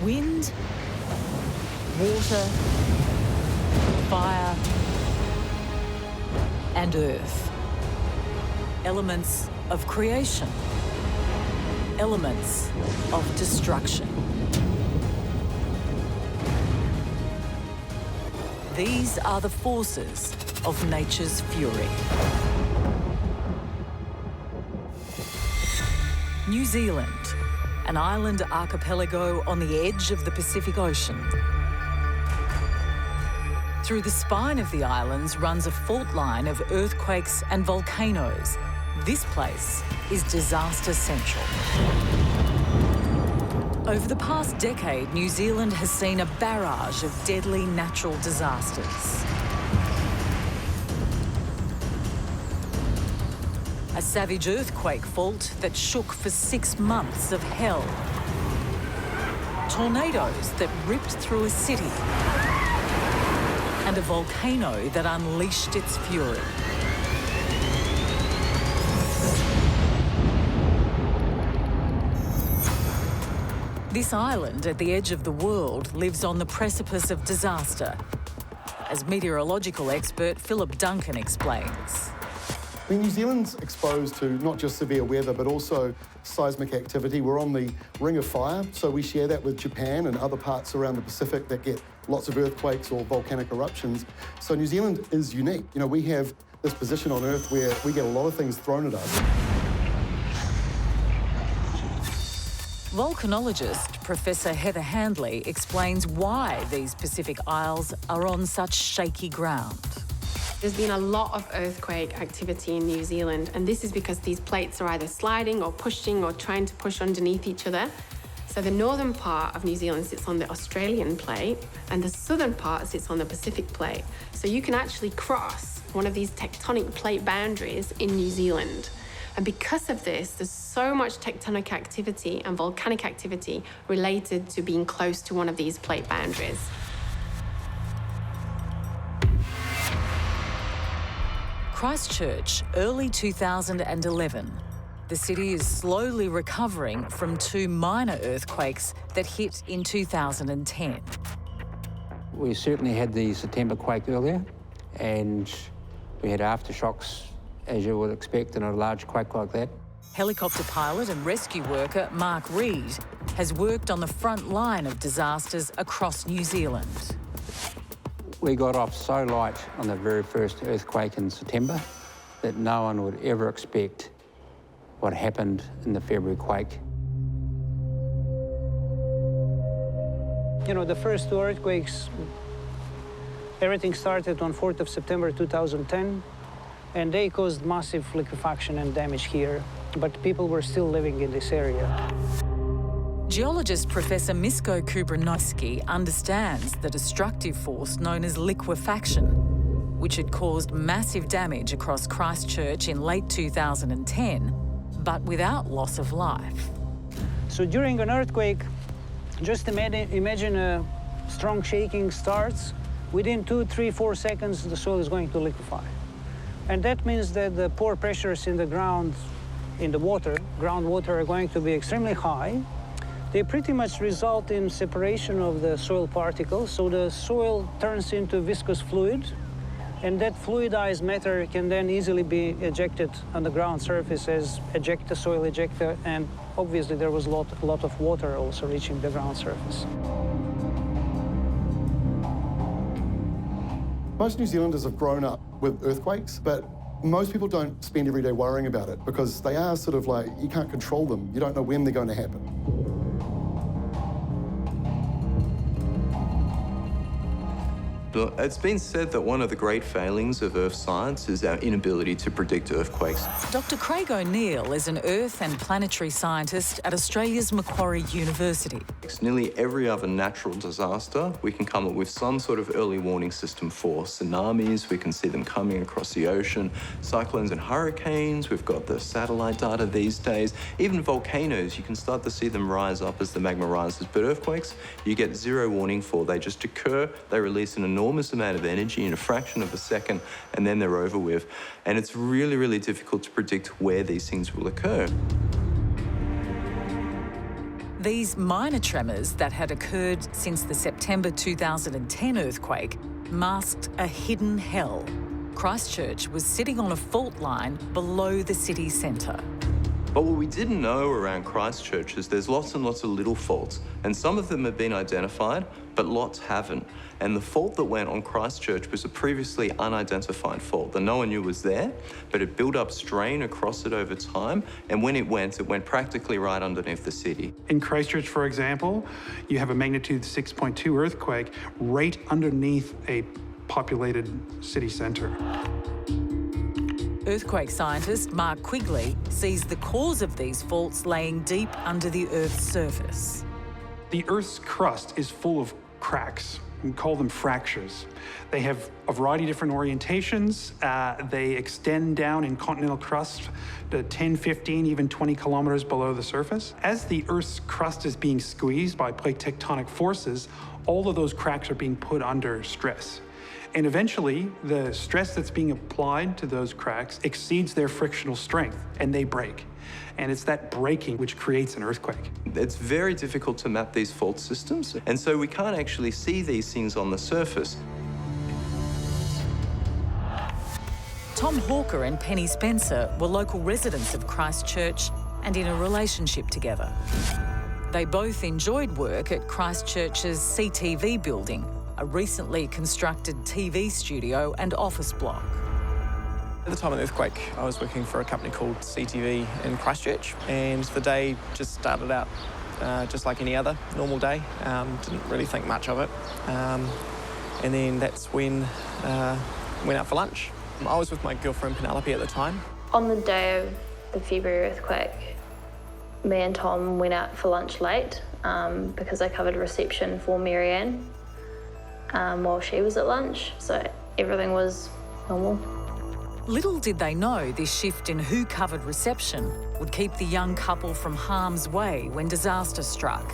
Wind, water, fire, and earth. Elements of creation. Elements of destruction. These are the forces of nature's fury. New Zealand, an island archipelago on the edge of the Pacific Ocean. Through the spine of the islands runs a fault line of earthquakes and volcanoes. This place is disaster central. Over the past decade, New Zealand has seen a barrage of deadly natural disasters. A savage earthquake fault that shook for 6 months of hell. Tornadoes that ripped through a city. And a volcano that unleashed its fury. This island at the edge of the world lives on the precipice of disaster, as meteorological expert Philip Duncan explains. I mean, New Zealand's exposed to not just severe weather, but also seismic activity. We're on the ring of fire, so we share that with Japan and other parts around the Pacific that get lots of earthquakes or volcanic eruptions. So New Zealand is unique. You know, we have this position on Earth where we get a lot of things thrown at us. Volcanologist Professor Heather Handley explains why these Pacific Isles are on such shaky ground. There's been a lot of earthquake activity in New Zealand, and this is because these plates are either sliding or pushing or trying to push underneath each other. So the northern part of New Zealand sits on the Australian plate, and the southern part sits on the Pacific plate. So you can actually cross one of these tectonic plate boundaries in New Zealand. And because of this, there's so much tectonic activity and volcanic activity related to being close to one of these plate boundaries. Christchurch, early 2011. The city is slowly recovering from 2 minor earthquakes that hit in 2010. We certainly had the September quake earlier, and we had aftershocks, as you would expect in a large quake like that. Helicopter pilot and rescue worker Mark Reed has worked on the front line of disasters across New Zealand. We got off so light on the very first earthquake in September that no one would ever expect what happened in the February quake. You know, the first 2 earthquakes, everything started on 4th of September 2010, and they caused massive liquefaction and damage here, but people were still living in this area. Geologist Professor Misko Kubranoski understands the destructive force known as liquefaction, which had caused massive damage across Christchurch in late 2010, but without loss of life. So during an earthquake, just imagine a strong shaking starts. Within 2, 3, 4 seconds, the soil is going to liquefy. And that means that the pore pressures in the ground, in the water, groundwater, are going to be extremely high. They pretty much result in separation of the soil particles, so the soil turns into viscous fluid, and that fluidized matter can then easily be ejected on the ground surface as ejector, soil ejector, and obviously there was a lot of water also reaching the ground surface. Most New Zealanders have grown up with earthquakes, but most people don't spend every day worrying about it because they are sort of like, you can't control them. You don't know when they're going to happen. It's been said that one of the great failings of Earth science is our inability to predict earthquakes. Dr. Craig O'Neill is an earth and planetary scientist at Australia's Macquarie University. Nearly every other natural disaster, we can come up with some sort of early warning system for. Tsunamis, we can see them coming across the ocean. Cyclones and hurricanes, we've got the satellite data these days. Even volcanoes, you can start to see them rise up as the magma rises. But earthquakes, you get zero warning for. They just occur, they release an enormous amount of energy in a fraction of a second, and then they're over with. And it's really, really difficult to predict where these things will occur. These minor tremors that had occurred since the September 2010 earthquake masked a hidden hell. Christchurch was sitting on a fault line below the city centre. But what we didn't know around Christchurch is there's lots and lots of little faults, and some of them have been identified, but lots haven't. And the fault that went on Christchurch was a previously unidentified fault that no one knew was there, but it built up strain across it over time, and when it went practically right underneath the city. In Christchurch, for example, you have a magnitude 6.2 earthquake right underneath a populated city centre. Earthquake scientist Mark Quigley sees the cause of these faults laying deep under the Earth's surface. The Earth's crust is full of cracks. We call them fractures. They have a variety of different orientations. They extend down in continental crust to 10, 15, even 20 kilometers below the surface. As the Earth's crust is being squeezed by plate tectonic forces, all of those cracks are being put under stress. And eventually, the stress that's being applied to those cracks exceeds their frictional strength, and they break. And it's that breaking which creates an earthquake. It's very difficult to map these fault systems, and so we can't actually see these things on the surface. Tom Hawker and Penny Spencer were local residents of Christchurch and in a relationship together. They both enjoyed work at Christchurch's CTV building, a recently constructed TV studio and office block. At the time of the earthquake, I was working for a company called CTV in Christchurch, and the day just started out just like any other normal day. Didn't really think much of it. And then that's when went out for lunch. I was with my girlfriend Penelope at the time. On the day of the February earthquake, me and Tom went out for lunch late because I covered reception for Marianne while she was at lunch, so everything was normal. Little did they know this shift in who covered reception would keep the young couple from harm's way when disaster struck.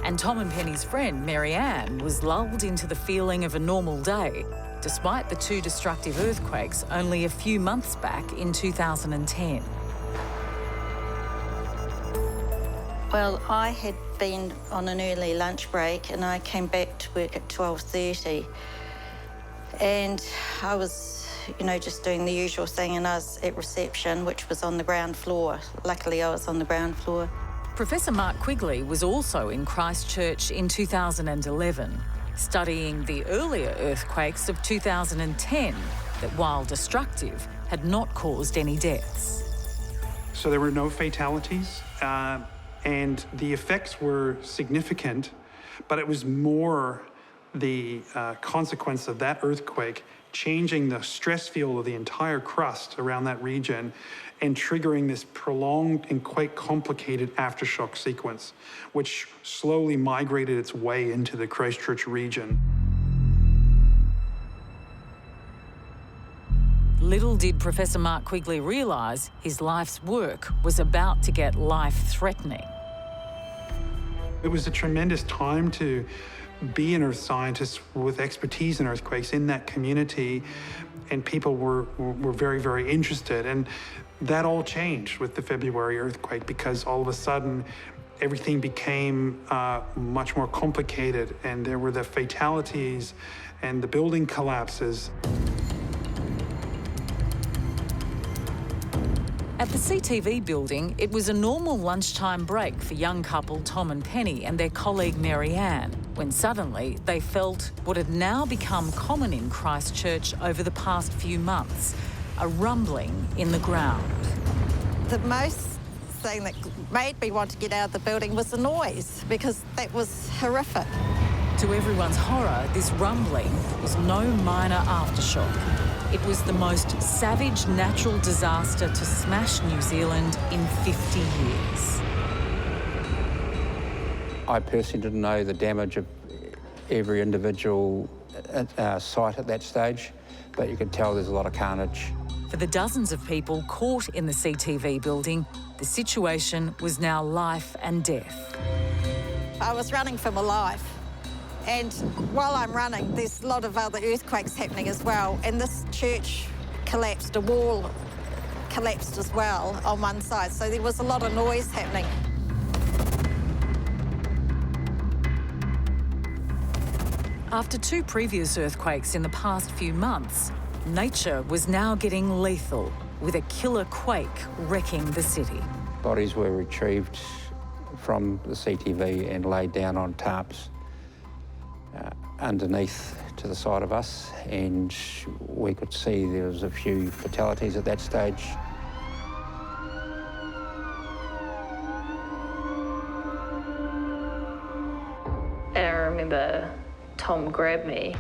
And Tom and Penny's friend, Marianne, was lulled into the feeling of a normal day, despite the two destructive earthquakes only a few months back in 2010. Well, I had been on an early lunch break and I came back to work at 12:30. And I was, just doing the usual thing, and I was at reception, which was on the ground floor. Luckily, I was on the ground floor. Professor Mark Quigley was also in Christchurch in 2011, studying the earlier earthquakes of 2010 that, while destructive, had not caused any deaths. So there were no fatalities, and the effects were significant, but it was more the consequence of that earthquake changing the stress field of the entire crust around that region and triggering this prolonged and quite complicated aftershock sequence, which slowly migrated its way into the Christchurch region. Little did Professor Mark Quigley realise his life's work was about to get life-threatening. It was a tremendous time to be an earth scientist with expertise in earthquakes in that community, and people were very, very interested. And that all changed with the February earthquake, because all of a sudden everything became much more complicated, and there were the fatalities and the building collapses. At the CTV building, it was a normal lunchtime break for young couple Tom and Penny and their colleague Marianne, when suddenly they felt what had now become common in Christchurch over the past few months, a rumbling in the ground. The most thing that made me want to get out of the building was the noise, because that was horrific. To everyone's horror, this rumbling was no minor aftershock. It was the most savage natural disaster to smash New Zealand in 50 years. I personally didn't know the damage of every individual site at that stage, but you could tell there's a lot of carnage. For the dozens of people caught in the CTV building, the situation was now life and death. I was running for my life. And while I'm running, there's a lot of other earthquakes happening as well. And this church collapsed, a wall collapsed as well on one side. So there was a lot of noise happening. After 2 previous earthquakes in the past few months, nature was now getting lethal, with a killer quake wrecking the city. Bodies were retrieved from the CTV and laid down on tarps underneath to the side of us, and we could see there was a few fatalities at that stage. And I remember Tom grabbed me.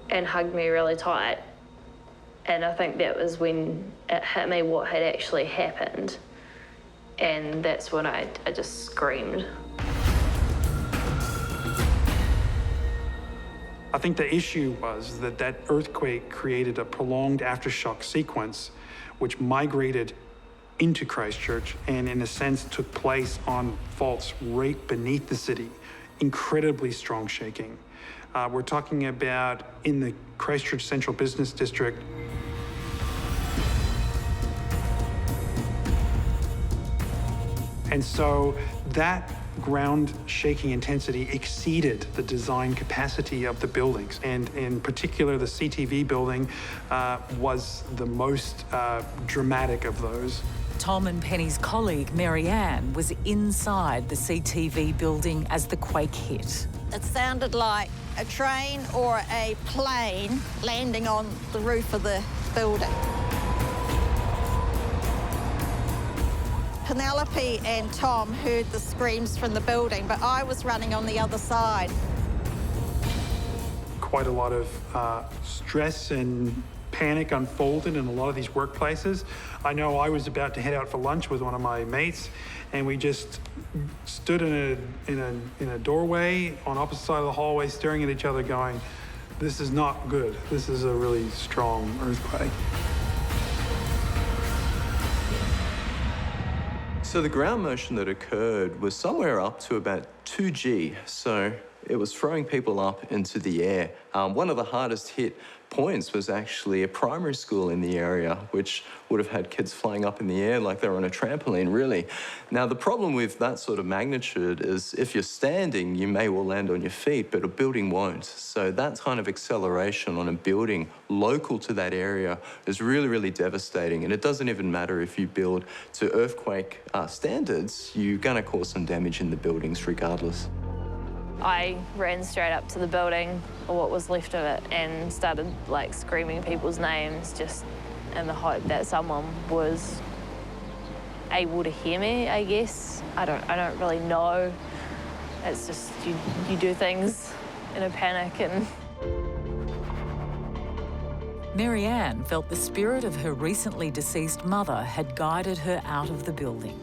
And hugged me really tight. And I think that was when it hit me what had actually happened. And that's when I just screamed. I think the issue was that that earthquake created a prolonged aftershock sequence which migrated into Christchurch and in a sense took place on faults right beneath the city. Incredibly strong shaking. We're talking about in the Christchurch Central Business District. And so that ground shaking intensity exceeded the design capacity of the buildings. And in particular, the CTV building was the most dramatic of those. Tom and Penny's colleague, Marianne, was inside the CTV building as the quake hit. It sounded like a train or a plane landing on the roof of the building. Penelope and Tom heard the screams from the building, but I was running on the other side. Quite a lot of stress and panic unfolded in a lot of these workplaces. I know I was about to head out for lunch with one of my mates, and we just stood in a doorway on opposite side of the hallway, staring at each other, going, "This is not good. This is a really strong earthquake." So the ground motion that occurred was somewhere up to about 2G. So it was throwing people up into the air. One of the hardest hit points was actually a primary school in the area, which would have had kids flying up in the air like they were on a trampoline, really. Now, the problem with that sort of magnitude is if you're standing, you may well land on your feet, but a building won't. So that kind of acceleration on a building local to that area is really, really devastating. And it doesn't even matter if you build to earthquake standards, you're gonna cause some damage in the buildings regardless. I ran straight up to the building, or what was left of it, and started like screaming people's names just in the hope that someone was able to hear me, I guess. I don't really know. It's just you do things in a panic and... Marianne felt the spirit of her recently deceased mother had guided her out of the building.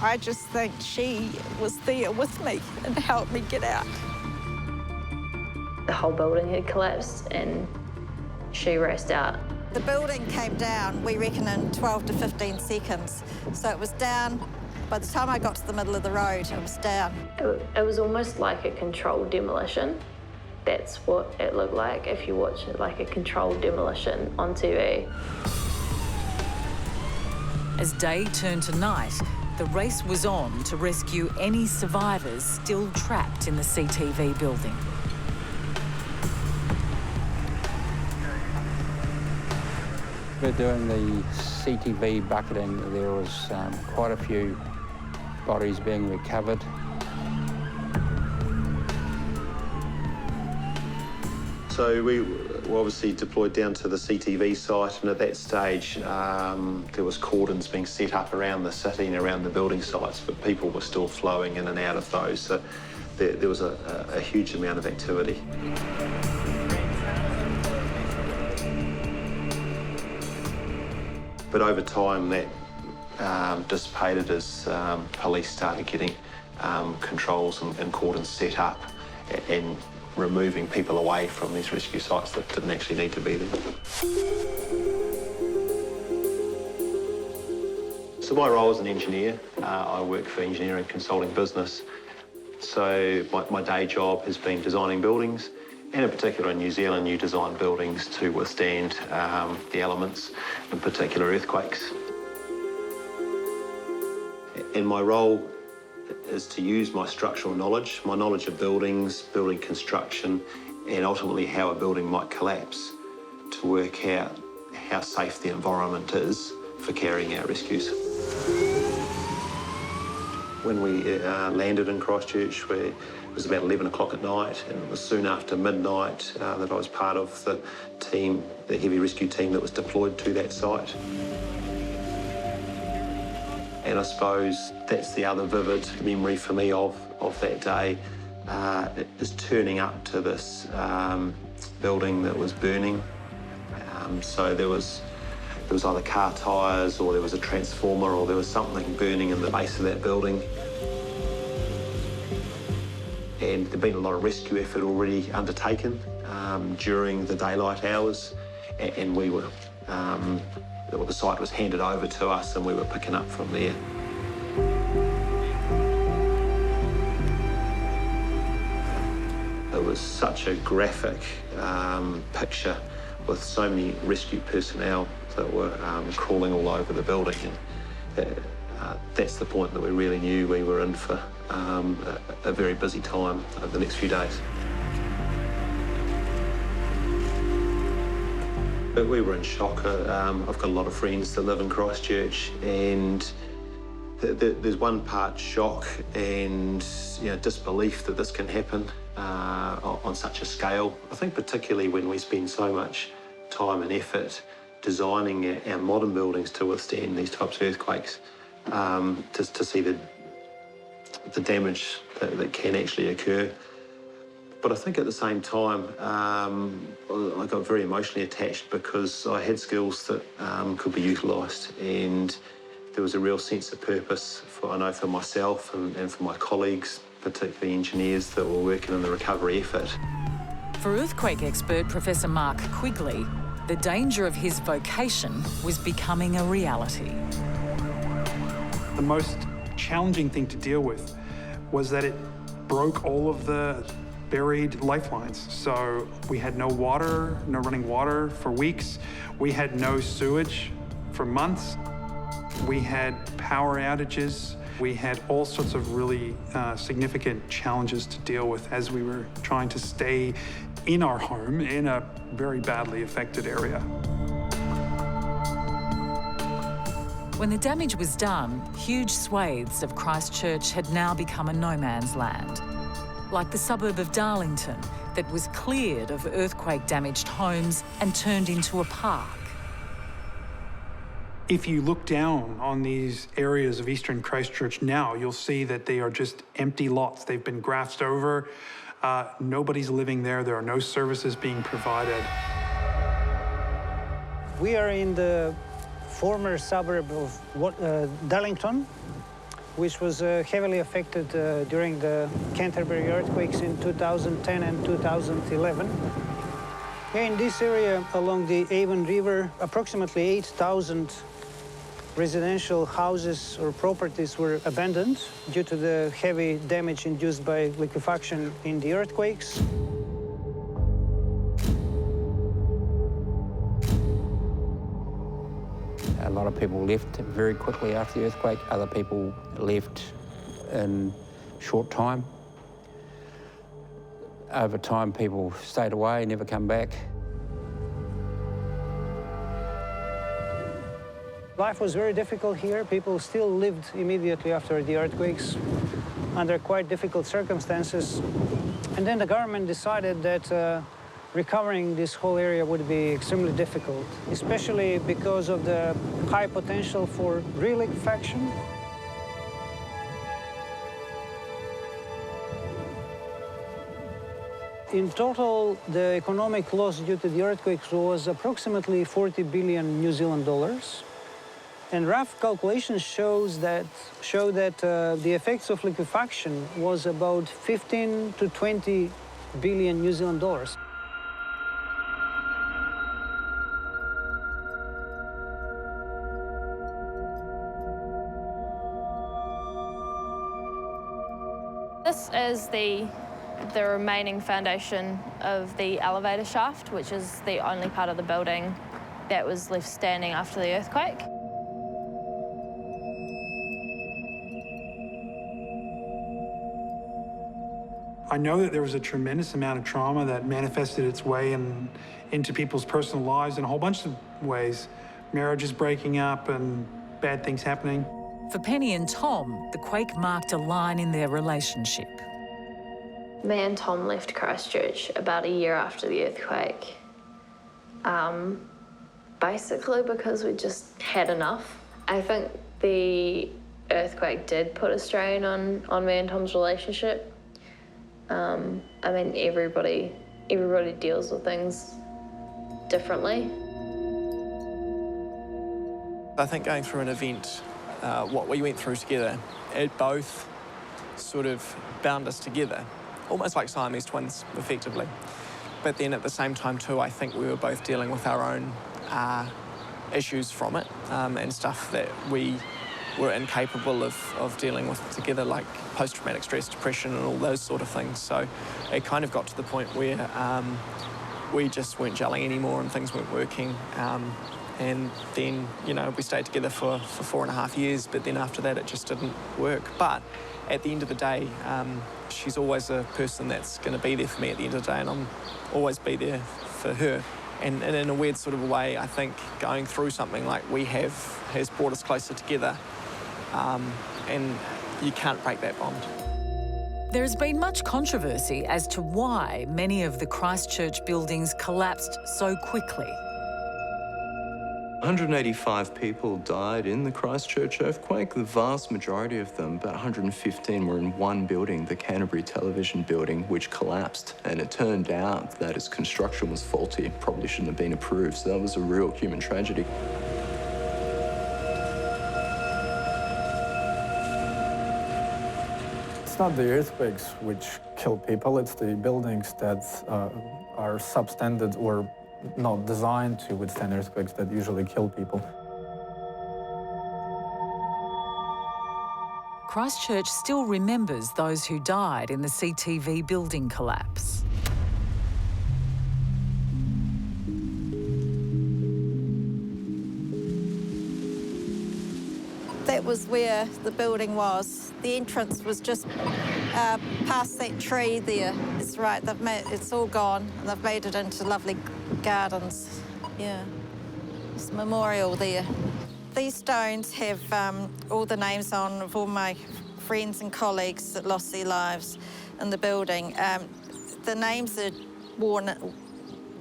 I just think she was there with me and helped me get out. The whole building had collapsed and she raced out. The building came down, we reckon, in 12 to 15 seconds. So it was down. By the time I got to the middle of the road, it was down. It was almost like a controlled demolition. That's what it looked like if you watch it, like a controlled demolition on TV. As day turned to night, the race was on to rescue any survivors still trapped in the CTV building. We're doing the CTV bucketing. There was quite a few bodies being recovered. So we were obviously deployed down to the CTV site, and at that stage there was cordons being set up around the city and around the building sites, but people were still flowing in and out of those, so there was a huge amount of activity. But over time that dissipated as police started getting controls and cordons set up and removing people away from these rescue sites that didn't actually need to be there. So my role as an engineer, I work for engineering consulting business. So my day job has been designing buildings, and in particular in New Zealand, you design buildings to withstand the elements, in particular earthquakes. And my role is to use my structural knowledge, my knowledge of buildings, building construction, and ultimately how a building might collapse to work out how safe the environment is for carrying out rescues. When we landed in Christchurch, it was about 11 o'clock at night, and it was soon after midnight that I was part of the team, the heavy rescue team that was deployed to that site. And I suppose that's the other vivid memory for me of that day, is turning up to this building that was burning. So there was either car tyres, or there was a transformer, or there was something burning in the base of that building. And there'd been a lot of rescue effort already undertaken during the daylight hours, and we were, the site was handed over to us, and we were picking up from there. It was such a graphic picture with so many rescue personnel that were crawling all over the building. And that's the point that we really knew we were in for a very busy time over the next few days. But we were in shock. I've got a lot of friends that live in Christchurch, and there's one part shock and disbelief that this can happen on such a scale. I think particularly when we spend so much time and effort designing our modern buildings to withstand these types of earthquakes, to see the damage that can actually occur. But I think at the same time, I got very emotionally attached because I had skills that could be utilised, and there was a real sense of purpose for myself and for my colleagues, particularly engineers that were working in the recovery effort. For earthquake expert Professor Mark Quigley, the danger of his vocation was becoming a reality. The most challenging thing to deal with was that it broke all of the buried lifelines. So we had no water, no running water for weeks. We had no sewage for months. We had power outages. We had all sorts of really significant challenges to deal with as we were trying to stay in our home in a very badly affected area. When the damage was done, huge swathes of Christchurch had now become a no man's land. Like the suburb of Darlington, that was cleared of earthquake-damaged homes and turned into a park. If you look down on these areas of eastern Christchurch now, you'll see that they are just empty lots. They've been grassed over. Nobody's living there. There are no services being provided. We are in the former suburb of Darlington, which was heavily affected during the Canterbury earthquakes in 2010 and 2011. Here in this area along the Avon River, approximately 8,000 residential houses or properties were abandoned due to the heavy damage induced by liquefaction in the earthquakes. A lot of people left very quickly after the earthquake. Other people left in short time. Over time, people stayed away, never come back. Life was very difficult here. People still lived immediately after the earthquakes under quite difficult circumstances. And then the government decided that recovering this whole area would be extremely difficult, especially because of the high potential for reliquefaction. In total, the economic loss due to the earthquakes was approximately 40 billion New Zealand dollars. And rough calculations show that the effects of liquefaction was about 15 to 20 billion New Zealand dollars. This is the remaining foundation of the elevator shaft, which is the only part of the building that was left standing after the earthquake. I know that there was a tremendous amount of trauma that manifested its way into people's personal lives in a whole bunch of ways. Marriages breaking up and bad things happening. For Penny and Tom, the quake marked a line in their relationship. Me and Tom left Christchurch about a year after the earthquake. Basically because we just had enough. I think the earthquake did put a strain on me and Tom's relationship. I mean, everybody deals with things differently. I think going through an event, what we went through together, it both sort of bound us together, almost like Siamese twins, effectively. But then at the same time too, I think we were both dealing with our own issues from it, and stuff that we were incapable of dealing with together, like post-traumatic stress, depression and all those sort of things. So it kind of got to the point where we just weren't gelling anymore and things weren't working. And then, you know, we stayed together for 4.5 years, but then after that it just didn't work. But at the end of the day, she's always a person that's going to be there for me at the end of the day, and I'm always be there for her. And in a weird sort of a way, I think going through something like we have has brought us closer together, and you can't break that bond. There has been much controversy as to why many of the Christchurch buildings collapsed so quickly. 185 people died in the Christchurch earthquake. The vast majority of them, about 115, were in one building, the Canterbury television building, which collapsed. And it turned out that its construction was faulty, probably shouldn't have been approved. So that was a real human tragedy. It's not the earthquakes which kill people, it's the buildings that are substandard or not designed to withstand earthquakes that usually kill people. Christchurch still remembers those who died in the CTV building collapse. That was where the building was. The entrance was just past that tree there. It's right, it's all gone, and they've made it into lovely gardens. Yeah, there's a memorial there. These stones have all the names on of all my friends and colleagues that lost their lives in the building. The names are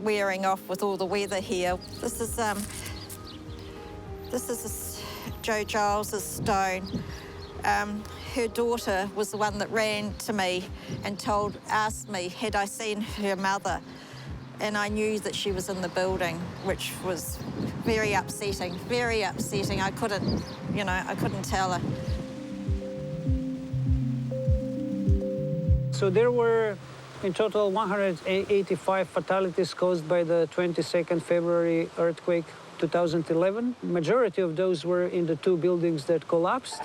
wearing off with all the weather here. This is Joe Giles's stone. Her daughter was the one that ran to me and asked me, had I seen her mother? And I knew that she was in the building, which was very upsetting, very upsetting. I couldn't tell her. So there were in total 185 fatalities caused by the 22nd February earthquake 2011. Majority of those were in the two buildings that collapsed.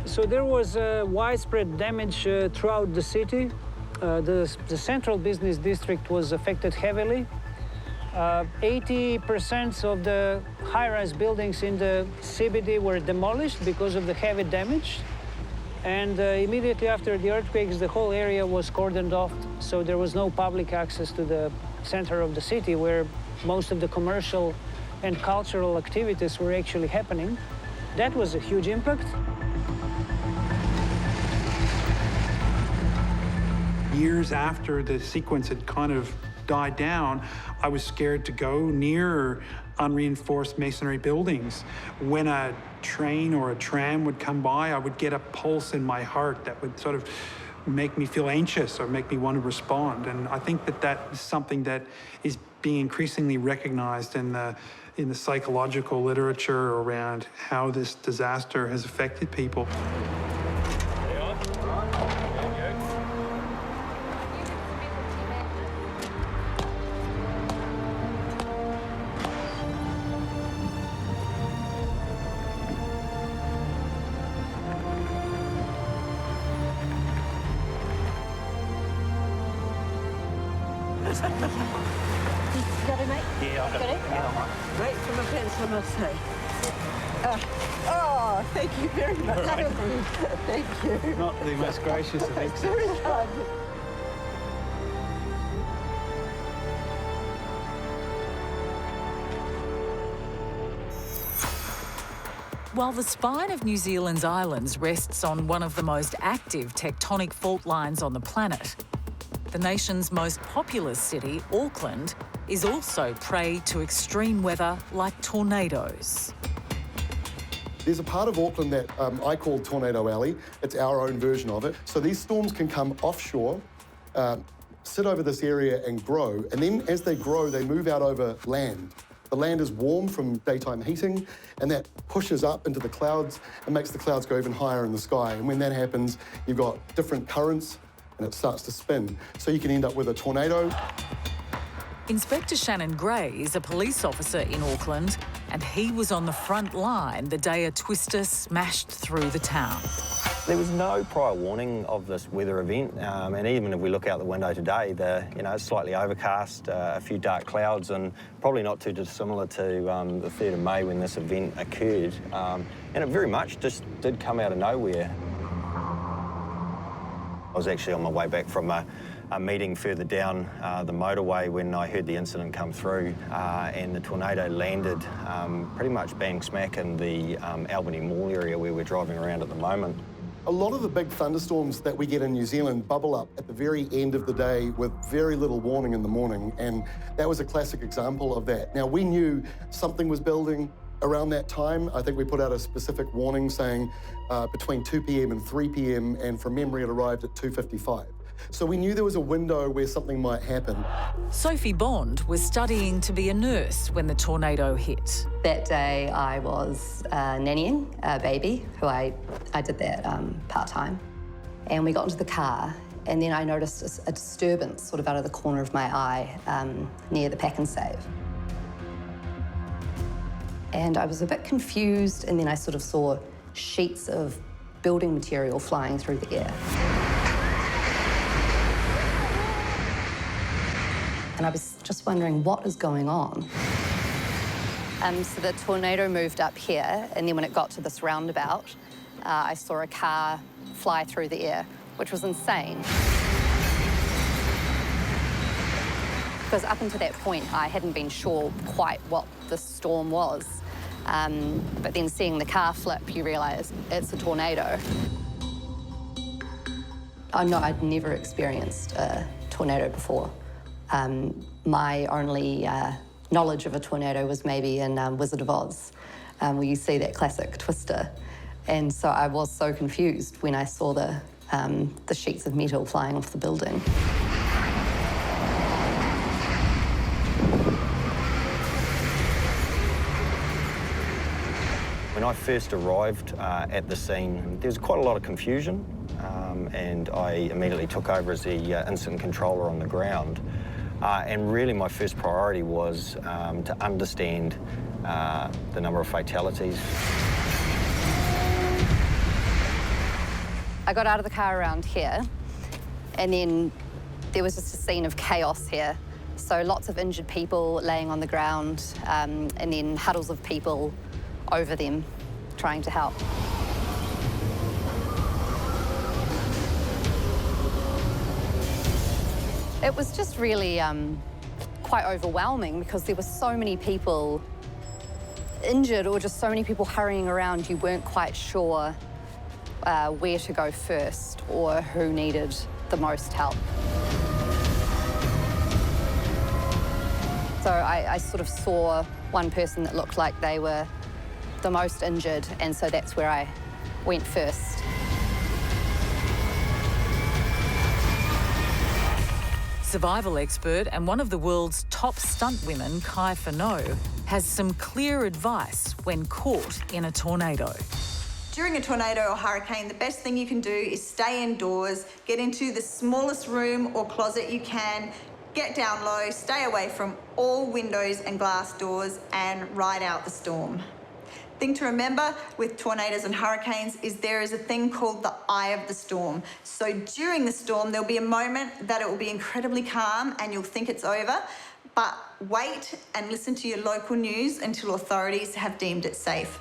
So there was widespread damage throughout the city. The central business district was affected heavily. 80% of the high-rise buildings in the CBD were demolished because of the heavy damage. And immediately after the earthquakes, the whole area was cordoned off, so there was no public access to the center of the city where most of the commercial and cultural activities were actually happening. That was a huge impact. Years after the sequence had kind of died down, I was scared to go near unreinforced masonry buildings. When a train or a tram would come by, I would get a pulse in my heart that would sort of make me feel anxious or make me want to respond. And I think that is something that is being increasingly recognized in the psychological literature around how this disaster has affected people. Oh, thank you very much. Right. Thank you. Not the most gracious of exits. Very kind. While the spine of New Zealand's islands rests on one of the most active tectonic fault lines on the planet, the nation's most populous city, Auckland, is also prey to extreme weather like tornadoes. There's a part of Auckland that I call Tornado Alley. It's our own version of it. So these storms can come offshore, sit over this area and grow, and then as they grow, they move out over land. The land is warm from daytime heating, and that pushes up into the clouds and makes the clouds go even higher in the sky. And when that happens, you've got different currents, and it starts to spin. So you can end up with a tornado. Inspector Shannon Gray is a police officer in Auckland, and he was on the front line the day a twister smashed through the town. There was no prior warning of this weather event, and even if we look out the window today, it's slightly overcast, a few dark clouds, and probably not too dissimilar to the 3rd of May when this event occurred. And it very much just did come out of nowhere. I was actually on my way back from a meeting further down the motorway when I heard the incident come through, and the tornado landed pretty much bang smack in the Albany Mall area where we're driving around at the moment. A lot of the big thunderstorms that we get in New Zealand bubble up at the very end of the day with very little warning in the morning, and that was a classic example of that. Now, we knew something was building around that time. I think we put out a specific warning saying between 2 p.m. and 3 p.m, and from memory it arrived at 2:55. So we knew there was a window where something might happen. Sophie Bond was studying to be a nurse when the tornado hit. That day I was nannying a baby, who I did that part-time. And we got into the car, and then I noticed a disturbance sort of out of the corner of my eye near the pack and save. And I was a bit confused, and then I sort of saw sheets of building material flying through the air. And I was just wondering what is going on. So the tornado moved up here, and then when it got to this roundabout, I saw a car fly through the air, which was insane. Because up until that point, I hadn't been sure quite what the storm was. But then seeing the car flip, you realise it's a tornado. Oh no, I'd never experienced a tornado before. My only knowledge of a tornado was maybe in Wizard of Oz, where you see that classic twister. And so I was so confused when I saw the sheets of metal flying off the building. When I first arrived at the scene, there was quite a lot of confusion, and I immediately took over as the incident controller on the ground. And really my first priority was to understand the number of fatalities. I got out of the car around here, and then there was just a scene of chaos here. So lots of injured people laying on the ground, and then huddles of people over them trying to help. It was just really quite overwhelming because there were so many people injured or just so many people hurrying around. You weren't quite sure where to go first or who needed the most help. So I sort of saw one person that looked like they were the most injured, and so that's where I went first. Survival expert and one of the world's top stunt women, Kai Fano, has some clear advice when caught in a tornado. During a tornado or hurricane, the best thing you can do is stay indoors, get into the smallest room or closet you can, get down low, stay away from all windows and glass doors, and ride out the storm. Thing to remember with tornadoes and hurricanes is there is a thing called the eye of the storm. So during the storm, there'll be a moment that it will be incredibly calm and you'll think it's over, but wait and listen to your local news until authorities have deemed it safe.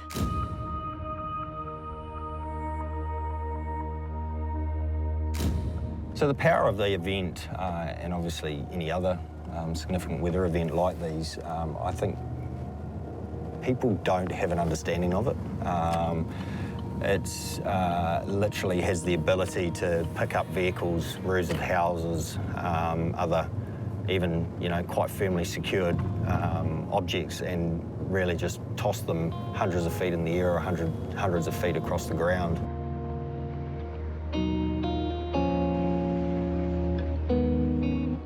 So the power of the event, and obviously any other significant weather event like these, I think people don't have an understanding of it. It's literally has the ability to pick up vehicles, roofs of houses, other even, quite firmly secured objects, and really just toss them hundreds of feet in the air or hundreds of feet across the ground.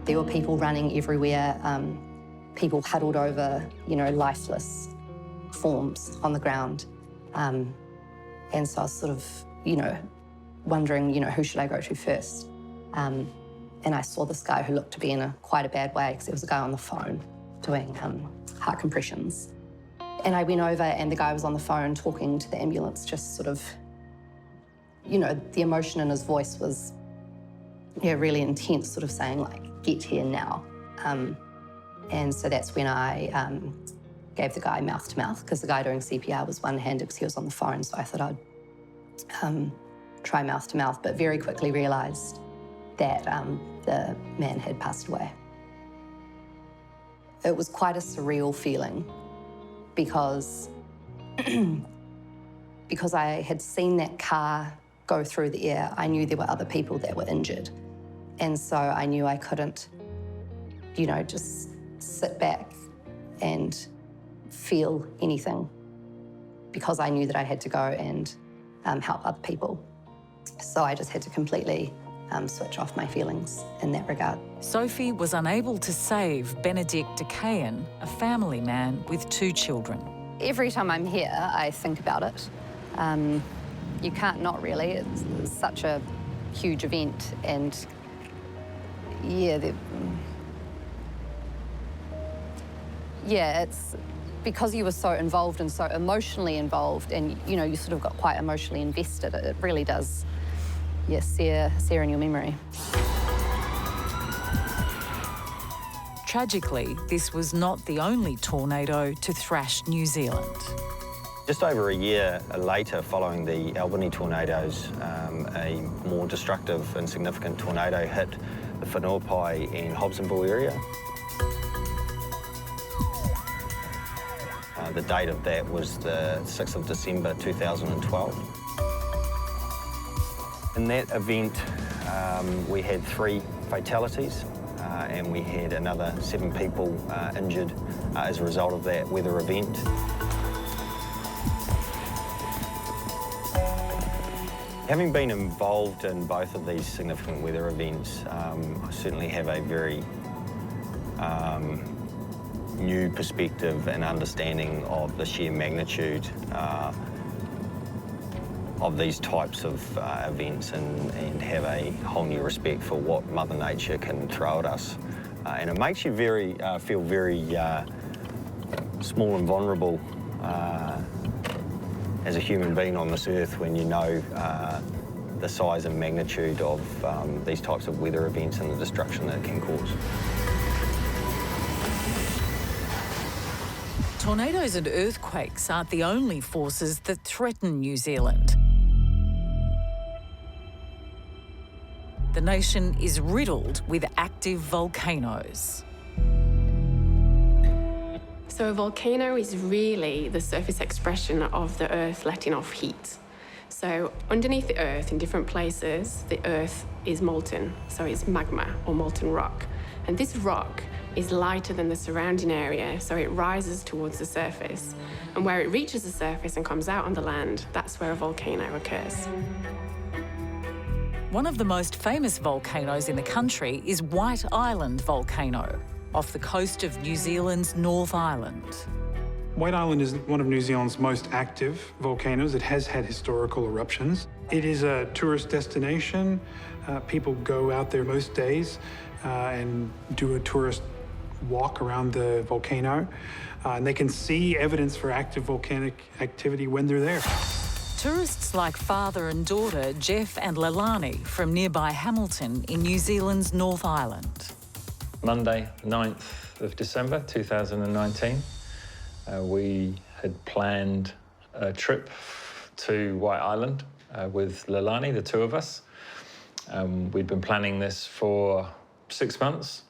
There were people running everywhere, people huddled over, lifeless forms on the ground. And so I was sort of, wondering, who should I go to first? And I saw this guy who looked to be in quite a bad way, because there was a guy on the phone doing heart compressions. And I went over, and the guy was on the phone talking to the ambulance, just sort of, the emotion in his voice was, really intense, sort of saying, like, get here now. And so that's when I gave the guy mouth-to-mouth, because the guy doing CPR was one-handed because he was on the phone, so I thought I'd try mouth-to-mouth, but very quickly realised that the man had passed away. It was quite a surreal feeling, because I had seen that car go through the air. I knew there were other people that were injured, and so I knew I couldn't, just sit back and feel anything, because I knew that I had to go and help other people. So I just had to completely switch off my feelings in that regard. Sophie was unable to save Benedict de Caen, a family man with 2 children. Every time I'm here, I think about it. You can't not really. It's such a huge event, and it's because you were so involved and so emotionally involved, and you sort of got quite emotionally invested. It really does, sear in your memory. Tragically, this was not the only tornado to thrash New Zealand. Just over a year later, following the Albany tornadoes, a more destructive and significant tornado hit the Whenuapai and Hobsonville area. The date of that was the 6th of December 2012. In that event, we had 3 fatalities, and we had another 7 people injured as a result of that weather event. Having been involved in both of these significant weather events, I certainly have a very new perspective and understanding of the sheer magnitude of these types of events, and have a whole new respect for what Mother Nature can throw at us. And it makes you feel very small and vulnerable as a human being on this earth, when you know the size and magnitude of these types of weather events and the destruction that it can cause. Tornadoes and earthquakes aren't the only forces that threaten New Zealand. The nation is riddled with active volcanoes. So a volcano is really the surface expression of the Earth letting off heat. So underneath the Earth, in different places, the Earth is molten. So it's magma or molten rock. And this rock is lighter than the surrounding area, so it rises towards the surface. And where it reaches the surface and comes out on the land, that's where a volcano occurs. One of the most famous volcanoes in the country is White Island Volcano, off the coast of New Zealand's North Island. White Island is one of New Zealand's most active volcanoes. It has had historical eruptions. It is a tourist destination. People go out there most days and do a tourist walk around the volcano. And they can see evidence for active volcanic activity when they're there. Tourists like father and daughter Jeff and Leilani from nearby Hamilton in New Zealand's North Island. Monday, 9th of December 2019, we had planned a trip to White Island with Leilani, the 2 of us. We'd been planning this for 6 months.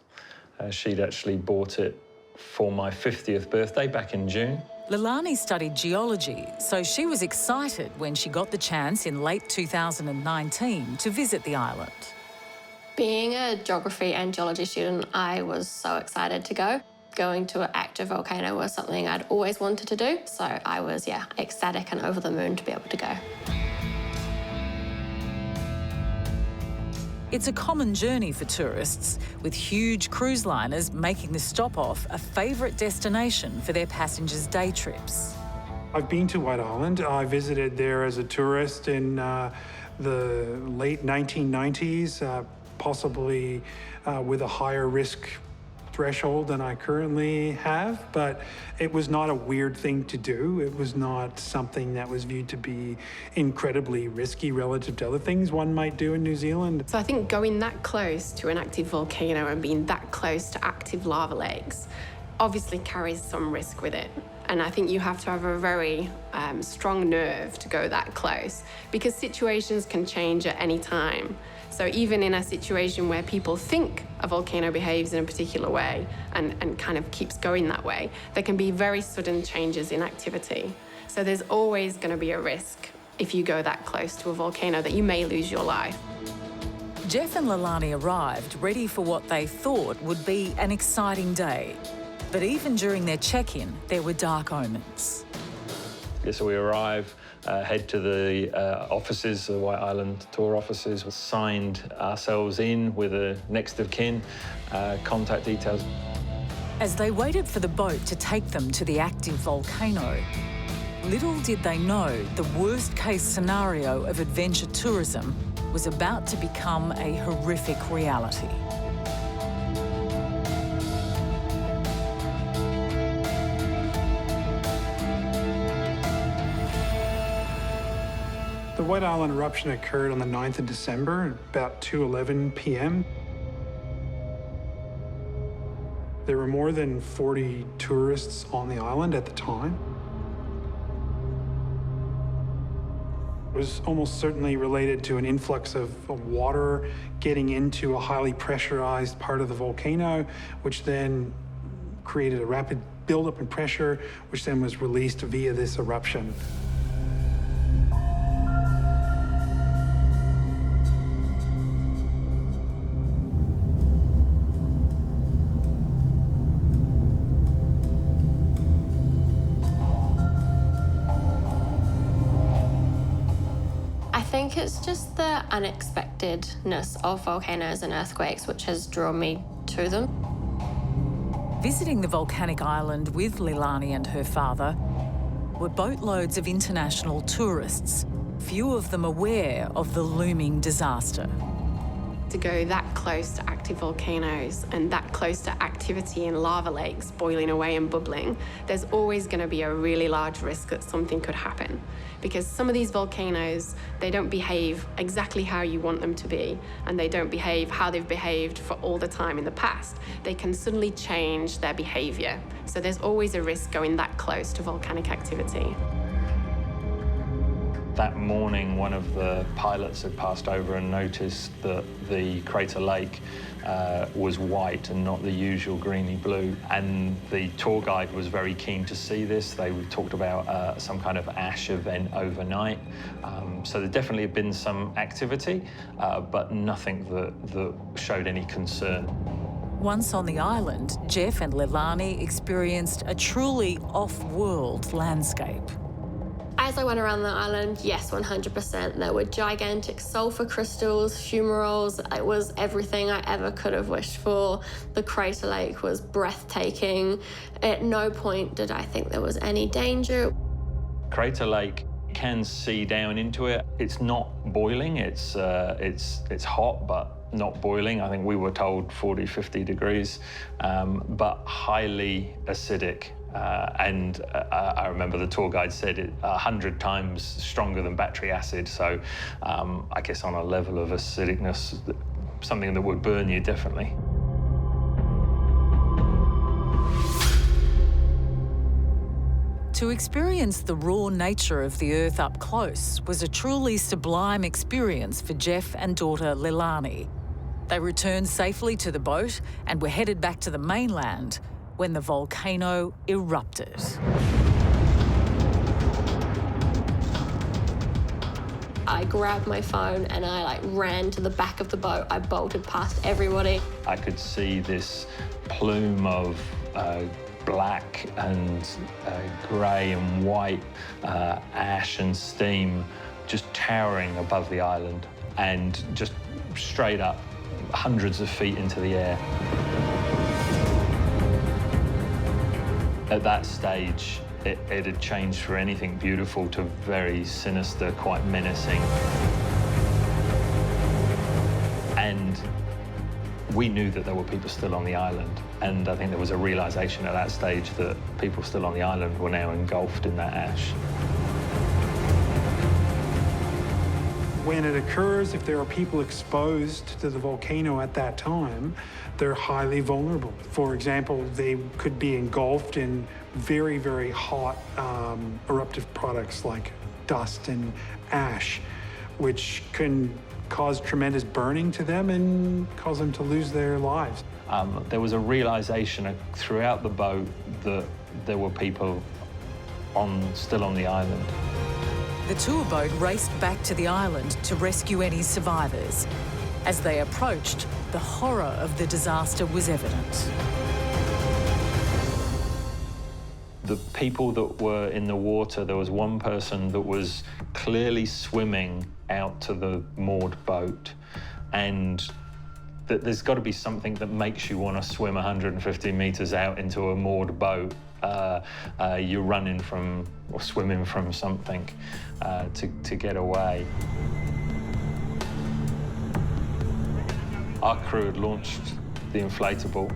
She'd actually bought it for my 50th birthday back in June. Leilani studied geology, so she was excited when she got the chance in late 2019 to visit the island. Being a geography and geology student, I was so excited to go. Going to an active volcano was something I'd always wanted to do, so I was, ecstatic and over the moon to be able to go. It's a common journey for tourists, with huge cruise liners making the stop-off a favourite destination for their passengers' day trips. I've been to White Island. I visited there as a tourist in the late 1990s, possibly with a higher risk threshold than I currently have, but it was not a weird thing to do. It was not something that was viewed to be incredibly risky relative to other things one might do in New Zealand. So I think going that close to an active volcano and being that close to active lava lakes obviously carries some risk with it. And I think you have to have a very strong nerve to go that close, because situations can change at any time. So even in a situation where people think a volcano behaves in a particular way and kind of keeps going that way, there can be very sudden changes in activity. So there's always going to be a risk if you go that close to a volcano that you may lose your life. Jeff and Leilani arrived ready for what they thought would be an exciting day. But even during their check-in, there were dark omens. Yeah, so we arrive, head to the offices, the White Island tour offices. We signed ourselves in with a next of kin, contact details. As they waited for the boat to take them to the active volcano, little did they know the worst-case scenario of adventure tourism was about to become a horrific reality. The White Island eruption occurred on the 9th of December, about 2:11 p.m. There were more than 40 tourists on the island at the time. It was almost certainly related to an influx of water getting into a highly pressurized part of the volcano, which then created a rapid buildup in pressure, which then was released via this eruption. I think it's just the unexpectedness of volcanoes and earthquakes which has drawn me to them. Visiting the volcanic island with Leilani and her father were boatloads of international tourists, few of them aware of the looming disaster. To go that close to active volcanoes and that close to activity in lava lakes boiling away and bubbling, there's always going to be a really large risk that something could happen. Because some of these volcanoes, they don't behave exactly how you want them to be, and they don't behave how they've behaved for all the time in the past. They can suddenly change their behavior. So there's always a risk going that close to volcanic activity. That morning, one of the pilots had passed over and noticed that the crater lake was white and not the usual greeny blue. And the tour guide was very keen to see this. They talked about some kind of ash event overnight. So there definitely had been some activity, but nothing that showed any concern. Once on the island, Jeff and Leilani experienced a truly off-world landscape. As I went around the island, yes, 100%. There were gigantic sulfur crystals, fumaroles. It was everything I ever could have wished for. The crater lake was breathtaking. At no point did I think there was any danger. Crater lake can see down into it. It's not boiling. It's hot, but not boiling. I think we were told 40, 50 degrees, but highly acidic. I remember the tour guide said it 100 times stronger than battery acid. So I guess on a level of acidicness, something that would burn you, definitely. To experience the raw nature of the Earth up close was a truly sublime experience for Jeff and daughter Leilani. They returned safely to the boat and were headed back to the mainland when the volcano erupted. I grabbed my phone and I ran to the back of the boat. I bolted past everybody. I could see this plume of black and grey and white ash and steam just towering above the island and just straight up hundreds of feet into the air. At that stage, it had changed from anything beautiful to very sinister, quite menacing. And we knew that there were people still on the island. And I think there was a realisation at that stage that people still on the island were now engulfed in that ash. When it occurs, if there are people exposed to the volcano at that time, they're highly vulnerable. For example, they could be engulfed in very, very hot eruptive products like dust and ash, which can cause tremendous burning to them and cause them to lose their lives. There was a realisation throughout the boat that there were people still on the island. The tour boat raced back to the island to rescue any survivors. As they approached, the horror of the disaster was evident. The people that were in the water, there was one person that was clearly swimming out to the moored boat, and there's got to be something that makes you want to swim 150 metres out into a moored boat. You're running from or swimming from something to get away. Our crew had launched the inflatable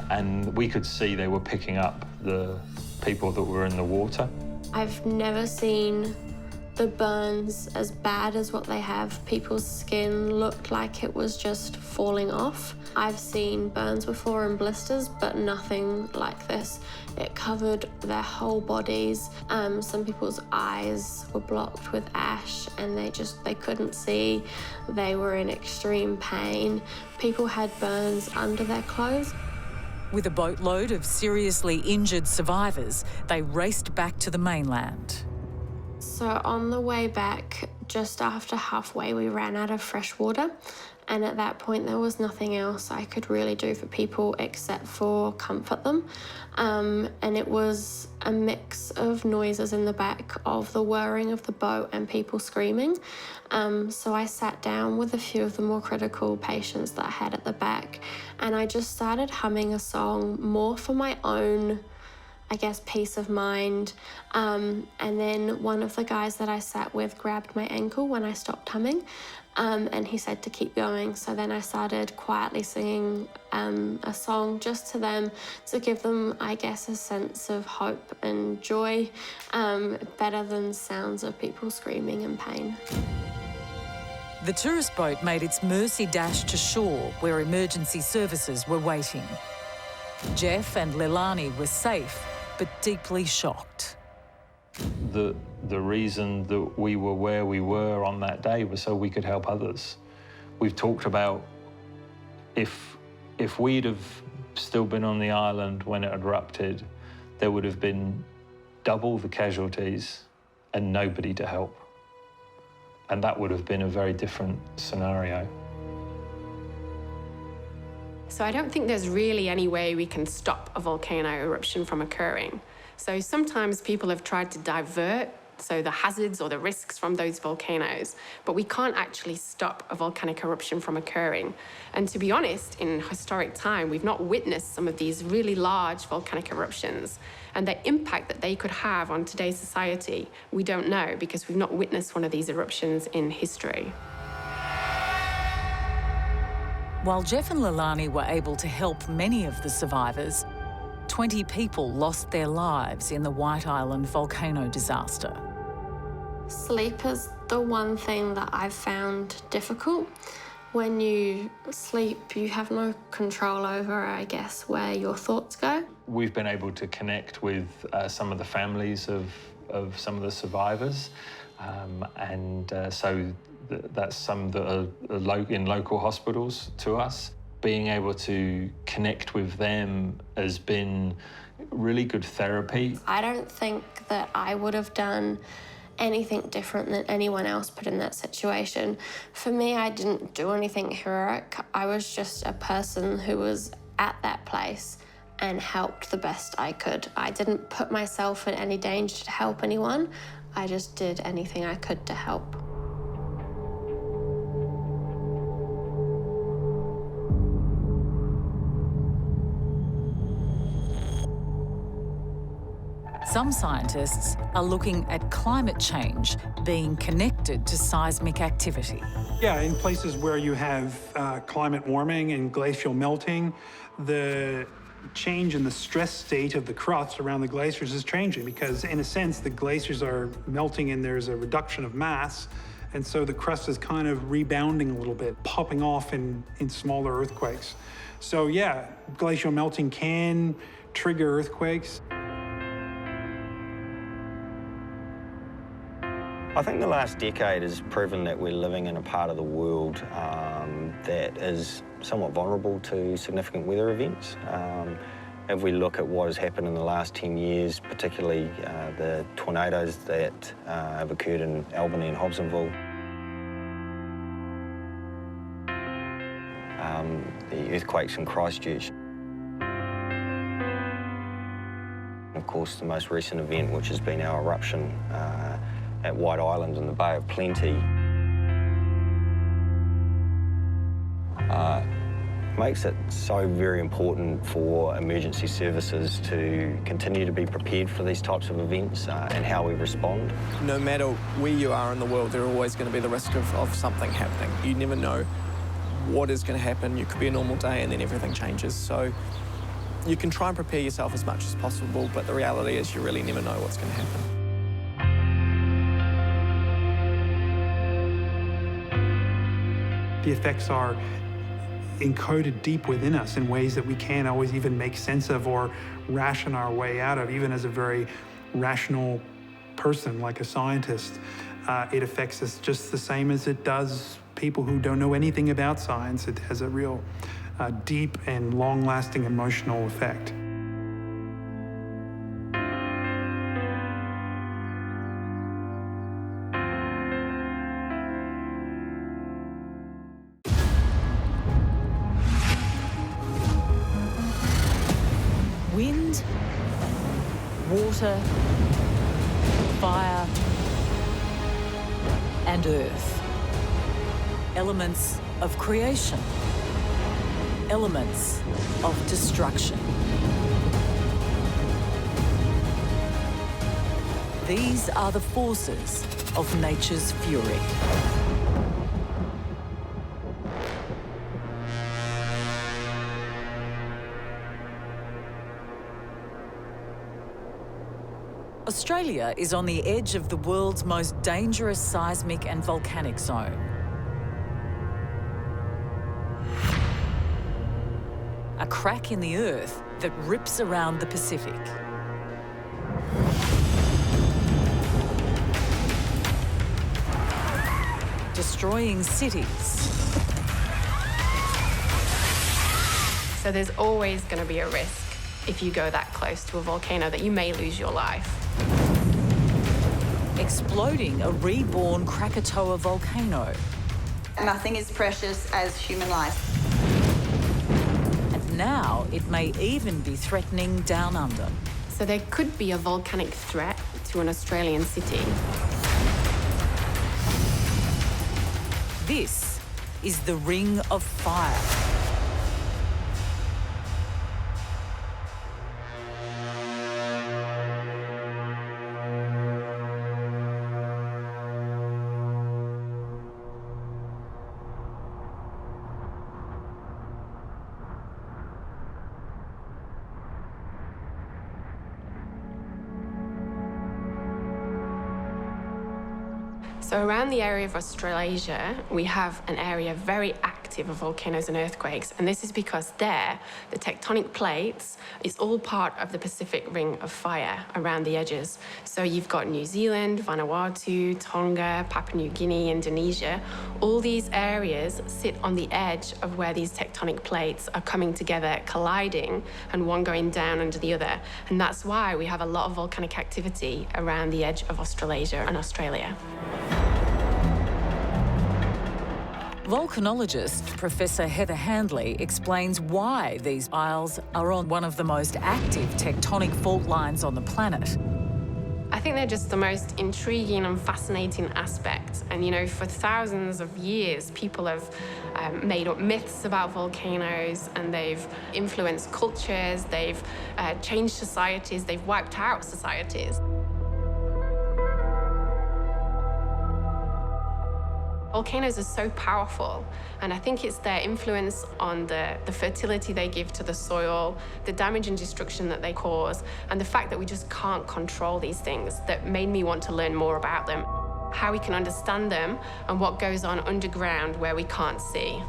and we could see they were picking up the people that were in the water. I've never seen the burns as bad as what they have. People's skin looked like it was just falling off. I've seen burns before and blisters, but nothing like this. It covered their whole bodies. Some people's eyes were blocked with ash and they couldn't see. They were in extreme pain. People had burns under their clothes. With a boatload of seriously injured survivors, they raced back to the mainland. So on the way back, just after halfway, we ran out of fresh water. And at that point, there was nothing else I could really do for people except for comfort them. And it was a mix of noises in the back of the whirring of the boat and people screaming. So I sat down with a few of the more critical patients that I had at the back, and I just started humming a song more for my own, I guess, peace of mind. And then one of the guys that I sat with grabbed my ankle when I stopped humming, and he said to keep going. So then I started quietly singing a song just to them to give them, I guess, a sense of hope and joy, better than sounds of people screaming in pain. The tourist boat made its mercy dash to shore where emergency services were waiting. Jeff and Leilani were safe, but deeply shocked. The reason that we were where we were on that day was so we could help others. We've talked about if we'd have still been on the island when it erupted, there would have been double the casualties and nobody to help. And that would have been a very different scenario. So I don't think there's really any way we can stop a volcano eruption from occurring. So sometimes people have tried to divert the hazards or the risks from those volcanoes, but we can't actually stop a volcanic eruption from occurring. And to be honest, in historic time, we've not witnessed some of these really large volcanic eruptions, and the impact that they could have on today's society, we don't know, because we've not witnessed one of these eruptions in history. While Jeff and Leilani were able to help many of the survivors, 20 people lost their lives in the White Island volcano disaster. Sleep is the one thing that I've found difficult. When you sleep, you have no control over, I guess, where your thoughts go. we've been able to connect with some of the families of some of the survivors, so that's some that are in local hospitals to us. Being able to connect with them has been really good therapy. I don't think that I would have done anything different than anyone else put in that situation. For me, I didn't do anything heroic. I was just a person who was at that place and helped the best I could. I didn't put myself in any danger to help anyone. I just did anything I could to help. Some scientists are looking at climate change being connected to seismic activity. Yeah, in places where you have climate warming and glacial melting, the change in the stress state of the crust around the glaciers is changing because, in a sense, the glaciers are melting and there's a reduction of mass, and so the crust is kind of rebounding a little bit, popping off in smaller earthquakes. So yeah, glacial melting can trigger earthquakes. I think the last decade has proven that we're living in a part of the world that is somewhat vulnerable to significant weather events. If we look at what has happened in the last 10 years, particularly the tornadoes that have occurred in Albany and Hobsonville, the earthquakes in Christchurch, of course the most recent event, which has been our eruption at White Island in the Bay of Plenty, makes it so very important for emergency services to continue to be prepared for these types of events and how we respond. No matter where you are in the world, there's always going to be the risk of something happening. You never know what is going to happen. You could be a normal day and then everything changes. So you can try and prepare yourself as much as possible, but the reality is you really never know what's going to happen. The effects are encoded deep within us in ways that we can't always even make sense of or ration our way out of, even as a very rational person, like a scientist. It affects us just the same as it does people who don't know anything about science. It has a real deep and long-lasting emotional effect. Wind, water, fire, and earth. Elements of creation. Elements of destruction. These are the forces of nature's fury. Australia is on the edge of the world's most dangerous seismic and volcanic zone. A crack in the earth that rips around the Pacific. Destroying cities. So there's always going to be a risk if you go that close to a volcano that you may lose your life. Exploding a reborn Krakatoa volcano. Nothing is precious as human life. And now it may even be threatening down under. So there could be a volcanic threat to an Australian city. This is the Ring of Fire. So around the area of Australasia, we have an area very active active of volcanoes and earthquakes, and this is because there, the tectonic plates is all part of the Pacific Ring of Fire around the edges. So you've got New Zealand, Vanuatu, Tonga, Papua New Guinea, Indonesia. All these areas sit on the edge of where these tectonic plates are coming together, colliding, and one going down under the other. And that's why we have a lot of volcanic activity around the edge of Australasia and Australia. Volcanologist Professor Heather Handley explains why these isles are on one of the most active tectonic fault lines on the planet. I think they're just the most intriguing and fascinating aspect. And, you know, for thousands of years, people have made up myths about volcanoes, and they've influenced cultures, they've changed societies, they've wiped out societies. Volcanoes are so powerful, and I think it's their influence on the fertility they give to the soil, the damage and destruction that they cause, and the fact that we just can't control these things that made me want to learn more about them, how we can understand them, and what goes on underground where we can't see.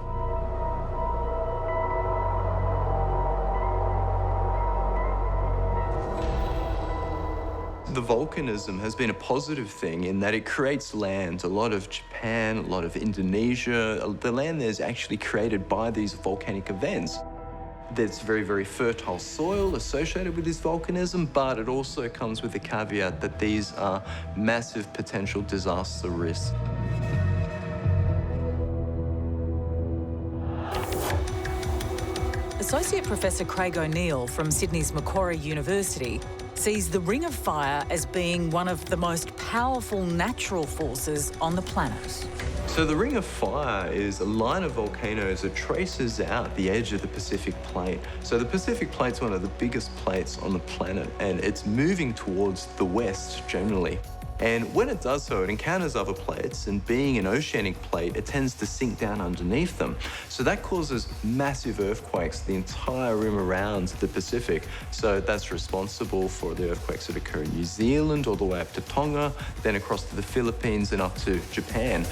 The volcanism has been a positive thing in that it creates land. A lot of Japan, a lot of Indonesia, the land there is actually created by these volcanic events. There's very, very fertile soil associated with this volcanism, but it also comes with the caveat that these are massive potential disaster risks. Associate Professor Craig O'Neill from Sydney's Macquarie University sees the Ring of Fire as being one of the most powerful natural forces on the planet. So the Ring of Fire is a line of volcanoes that traces out the edge of the Pacific Plate. So the Pacific Plate's one of the biggest plates on the planet, and it's moving towards the west generally. And when it does so, it encounters other plates, and being an oceanic plate, it tends to sink down underneath them. So that causes massive earthquakes the entire rim around the Pacific. So that's responsible for the earthquakes that occur in New Zealand, all the way up to Tonga, then across to the Philippines and up to Japan.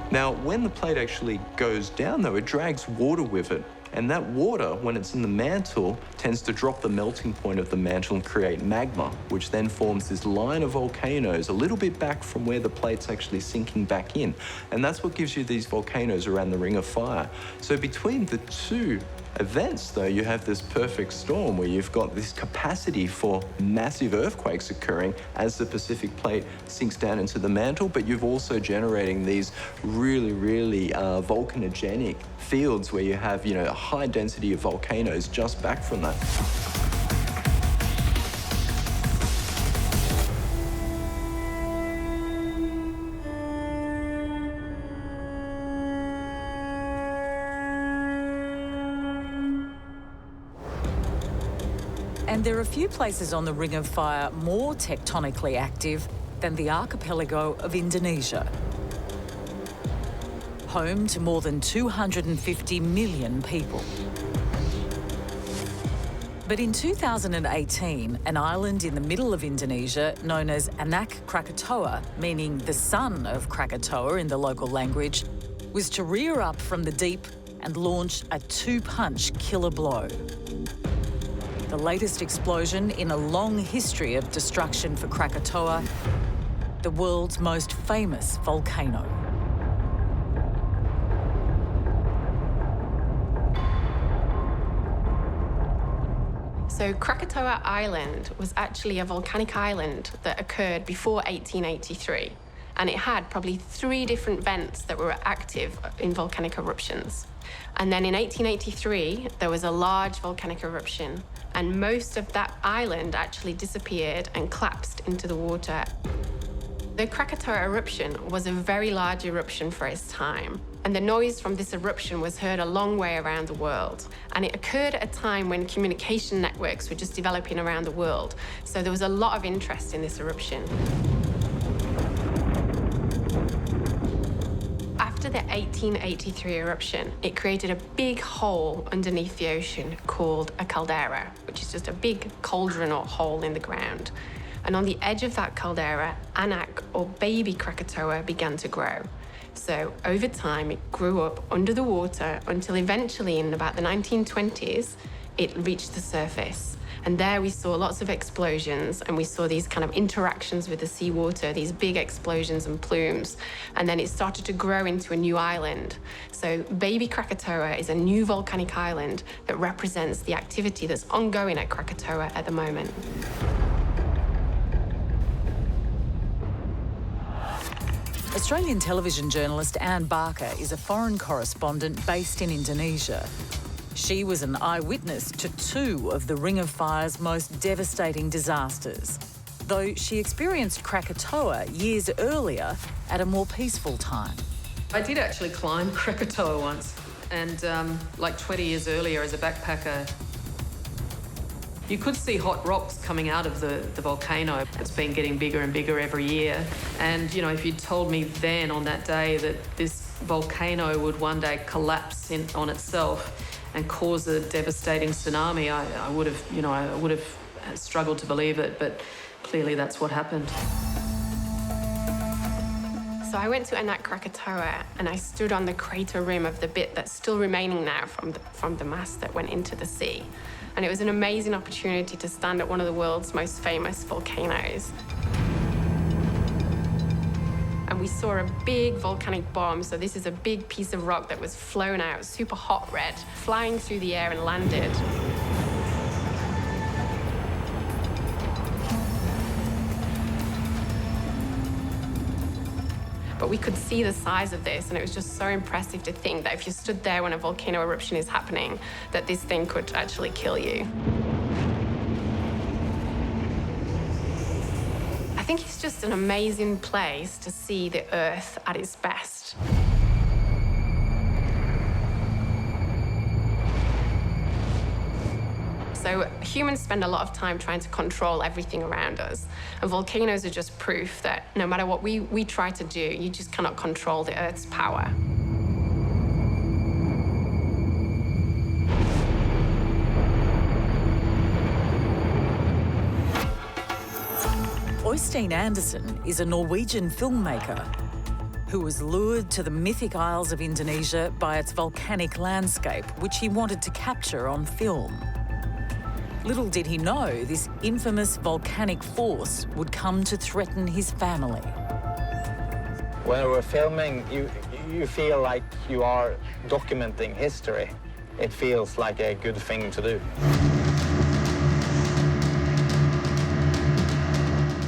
Now, when the plate actually goes down, though, it drags water with it. And that water, when it's in the mantle, tends to drop the melting point of the mantle and create magma, which then forms this line of volcanoes a little bit back from where the plate's actually sinking back in. And that's what gives you these volcanoes around the Ring of Fire. So between the two events, though, you have this perfect storm where you've got this capacity for massive earthquakes occurring as the Pacific Plate sinks down into the mantle, but you've also generating these really, really volcanogenic fields where you have, you know, a high density of volcanoes just back from that. And there are few places on the Ring of Fire more tectonically active than the archipelago of Indonesia. Home to more than 250 million people. But in 2018, an island in the middle of Indonesia known as Anak Krakatoa, meaning the son of Krakatoa in the local language, was to rear up from the deep and launch a two-punch killer blow. The latest explosion in a long history of destruction for Krakatoa, the world's most famous volcano. So Krakatoa Island was actually a volcanic island that occurred before 1883. And it had probably 3 different vents that were active in volcanic eruptions. And then in 1883, there was a large volcanic eruption, and most of that island actually disappeared and collapsed into the water. The Krakatoa eruption was a very large eruption for its time, and the noise from this eruption was heard a long way around the world. And it occurred at a time when communication networks were just developing around the world, so there was a lot of interest in this eruption. After the 1883 eruption, it created a big hole underneath the ocean called a caldera, which is just a big cauldron or hole in the ground. And on the edge of that caldera, anak, or baby Krakatoa, began to grow. So over time, it grew up under the water until eventually, in about the 1920s, it reached the surface. And there we saw lots of explosions, and we saw these kind of interactions with the seawater, these big explosions and plumes. And then it started to grow into a new island. So baby Krakatoa is a new volcanic island that represents the activity that's ongoing at Krakatoa at the moment. Australian television journalist Anne Barker is a foreign correspondent based in Indonesia. She was an eyewitness to two of the Ring of Fire's most devastating disasters, though she experienced Krakatoa years earlier at a more peaceful time. I did actually climb Krakatoa once, and like 20 years earlier as a backpacker, you could see hot rocks coming out of the volcano. It's been getting bigger and bigger every year. And, you know, if you'd told me then on that day that this volcano would one day collapse on itself and cause a devastating tsunami, I would have struggled to believe it, but clearly that's what happened. So I went to Anak Krakatoa and I stood on the crater rim of the bit that's still remaining now from the mass that went into the sea. And it was an amazing opportunity to stand at one of the world's most famous volcanoes. And we saw a big volcanic bomb. So this is a big piece of rock that was flown out, super hot red, flying through the air and landed. But we could see the size of this, and it was just so impressive to think that if you stood there when a volcano eruption is happening, that this thing could actually kill you. I think it's just an amazing place to see the Earth at its best. So humans spend a lot of time trying to control everything around us. And volcanoes are just proof that no matter what we try to do, you just cannot control the Earth's power. Øystein Andersen is a Norwegian filmmaker who was lured to the mythic Isles of Indonesia by its volcanic landscape, which he wanted to capture on film. Little did he know this infamous volcanic force would come to threaten his family. When we're filming, you feel like you are documenting history. It feels like a good thing to do.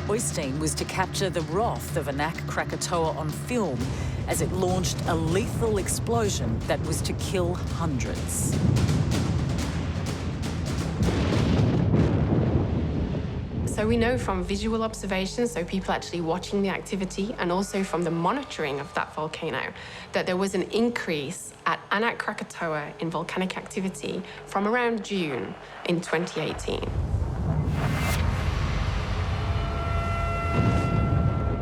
Øystein was to capture the wrath of Anak Krakatoa on film as it launched a lethal explosion that was to kill hundreds. So we know from visual observations, so people actually watching the activity, and also from the monitoring of that volcano, that there was an increase at Anak Krakatoa in volcanic activity from around June in 2018.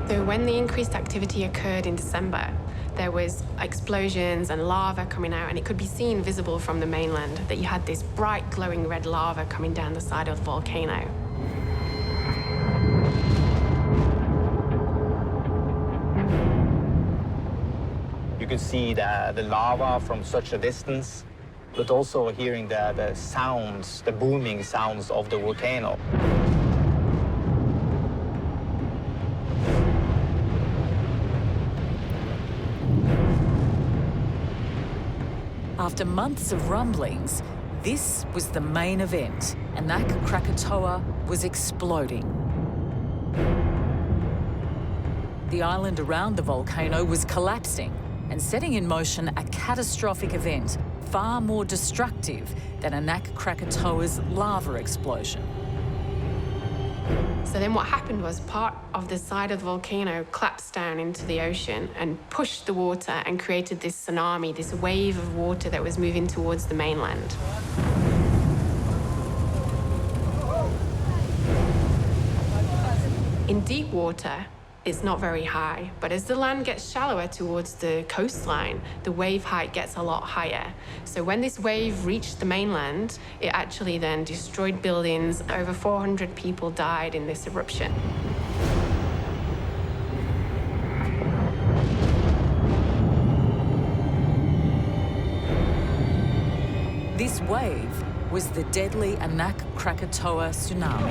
So when the increased activity occurred in December, there was explosions and lava coming out, and it could be seen visible from the mainland that you had this bright glowing red lava coming down the side of the volcano. You could see the lava from such a distance, but also hearing the sounds, the booming sounds of the volcano. After months of rumblings, this was the main event. Anak Krakatoa was exploding. The island around the volcano was collapsing and setting in motion a catastrophic event far more destructive than Anak Krakatoa's lava explosion. So then what happened was part of the side of the volcano collapsed down into the ocean and pushed the water and created this tsunami, this wave of water that was moving towards the mainland. In deep water, It's not very high, but as the land gets shallower towards the coastline, the wave height gets a lot higher. So when this wave reached the mainland, it actually then destroyed buildings. Over 400 people died in this eruption. This wave was the deadly Anak Krakatoa tsunami.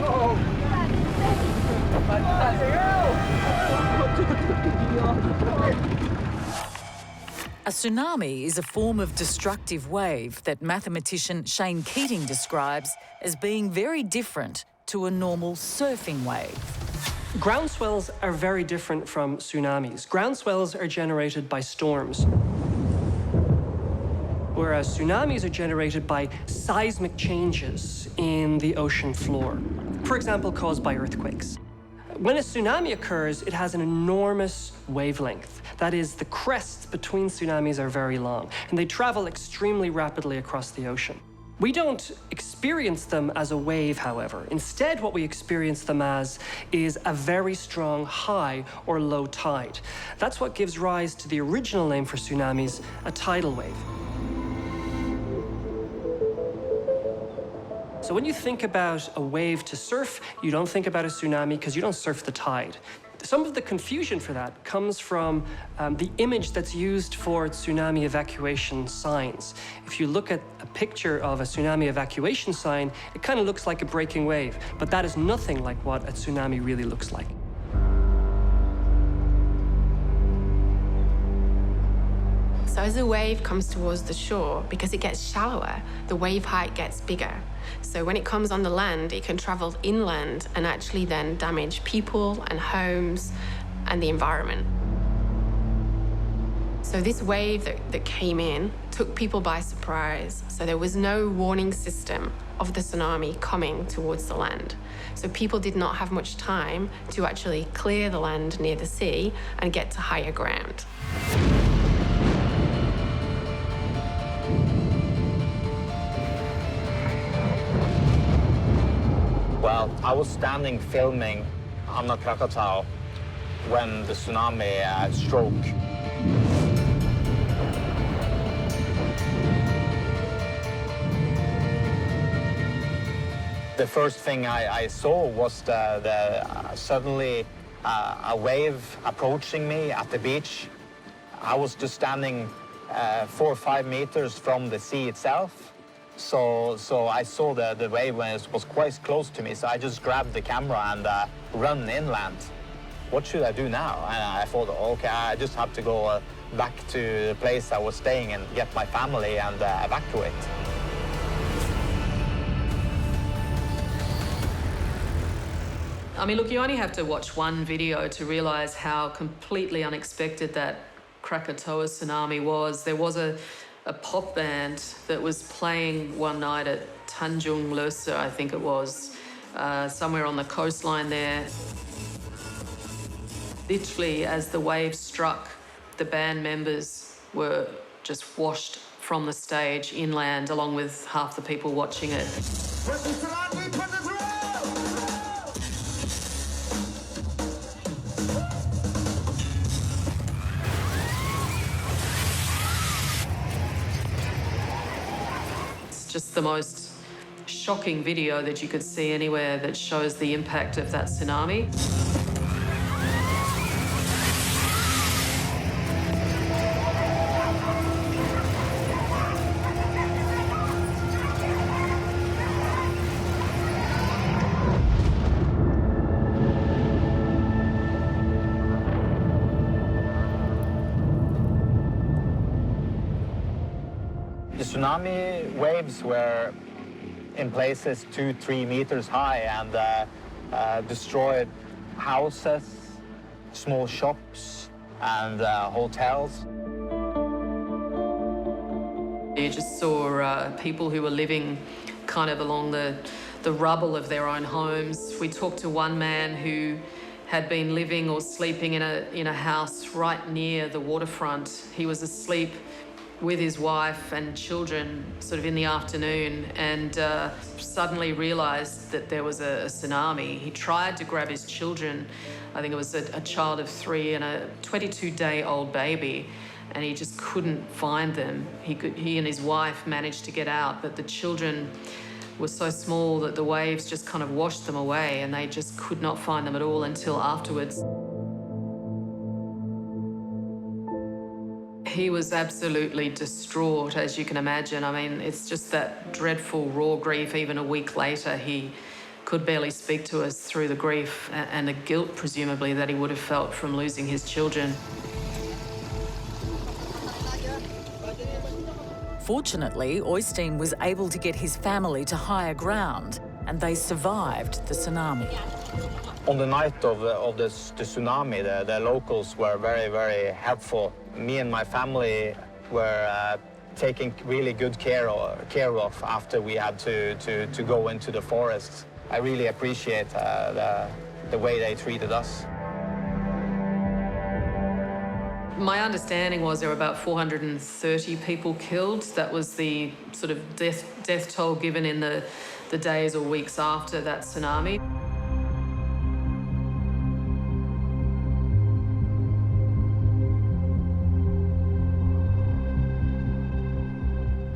A tsunami is a form of destructive wave that mathematician Shane Keating describes as being very different to a normal surfing wave. Groundswells are very different from tsunamis. Groundswells are generated by storms, whereas tsunamis are generated by seismic changes in the ocean floor, for example, caused by earthquakes. When a tsunami occurs, it has an enormous wavelength. That is, the crests between tsunamis are very long, and they travel extremely rapidly across the ocean. We don't experience them as a wave, however. Instead, what we experience them as is a very strong high or low tide. That's what gives rise to the original name for tsunamis, a tidal wave. So when you think about a wave to surf, you don't think about a tsunami because you don't surf the tide. Some of the confusion for that comes from the image that's used for tsunami evacuation signs. If you look at a picture of a tsunami evacuation sign, it kind of looks like a breaking wave, but that is nothing like what a tsunami really looks like. So as the wave comes towards the shore, because it gets shallower, the wave height gets bigger. So when it comes on the land, it can travel inland and actually then damage people and homes and the environment. So this wave that came in took people by surprise. So there was no warning system of the tsunami coming towards the land. So people did not have much time to actually clear the land near the sea and get to higher ground. Well, I was standing filming Anak Krakatoa when the tsunami struck. The first thing I saw was suddenly a wave approaching me at the beach. I was just standing 4 or 5 meters from the sea itself. So I saw the wave when it was quite close to me, so I just grabbed the camera and run inland. What should I do now? And I thought, okay, I just have to go back to the place I was staying and get my family and evacuate. I mean, look, you only have to watch one video to realise how completely unexpected that Krakatoa tsunami was. There was a pop band that was playing one night at Tanjung Lesser, I think it was, somewhere on the coastline there. Literally, as the wave struck, the band members were just washed from the stage inland, along with half the people watching it. Just the most shocking video that you could see anywhere that shows the impact of that tsunami. The tsunami waves were in places 2-3 meters high and destroyed houses, small shops, and hotels. You just saw people who were living kind of along the rubble of their own homes. We talked to one man who had been living or sleeping in a house right near the waterfront. He was asleep with his wife and children sort of in the afternoon and suddenly realised that there was a tsunami. He tried to grab his children. I think it was a child of 3 and a 22-day-old baby, and he just couldn't find them. He and his wife managed to get out, but the children were so small that the waves just kind of washed them away, and they just could not find them at all until afterwards. He was absolutely distraught, as you can imagine. I mean, it's just that dreadful raw grief. Even a week later, he could barely speak to us through the grief and the guilt, presumably, that he would have felt from losing his children. Fortunately, Oystein was able to get his family to higher ground, and they survived the tsunami. On the night of the tsunami, the locals were very, very helpful. Me and my family were taken really good care of after we had to go into the forest. I really appreciate the way they treated us. My understanding was there were about 430 people killed. That was the sort of death toll given in the days or weeks after that tsunami.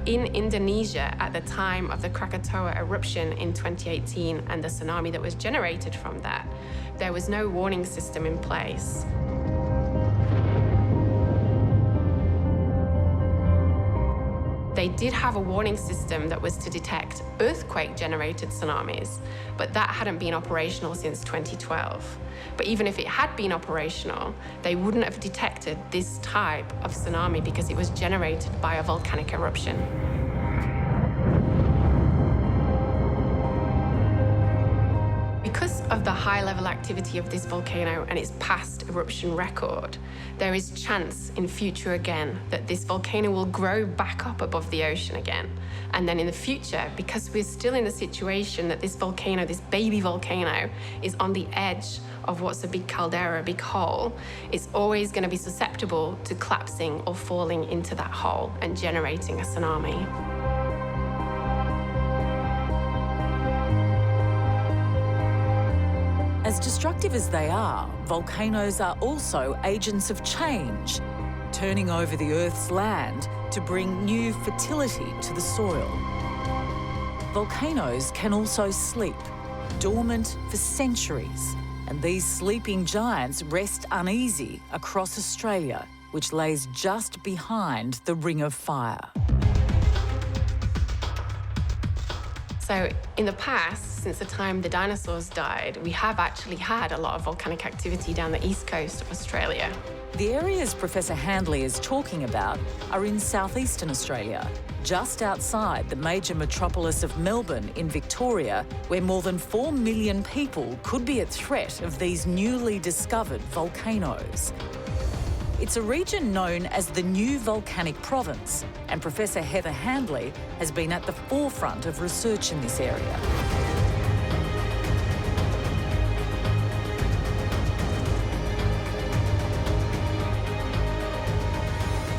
In Indonesia, at the time of the Krakatoa eruption in 2018 and the tsunami that was generated from that, there was no warning system in place. They did have a warning system that was to detect earthquake-generated tsunamis, but that hadn't been operational since 2012. But even if it had been operational, they wouldn't have detected this type of tsunami because it was generated by a volcanic eruption. Because of the high-level activity of this volcano and its past eruption record, there is chance in future again that this volcano will grow back up above the ocean again. And then in the future, because we're still in the situation that this volcano, this baby volcano, is on the edge of what's a big caldera, a big hole, it's always going to be susceptible to collapsing or falling into that hole and generating a tsunami. As destructive as they are, volcanoes are also agents of change, turning over the Earth's land to bring new fertility to the soil. Volcanoes can also sleep, dormant for centuries, and these sleeping giants rest uneasy across Australia, which lays just behind the Ring of Fire. So in the past, since the time the dinosaurs died, we have actually had a lot of volcanic activity down the east coast of Australia. The areas Professor Handley is talking about are in southeastern Australia, just outside the major metropolis of Melbourne in Victoria, where more than 4 million people could be at threat of these newly discovered volcanoes. It's a region known as the New Volcanic Province, and Professor Heather Handley has been at the forefront of research in this area.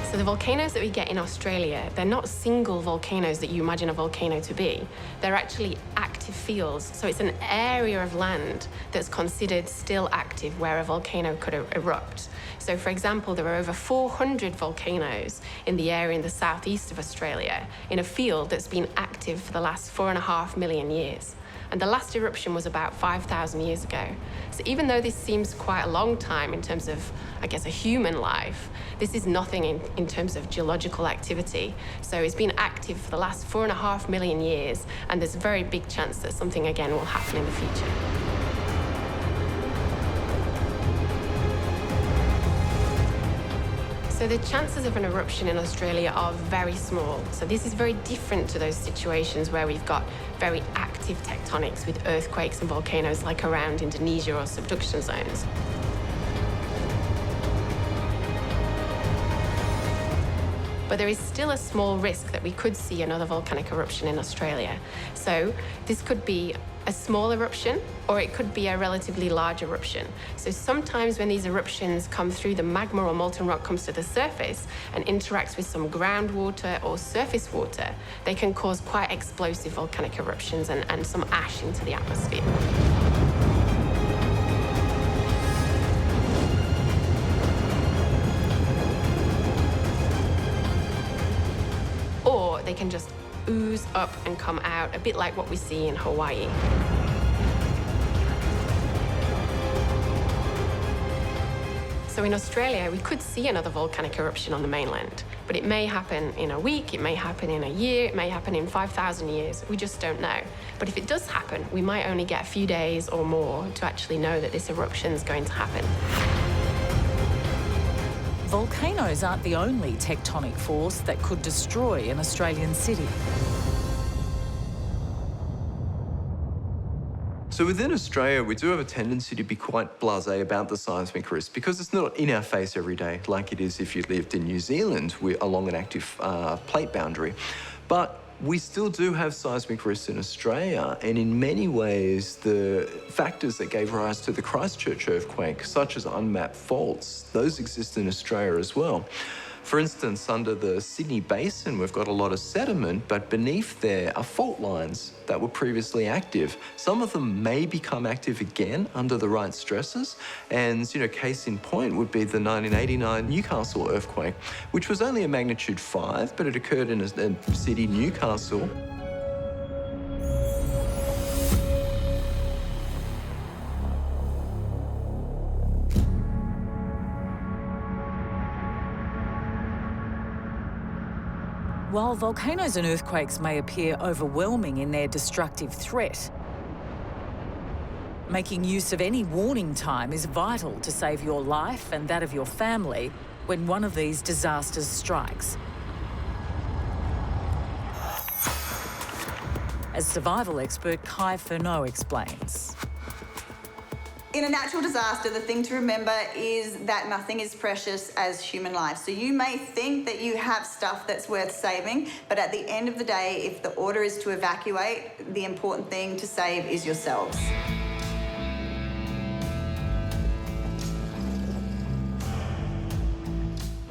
So the volcanoes that we get in Australia, they're not single volcanoes that you imagine a volcano to be. They're actually active fields. So it's an area of land that's considered still active where a volcano could erupt. So for example, there are over 400 volcanoes in the area in the southeast of Australia in a field that's been active for the last 4.5 million years. And the last eruption was about 5,000 years ago. So even though this seems quite a long time in terms of, I guess, a human life, this is nothing in terms of geological activity. So it's been active for the last 4.5 million years, and there's a very big chance that something again will happen in the future. So the chances of an eruption in Australia are very small. So this is very different to those situations where we've got very active tectonics with earthquakes and volcanoes like around Indonesia or subduction zones. But there is still a small risk that we could see another volcanic eruption in Australia. So this could be a small eruption, or it could be a relatively large eruption. So sometimes when these eruptions come through, the magma or molten rock comes to the surface and interacts with some groundwater or surface water, they can cause quite explosive volcanic eruptions and some ash into the atmosphere. Or they can just ooze up and come out, a bit like what we see in Hawaii. So in Australia, we could see another volcanic eruption on the mainland, but it may happen in a week, it may happen in a year, it may happen in 5,000 years. We just don't know. But if it does happen, we might only get a few days or more to actually know that this eruption is going to happen. Volcanoes aren't the only tectonic force that could destroy an Australian city. So within Australia, we do have a tendency to be quite blasé about the seismic risk because it's not in our face every day like it is if you lived in New Zealand along an active plate boundary. But we still do have seismic risks in Australia, and in many ways, the factors that gave rise to the Christchurch earthquake, such as unmapped faults, those exist in Australia as well. For instance, under the Sydney Basin, we've got a lot of sediment, but beneath there are fault lines that were previously active. Some of them may become active again under the right stresses. And, case in point would be the 1989 Newcastle earthquake, which was only a magnitude 5, but it occurred in a city, Newcastle. While volcanoes and earthquakes may appear overwhelming in their destructive threat, making use of any warning time is vital to save your life and that of your family when one of these disasters strikes. As survival expert Kai Furneaux explains. In a natural disaster, the thing to remember is that nothing is precious as human life. So you may think that you have stuff that's worth saving, but at the end of the day, if the order is to evacuate, the important thing to save is yourselves.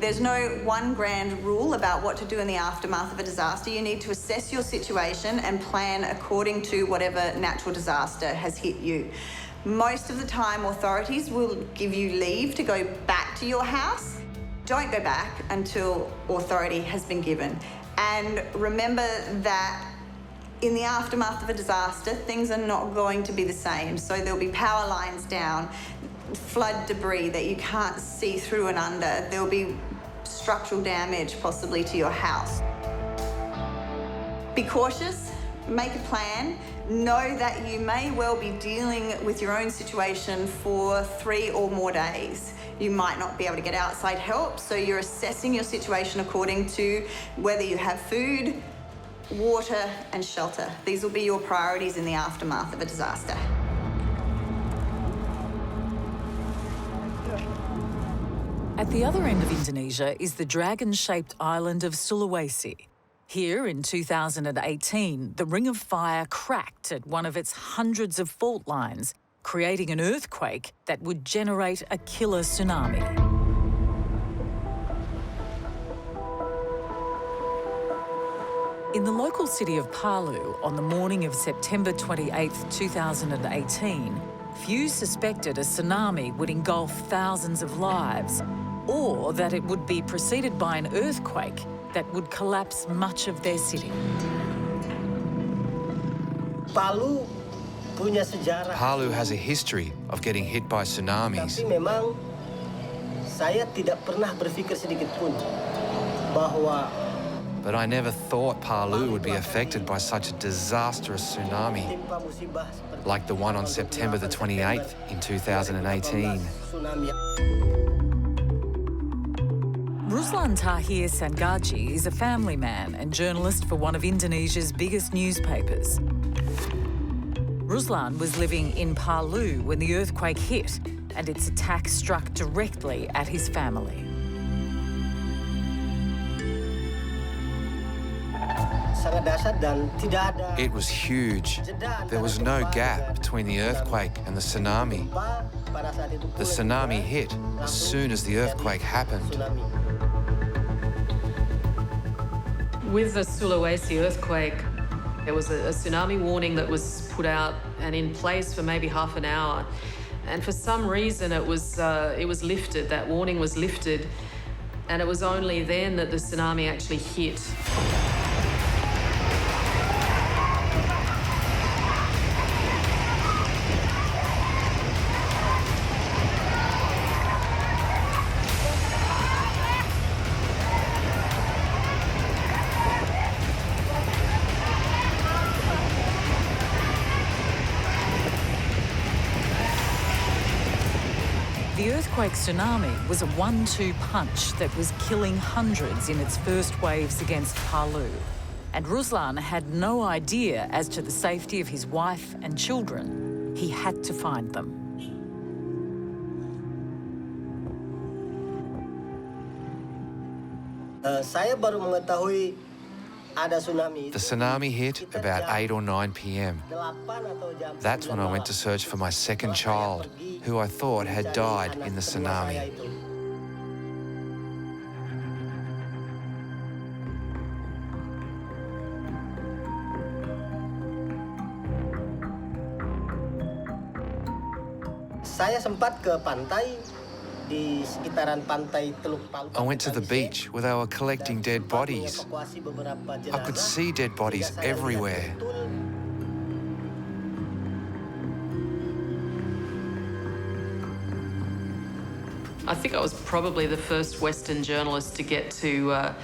There's no one grand rule about what to do in the aftermath of a disaster. You need to assess your situation and plan according to whatever natural disaster has hit you. Most of the time, authorities will give you leave to go back to your house. Don't go back until authority has been given. And remember that in the aftermath of a disaster, things are not going to be the same. So there'll be power lines down, flood debris that you can't see through and under. There'll be structural damage possibly to your house. Be cautious, make a plan. Know that you may well be dealing with your own situation for 3 or more days. You might not be able to get outside help, so you're assessing your situation according to whether you have food, water, and shelter. These will be your priorities in the aftermath of a disaster. At the other end of Indonesia is the dragon-shaped island of Sulawesi. Here in 2018, the Ring of Fire cracked at one of its hundreds of fault lines, creating an earthquake that would generate a killer tsunami. In the local city of Palu, on the morning of September 28, 2018, few suspected a tsunami would engulf thousands of lives, or that it would be preceded by an earthquake that would collapse much of their city. Palu has a history of getting hit by tsunamis. Tapi memang saya tidak pernah berpikir sedikit pun bahwa But I never thought Palu would be affected by such a disastrous tsunami, like the one on September the 28th in 2018. Ruslan Tahir Sangaji is a family man and journalist for one of Indonesia's biggest newspapers. Ruslan was living in Palu when the earthquake hit, and its attack struck directly at his family. It was huge. There was no gap between the earthquake and the tsunami. The tsunami hit as soon as the earthquake happened. With the Sulawesi earthquake, there was a tsunami warning that was put out and in place for maybe half an hour. And for some reason it was lifted, that warning was lifted, and it was only then that the tsunami actually hit. The earthquake tsunami was a 1-2 punch that was killing hundreds in its first waves against Palu. And Ruslan had no idea as to the safety of his wife and children. He had to find them. Saya baru mengetahui ada tsunami. The tsunami hit about 8 or 9 p.m. That's when I went to search for my second child, who I thought had died in the tsunami. Saya sempat ke pantai di sekitaran pantai Teluk Palu. I went to the beach where they were collecting dead bodies. I could see dead bodies everywhere. I think I was probably the first Western journalist to get to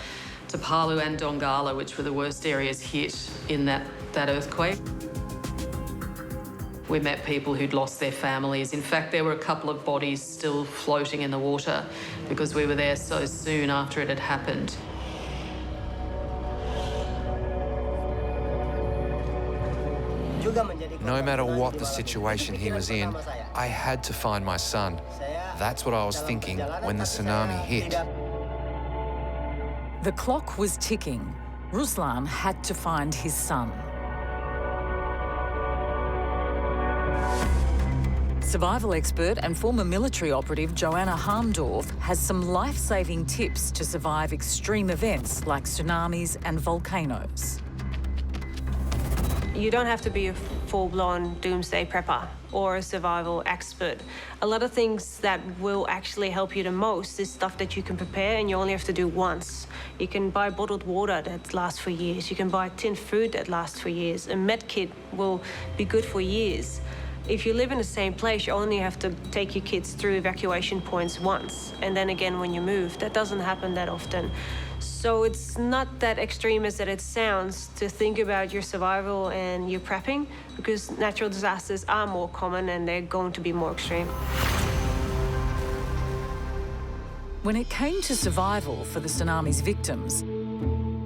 Palu and Donggala, which were the worst areas hit in that earthquake. We met people who'd lost their families. In fact, there were a couple of bodies still floating in the water because we were there so soon after it had happened. No matter what the situation he was in, I had to find my son. That's what I was thinking when the tsunami hit. The clock was ticking. Ruslan had to find his son. Survival expert and former military operative Joanna Harmdorf has some life-saving tips to survive extreme events like tsunamis and volcanoes. You don't have to be a full-blown doomsday prepper or a survival expert. A lot of things that will actually help you the most is stuff that you can prepare and you only have to do once. You can buy bottled water that lasts for years. You can buy tinned food that lasts for years. A med kit will be good for years. If you live in the same place, you only have to take your kids through evacuation points once, and then again when you move. That doesn't happen that often. So it's not that extreme as that it sounds to think about your survival and your prepping, because natural disasters are more common and they're going to be more extreme. When it came to survival for the tsunami's victims,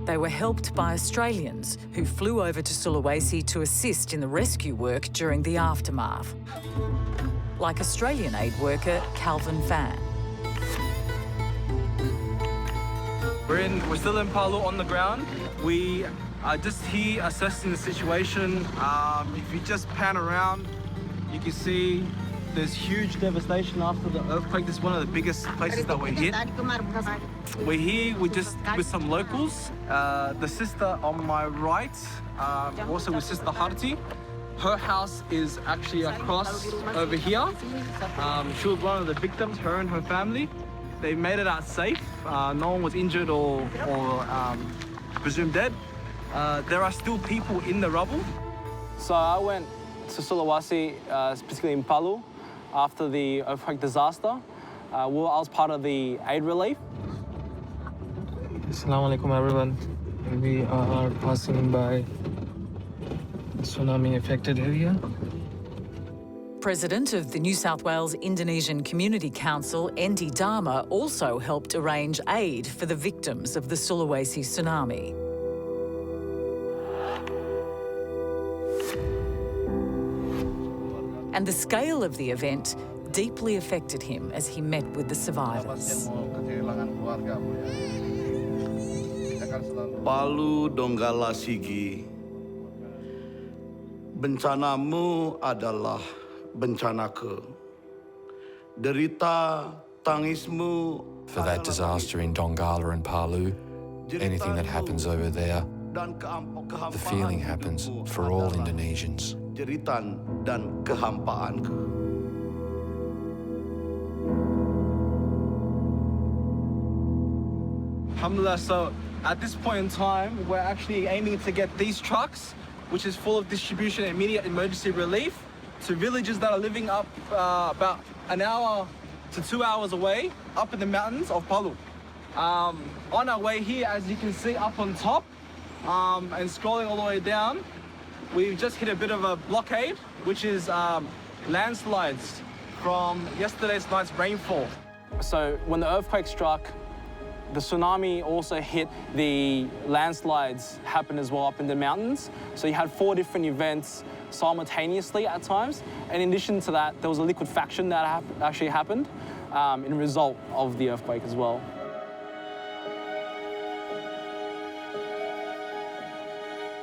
they were helped by Australians who flew over to Sulawesi to assist in the rescue work during the aftermath, like Australian aid worker Calvin Fan. We're still in Palu on the ground. We are just here assessing the situation. If you just pan around, you can see there's huge devastation after the earthquake. This is one of the biggest places that we're hit. We're here with some locals. The sister on my right, also with Sister Harti. Her house is actually across over here. She was one of the victims, her and her family. They made it out safe. No one was injured or presumed dead. There are still people in the rubble. So I went to Sulawesi, specifically in Palu, after the earthquake disaster. I was part of the aid relief. Assalamu alaikum everyone. We are passing by tsunami-affected area. President of the New South Wales Indonesian Community Council, Endi Dharma, also helped arrange aid for the victims of the Sulawesi tsunami. And the scale of the event deeply affected him as he met with the survivors. Palu Donggala Sigi. Bencanamu adalah bencanaku. Derita tangismu. For that disaster in Donggala and Palu, anything that happens over there, the feeling happens for all Indonesians. Jeritan dan kehampaanku. Alhamdulillah, so at this point in time, we're actually aiming to get these trucks, which is full of distribution and immediate emergency relief, to villages that are living up about an hour to 2 hours away, up in the mountains of Palu. On our way here, as you can see up on top, and scrolling all the way down, we've just hit a bit of a blockade, which is landslides from yesterday's night's rainfall. So when the earthquake struck, the tsunami also hit, the landslides happened as well up in the mountains. So you had 4 different events simultaneously at times. And in addition to that, there was a liquefaction that actually happened in result of the earthquake as well.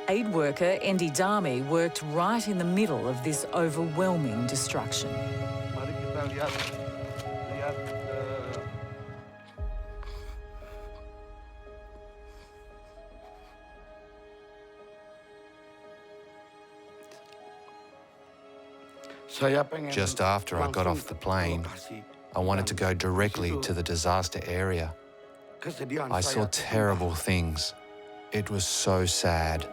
Aid worker Endi Dami worked right in the middle of this overwhelming destruction. Mari kita lihat Just after I got off the plane, I wanted to go directly to the disaster area. I saw terrible things. It was so sad.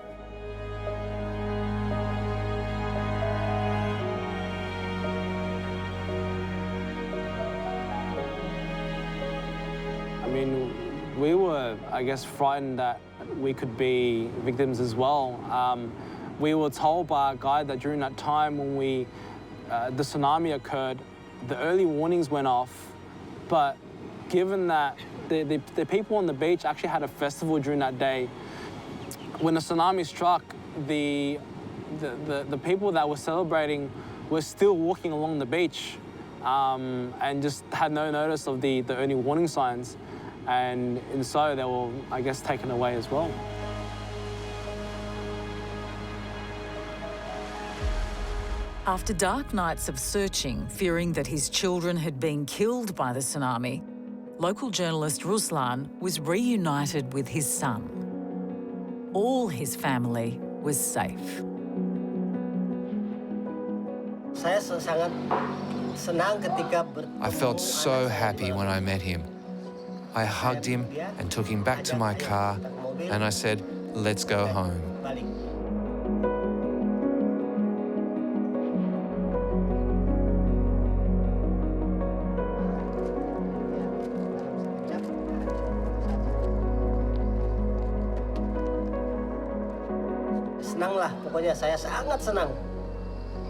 I mean, we were, I guess, frightened that we could be victims as well. We were told by our guide that during that time when the tsunami occurred, the early warnings went off, but given that the people on the beach actually had a festival during that day, when the tsunami struck, the people that were celebrating were still walking along the beach and just had no notice of the early warning signs. And so they were, I guess, taken away as well. After dark nights of searching, fearing that his children had been killed by the tsunami, local journalist Ruslan was reunited with his son. All his family was safe. I felt so happy when I met him. I hugged him and took him back to my car, and I said, "Let's go home." Senang lah, pokoknya saya sangat senang.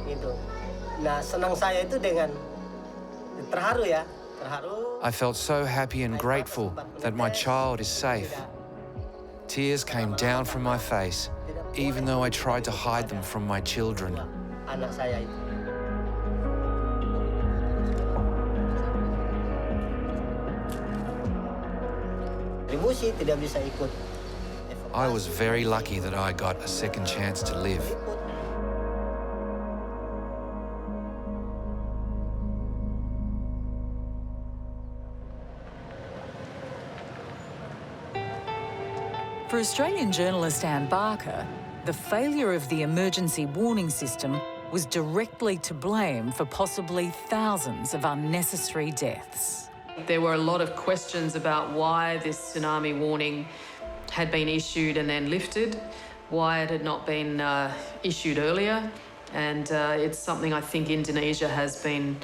Gitu. Nah, senang saya itu dengan terharu ya, terharu. I felt so happy and grateful that my child is safe. Tears came down from my face, even though I tried to hide them from my children. Anak saya itu. Kontribusi tidak bisa ikut. I was very lucky that I got a second chance to live. For Australian journalist Anne Barker, the failure of the emergency warning system was directly to blame for possibly thousands of unnecessary deaths. There were a lot of questions about why this tsunami warning had been issued and then lifted, why it had not been issued earlier, and it's something I think Indonesia has been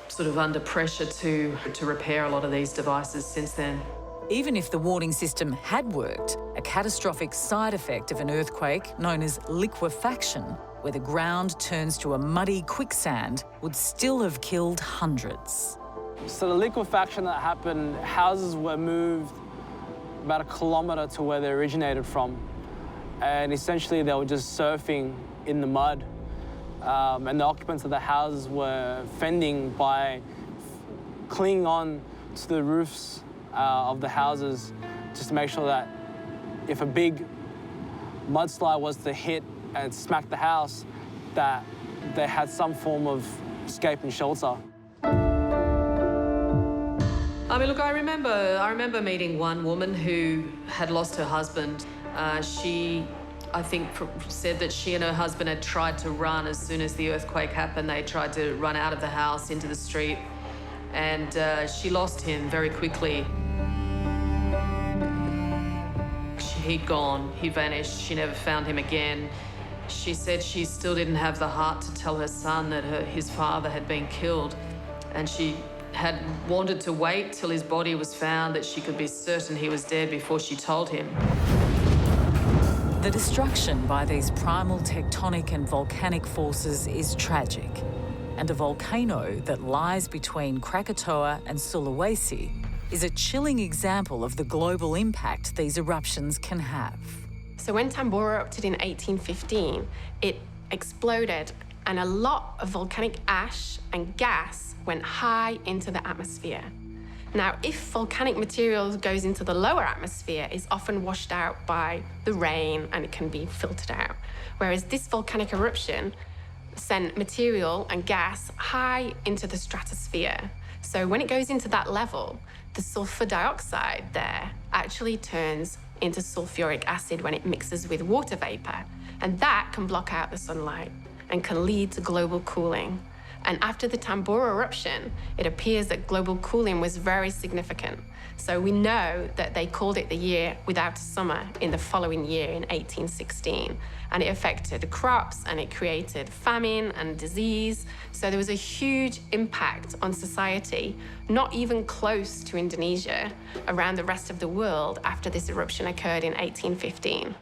sort of under pressure to repair a lot of these devices since then. Even if the warning system had worked, a catastrophic side effect of an earthquake known as liquefaction, where the ground turns to a muddy quicksand, would still have killed hundreds. So the liquefaction that happened, houses were moved about 1 kilometre to where they originated from. And essentially they were just surfing in the mud. And the occupants of the houses were fending by clinging on to the roofs of the houses just to make sure that if a big mudslide was to hit and smack the house, that they had some form of escape and shelter. I mean, look, I remember meeting one woman who had lost her husband. She, I think, said that she and her husband had tried to run as soon as the earthquake happened. They tried to run out of the house into the street, and she lost him very quickly. He'd gone, he vanished, she never found him again. She said she still didn't have the heart to tell her son that his father had been killed, and she had wanted to wait till his body was found, that she could be certain he was dead before she told him. The destruction by these primal tectonic and volcanic forces is tragic, and a volcano that lies between Krakatoa and Sulawesi is a chilling example of the global impact these eruptions can have. So when Tambora erupted in 1815, it exploded, and a lot of volcanic ash and gas went high into the atmosphere. Now, if volcanic material goes into the lower atmosphere, it's often washed out by the rain and it can be filtered out. Whereas this volcanic eruption sent material and gas high into the stratosphere. So when it goes into that level, the sulfur dioxide there actually turns into sulfuric acid when it mixes with water vapor. And that can block out the sunlight and can lead to global cooling. And after the Tambora eruption, it appears that global cooling was very significant. So we know that they called it the year without a summer in the following year in 1816. And it affected crops and it created famine and disease. So there was a huge impact on society, not even close to Indonesia, around the rest of the world after this eruption occurred in 1815.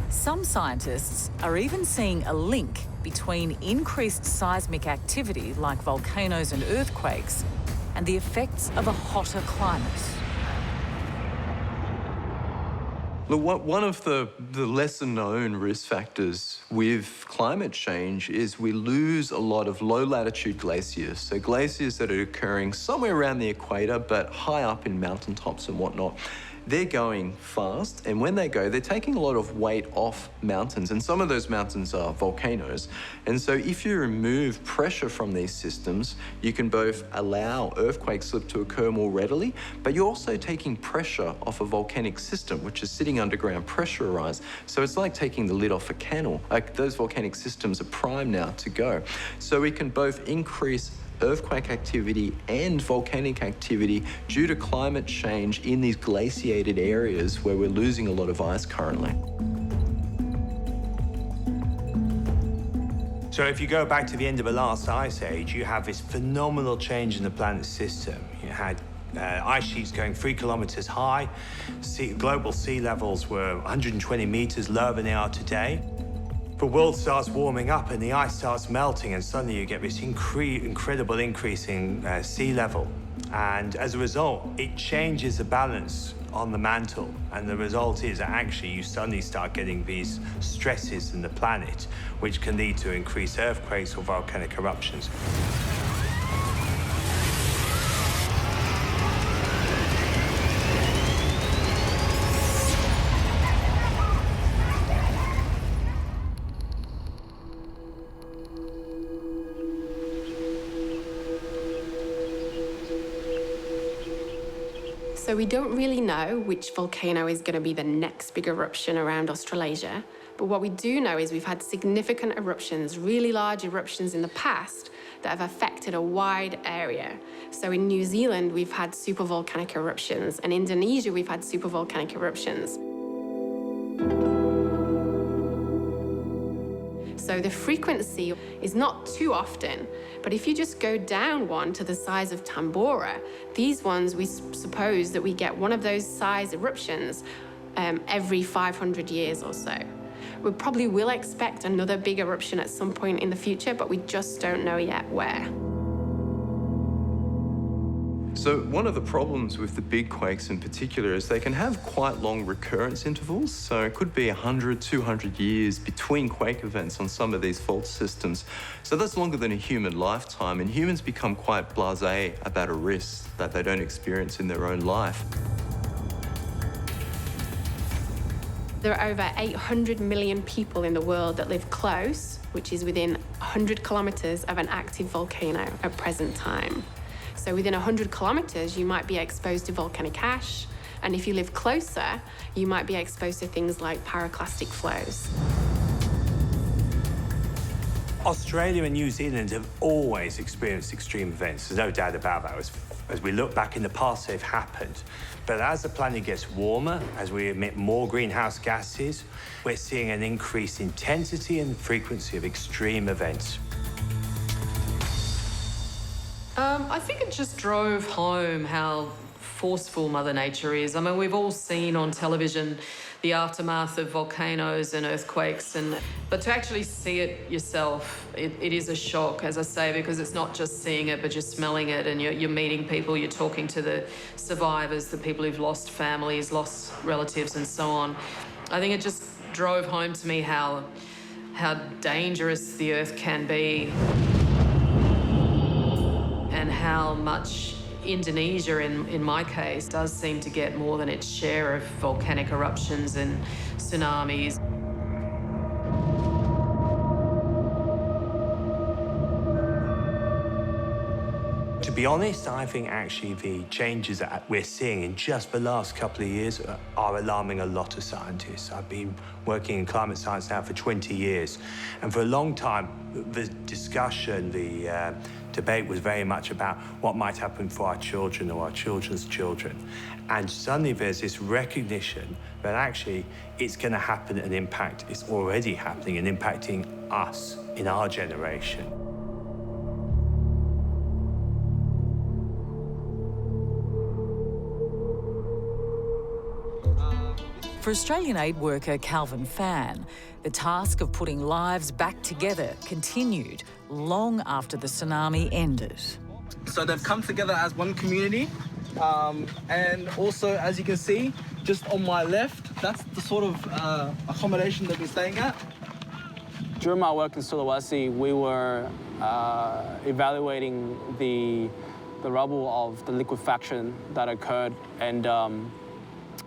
Some scientists are even seeing a link between increased seismic activity like volcanoes and earthquakes and the effects of a hotter climate. Look, one of the lesser-known risk factors with climate change is we lose a lot of low-latitude glaciers. So glaciers that are occurring somewhere around the equator, but high up in mountaintops and whatnot. They're going fast, and when they go, they're taking a lot of weight off mountains, and some of those mountains are volcanoes. And so if you remove pressure from these systems, you can both allow earthquake slip to occur more readily, but you're also taking pressure off a volcanic system, which is sitting underground pressurized. So it's like taking the lid off a cannel. Like, those volcanic systems are primed now to go. So we can both increase earthquake activity and volcanic activity due to climate change in these glaciated areas where we're losing a lot of ice currently. So if you go back to the end of the last ice age, you have this phenomenal change in the planet's system. You had ice sheets going 3 kilometers high. Global sea levels were 120 meters lower than they are today. The world starts warming up and the ice starts melting, and suddenly you get this incredible increase in sea level. And as a result, it changes the balance on the mantle. And the result is that actually you suddenly start getting these stresses in the planet, which can lead to increased earthquakes or volcanic eruptions. So we don't really know which volcano is going to be the next big eruption around Australasia. But what we do know is we've had significant eruptions, really large eruptions in the past that have affected a wide area. So in New Zealand, we've had supervolcanic eruptions. And in Indonesia, we've had supervolcanic eruptions. So the frequency is not too often, but if you just go down one to the size of Tambora, these ones, we suppose that we get one of those size eruptions every 500 years or so. We probably will expect another big eruption at some point in the future, but we just don't know yet where. So one of the problems with the big quakes in particular is they can have quite long recurrence intervals. So it could be 100, 200 years between quake events on some of these fault systems. So that's longer than a human lifetime, and humans become quite blasé about a risk that they don't experience in their own life. There are over 800 million people in the world that live close, which is within 100 kilometres of an active volcano at present time. So within 100 kilometres, you might be exposed to volcanic ash, and if you live closer, you might be exposed to things like pyroclastic flows. Australia and New Zealand have always experienced extreme events. There's no doubt about that. As we look back in the past, they've happened. But as the planet gets warmer, as we emit more greenhouse gases, we're seeing an increased intensity and frequency of extreme events. I think it just drove home how forceful Mother Nature is. I mean, we've all seen on television the aftermath of volcanoes and earthquakes, but to actually see it yourself, it is a shock, as I say, because it's not just seeing it, but you're smelling it, and you're meeting people, you're talking to the survivors, the people who've lost families, lost relatives, and so on. I think it just drove home to me how dangerous the Earth can be, and how much Indonesia, in my case, does seem to get more than its share of volcanic eruptions and tsunamis. To be honest, I think actually the changes that we're seeing in just the last couple of years are alarming a lot of scientists. I've been working in climate science now for 20 years, and for a long time, the discussion, the debate was very much about what might happen for our children or our children's children. And suddenly there's this recognition that actually it's going to happen and impact, it's already happening and impacting us in our generation. For Australian aid worker Calvin Fan, the task of putting lives back together continued long after the tsunami ended. So they've come together as one community, and also, as you can see, just on my left, that's the sort of accommodation they've been staying at. During my work in Sulawesi, we were evaluating the rubble of the liquefaction that occurred, and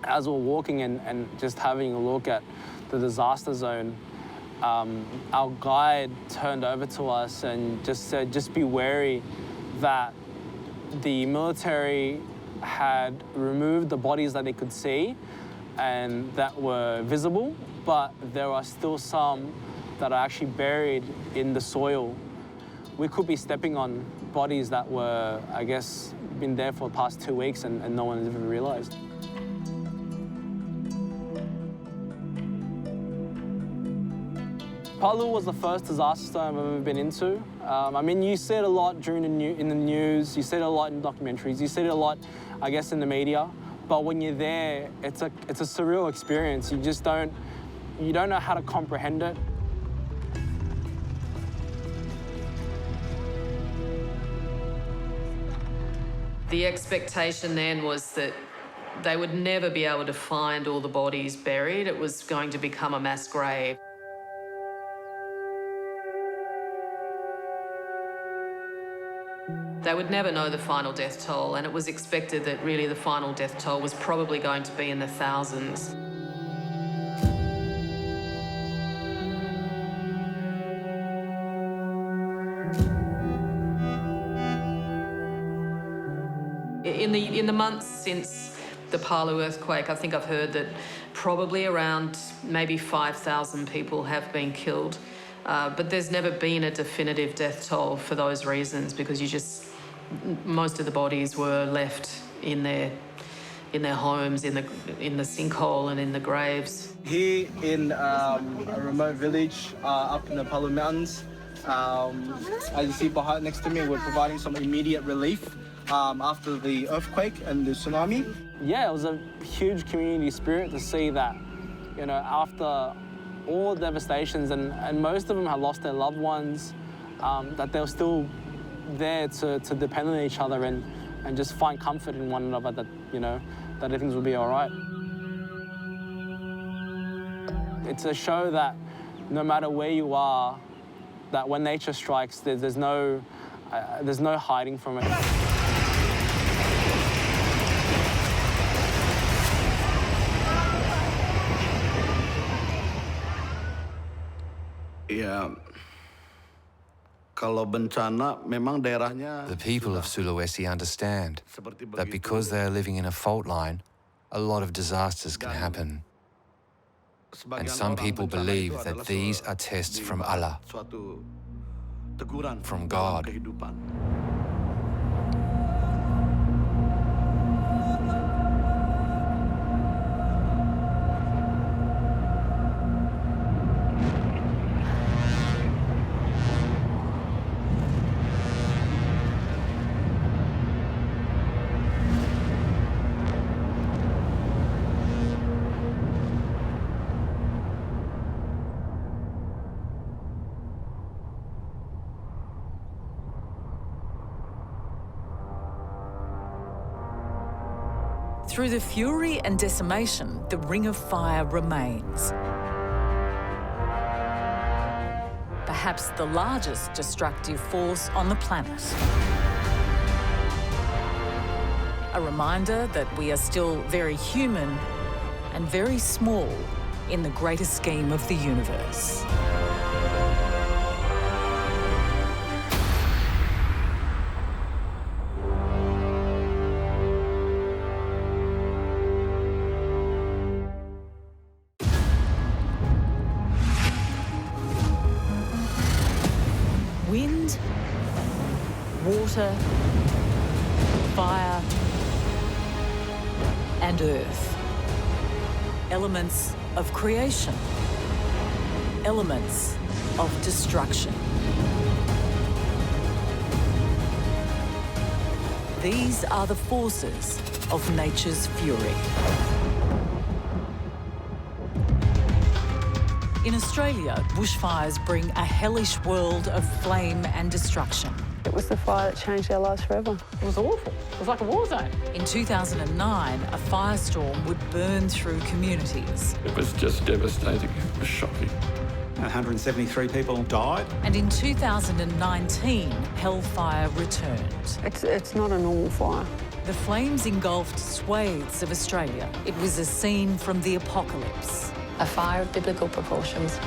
as we're walking and just having a look at the disaster zone, our guide turned over to us and just said, just be wary that the military had removed the bodies that they could see and that were visible, but there are still some that are actually buried in the soil. We could be stepping on bodies that were, I guess, been there for the past 2 weeks and no one has even realized. Palu was the first disaster storm I've ever been into. I mean, you see it a lot in the news, you see it a lot in documentaries, you see it a lot, I guess, in the media. But when you're there, it's a surreal experience. You just don't know how to comprehend it. The expectation then was that they would never be able to find all the bodies buried. It was going to become a mass grave. They would never know the final death toll, and it was expected that really the final death toll was probably going to be in the thousands. In the months since the Palu earthquake, I think I've heard that probably around maybe 5,000 people have been killed. But there's never been a definitive death toll for those reasons, because most of the bodies were left in their homes, in the sinkhole and in the graves. Here in a remote village up in the Palu Mountains, as you see behind next to me, we're providing some immediate relief after the earthquake and the tsunami. Yeah, it was a huge community spirit to see that, after all the devastations, and most of them had lost their loved ones, that they were still there to depend on each other. And and just find comfort in one another, that, you know, that everything will be all right. It's a show that no matter where you are, that when nature strikes, there's no hiding from it. Ya, kalau bencana memang daerahnya. The people of Sulawesi understand that because they are living in a fault line, a lot of disasters can happen. And some people believe that these are tests from Allah, from God. Through the fury and decimation, the Ring of Fire remains. Perhaps the largest destructive force on the planet. A reminder that we are still very human and very small in the greater scheme of the universe. Wind, water, fire, and earth. Elements of creation. Elements of destruction. These are the forces of nature's fury. In Australia, bushfires bring a hellish world of flame and destruction. It was the fire that changed our lives forever. It was awful. It was like a war zone. In 2009, a firestorm would burn through communities. It was just devastating. It was shocking. 173 people died. And in 2019, hellfire returned. It's not a normal fire. The flames engulfed swathes of Australia. It was a scene from the apocalypse. A fire of biblical proportions.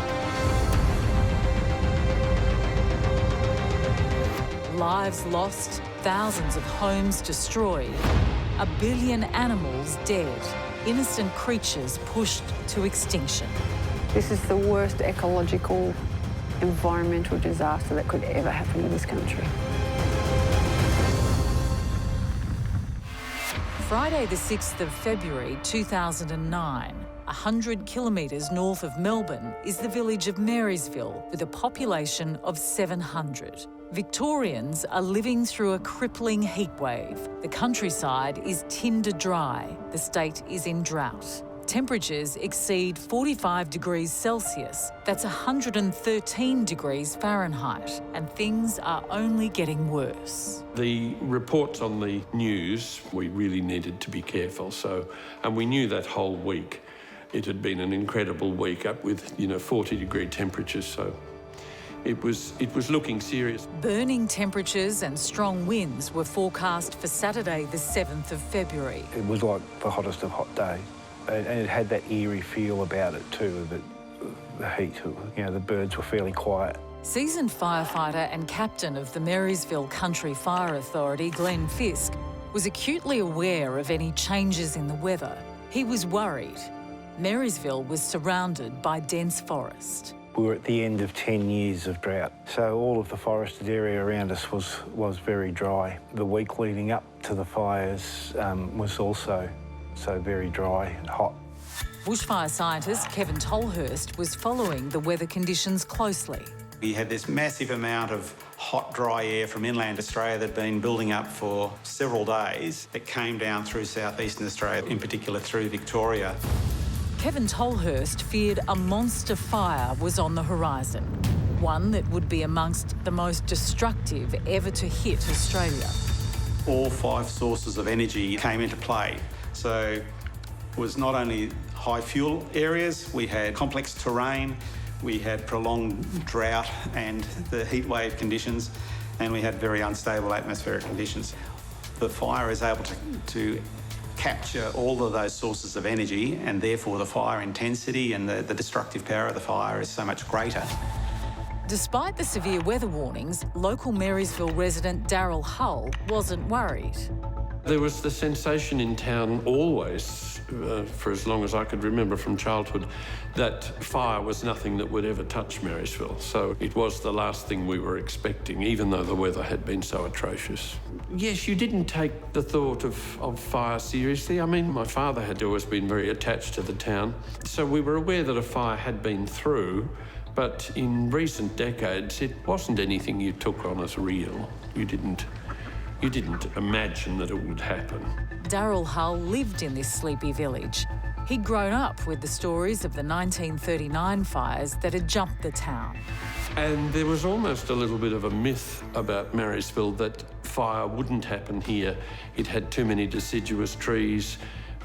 Lives lost, thousands of homes destroyed, 1 billion animals dead, innocent creatures pushed to extinction. This is the worst ecological, environmental disaster that could ever happen in this country. Friday the 6th of February 2009, 100 kilometres north of Melbourne is the village of Marysville with a population of 700. Victorians are living through a crippling heatwave. The countryside is tinder dry. The state is in drought. Temperatures exceed 45 degrees Celsius. That's 113 degrees Fahrenheit. And things are only getting worse. The reports on the news, we really needed to be careful. And we knew that whole week. It had been an incredible week up with, 40-degree temperatures, so it was looking serious. Burning temperatures and strong winds were forecast for Saturday the 7th of February. It was like the hottest of hot days, and it had that eerie feel about it too, the heat. The birds were fairly quiet. Seasoned firefighter and captain of the Marysville Country Fire Authority, Glenn Fisk, was acutely aware of any changes in the weather. He was worried. Marysville was surrounded by dense forest. We were at the end of 10 years of drought, so all of the forested area around us was very dry. The week leading up to the fires was also so very dry and hot. Bushfire scientist Kevin Tolhurst was following the weather conditions closely. We had this massive amount of hot, dry air from inland Australia that had been building up for several days that came down through southeastern Australia, in particular through Victoria. Kevin Tolhurst feared a monster fire was on the horizon, one that would be amongst the most destructive ever to hit Australia. All 5 sources of energy came into play. So it was not only high fuel areas, we had complex terrain, we had prolonged drought and the heat wave conditions, and we had very unstable atmospheric conditions. The fire is able to capture all of those sources of energy, and therefore the fire intensity and the destructive power of the fire is so much greater. Despite the severe weather warnings, local Marysville resident Daryl Hull wasn't worried. There was the sensation in town always, for as long as I could remember from childhood, that fire was nothing that would ever touch Marysville. So it was the last thing we were expecting, even though the weather had been so atrocious. Yes, you didn't take the thought of fire seriously. I mean, my father had always been very attached to the town, so we were aware that a fire had been through, but in recent decades, it wasn't anything you took on as real. You didn't imagine that it would happen. Daryl Hull lived in this sleepy village. He'd grown up with the stories of the 1939 fires that had jumped the town. And there was almost a little bit of a myth about Marysville that fire wouldn't happen here. It had too many deciduous trees.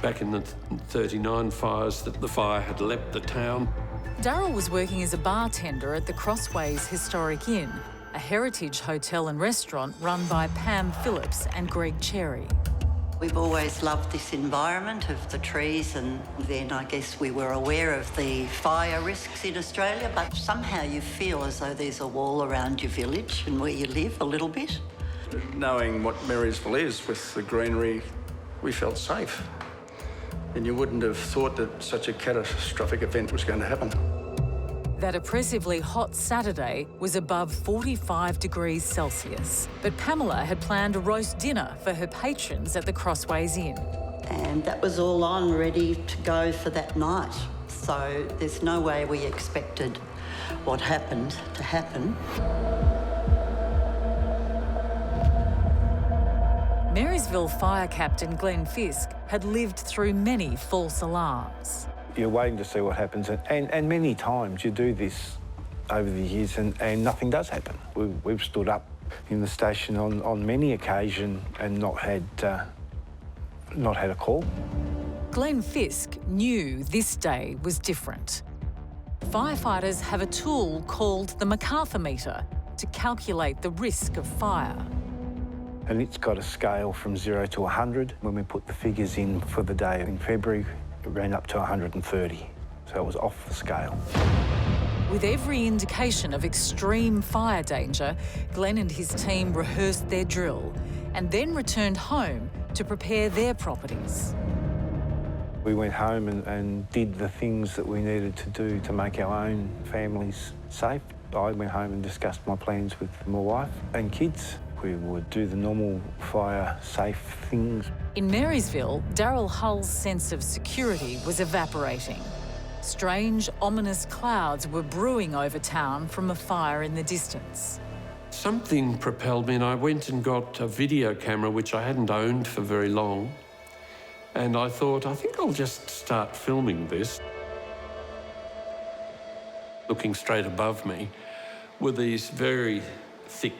Back in the 39 fires, that the fire had leapt the town. Daryl was working as a bartender at the Crossways Historic Inn, a heritage hotel and restaurant run by Pam Phillips and Greg Cherry. We've always loved this environment of the trees, and then I guess we were aware of the fire risks in Australia, but somehow you feel as though there's a wall around your village and where you live a little bit. Knowing what Marysville is with the greenery, we felt safe. And you wouldn't have thought that such a catastrophic event was going to happen. That oppressively hot Saturday was above 45 degrees Celsius, but Pamela had planned a roast dinner for her patrons at the Crossways Inn. And that was all on, ready to go for that night. So there's no way we expected what happened to happen. Marysville Fire Captain Glenn Fisk had lived through many false alarms. You're waiting to see what happens, and many times you do this over the years and nothing does happen. We've stood up in the station on many occasions and not had a call. Glenn Fisk knew this day was different. Firefighters have a tool called the MacArthur meter to calculate the risk of fire. And it's got a scale from 0 to 100. When we put the figures in for the day in February, it ran up to 130, so it was off the scale. With every indication of extreme fire danger, Glenn and his team rehearsed their drill and then returned home to prepare their properties. We went home and did the things that we needed to do to make our own families safe. I went home and discussed my plans with my wife and kids. We would do the normal fire-safe things. In Marysville, Daryl Hull's sense of security was evaporating. Strange, ominous clouds were brewing over town from a fire in the distance. Something propelled me, and I went and got a video camera, which I hadn't owned for very long. And I thought, I think I'll just start filming this. Looking straight above me were these very thick,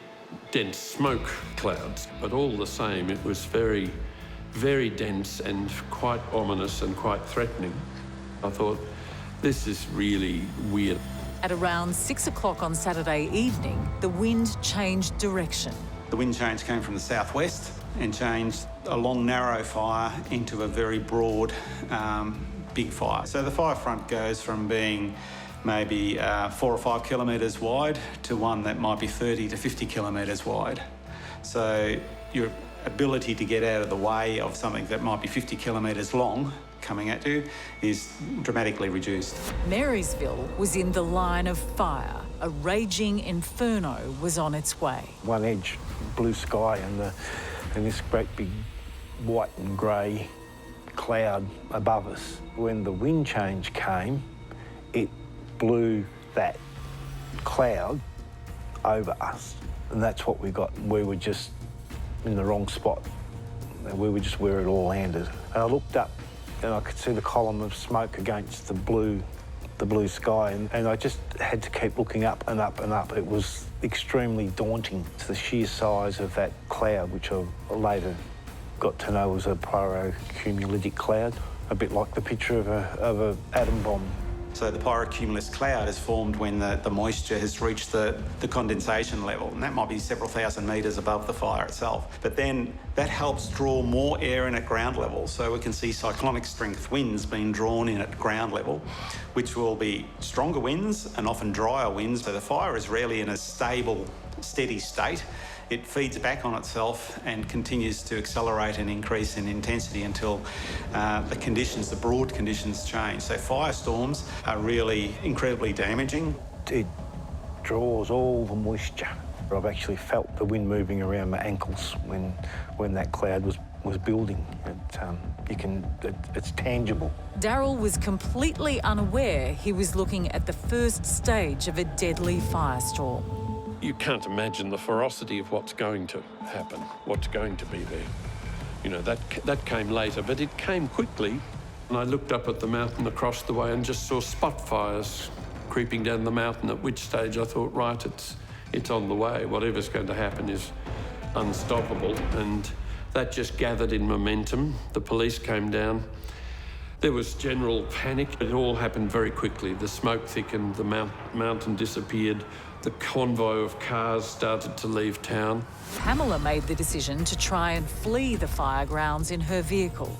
dense smoke clouds, but all the same, it was very, very dense and quite ominous and quite threatening. I thought, this is really weird. At around 6 o'clock on Saturday evening, the wind changed direction. The wind change came from the southwest and changed a long, narrow fire into a very broad, big fire. So the fire front goes from being maybe 4 or 5 kilometres wide to one that might be 30 to 50 kilometres wide. So your ability to get out of the way of something that might be 50 kilometres long coming at you is dramatically reduced. Marysville was in the line of fire. A raging inferno was on its way. One edge, blue sky, and this great big white and grey cloud above us. When the wind change came, it blew that cloud over us, and that's what we got. We were just in the wrong spot. We were just where it all landed. And I looked up and I could see the column of smoke against the blue the blue sky, and I just had to keep looking up and up and up. It was extremely daunting. It's the sheer size of that cloud, which I later got to know was a pyrocumulative cloud, a bit like the picture of an atom bomb. So the pyrocumulus cloud is formed when the moisture has reached the condensation level, and that might be several thousand metres above the fire itself. But then that helps draw more air in at ground level, so we can see cyclonic strength winds being drawn in at ground level, which will be stronger winds and often drier winds. So the fire is rarely in a stable, steady state. It feeds back on itself and continues to accelerate and increase in intensity until the broad conditions change. So firestorms are really incredibly damaging. It draws all the moisture. I've actually felt the wind moving around my ankles when that cloud was building. It's tangible. Daryl was completely unaware he was looking at the first stage of a deadly firestorm. You can't imagine the ferocity of what's going to happen, what's going to be there. You know, that came later, but it came quickly. And I looked up at the mountain across the way and just saw spot fires creeping down the mountain, at which stage I thought, right, it's on the way. Whatever's going to happen is unstoppable. And that just gathered in momentum. The police came down. There was general panic. It all happened very quickly. The smoke thickened, the mountain disappeared. The convoy of cars started to leave town. Pamela made the decision to try and flee the fire grounds in her vehicle.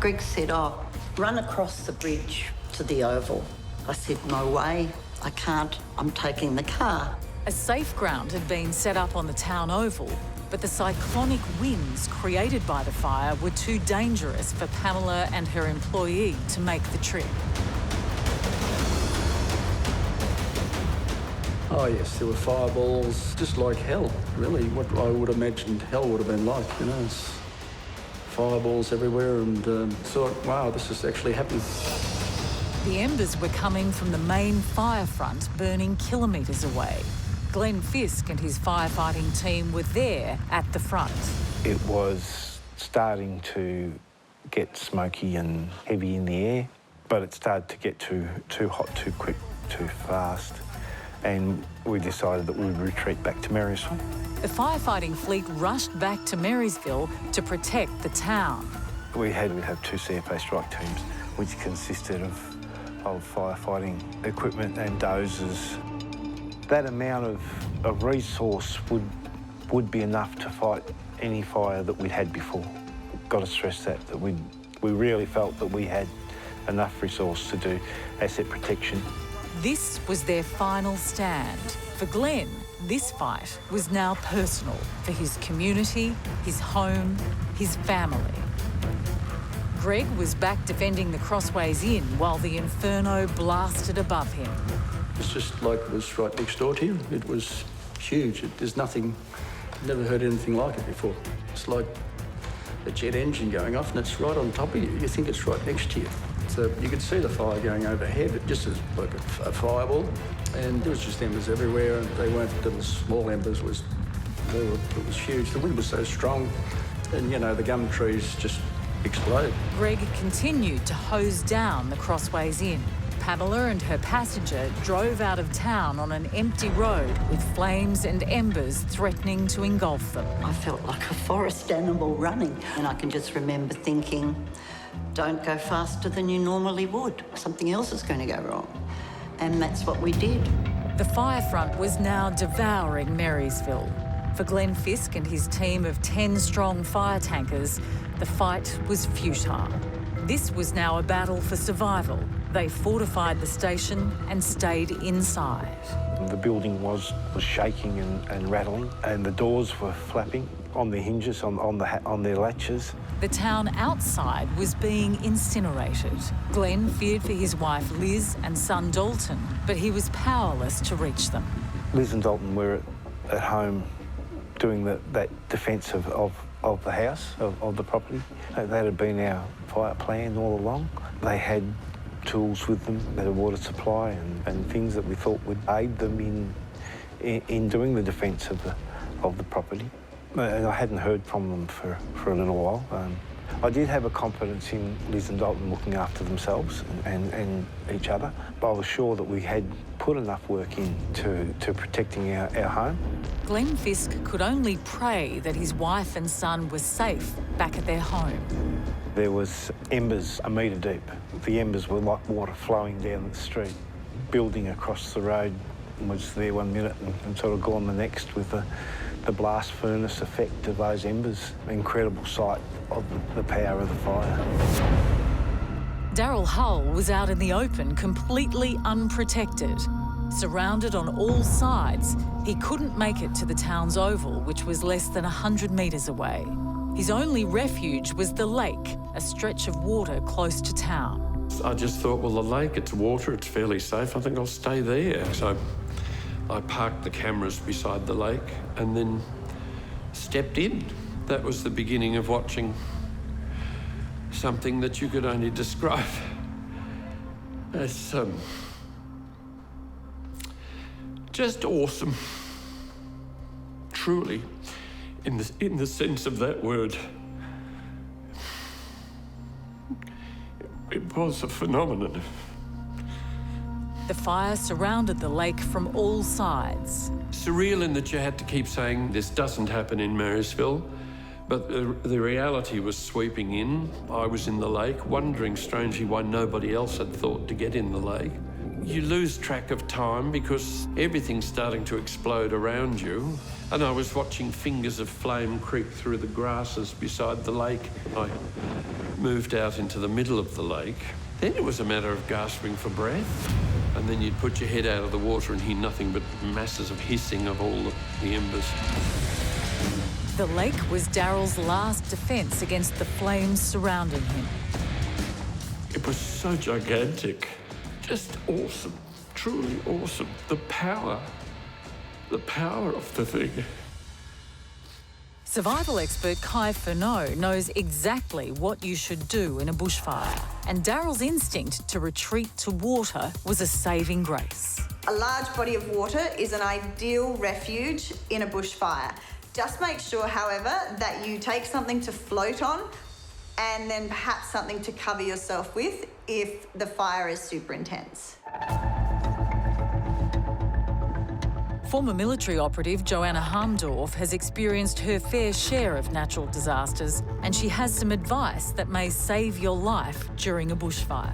Greg said, "Oh, run across the bridge to the Oval." I said, "No way, I can't. I'm taking the car." A safe ground had been set up on the town oval, but the cyclonic winds created by the fire were too dangerous for Pamela and her employee to make the trip. Oh yes, there were fireballs, just like hell, really, what I would have imagined hell would have been like, you know. It's fireballs everywhere, and thought, wow, this is actually happening. The embers were coming from the main fire front, burning kilometres away. Glenn Fisk and his firefighting team were there at the front. It was starting to get smoky and heavy in the air, but it started to get too hot, too quick, too fast. And we decided that we would retreat back to Marysville. The firefighting fleet rushed back to Marysville to protect the town. We have 2 CFA strike teams, which consisted of firefighting equipment and dozers. That amount of resource would be enough to fight any fire that we'd had before. Got to stress that we really felt that we had enough resource to do asset protection. This was their final stand. For Glenn, this fight was now personal for his community, his home, his family. Greg was back defending the Crossways Inn while the inferno blasted above him. It's just like it was right next door to you. It was huge. There's nothing, never heard anything like it before. It's like a jet engine going off and it's right on top of you. You think it's right next to you. So you could see the fire going overhead, just as like a fireball, and there was just embers everywhere, and they weren't little small embers. It was huge. The wind was so strong, and you know the gum trees just exploded. Greg continued to hose down the Crossways Inn. Pamela and her passenger drove out of town on an empty road with flames and embers threatening to engulf them. I felt like a forest animal running, and I can just remember thinking, don't go faster than you normally would. Something else is going to go wrong. And that's what we did. The fire front was now devouring Marysville. For Glenn Fisk and his team of 10 strong fire tankers, the fight was futile. This was now a battle for survival. They fortified the station and stayed inside. The building was shaking and rattling, and the doors were flapping on the hinges, on their latches. The town outside was being incinerated. Glenn feared for his wife Liz and son Dalton, but he was powerless to reach them. Liz and Dalton were at home doing that defence of the house, of the property. That had been our fire plan all along. They had tools with them, they had a water supply and things that we thought would aid them in doing the defence of the property. And I hadn't heard from them for a little while. I did have a confidence in Liz and Dalton looking after themselves and each other, but I was sure that we had put enough work in to protecting our home. Glenn Fisk could only pray that his wife and son were safe back at their home. There was embers a metre deep. The embers were like water flowing down the street. Building across the road was there 1 minute and sort of gone the next with the blast furnace effect of those embers. Incredible sight of the power of the fire. Daryl Hull was out in the open, completely unprotected. Surrounded on all sides, he couldn't make it to the town's oval, which was less than 100 metres away. His only refuge was the lake, a stretch of water close to town. I just thought, well, the lake, it's water, it's fairly safe. I think I'll stay there. So I parked the cameras beside the lake and then stepped in. That was the beginning of watching something that you could only describe as just awesome. Truly, in the sense of that word. It was a phenomenon. The fire surrounded the lake from all sides. Surreal in that you had to keep saying, this doesn't happen in Marysville, but the reality was sweeping in. I was in the lake, wondering strangely why nobody else had thought to get in the lake. You lose track of time because everything's starting to explode around you. And I was watching fingers of flame creep through the grasses beside the lake. I moved out into the middle of the lake. Then it was a matter of gasping for breath. And then you'd put your head out of the water and hear nothing but masses of hissing of all the embers. The lake was Daryl's last defence against the flames surrounding him. It was so gigantic. Just awesome, truly awesome. The power of the thing. Survival expert Kai Furneaux knows exactly what you should do in a bushfire, and Daryl's instinct to retreat to water was a saving grace. A large body of water is an ideal refuge in a bushfire. Just make sure, however, that you take something to float on and then perhaps something to cover yourself with if the fire is super intense. Former military operative Joanna Harmdorf has experienced her fair share of natural disasters, and she has some advice that may save your life during a bushfire.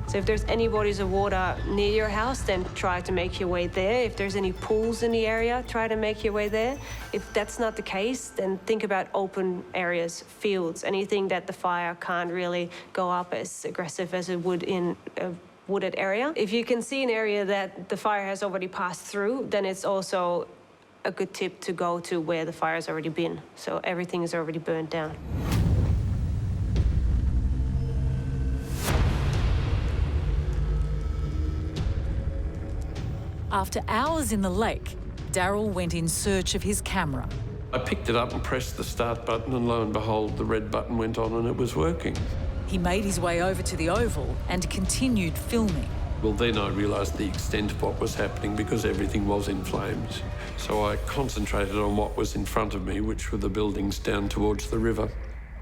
So if there's any bodies of water near your house, then try to make your way there. If there's any pools in the area, try to make your way there. If that's not the case, then think about open areas, fields, anything that the fire can't really go up as aggressive as it would in a wooded area. If you can see an area that the fire has already passed through, then it's also a good tip to go to where the fire has already been. So everything is already burned down. After hours in the lake, Daryl went in search of his camera. I picked it up and pressed the start button, and lo and behold, the red button went on and it was working. He made his way over to the oval and continued filming. Well, then I realised the extent of what was happening because everything was in flames. So I concentrated on what was in front of me, which were the buildings down towards the river.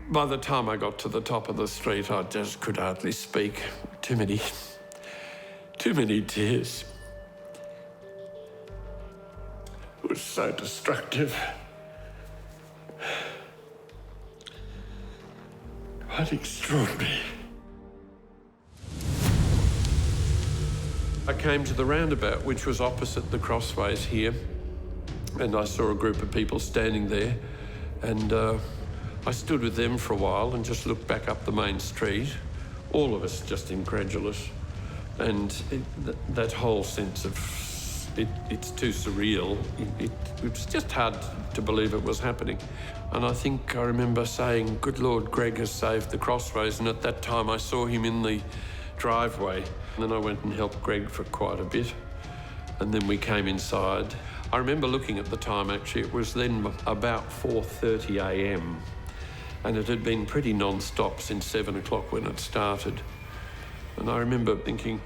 By the time I got to the top of the street, I just could hardly speak. Too many tears. It was so destructive. Quite extraordinary. I came to the roundabout, which was opposite the crossways here, and I saw a group of people standing there, and I stood with them for a while and just looked back up the main street, all of us just incredulous, and that whole sense of it's too surreal. It was just hard to believe it was happening. And I think I remember saying, good Lord, Greg has saved the crossways. And at that time I saw him in the driveway. And then I went and helped Greg for quite a bit. And then we came inside. I remember looking at the time, actually, it was then about 4:30 a.m. And it had been pretty non-stop since 7 o'clock when it started. And I remember thinking,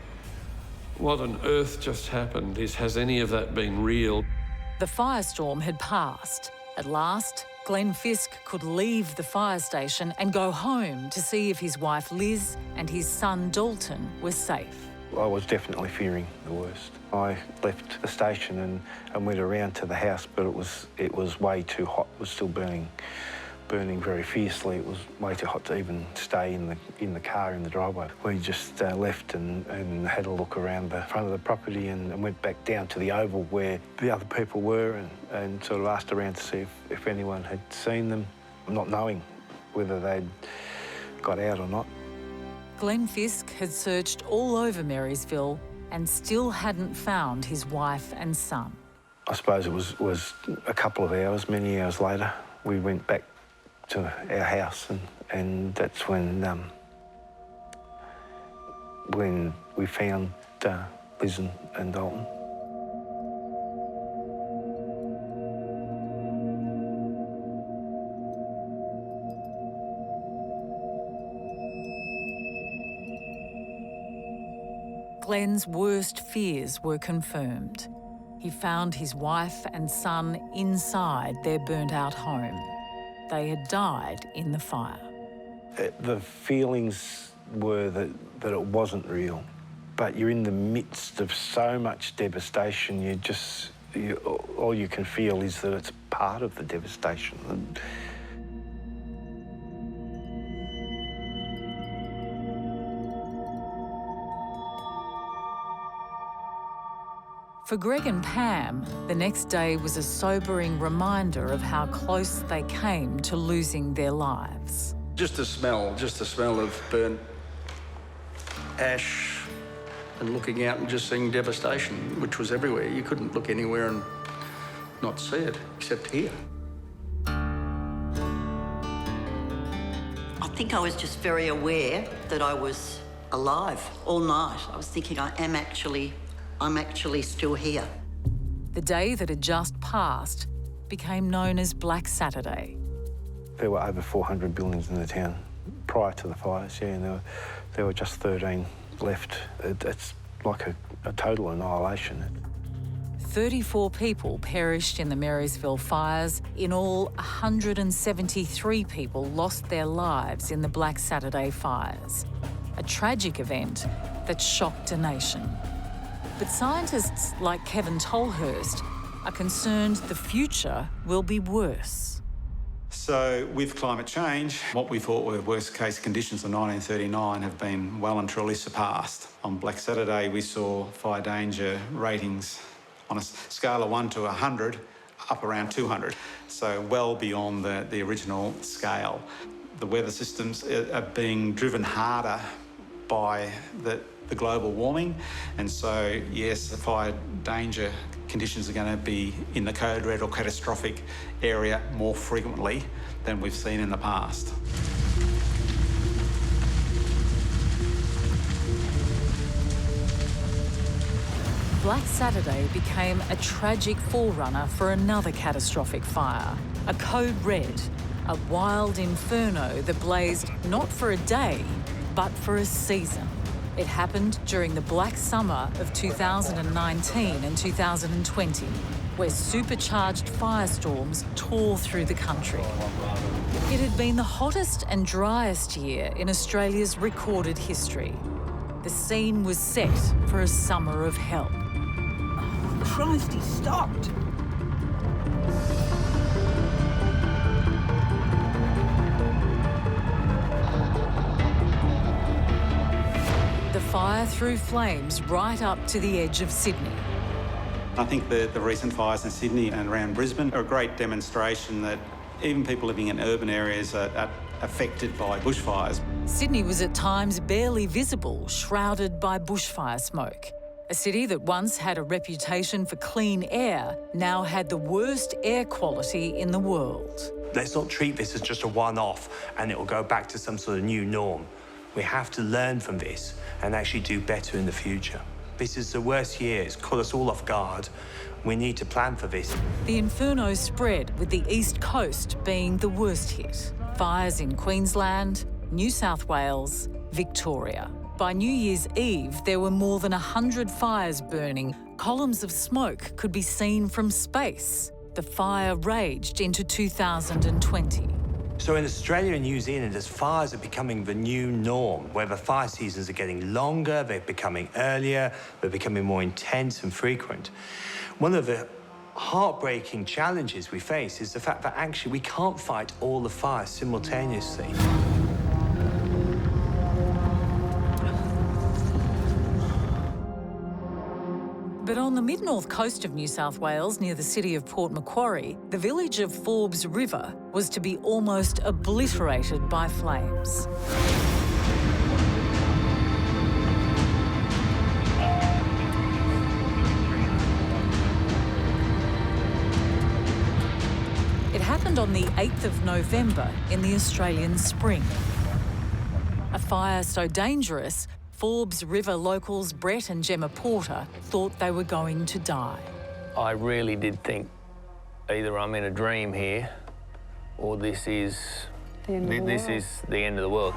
what on earth just happened? Has any of that been real? The firestorm had passed. At last, Glenn Fisk could leave the fire station and go home to see if his wife Liz and his son Dalton were safe. I was definitely fearing the worst. I left the station and went around to the house, but it was way too hot. It was still burning very fiercely. It was way too hot to even stay in the car in the driveway. We just left and had a look around the front of the property and went back down to the oval where the other people were and sort of asked around to see if anyone had seen them, not knowing whether they'd got out or not. Glenn Fisk had searched all over Marysville and still hadn't found his wife and son. I suppose it was a couple of hours, many hours later, we went back to our house and that's when we found Liz and Dalton. Glenn's worst fears were confirmed. He found his wife and son inside their burnt-out home. They had died in the fire. The feelings were that it wasn't real, but you're in the midst of so much devastation, all you can feel is that it's part of the devastation. For Greg and Pam, the next day was a sobering reminder of how close they came to losing their lives. Just the smell of burnt ash and looking out and just seeing devastation, which was everywhere. You couldn't look anywhere and not see it, except here. I think I was just very aware that I was alive all night. I was thinking I'm actually still here. The day that had just passed became known as Black Saturday. There were over 400 buildings in the town prior to the fires, yeah, and there were just 13 left. It's like a total annihilation. 34 people perished in the Marysville fires. In all, 173 people lost their lives in the Black Saturday fires. A tragic event that shocked a nation. But scientists like Kevin Tolhurst are concerned the future will be worse. So with climate change, what we thought were worst case conditions of 1939 have been well and truly surpassed. On Black Saturday, we saw fire danger ratings on a scale of 1 to 100, up around 200. So well beyond the original scale. The weather systems are being driven harder by the global warming, and so yes, the fire danger conditions are going to be in the code red or catastrophic area more frequently than we've seen in the past. Black Saturday became a tragic forerunner for another catastrophic fire, a code red, a wild inferno that blazed not for a day, but for a season. It happened during the black summer of 2019 and 2020, where supercharged firestorms tore through the country. It had been the hottest and driest year in Australia's recorded history. The scene was set for a summer of hell. Oh, Christ, he stopped! The fire threw flames right up to the edge of Sydney. I think the recent fires in Sydney and around Brisbane are a great demonstration that even people living in urban areas are affected by bushfires. Sydney was at times barely visible, shrouded by bushfire smoke. A city that once had a reputation for clean air now had the worst air quality in the world. Let's not treat this as just a one-off and it will go back to some sort of new norm. We have to learn from this and actually do better in the future. This is the worst year. It's caught us all off guard. We need to plan for this. The inferno spread, with the East Coast being the worst hit. Fires in Queensland, New South Wales, Victoria. By New Year's Eve, there were more than 100 fires burning. Columns of smoke could be seen from space. The fire raged into 2020. So in Australia and New Zealand, as fires are becoming the new norm, where the fire seasons are getting longer, they're becoming earlier, they're becoming more intense and frequent. One of the heartbreaking challenges we face is the fact that actually we can't fight all the fires simultaneously. But on the mid-north coast of New South Wales, near the city of Port Macquarie, the village of Forbes River was to be almost obliterated by flames. It happened on the 8th of November in the Australian spring. A fire so dangerous, Forbes River locals Brett and Gemma Porter thought they were going to die. I really did think either I'm in a dream here or this is the end of the world.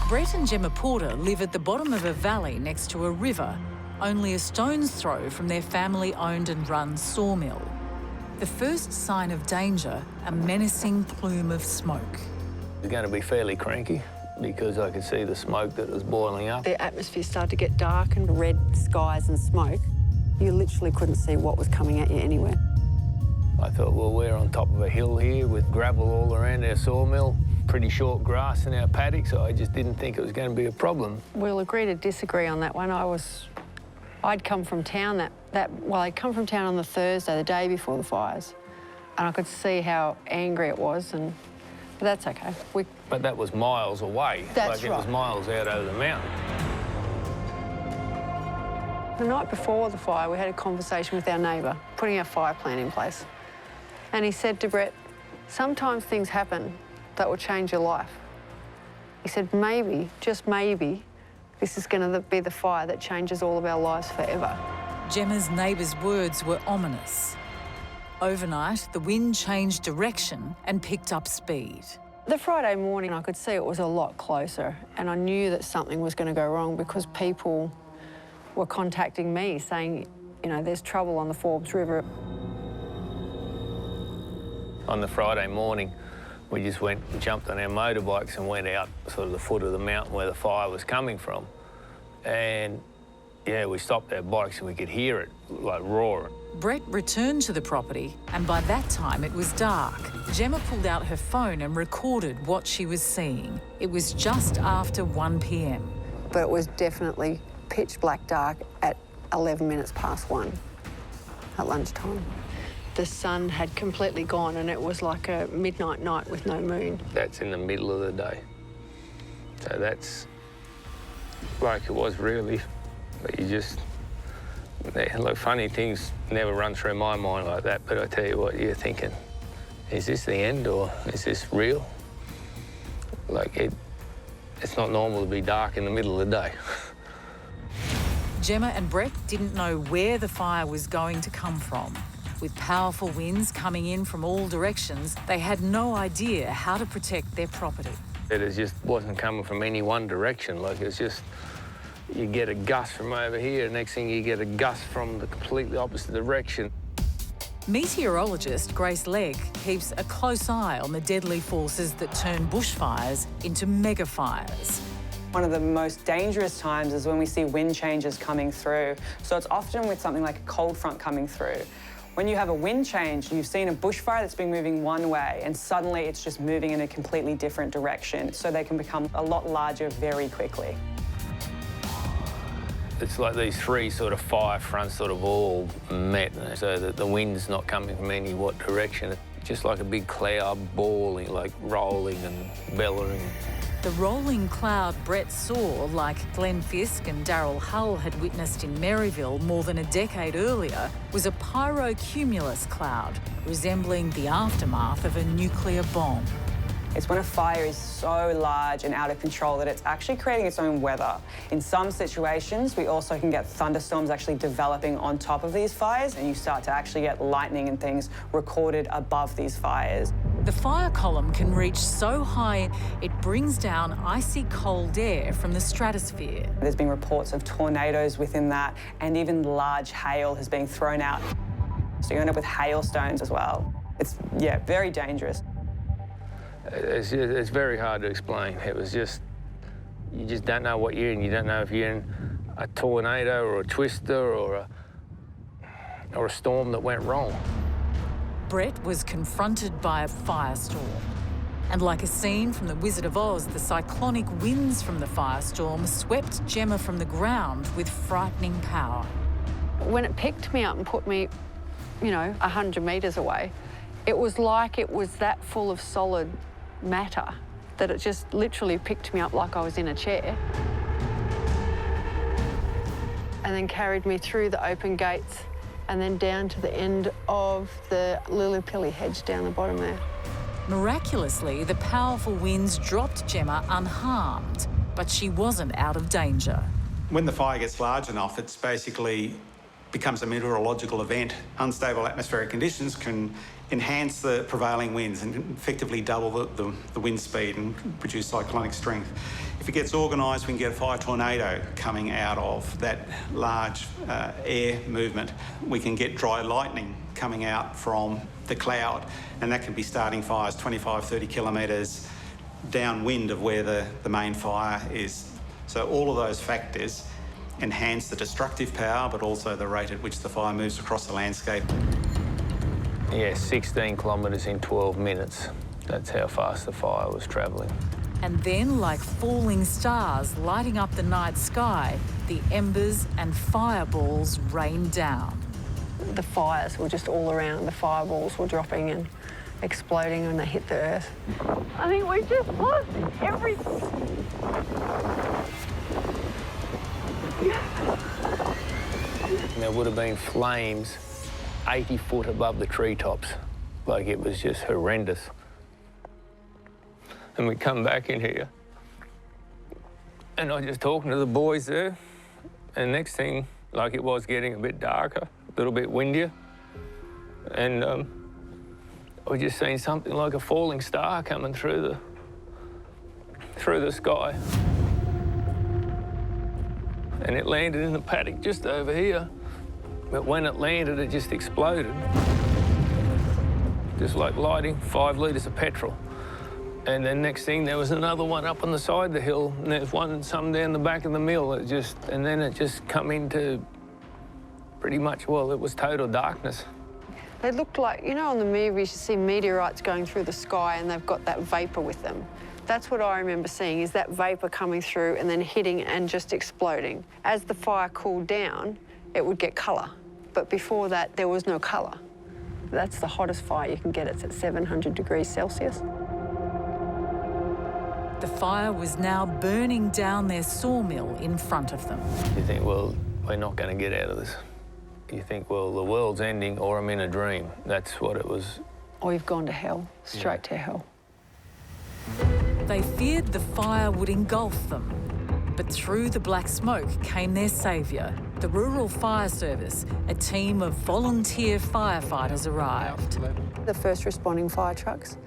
Brett and Gemma Porter live at the bottom of a valley next to a river, only a stone's throw from their family-owned and run sawmill. The first sign of danger, a menacing plume of smoke. It's going to be fairly cranky because I could see the smoke that was boiling up. The atmosphere started to get dark and red skies and smoke. You literally couldn't see what was coming at you anywhere. I thought, well, we're on top of a hill here with gravel all around our sawmill, pretty short grass in our paddock, so I just didn't think it was going to be a problem. We'll agree to disagree on that one. I'd come from town I'd come from town on the Thursday, the day before the fires, and I could see how angry it was, but that's okay. But that was miles away. That's It was miles out over the mountain. The night before the fire, we had a conversation with our neighbour, putting our fire plan in place. And he said to Brett, sometimes things happen that will change your life. He said, maybe, just maybe, this is going to be the fire that changes all of our lives forever. Gemma's neighbour's words were ominous. Overnight, the wind changed direction and picked up speed. The Friday morning, I could see it was a lot closer, and I knew that something was going to go wrong because people were contacting me saying, you know, there's trouble on the Forbes River. On the Friday morning, we just went and jumped on our motorbikes and went out sort of the foot of the mountain where the fire was coming from. And, yeah, we stopped our bikes and we could hear it, like, roaring. Brett returned to the property, and by that time it was dark. Gemma pulled out her phone and recorded what she was seeing. It was just after 1 p.m. But it was definitely pitch black dark at 11 minutes past 1 at lunchtime. The sun had completely gone and it was like a midnight night with no moon. That's in the middle of the day. So that's like it was really, but you just, look, funny things never run through my mind like that, but I tell you what, you're thinking, is this the end or is this real? Like, it's not normal to be dark in the middle of the day. Gemma and Brett didn't know where the fire was going to come from. With powerful winds coming in from all directions, they had no idea how to protect their property. It just wasn't coming from any one direction. Like, it's just, you get a gust from over here, next thing you get a gust from the completely opposite direction. Meteorologist Grace Legg keeps a close eye on the deadly forces that turn bushfires into megafires. One of the most dangerous times is when we see wind changes coming through. So it's often with something like a cold front coming through. When you have a wind change, you've seen a bushfire that's been moving one way and suddenly it's just moving in a completely different direction. So they can become a lot larger very quickly. It's like these three sort of fire fronts sort of all met so that the wind's not coming from any what direction. It's just like a big cloud balling, like rolling and bellowing. The rolling cloud Brett saw, like Glenn Fisk and Daryl Hull had witnessed in Maryville more than a decade earlier, was a pyrocumulus cloud, resembling the aftermath of a nuclear bomb. It's when a fire is so large and out of control that it's actually creating its own weather. In some situations, we also can get thunderstorms actually developing on top of these fires, and you start to actually get lightning and things recorded above these fires. The fire column can reach so high it brings down icy cold air from the stratosphere. There's been reports of tornadoes within that, and even large hail has been thrown out. So you end up with hailstones as well. It's, yeah, very dangerous. It's very hard to explain. It was just, you just don't know what you're in. You don't know if you're in a tornado or a twister or a storm that went wrong. Brett was confronted by a firestorm. And like a scene from The Wizard of Oz, the cyclonic winds from the firestorm swept Gemma from the ground with frightening power. When it picked me up and put me, 100 metres away, it was like it was that full of solid matter that it just literally picked me up like I was in a chair. And then carried me through the open gates and then down to the end of the lily-pilly hedge down the bottom there. Miraculously, the powerful winds dropped Gemma unharmed, but she wasn't out of danger. When the fire gets large enough, it's basically becomes a meteorological event. Unstable atmospheric conditions can enhance the prevailing winds and effectively double the wind speed and produce cyclonic strength. If it gets organised, we can get a fire tornado coming out of that large air movement. We can get dry lightning coming out from the cloud, and that can be starting fires 25, 30 kilometres downwind of where the main fire is. So all of those factors enhance the destructive power, but also the rate at which the fire moves across the landscape. Yeah, 16 kilometres in 12 minutes. That's how fast the fire was travelling. And then, like falling stars lighting up the night sky, the embers and fireballs rained down. The fires were just all around. The fireballs were dropping and exploding when they hit the earth. I think we just lost everything. There would have been flames 80 foot above the treetops. Like, it was just horrendous. And we come back in here, and I just talking to the boys there, and next thing, like, it was getting a bit darker, a little bit windier, and we just seen something like a falling star coming through the sky. And it landed in the paddock just over here. But when it landed, it just exploded. Just like lighting 5 litres of petrol. And then next thing, there was another one up on the side of the hill, and there's some down the back of the mill. And then it just come into pretty much, well, it was total darkness. They looked like, on the movies, you see meteorites going through the sky and they've got that vapour with them. That's what I remember seeing, is that vapour coming through and then hitting and just exploding. As the fire cooled down, it would get colour. But before that, there was no colour. That's the hottest fire you can get. It's at 700 degrees Celsius. The fire was now burning down their sawmill in front of them. You think, well, we're not going to get out of this. You think, well, the world's ending or I'm in a dream. That's what it was. Or you've gone to hell, straight to hell. They feared the fire would engulf them. But through the black smoke came their saviour. The Rural Fire Service, a team of volunteer firefighters arrived. The first responding fire trucks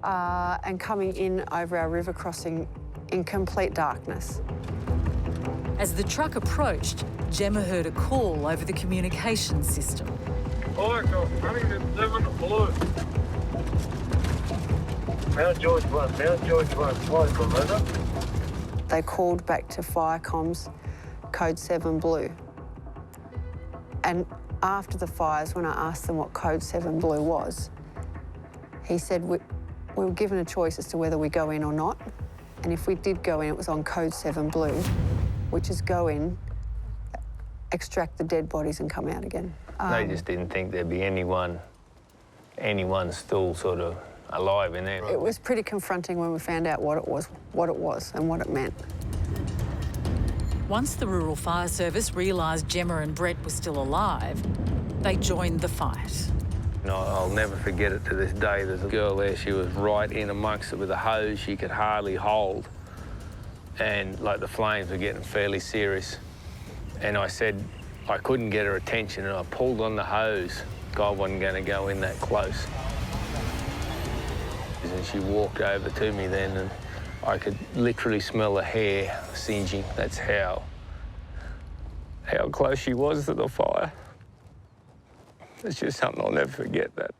and coming in over our river crossing in complete darkness. As the truck approached, Gemma heard a call over the communication system. Mount George 1, flight over. They called back to fire comms, code 7 blue. And after the fires, when I asked them what code 7 blue was, he said we were given a choice as to whether we go in or not. And if we did go in, it was on code 7 blue, which is go in, extract the dead bodies and come out again. They just didn't think there'd be anyone still sort of alive in there. It was pretty confronting when we found out what it was and what it meant. Once the Rural Fire Service realised Gemma and Brett were still alive, they joined the fight. No, I'll never forget it to this day. There's a girl there, she was right in amongst it with a hose she could hardly hold. And like the flames were getting fairly serious. And I said I couldn't get her attention and I pulled on the hose. God wasn't going to go in that close. And she walked over to me then and I could literally smell her hair singeing. That's how close she was to the fire. It's just something I'll never forget, that.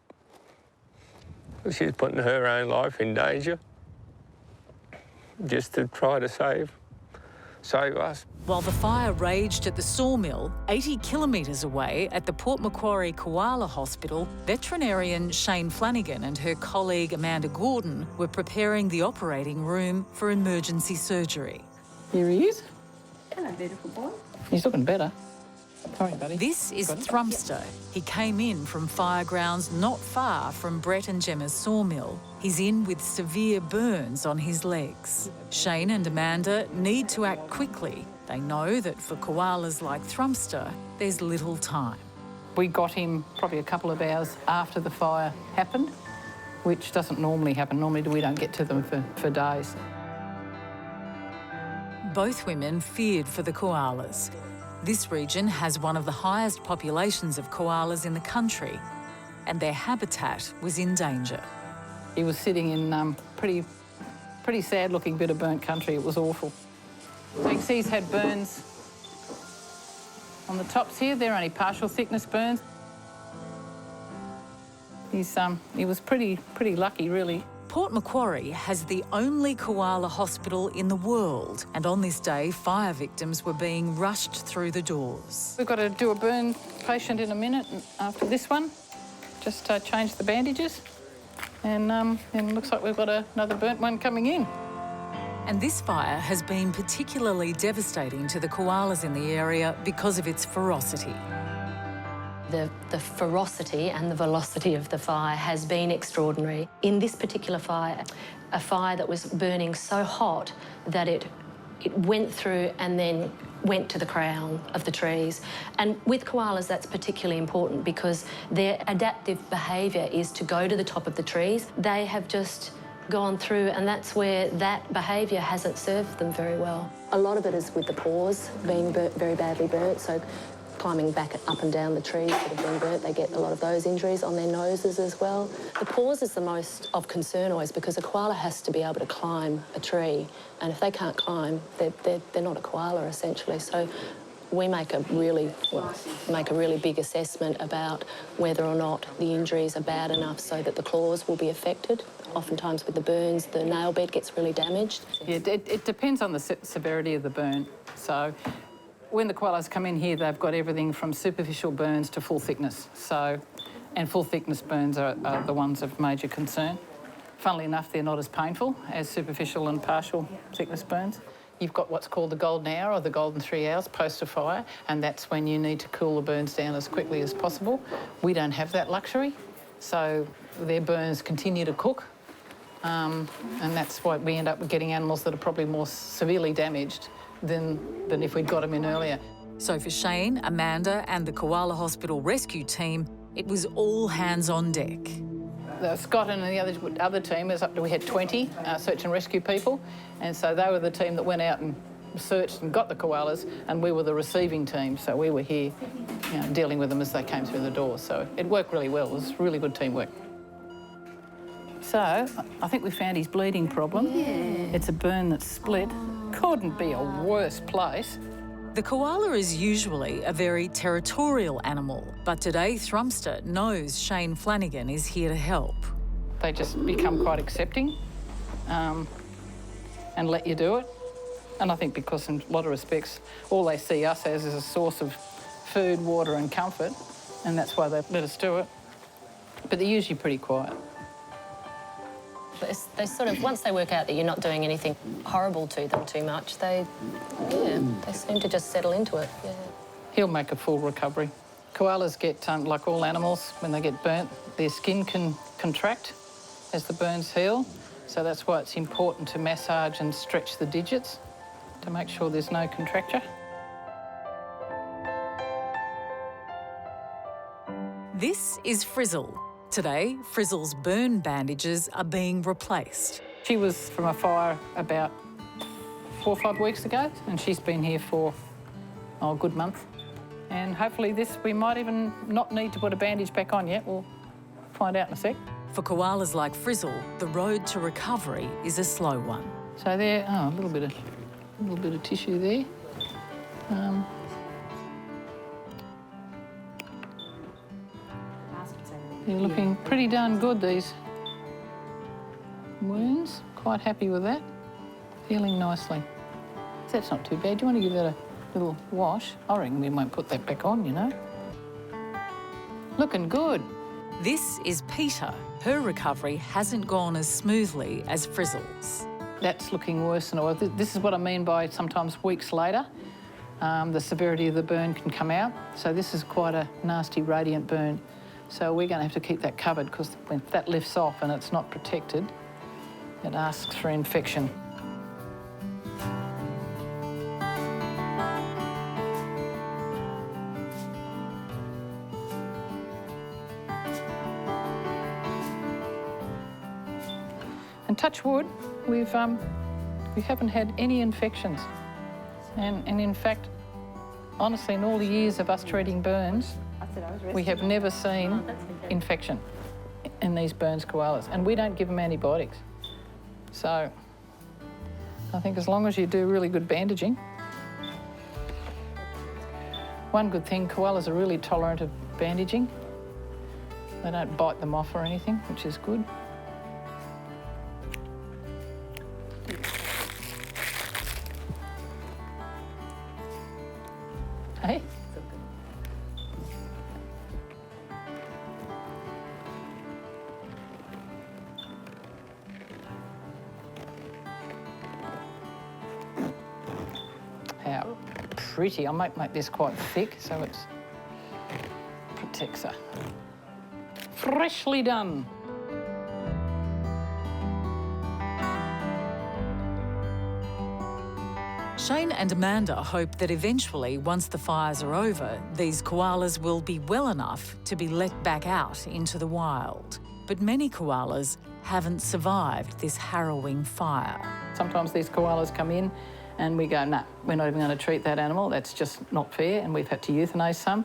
She's putting her own life in danger just to try to save us. While the fire raged at the sawmill, 80 kilometres away at the Port Macquarie Koala Hospital, veterinarian Shane Flanagan and her colleague Amanda Gordon were preparing the operating room for emergency surgery. Here he is. Hello, beautiful boy. He's looking better. Sorry, buddy. This is Thrumster. He came in from firegrounds not far from Brett and Gemma's sawmill. He's in with severe burns on his legs. Shane and Amanda need to act quickly. They know that for koalas like Thrumster, there's little time. We got him probably a couple of hours after the fire happened, which doesn't normally happen. Normally we don't get to them for days. Both women feared for the koalas. This region has one of the highest populations of koalas in the country, and their habitat was in danger. He was sitting in pretty sad-looking bit of burnt country. It was awful. So you can see he's had burns on the tops here. They're only partial thickness burns. He was pretty lucky, really. Port Macquarie has the only koala hospital in the world, and on this day, fire victims were being rushed through the doors. We've got to do a burn patient in a minute after this one. Just change the bandages, and it looks like we've got another burnt one coming in. And this fire has been particularly devastating to the koalas in the area because of its ferocity. The ferocity and the velocity of the fire has been extraordinary. In this particular fire, a fire that was burning so hot that it went through and then went to the crown of the trees. And with koalas, that's particularly important because their adaptive behaviour is to go to the top of the trees. They have just gone through, and that's where that behaviour hasn't served them very well. A lot of it is with the paws being very badly burnt, so climbing back up and down the trees that have been burnt, they get a lot of those injuries on their noses as well. The paws is the most of concern always because a koala has to be able to climb a tree, and if they can't climb, they're not a koala essentially. So we make a really big assessment about whether or not the injuries are bad enough so that the claws will be affected. Oftentimes with the burns, the nail bed gets really damaged. Yeah, it depends on the severity of the burn. So when the koalas come in here, they've got everything from superficial burns to full thickness. And full thickness burns are the ones of major concern. Funnily enough, they're not as painful as superficial and partial thickness burns. You've got what's called the golden hour or the golden 3 hours post a fire, and that's when you need to cool the burns down as quickly as possible. We don't have that luxury, so their burns continue to cook. And that's why we end up getting animals that are probably more severely damaged than if we'd got them in earlier. So for Shane, Amanda and the Koala Hospital rescue team, it was all hands on deck. Scott and the other team, we had 20 search and rescue people, and so they were the team that went out and searched and got the koalas, and we were the receiving team, so we were here dealing with them as they came through the door. So it worked really well. It was really good teamwork. So I think we found his bleeding problem. Yeah. It's a burn that's split. Couldn't be a worse place. The koala is usually a very territorial animal, but today Thrumster knows Shane Flanagan is here to help. They just become quite accepting and let you do it. And I think because in a lot of respects, all they see us as is a source of food, water and comfort, and that's why they let us do it. But they're usually pretty quiet. They sort of, once they work out that you're not doing anything horrible to them too much, they seem to just settle into it. Yeah. He'll make a full recovery. Koalas get, like all animals, when they get burnt, their skin can contract as the burns heal. So that's why it's important to massage and stretch the digits to make sure there's no contracture. This is Frizzle. Today, Frizzle's burn bandages are being replaced. She was from a fire about 4 or 5 weeks ago, and she's been here for a good month. And hopefully we might even not need to put a bandage back on yet. We'll find out in a sec. For koalas like Frizzle, the road to recovery is a slow one. So there, a little bit of tissue there. They're looking pretty darn good, these wounds. Quite happy with that. Healing nicely. That's not too bad. Do you want to give that a little wash? I reckon we won't put that back on, you know. Looking good. This is Peter. Her recovery hasn't gone as smoothly as Frizzle's. That's looking worse than it was. This is what I mean by sometimes weeks later, the severity of the burn can come out. So this is quite a nasty radiant burn. So we're going to have to keep that covered because when that lifts off and it's not protected, it asks for infection. And touch wood, we haven't had any infections. And in fact, honestly, in all the years of us treating burns, we have never seen infection in these burns koalas, and we don't give them antibiotics. So I think as long as you do really good bandaging. One good thing, koalas are really tolerant of bandaging. They don't bite them off or anything, which is good. Hey? How pretty. I might make this quite thick so it protects her. Freshly done. Shane and Amanda hope that eventually, once the fires are over, these koalas will be well enough to be let back out into the wild. But many koalas haven't survived this harrowing fire. Sometimes these koalas come in and we go, nah, we're not even going to treat that animal. That's just not fair, and we've had to euthanise some.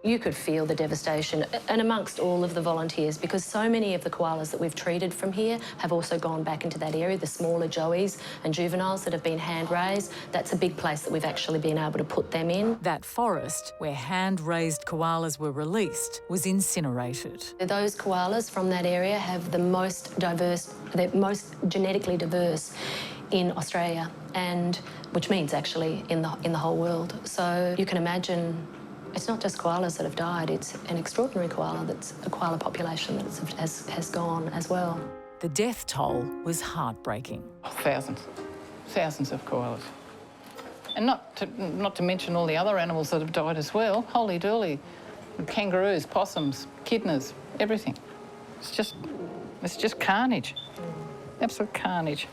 You could feel the devastation, and amongst all of the volunteers, because so many of the koalas that we've treated from here have also gone back into that area, the smaller joeys and juveniles that have been hand-raised. That's a big place that we've actually been able to put them in. That forest where hand-raised koalas were released was incinerated. Those koalas from that area have the most diverse, they're most genetically diverse in Australia, and which means actually in the whole world. So you can imagine it's not just koalas that have died, it's an extraordinary koala, that's a koala population that has gone as well. The death toll was heartbreaking. Thousands of koalas. And not to mention all the other animals that have died as well. Holy dooly. Kangaroos, possums, echidnas, everything. It's just carnage. Absolute carnage.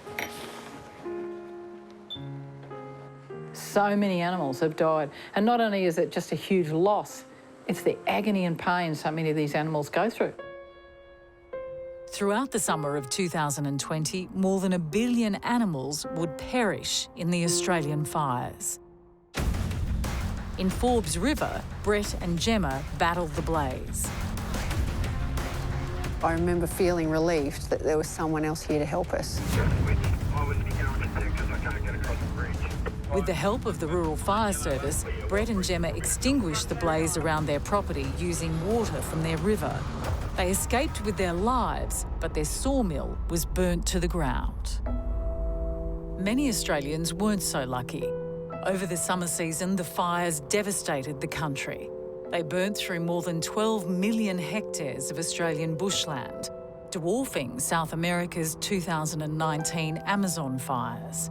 So many animals have died. And not only is it just a huge loss, it's the agony and pain so many of these animals go through. Throughout the summer of 2020, more than 1 billion animals would perish in the Australian fires. In Forbes River, Brett and Gemma battled the blaze. I remember feeling relieved that there was someone else here to help us. With the help of the Rural Fire Service, Brett and Gemma extinguished the blaze around their property using water from their river. They escaped with their lives, but their sawmill was burnt to the ground. Many Australians weren't so lucky. Over the summer season, the fires devastated the country. They burnt through more than 12 million hectares of Australian bushland, dwarfing South America's 2019 Amazon fires.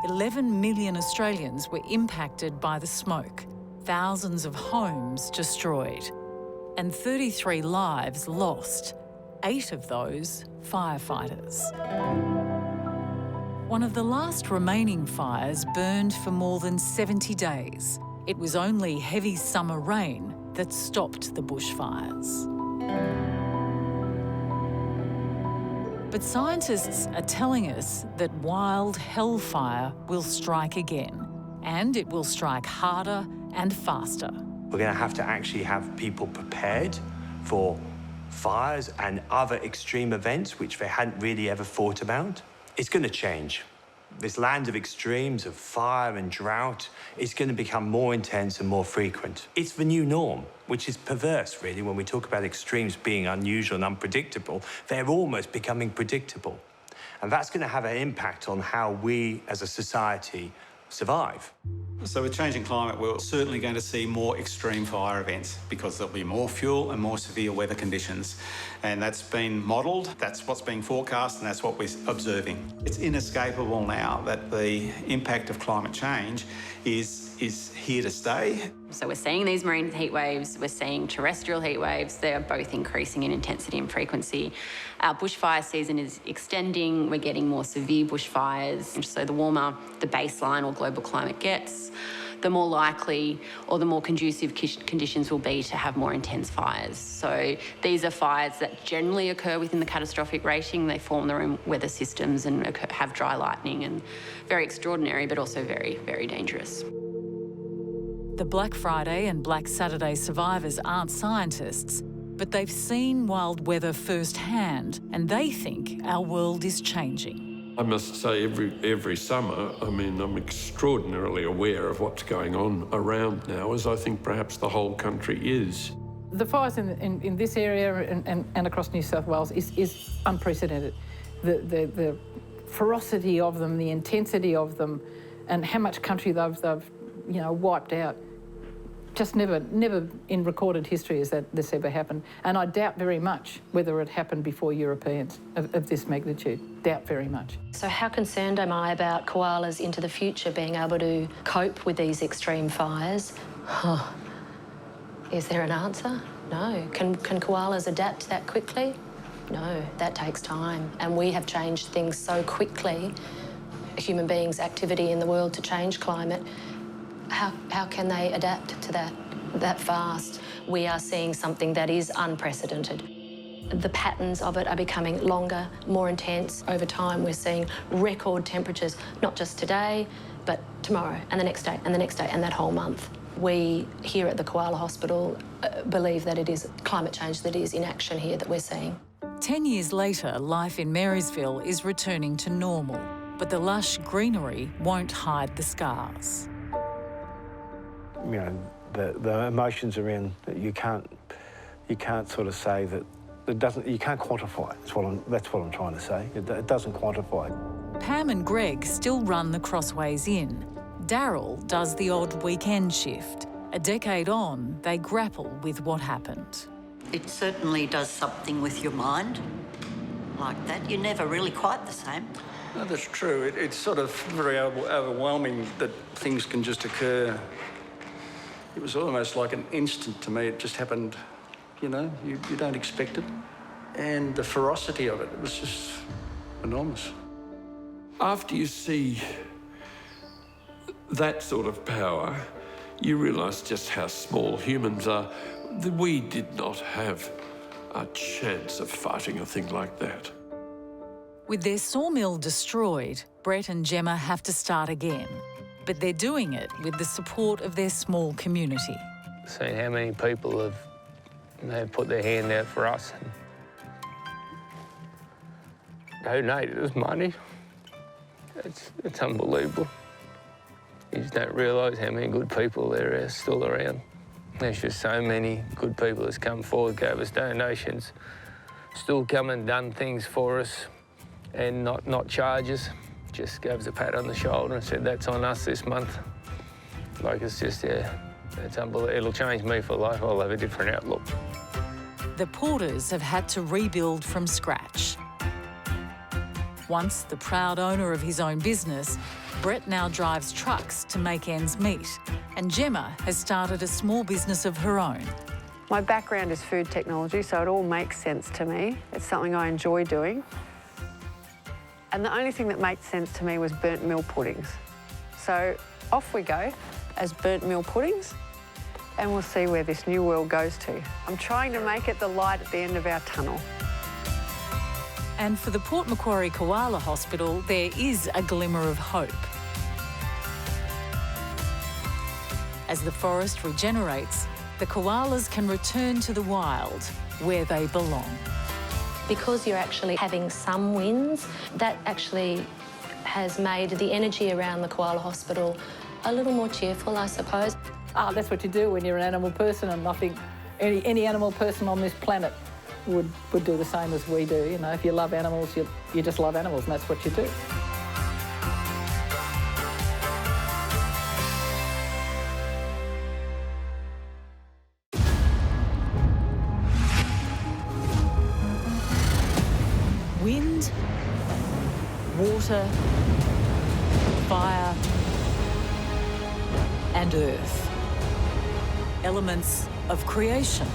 11 million Australians were impacted by the smoke, thousands of homes destroyed, and 33 lives lost, 8 of those firefighters. One of the last remaining fires burned for more than 70 days. It was only heavy summer rain that stopped the bushfires. But scientists are telling us that wild hellfire will strike again, and it will strike harder and faster. We're going to actually have people prepared for fires and other extreme events which they hadn't really ever thought about. It's going to change. This land of extremes, of fire and drought, is going to become more intense and more frequent. It's the new norm, which is perverse, really, when we talk about extremes being unusual and unpredictable. They're almost becoming predictable. And that's going to have an impact on how we, as a society, survive. So with changing climate, we're certainly going to see more extreme fire events because there'll be more fuel and more severe weather conditions. And that's been modelled, that's what's being forecast, and that's what we're observing. It's inescapable now that the impact of climate change is here to stay. So we're seeing these marine heat waves, we're seeing terrestrial heat waves. They are both increasing in intensity and frequency. Our bushfire season is extending. We're getting more severe bushfires. And so the warmer the baseline or global climate gets, the more likely or the more conducive conditions will be to have more intense fires. So these are fires that generally occur within the catastrophic rating. They form their own weather systems and have dry lightning, and very extraordinary, but also very, very dangerous. The Black Friday and Black Saturday survivors aren't scientists, but they've seen wild weather firsthand, and they think our world is changing. I must say, every summer, I mean, I'm extraordinarily aware of what's going on around now, as I think perhaps the whole country is. The fires in this area and across New South Wales is unprecedented. The ferocity of them, the intensity of them, and how much country they've wiped out. Just never in recorded history has this ever happened. And I doubt very much whether it happened before Europeans of this magnitude. Doubt very much. So how concerned am I about koalas into the future being able to cope with these extreme fires? Is there an answer? No. Can koalas adapt that quickly? No, that takes time. And we have changed things so quickly, human beings' activity in the world to change climate. How can they adapt to that fast? We are seeing something that is unprecedented. The patterns of it are becoming longer, more intense. Over time, we're seeing record temperatures, not just today, but tomorrow and the next day and the next day and that whole month. We here at the Koala Hospital believe that it is climate change that is in action here that we're seeing. 10 years later, life in Marysville is returning to normal, but the lush greenery won't hide the scars. You know, the emotions around you can't sort of say that it doesn't. You can't quantify. That's what I'm trying to say. It doesn't quantify. Pam and Greg still run the Crossways Inn. Daryl does the odd weekend shift. A decade on, they grapple with what happened. It certainly does something with your mind like that. You're never really quite the same. No, that's true. It's sort of very overwhelming that things can just occur. It was almost like an instant to me. It just happened, you know, you don't expect it. And the ferocity of it was just enormous. After you see that sort of power, you realise just how small humans are. We did not have a chance of fighting a thing like that. With their sawmill destroyed, Brett and Gemma have to start again. But they're doing it with the support of their small community. Seeing how many people have put their hand out for us and donated us money. It's unbelievable. You just don't realise how many good people there are still around. There's just so many good people that's come forward, gave us donations, still come and done things for us and not charge us. Just gave us a pat on the shoulder and said, that's on us this month. Like, it's just, yeah, it's unbelievable. It'll change me for life. I'll have a different outlook. The Porters have had to rebuild from scratch. Once the proud owner of his own business, Brett now drives trucks to make ends meet, and Gemma has started a small business of her own. My background is food technology, so it all makes sense to me. It's something I enjoy doing. And the only thing that made sense to me was burnt meal puddings. So off we go as burnt meal puddings, and we'll see where this new world goes to. I'm trying to make it the light at the end of our tunnel. And for the Port Macquarie Koala Hospital, there is a glimmer of hope. As the forest regenerates, the koalas can return to the wild, where they belong. Because you're actually having some wins, that actually has made the energy around the koala hospital a little more cheerful, I suppose. Oh, that's what you do when you're an animal person, and I think any animal person on this planet would do the same as we do. You know, if you love animals, you just love animals, and that's what you do. Wind, water, fire, and earth. Elements of creation.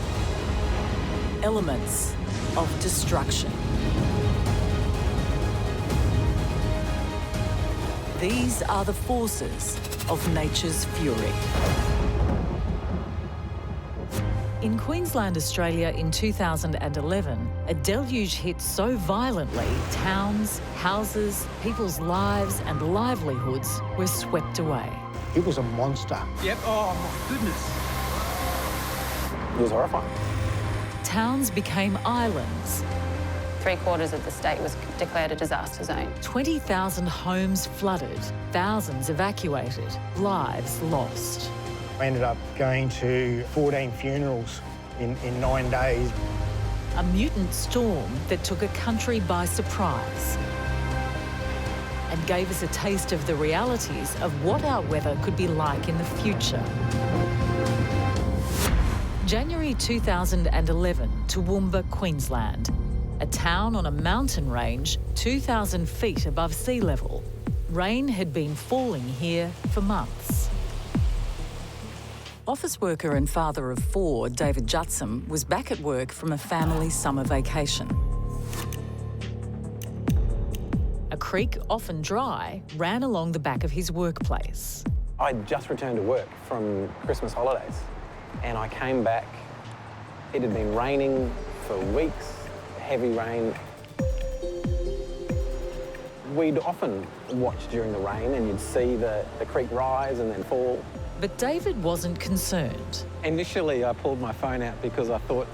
Elements of destruction. These are the forces of nature's fury. In Queensland, Australia in 2011, a deluge hit so violently, towns, houses, people's lives and livelihoods were swept away. It was a monster. Yep, oh my goodness. It was horrifying. Towns became islands. 3/4 of the state was declared a disaster zone. 20,000 homes flooded, thousands evacuated, lives lost. I ended up going to 14 funerals in 9 days. A mutant storm that took a country by surprise and gave us a taste of the realities of what our weather could be like in the future. January 2011, Toowoomba, Queensland, a town on a mountain range 2,000 feet above sea level. Rain had been falling here for months. Office worker and father of 4, David Jutsam, was back at work from a family summer vacation. A creek, often dry, ran along the back of his workplace. I'd just returned to work from Christmas holidays and I came back. It had been raining for weeks, heavy rain. We'd often watch during the rain and you'd see the creek rise and then fall. But David wasn't concerned. Initially, I pulled my phone out because I thought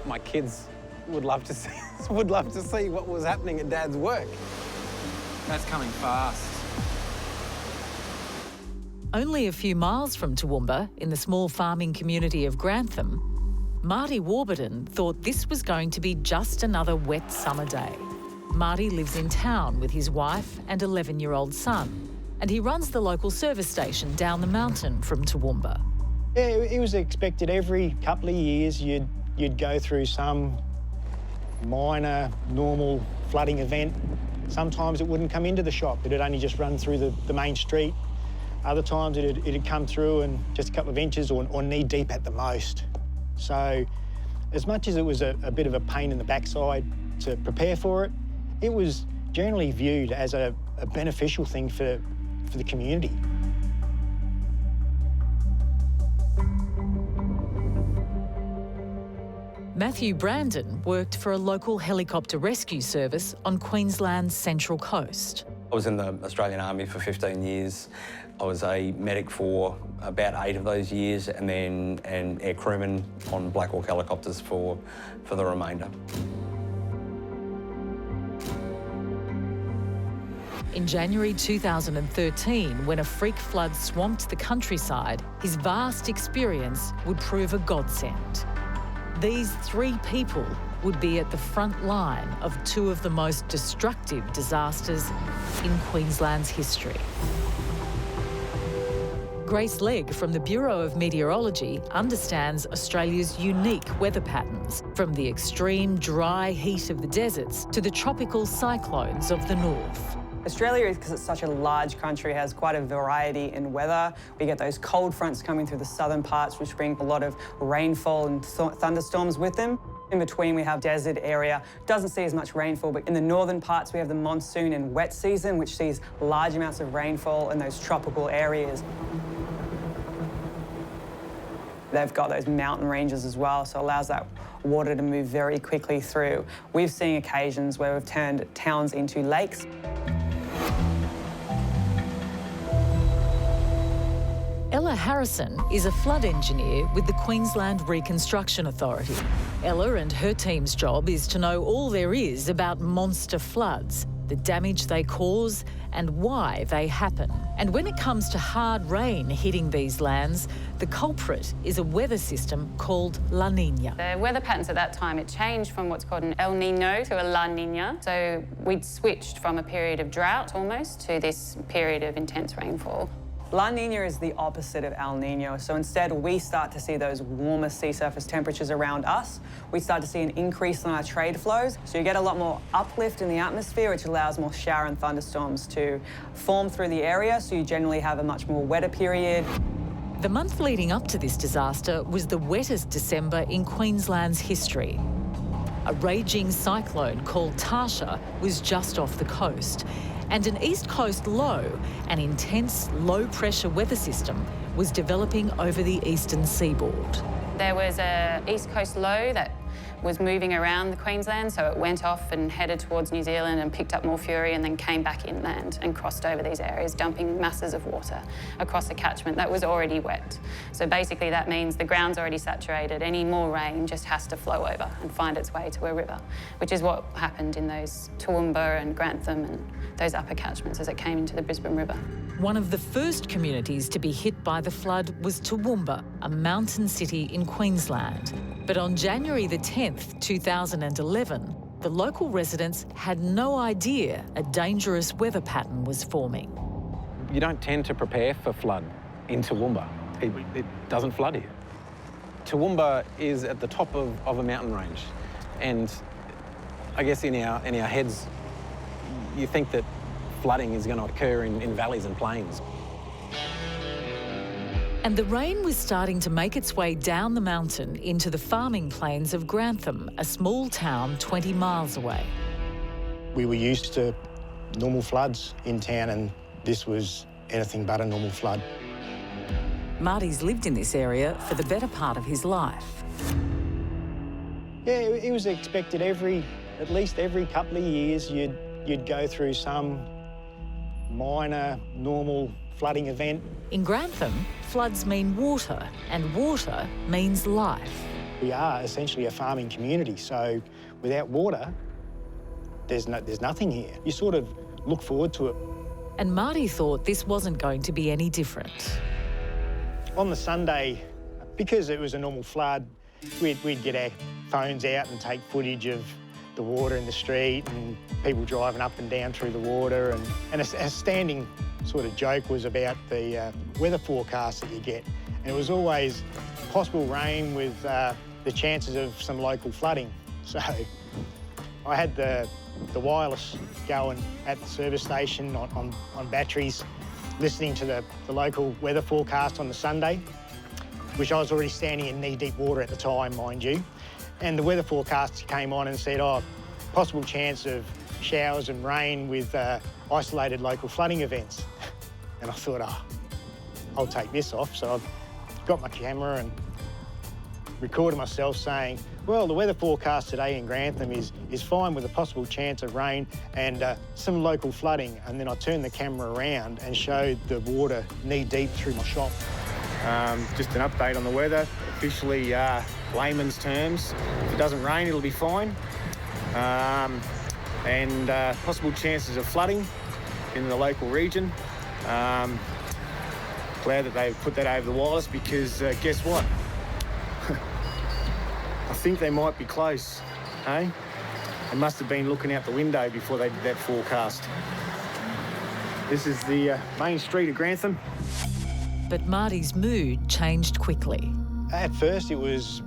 my kids would love to see what was happening at Dad's work. That's coming fast. Only a few miles from Toowoomba, in the small farming community of Grantham, Marty Warburton thought this was going to be just another wet summer day. Marty lives in town with his wife and 11-year-old son, and he runs the local service station down the mountain from Toowoomba. Yeah, it was expected every couple of years you'd go through some minor, normal flooding event. Sometimes it wouldn't come into the shop. It'd only just run through the main street. Other times it'd come through and just a couple of inches or knee deep at the most. So as much as it was a bit of a pain in the backside to prepare for it, it was generally viewed as a beneficial thing for the community. Matthew Brandon worked for a local helicopter rescue service on Queensland's central coast. I was in the Australian Army for 15 years. I was a medic for about 8 of those years and then an air crewman on Black Hawk helicopters for the remainder. In January 2013, when a freak flood swamped the countryside, his vast experience would prove a godsend. These 3 people would be at the front line of 2 of the most destructive disasters in Queensland's history. Grace Legg from the Bureau of Meteorology understands Australia's unique weather patterns, from the extreme dry heat of the deserts to the tropical cyclones of the north. Australia, because it's such a large country, has quite a variety in weather. We get those cold fronts coming through the southern parts, which bring a lot of rainfall and thunderstorms with them. In between, we have desert area. Doesn't see as much rainfall, but in the northern parts, we have the monsoon and wet season, which sees large amounts of rainfall in those tropical areas. They've got those mountain ranges as well, so it allows that water to move very quickly through. We've seen occasions where we've turned towns into lakes. Ella Harrison is a flood engineer with the Queensland Reconstruction Authority. Ella and her team's job is to know all there is about monster floods the damage they cause, and why they happen. And when it comes to hard rain hitting these lands, the culprit is a weather system called La Niña. The weather patterns at that time, it changed from what's called an El Niño to a La Niña. So we'd switched from a period of drought almost to this period of intense rainfall. La Niña is the opposite of El Niño. So instead, we start to see those warmer sea surface temperatures around us. We start to see an increase in our trade flows. So you get a lot more uplift in the atmosphere, which allows more shower and thunderstorms to form through the area. So you generally have a much more wetter period. The month leading up to this disaster was the wettest December in Queensland's history. A raging cyclone called Tasha was just off the coast, and an east coast low, an intense low-pressure weather system, was developing over the eastern seaboard. There was an east coast low that was moving around the Queensland, so it went off and headed towards New Zealand and picked up more fury and then came back inland and crossed over these areas, dumping masses of water across a catchment that was already wet. So basically that means the ground's already saturated. Any more rain just has to flow over and find its way to a river, which is what happened in those Toowoomba and Grantham and those upper catchments as it came into the Brisbane River. One of the first communities to be hit by the flood was Toowoomba, a mountain city in Queensland. But on January the 10th, 2011, the local residents had no idea a dangerous weather pattern was forming. You don't tend to prepare for flood in Toowoomba. It doesn't flood here. Toowoomba is at the top of a mountain range, and I guess in our heads, you think that flooding is going to occur in valleys and plains. And the rain was starting to make its way down the mountain into the farming plains of Grantham, a small town 20 miles away. We were used to normal floods in town, and this was anything but a normal flood. Marty's lived in this area for the better part of his life. Yeah, it was expected at least every couple of years you'd go through some minor, normal flooding event. In Grantham, floods mean water, and water means life. We are essentially a farming community, so without water, there's nothing here. You sort of look forward to it. And Marty thought this wasn't going to be any different. On the Sunday, because it was a normal flood, we'd get our phones out and take footage of the water in the street and people driving up and down through the water. And a standing sort of joke was about the weather forecast that you get. And it was always possible rain with the chances of some local flooding. So I had the wireless going at the service station on batteries, listening to the local weather forecast on the Sunday, which I was already standing in knee-deep water at the time, mind you. And the weather forecast came on and said, possible chance of showers and rain with isolated local flooding events. And I thought, I'll take this off. So I got my camera and recorded myself saying, well, the weather forecast today in Grantham is fine with a possible chance of rain and some local flooding. And then I turned the camera around and showed the water knee-deep through my shop. Just an update on the weather. Officially, layman's terms, if it doesn't rain, it'll be fine. And possible chances of flooding in the local region. Glad that they've put that over the wireless because guess what? I think they might be close, eh? They must have been looking out the window before they did that forecast. This is the main street of Grantham. But Marty's mood changed quickly. At first it was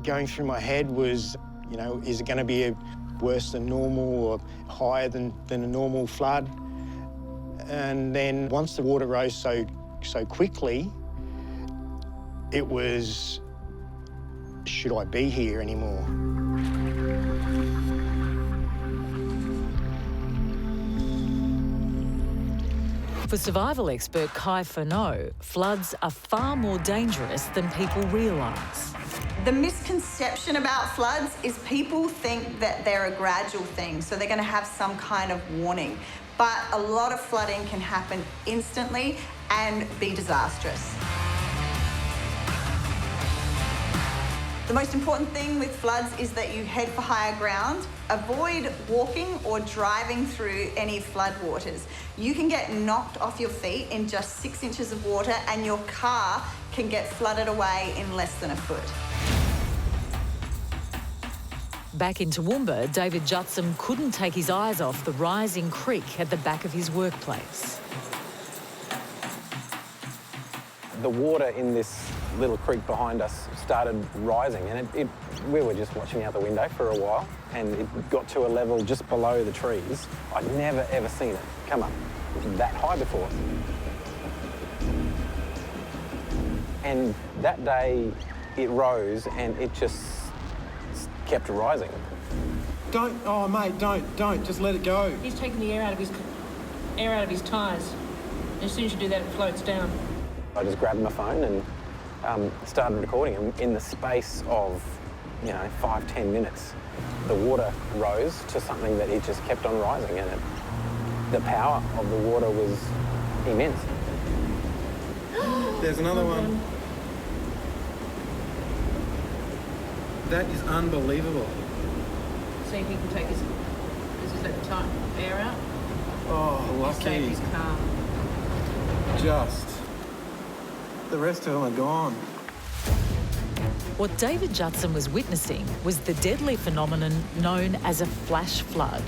going through my head was, is it going to be worse than normal or higher than a normal flood? And then once the water rose so quickly, it was, should I be here anymore? For survival expert Kai Furneaux, floods are far more dangerous than people realise. The misconception about floods is people think that they're a gradual thing, so they're going to have some kind of warning. But a lot of flooding can happen instantly and be disastrous. The most important thing with floods is that you head for higher ground. Avoid walking or driving through any floodwaters. You can get knocked off your feet in just 6 inches of water and your car can get flooded away in less than a foot. Back in Toowoomba, David Jutson couldn't take his eyes off the rising creek at the back of his workplace. The water in this little creek behind us started rising, and we were just watching out the window for a while, and it got to a level just below the trees. I'd never ever seen it come up that high before. And that day it rose and it just kept rising. Don't, oh mate, don't, just let it go. He's taking the air out of his tyres. As soon as you do that, it floats down. I just grabbed my phone and started recording. And in the space of, 5-10 minutes, the water rose to something that it just kept on rising, and the power of the water was immense. There's another one. That is unbelievable. See if he can take his... This is that tight air out. Oh, lucky. Save his car. Just. The rest of them are gone. What David Jutson was witnessing was the deadly phenomenon known as a flash flood.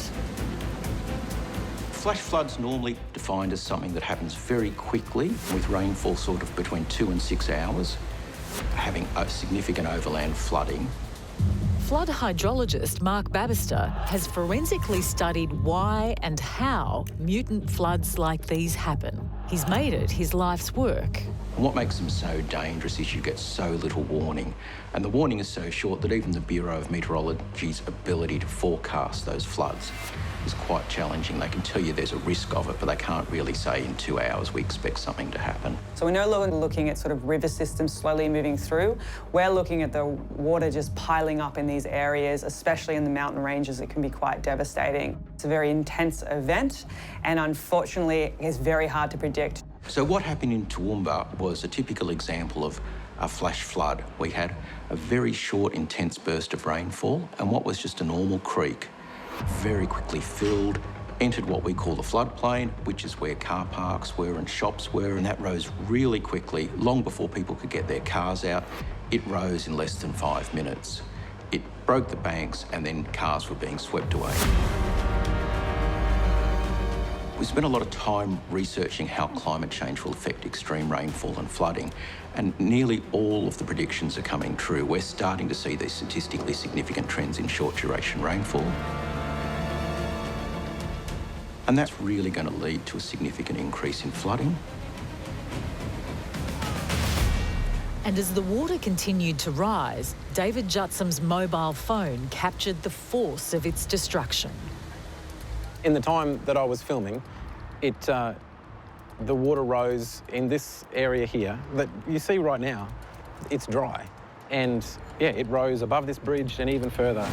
Flash flood's normally defined as something that happens very quickly, with rainfall sort of between 2 and 6 hours, having a significant overland flooding. Flood hydrologist Mark Babbister has forensically studied why and how mutant floods like these happen. He's made it his life's work. And what makes them so dangerous is you get so little warning. And the warning is so short that even the Bureau of Meteorology's ability to forecast those floods is quite challenging. They can tell you there's a risk of it, but they can't really say in 2 hours we expect something to happen. So we're no longer looking at sort of river systems slowly moving through. We're looking at the water just piling up in these areas, especially in the mountain ranges. It can be quite devastating. It's a very intense event, and unfortunately, it's very hard to predict. So what happened in Toowoomba was a typical example of a flash flood. We had a very short, intense burst of rainfall, and what was just a normal creek very quickly filled, entered what we call the floodplain, which is where car parks were and shops were, and that rose really quickly, long before people could get their cars out. It rose in less than 5 minutes. It broke the banks, and then cars were being swept away. We spent a lot of time researching how climate change will affect extreme rainfall and flooding, and nearly all of the predictions are coming true. We're starting to see these statistically significant trends in short-duration rainfall. And that's really going to lead to a significant increase in flooding. And as the water continued to rise, David Jutson's mobile phone captured the force of its destruction. In the time that I was filming, the water rose in this area here that you see right now. It's dry. And yeah, it rose above this bridge and even further.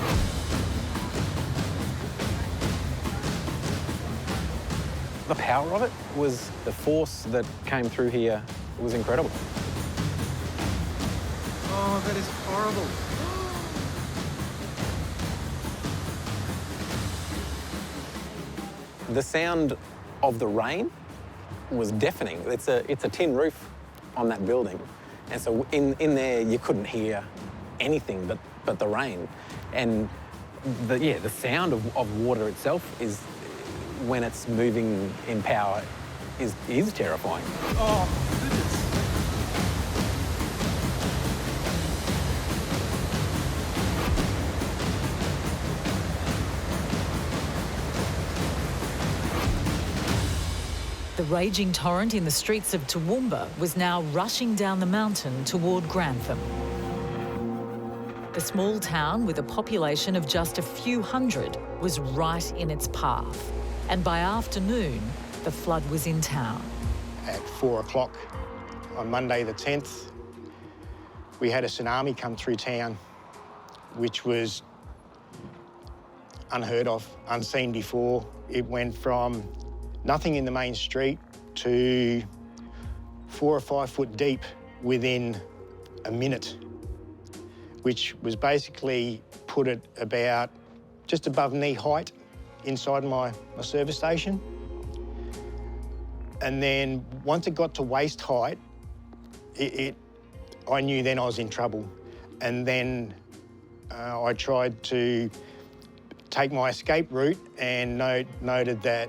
The power of it was the force that came through here was incredible. Oh, that is horrible. The sound of the rain was deafening. It's a tin roof on that building. And so in there, you couldn't hear anything but the rain. And the sound of water itself is, when it's moving in power, is terrifying. Oh, goodness. The raging torrent in the streets of Toowoomba was now rushing down the mountain toward Grantham. The small town, with a population of just a few hundred, was right in its path. And by afternoon, the flood was in town. At 4 o'clock on Monday the 10th, we had a tsunami come through town, which was unheard of, unseen before. It went from nothing in the main street to 4 or 5 foot deep within a minute. which was basically put at about just above knee height inside my service station. And then once it got to waist height, I knew then I was in trouble. And then I tried to take my escape route and noted that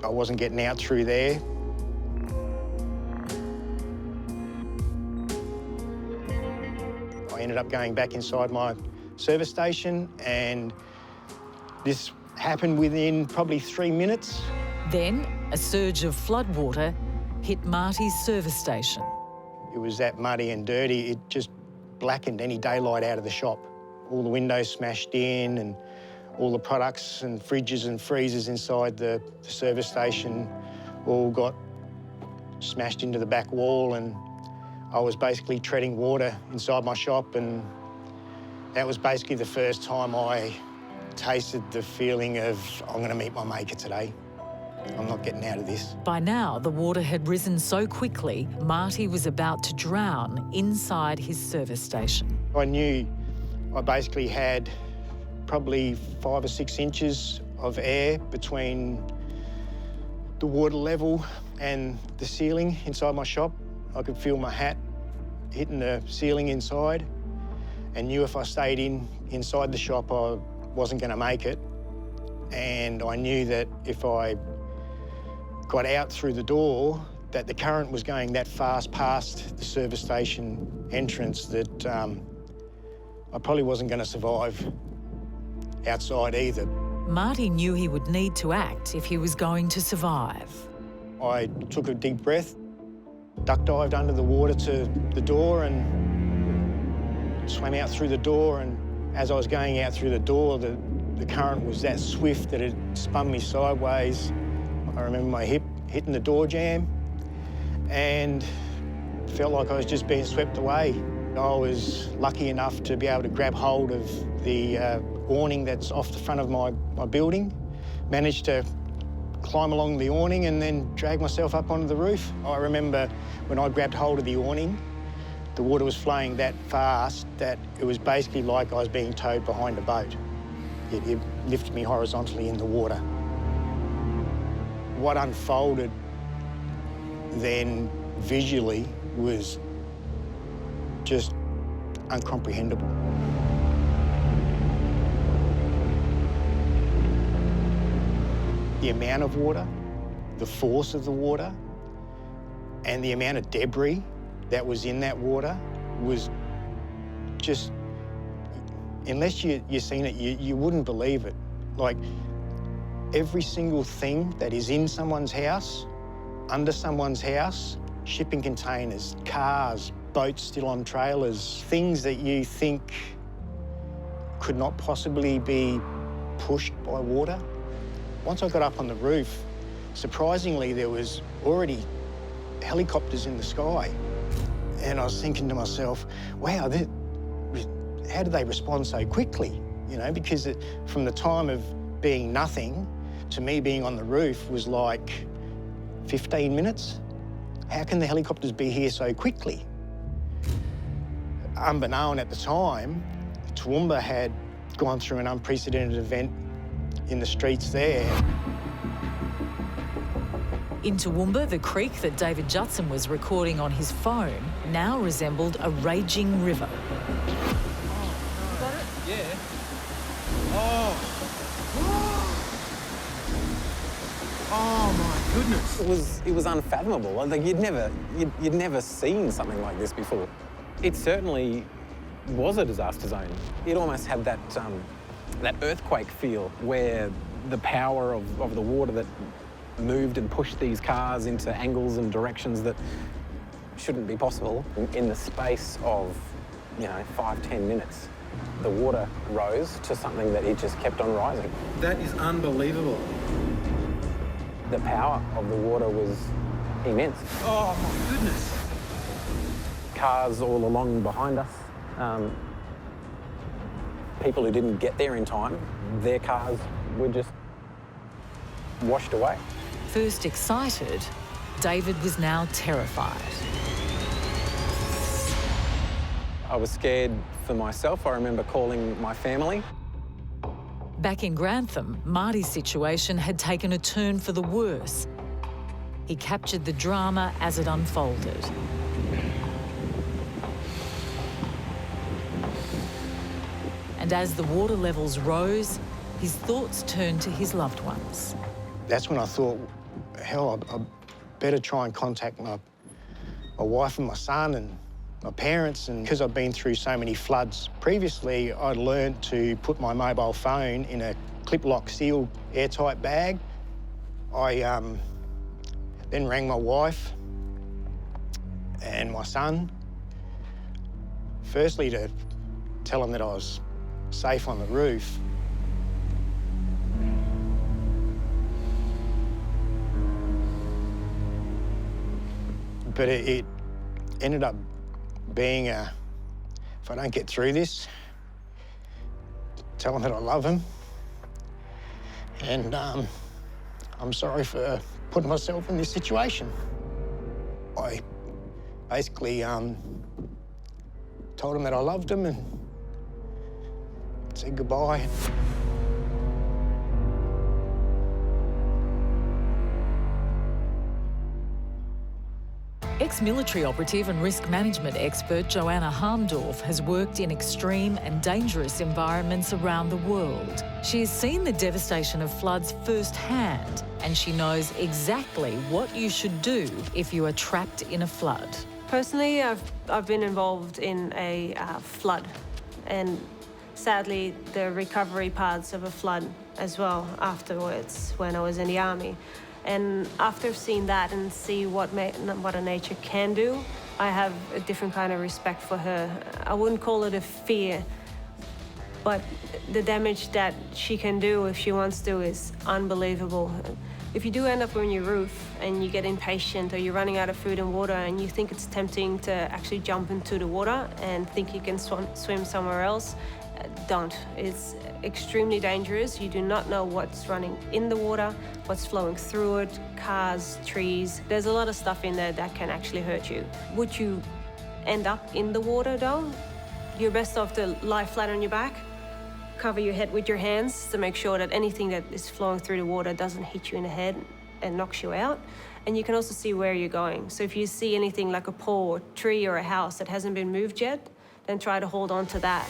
I wasn't getting out through there. I ended up going back inside my service station, and this happened within probably 3 minutes. Then a surge of floodwater hit Marty's service station. It was that muddy and dirty, it just blackened any daylight out of the shop. All the windows smashed in, and all the products and fridges and freezers inside the service station all got smashed into the back wall, and I was basically treading water inside my shop, and that was basically the first time I tasted the feeling of, I'm going to meet my maker today. I'm not getting out of this. By now, the water had risen so quickly, Marty was about to drown inside his service station. I knew I basically had probably 5 or 6 inches of air between the water level and the ceiling inside my shop. I could feel my hat hitting the ceiling inside, and knew if I stayed inside the shop, I wasn't going to make it. And I knew that if I got out through the door, that the current was going that fast past the service station entrance that I probably wasn't going to survive outside either. Marty knew he would need to act if he was going to survive. I took a deep breath, duck dived under the water to the door and swam out through the door, and as I was going out through the door, the current was that swift that it spun me sideways. I remember my hip hitting the door jamb and felt like I was just being swept away. I was lucky enough to be able to grab hold of the awning that's off the front of my building, managed to climb along the awning and then drag myself up onto the roof. I remember when I grabbed hold of the awning, the water was flowing that fast that it was basically like I was being towed behind a boat. It lifted me horizontally in the water. What unfolded then visually was just incomprehensible. The amount of water, the force of the water, and the amount of debris that was in that water was just, unless you've seen it, you wouldn't believe it. Like, every single thing that is in someone's house, under someone's house, shipping containers, cars, boats still on trailers, things that you think could not possibly be pushed by water. Once I got up on the roof, surprisingly, there was already helicopters in the sky. And I was thinking to myself, wow, how did they respond so quickly? You know, because from the time of being nothing to me being on the roof was like 15 minutes. How can the helicopters be here so quickly? Unbeknown at the time, Toowoomba had gone through an unprecedented event in the streets there. In Toowoomba, the creek that David Judson was recording on his phone now resembled a raging river. Oh, got it? Yeah. Oh. Oh my goodness. It was unfathomable. Like you'd never seen something like this before. It certainly was a disaster zone. It almost had that earthquake feel where the power of the water that moved and pushed these cars into angles and directions that shouldn't be possible. In the space of, 5-10 minutes, the water rose to something that it just kept on rising. That is unbelievable. The power of the water was immense. Oh my goodness. Cars all along behind us. People who didn't get there in time, their cars were just washed away. First excited, David was now terrified. I was scared for myself. I remember calling my family. Back in Grantham, Marty's situation had taken a turn for the worse. He captured the drama as it unfolded. And as the water levels rose, his thoughts turned to his loved ones. That's when I thought, hell, I better try and contact my wife and my son and my parents. And because I've been through so many floods previously, I'd learned to put my mobile phone in a clip-lock sealed airtight bag. I then rang my wife and my son, firstly to tell them that I was safe on the roof. But it ended up being if I don't get through this, tell them that I love them. And I'm sorry for putting myself in this situation. I basically told them that I loved them and said goodbye. Ex-military operative and risk management expert Joanna Harmdorf has worked in extreme and dangerous environments around the world. She has seen the devastation of floods firsthand, and she knows exactly what you should do if you are trapped in a flood. Personally, I've been involved in a flood, and sadly the recovery parts of a flood as well afterwards when I was in the army. And after seeing that and see what a nature can do, I have a different kind of respect for her. I wouldn't call it a fear, but the damage that she can do if she wants to is unbelievable. If you do end up on your roof and you get impatient or you're running out of food and water and you think it's tempting to actually jump into the water and think you can swim somewhere else, don't. It's extremely dangerous. You do not know what's running in the water, what's flowing through it, cars, trees. There's a lot of stuff in there that can actually hurt you. Would you end up in the water though? You're best off to lie flat on your back, cover your head with your hands to make sure that anything that is flowing through the water doesn't hit you in the head and knocks you out. And you can also see where you're going. So if you see anything like a pole or tree or a house that hasn't been moved yet, then try to hold on to that.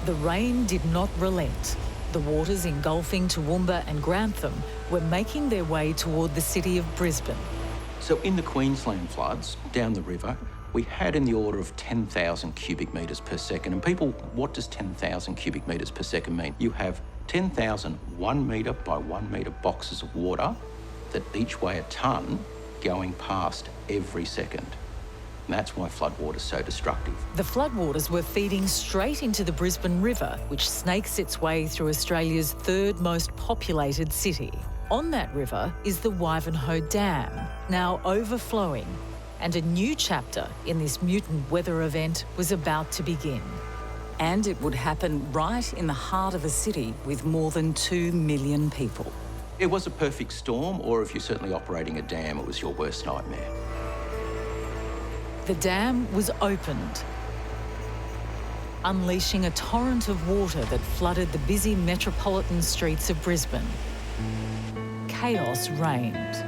The rain did not relent. The waters engulfing Toowoomba and Grantham were making their way toward the city of Brisbane. So in the Queensland floods, down the river, we had in the order of 10,000 cubic metres per second. And people, what does 10,000 cubic metres per second mean? You have 10,000 1 metre by 1 metre boxes of water that each weigh a tonne going past every second. And that's why floodwater is so destructive. The floodwaters were feeding straight into the Brisbane River, which snakes its way through Australia's third most populated city. On that river is the Ivanhoe Dam, now overflowing, and a new chapter in this mutant weather event was about to begin. And it would happen right in the heart of a city with more than 2 million people. It was a perfect storm, or if you're certainly operating a dam, it was your worst nightmare. The dam was opened, unleashing a torrent of water that flooded the busy metropolitan streets of Brisbane. Chaos reigned.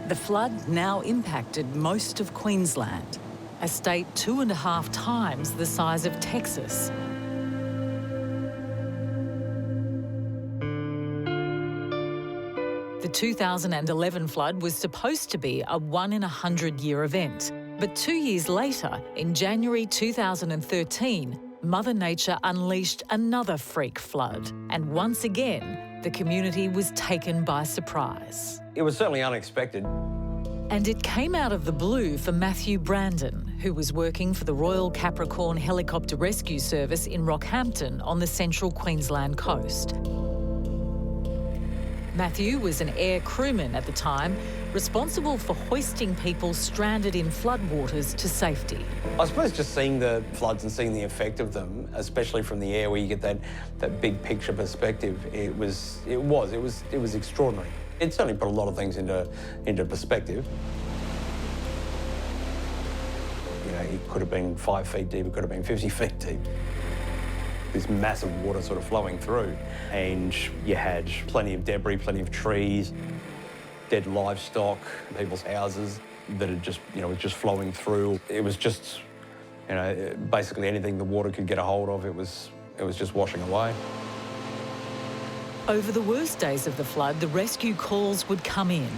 The flood now impacted most of Queensland, a state 2.5 times the size of Texas. The 2011 flood was supposed to be a 1-in-100-year event. But 2 years later, in January 2013, Mother Nature unleashed another freak flood. And once again, the community was taken by surprise. It was certainly unexpected. And it came out of the blue for Matthew Brandon, who was working for the Royal Capricorn Helicopter Rescue Service in Rockhampton on the central Queensland coast. Matthew was an air crewman at the time, responsible for hoisting people stranded in floodwaters to safety. I suppose just seeing the floods and seeing the effect of them, especially from the air where you get that big picture perspective, it was extraordinary. It certainly put a lot of things into perspective. it could have been 5 feet deep, it could have been 50 feet deep. This massive water sort of flowing through, and you had plenty of debris, plenty of trees, dead livestock, people's houses that had just, was just flowing through. It was just, basically anything the water could get a hold of, it was just washing away. Over the worst days of the flood, the rescue calls would come in.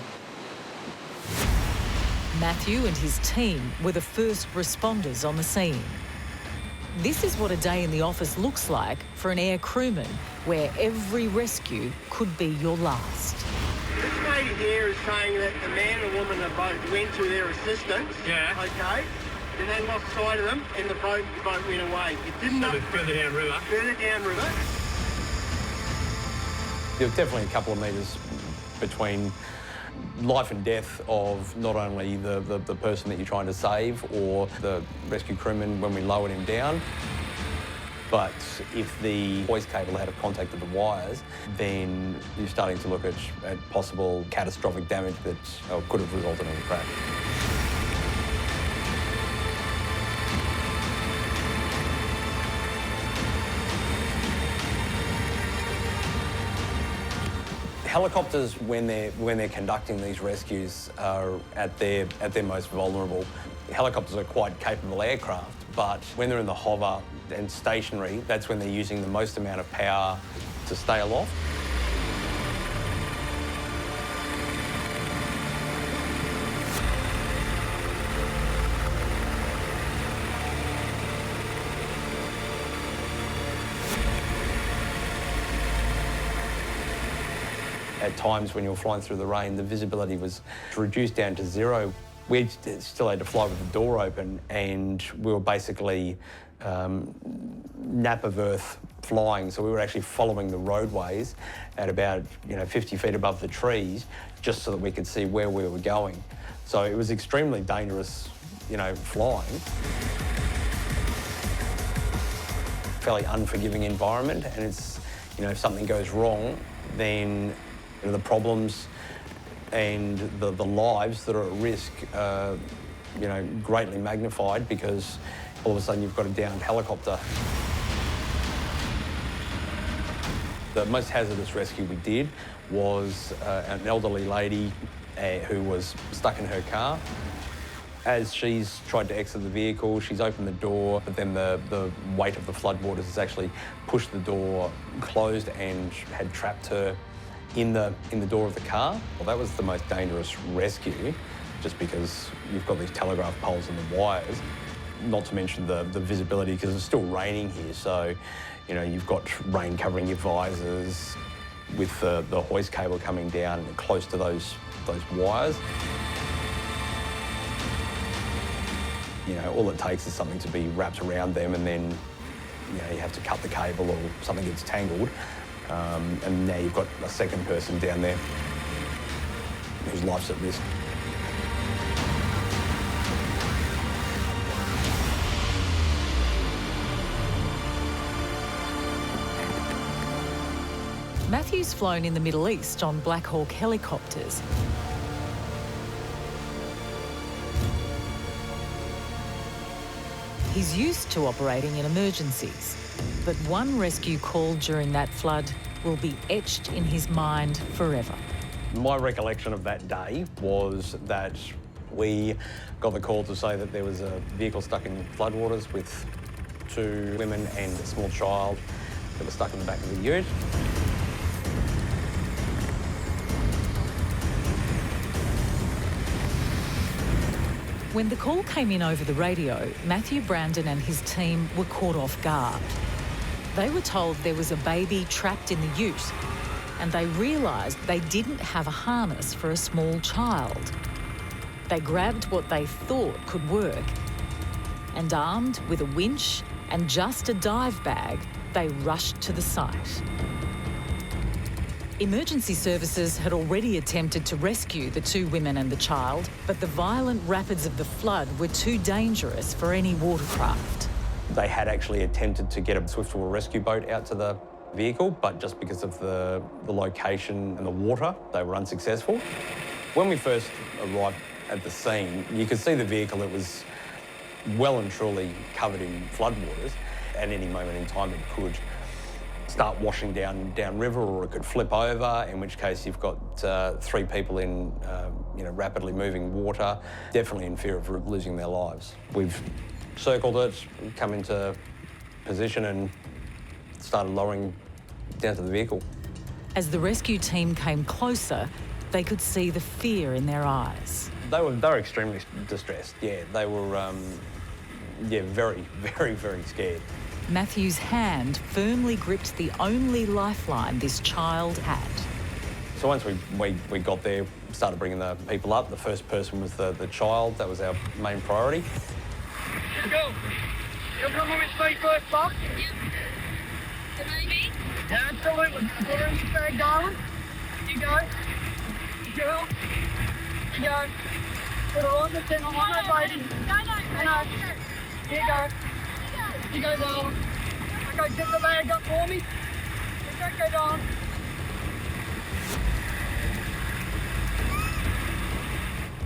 Matthew and his team were the first responders on the scene. This is what a day in the office looks like for an air crewman, where every rescue could be your last. This lady here is saying that the man and woman are both went to their assistance. Yeah. Okay. Then they lost sight of them and the boat went away. It didn't. So further downriver. Further downriver. There was definitely a couple of metres between life and death of not only the person that you're trying to save or the rescue crewman when we lowered him down, but if the hoist cable had contacted the wires, then you're starting to look at possible catastrophic damage that could have resulted in a crash. Helicopters, when they're conducting these rescues, are at their most vulnerable. Helicopters are quite capable aircraft, but when they're in the hover and stationary, that's when they're using the most amount of power to stay aloft. At times when you were flying through the rain, the visibility was reduced down to zero. We still had to fly with the door open, and we were basically nap of earth flying. So we were actually following the roadways at about 50 feet above the trees, just so that we could see where we were going. So it was extremely dangerous, flying. Fairly unforgiving environment, and it's, if something goes wrong, then the problems and the lives that are at risk are, greatly magnified, because all of a sudden you've got a downed helicopter. The most hazardous rescue we did was an elderly lady who was stuck in her car. As she's tried to exit the vehicle, she's opened the door, but then the weight of the floodwaters has actually pushed the door closed and had trapped her in the door of the car. Well, that was the most dangerous rescue, just because you've got these telegraph poles and the wires, not to mention the visibility, because it's still raining here, so you've got rain covering your visors, with the hoist cable coming down close to those wires. All it takes is something to be wrapped around them, and then you have to cut the cable or something gets tangled. And now you've got a second person down there whose life's at risk. Matthew's flown in the Middle East on Black Hawk helicopters. He's used to operating in emergencies, but one rescue call during that flood will be etched in his mind forever. My recollection of that day was that we got the call to say that there was a vehicle stuck in floodwaters with 2 women and a small child that were stuck in the back of the ute. When the call came in over the radio, Matthew Brandon and his team were caught off guard. They were told there was a baby trapped in the ute, and they realised they didn't have a harness for a small child. They grabbed what they thought could work, and armed with a winch and just a dive bag, they rushed to the site. Emergency services had already attempted to rescue the 2 women and the child, but the violent rapids of the flood were too dangerous for any watercraft. They had actually attempted to get a swiftwater rescue boat out to the vehicle, but just because of the location and the water, they were unsuccessful. When we first arrived at the scene, you could see the vehicle. It was well and truly covered in floodwaters. At any moment in time, it could start washing downriver, or it could flip over, in which case you've got 3 people in rapidly moving water, definitely in fear of losing their lives. We've circled it, come into position and started lowering down to the vehicle. As the rescue team came closer, they could see the fear in their eyes. They were extremely distressed, yeah. They were, very, very, very scared. Matthew's hand firmly gripped the only lifeline this child had. So once we got there, started bringing the people up. The first person was the child. That was our main priority. Let's go. You'll come on his feet first, Bob? Yep. Yeah, absolutely. Put her in your bag, darling. You go. Girl. You go. Put her on the tent. On that lady. No. Here you go. You go, darling. Okay, get the bag up for me. Okay, darling.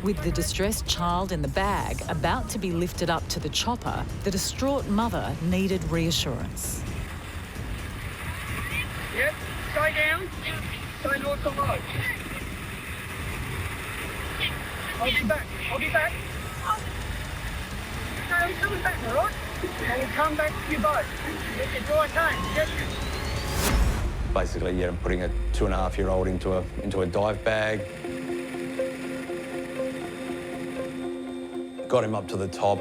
With the distressed child in the bag about to be lifted up to the chopper, the distraught mother needed reassurance. Yep, stay down. Stay north the road. I'll be back. Okay, I'm coming back, all right? And we'll come back to your boat. It's all okay, yes? Basically, putting a 2.5-year-old into a dive bag. Got him up to the top.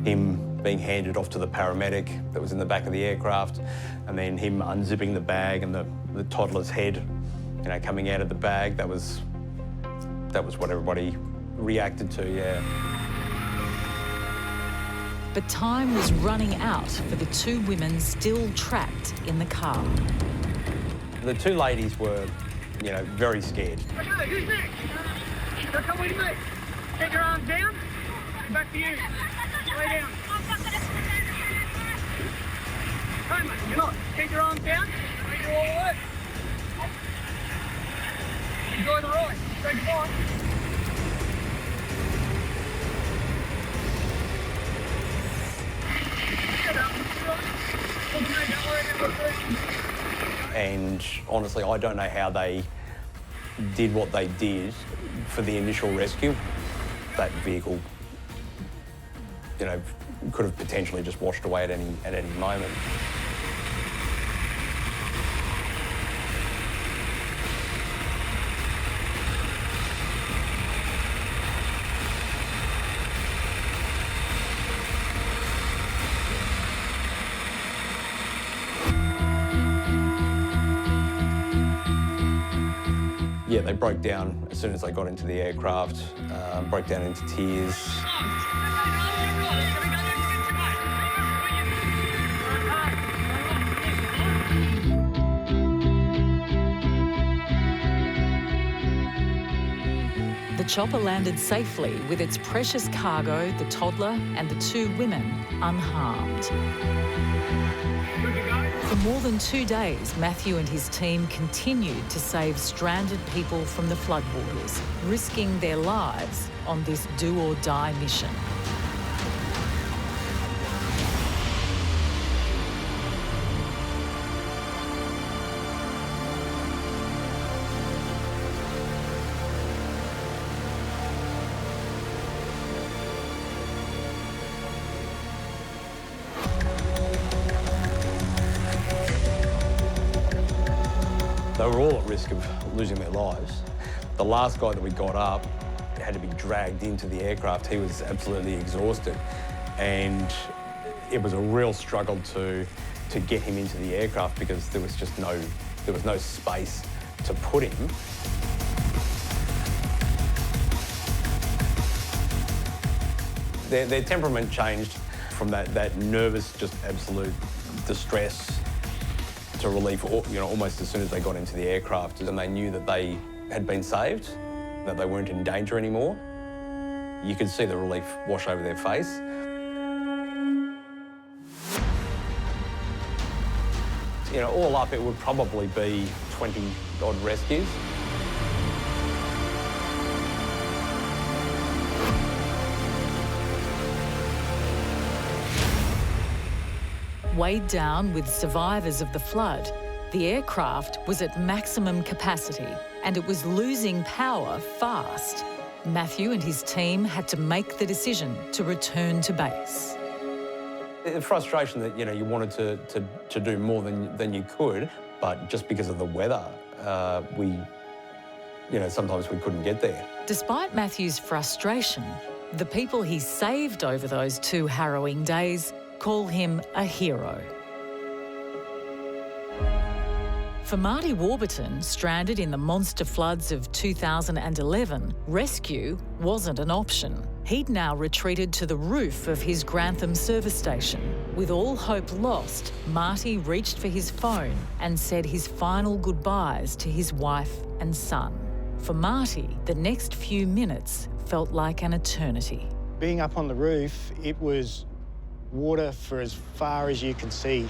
Him being handed off to the paramedic that was in the back of the aircraft, and then him unzipping the bag and the toddler's head, coming out of the bag. That was what everybody reacted to, yeah. But time was running out for the 2 women still trapped in the car. The 2 ladies were, very scared. Okay, who's next? Now come with me. Take your arms down. Back to you. Lay down. Hey, mate, you're not. Keep your arms down. Make it all work. Enjoy the ride. Say goodbye. And honestly, I don't know how they did what they did for the initial rescue. That vehicle, could have potentially just washed away at any moment. Yeah, they broke down as soon as they got into the aircraft, broke down into tears. The chopper landed safely with its precious cargo, the toddler and the 2 women, unharmed. For more than 2 days, Matthew and his team continued to save stranded people from the floodwaters, risking their lives on this do-or-die mission. They were all at risk of losing their lives. The last guy that we got up had to be dragged into the aircraft. He was absolutely exhausted, and it was a real struggle to get him into the aircraft because there was just no space to put him. Their temperament changed from that nervous, just absolute distress to relief, almost as soon as they got into the aircraft, and they knew that they had been saved, that they weren't in danger anymore. You could see the relief wash over their face. You know, all up, it would probably be 20-odd rescues. Weighed down with survivors of the flood, the aircraft was at maximum capacity and it was losing power fast. Matthew and his team had to make the decision to return to base. The frustration that, you know, you wanted to do more than you could, but just because of the weather, sometimes we couldn't get there. Despite Matthew's frustration, the people he saved over those 2 harrowing days call him a hero. For Marty Warburton, stranded in the monster floods of 2011, rescue wasn't an option. He'd now retreated to the roof of his Grantham service station. With all hope lost, Marty reached for his phone and said his final goodbyes to his wife and son. For Marty, the next few minutes felt like an eternity. Being up on the roof, it was water for as far as you can see.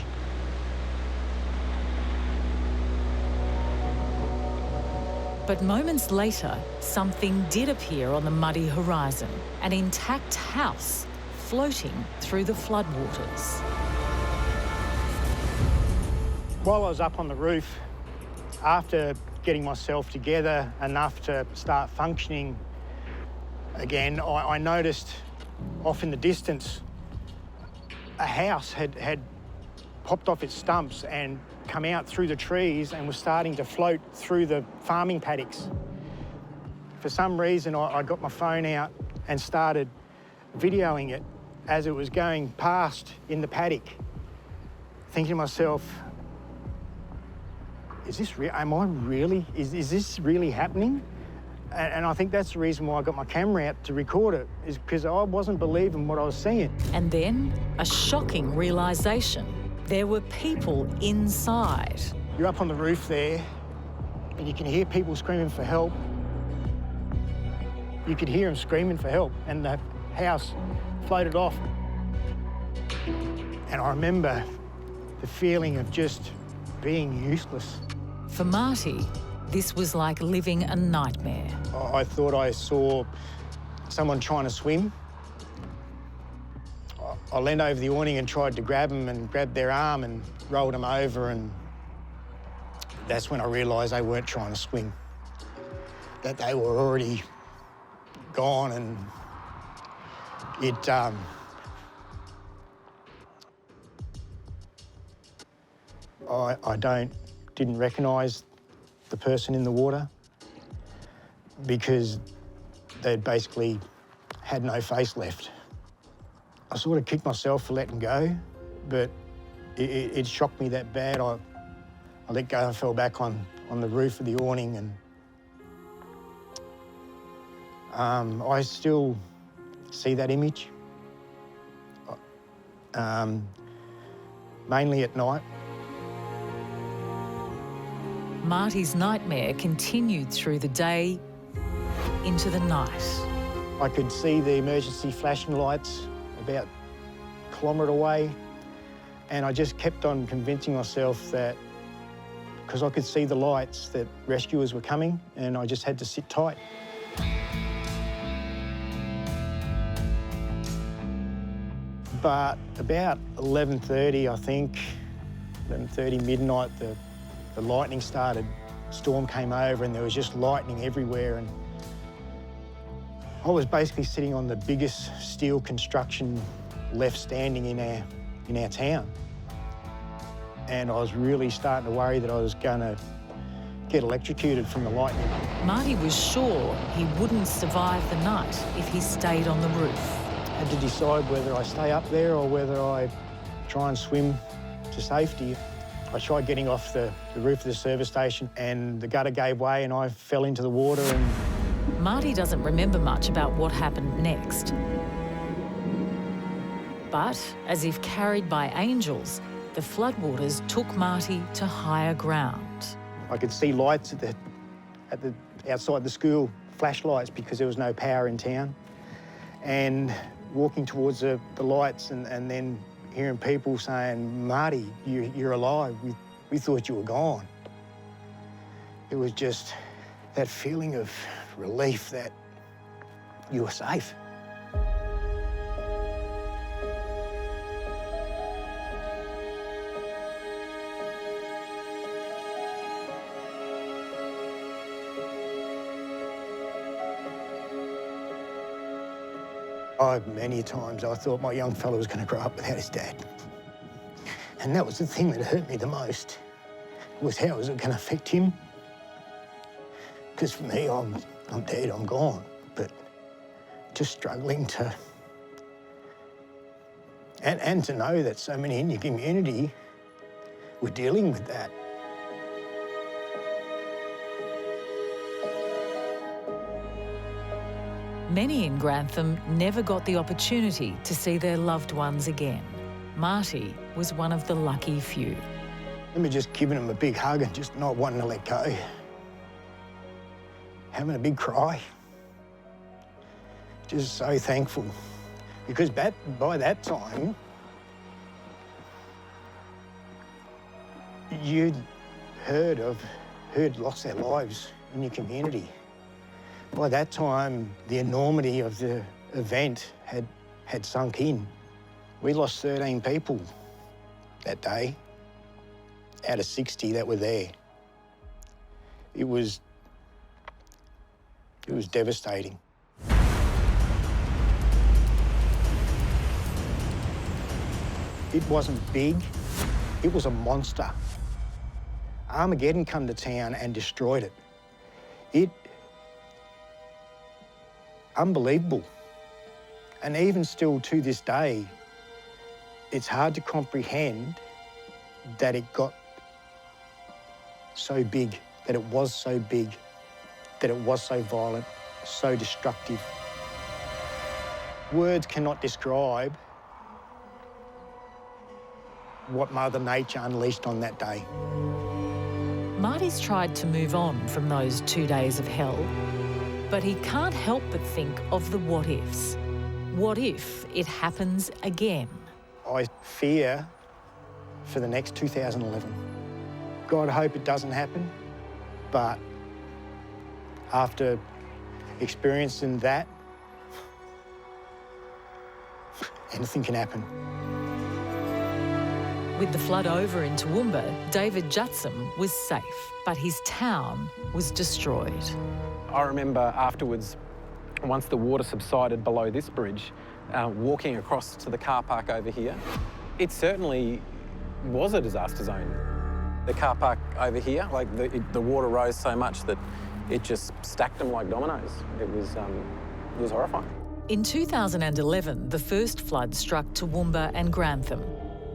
But moments later, something did appear on the muddy horizon, an intact house floating through the floodwaters. While I was up on the roof, after getting myself together enough to start functioning again, I noticed off in the distance a house had popped off its stumps and come out through the trees and was starting to float through the farming paddocks. For some reason, I got my phone out and started videoing it as it was going past in the paddock, thinking to myself, is this real? Am I really? Is this really happening? And I think that's the reason why I got my camera out to record it, is because I wasn't believing what I was seeing. And then a shocking realisation. There were people inside. You're up on the roof there, and you can hear people screaming for help. You could hear them screaming for help, and the house floated off. And I remember the feeling of just being useless. For Marty, this was like living a nightmare. I thought I saw someone trying to swim. I leaned over the awning and tried to grab them and grabbed their arm and rolled them over, and that's when I realised they weren't trying to swim, that they were already gone. And it I didn't recognise the person in the water because they'd basically had no face left. I sort of kicked myself for letting go, but it shocked me that bad. I let go and fell back on the roof of the awning, and I still see that image, mainly at night. Marty's nightmare continued through the day into the night. I could see the emergency flashing lights about a kilometre away, and I just kept on convincing myself that, because I could see the lights, that rescuers were coming, and I just had to sit tight. But about 11:30, I think, 11:30 midnight, the lightning started. Storm came over and there was just lightning everywhere, and I was basically sitting on the biggest steel construction left standing in our town. And I was really starting to worry that I was going to get electrocuted from the lightning. Marty was sure he wouldn't survive the night if he stayed on the roof. I had to decide whether I stay up there or whether I try and swim to safety. I tried getting off the roof of the service station, and the gutter gave way and I fell into the water. And Marty doesn't remember much about what happened next. But, as if carried by angels, the floodwaters took Marty to higher ground. I could see lights outside the school, flashlights, because there was no power in town. And walking towards the lights and then hearing people saying, "Marty, you're alive. we thought you were gone. It was just that feeling of relief that you were safe. Many times I thought my young fellow was going to grow up without his dad. And that was the thing that hurt me the most, was how was it going to affect him? Because for me, I'm dead, I'm gone. But just struggling to... And to know that so many in your community were dealing with that. Many in Grantham never got the opportunity to see their loved ones again. Marty was one of the lucky few. I remember just giving him a big hug and just not wanting to let go. Having a big cry. Just so thankful. Because by that time, you'd heard lost their lives in your community. By that time, the enormity of the event had sunk in. We lost 13 people that day out of 60 that were there. It was devastating. It wasn't big, it was a monster. Armageddon come to town and destroyed it. Unbelievable. And even still to this day, it's hard to comprehend that it got so big, that it was so big, that it was so violent, so destructive. Words cannot describe what Mother Nature unleashed on that day. Marty's tried to move on from those 2 days of hell, but he can't help but think of the what-ifs. What if it happens again? I fear for the next 2011. God, I hope it doesn't happen, but after experiencing that, anything can happen. With the flood over in Toowoomba, David Jutson was safe, but his town was destroyed. I remember afterwards, once the water subsided below this bridge, walking across to the car park over here. It certainly was a disaster zone. The car park over here, like the water rose so much that it just stacked them like dominoes. It was horrifying. In 2011, the first flood struck Toowoomba and Grantham.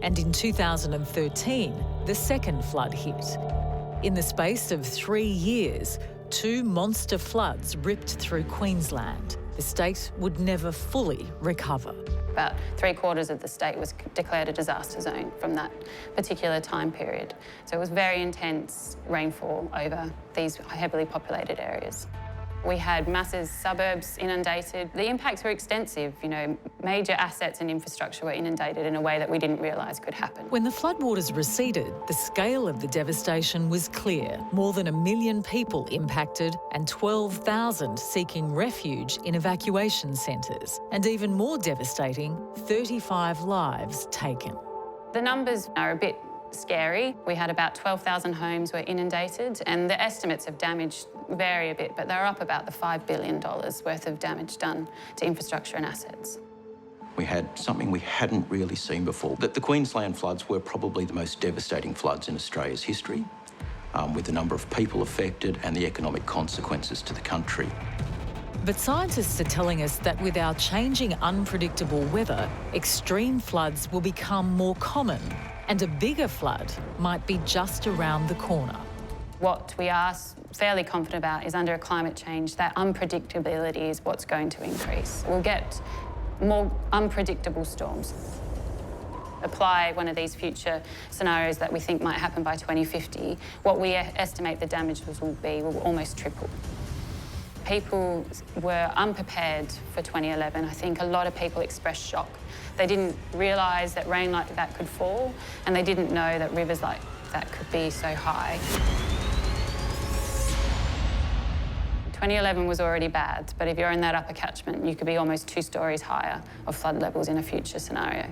And in 2013, the second flood hit. In the space of 3 years, 2 monster floods ripped through Queensland. The state would never fully recover. About 3/4 of the state was declared a disaster zone from that particular time period. So it was very intense rainfall over these heavily populated areas. We had massive suburbs inundated. The impacts were extensive, major assets and infrastructure were inundated in a way that we didn't realise could happen. When the floodwaters receded, the scale of the devastation was clear. More than 1 million people impacted and 12,000 seeking refuge in evacuation centres. And even more devastating, 35 lives taken. The numbers are a bit scary. We had about 12,000 homes were inundated, and the estimates of damage vary a bit, but they're up about the $5 billion worth of damage done to infrastructure and assets. We had something we hadn't really seen before. That the Queensland floods were probably the most devastating floods in Australia's history, with the number of people affected and the economic consequences to the country. But scientists are telling us that with our changing unpredictable weather, extreme floods will become more common, and a bigger flood might be just around the corner. What we are fairly confident about is under climate change, that unpredictability is what's going to increase. We'll get more unpredictable storms. Apply one of these future scenarios that we think might happen by 2050, what we estimate the damage will almost triple. People were unprepared for 2011. I think a lot of people expressed shock. They didn't realise that rain like that could fall, and they didn't know that rivers like that could be so high. 2011 was already bad, but if you're in that upper catchment, you could be almost 2 stories higher of flood levels in a future scenario.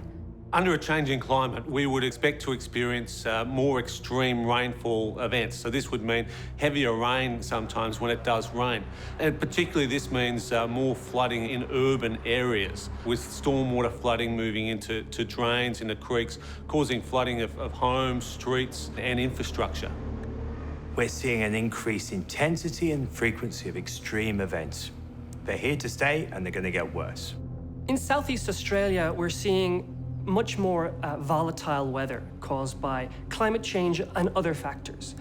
Under a changing climate, we would expect to experience more extreme rainfall events. So this would mean heavier rain sometimes when it does rain. And particularly this means more flooding in urban areas, with stormwater flooding moving into drains, into creeks, causing flooding of homes, streets and infrastructure. We're seeing an increased intensity and frequency of extreme events. They're here to stay and they're going to get worse. In Southeast Australia, we're seeing much more volatile weather caused by climate change and other factors.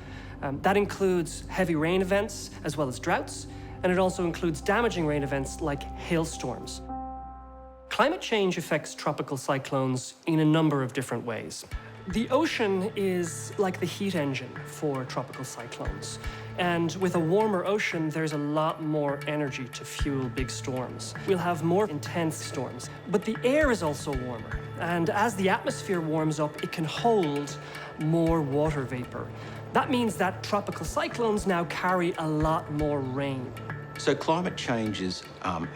That includes heavy rain events as well as droughts, and it also includes damaging rain events like hailstorms. Climate change affects tropical cyclones in a number of different ways. The ocean is like the heat engine for tropical cyclones. And with a warmer ocean, there's a lot more energy to fuel big storms. We'll have more intense storms. But the air is also warmer. And as the atmosphere warms up, it can hold more water vapor. That means that tropical cyclones now carry a lot more rain. So climate change is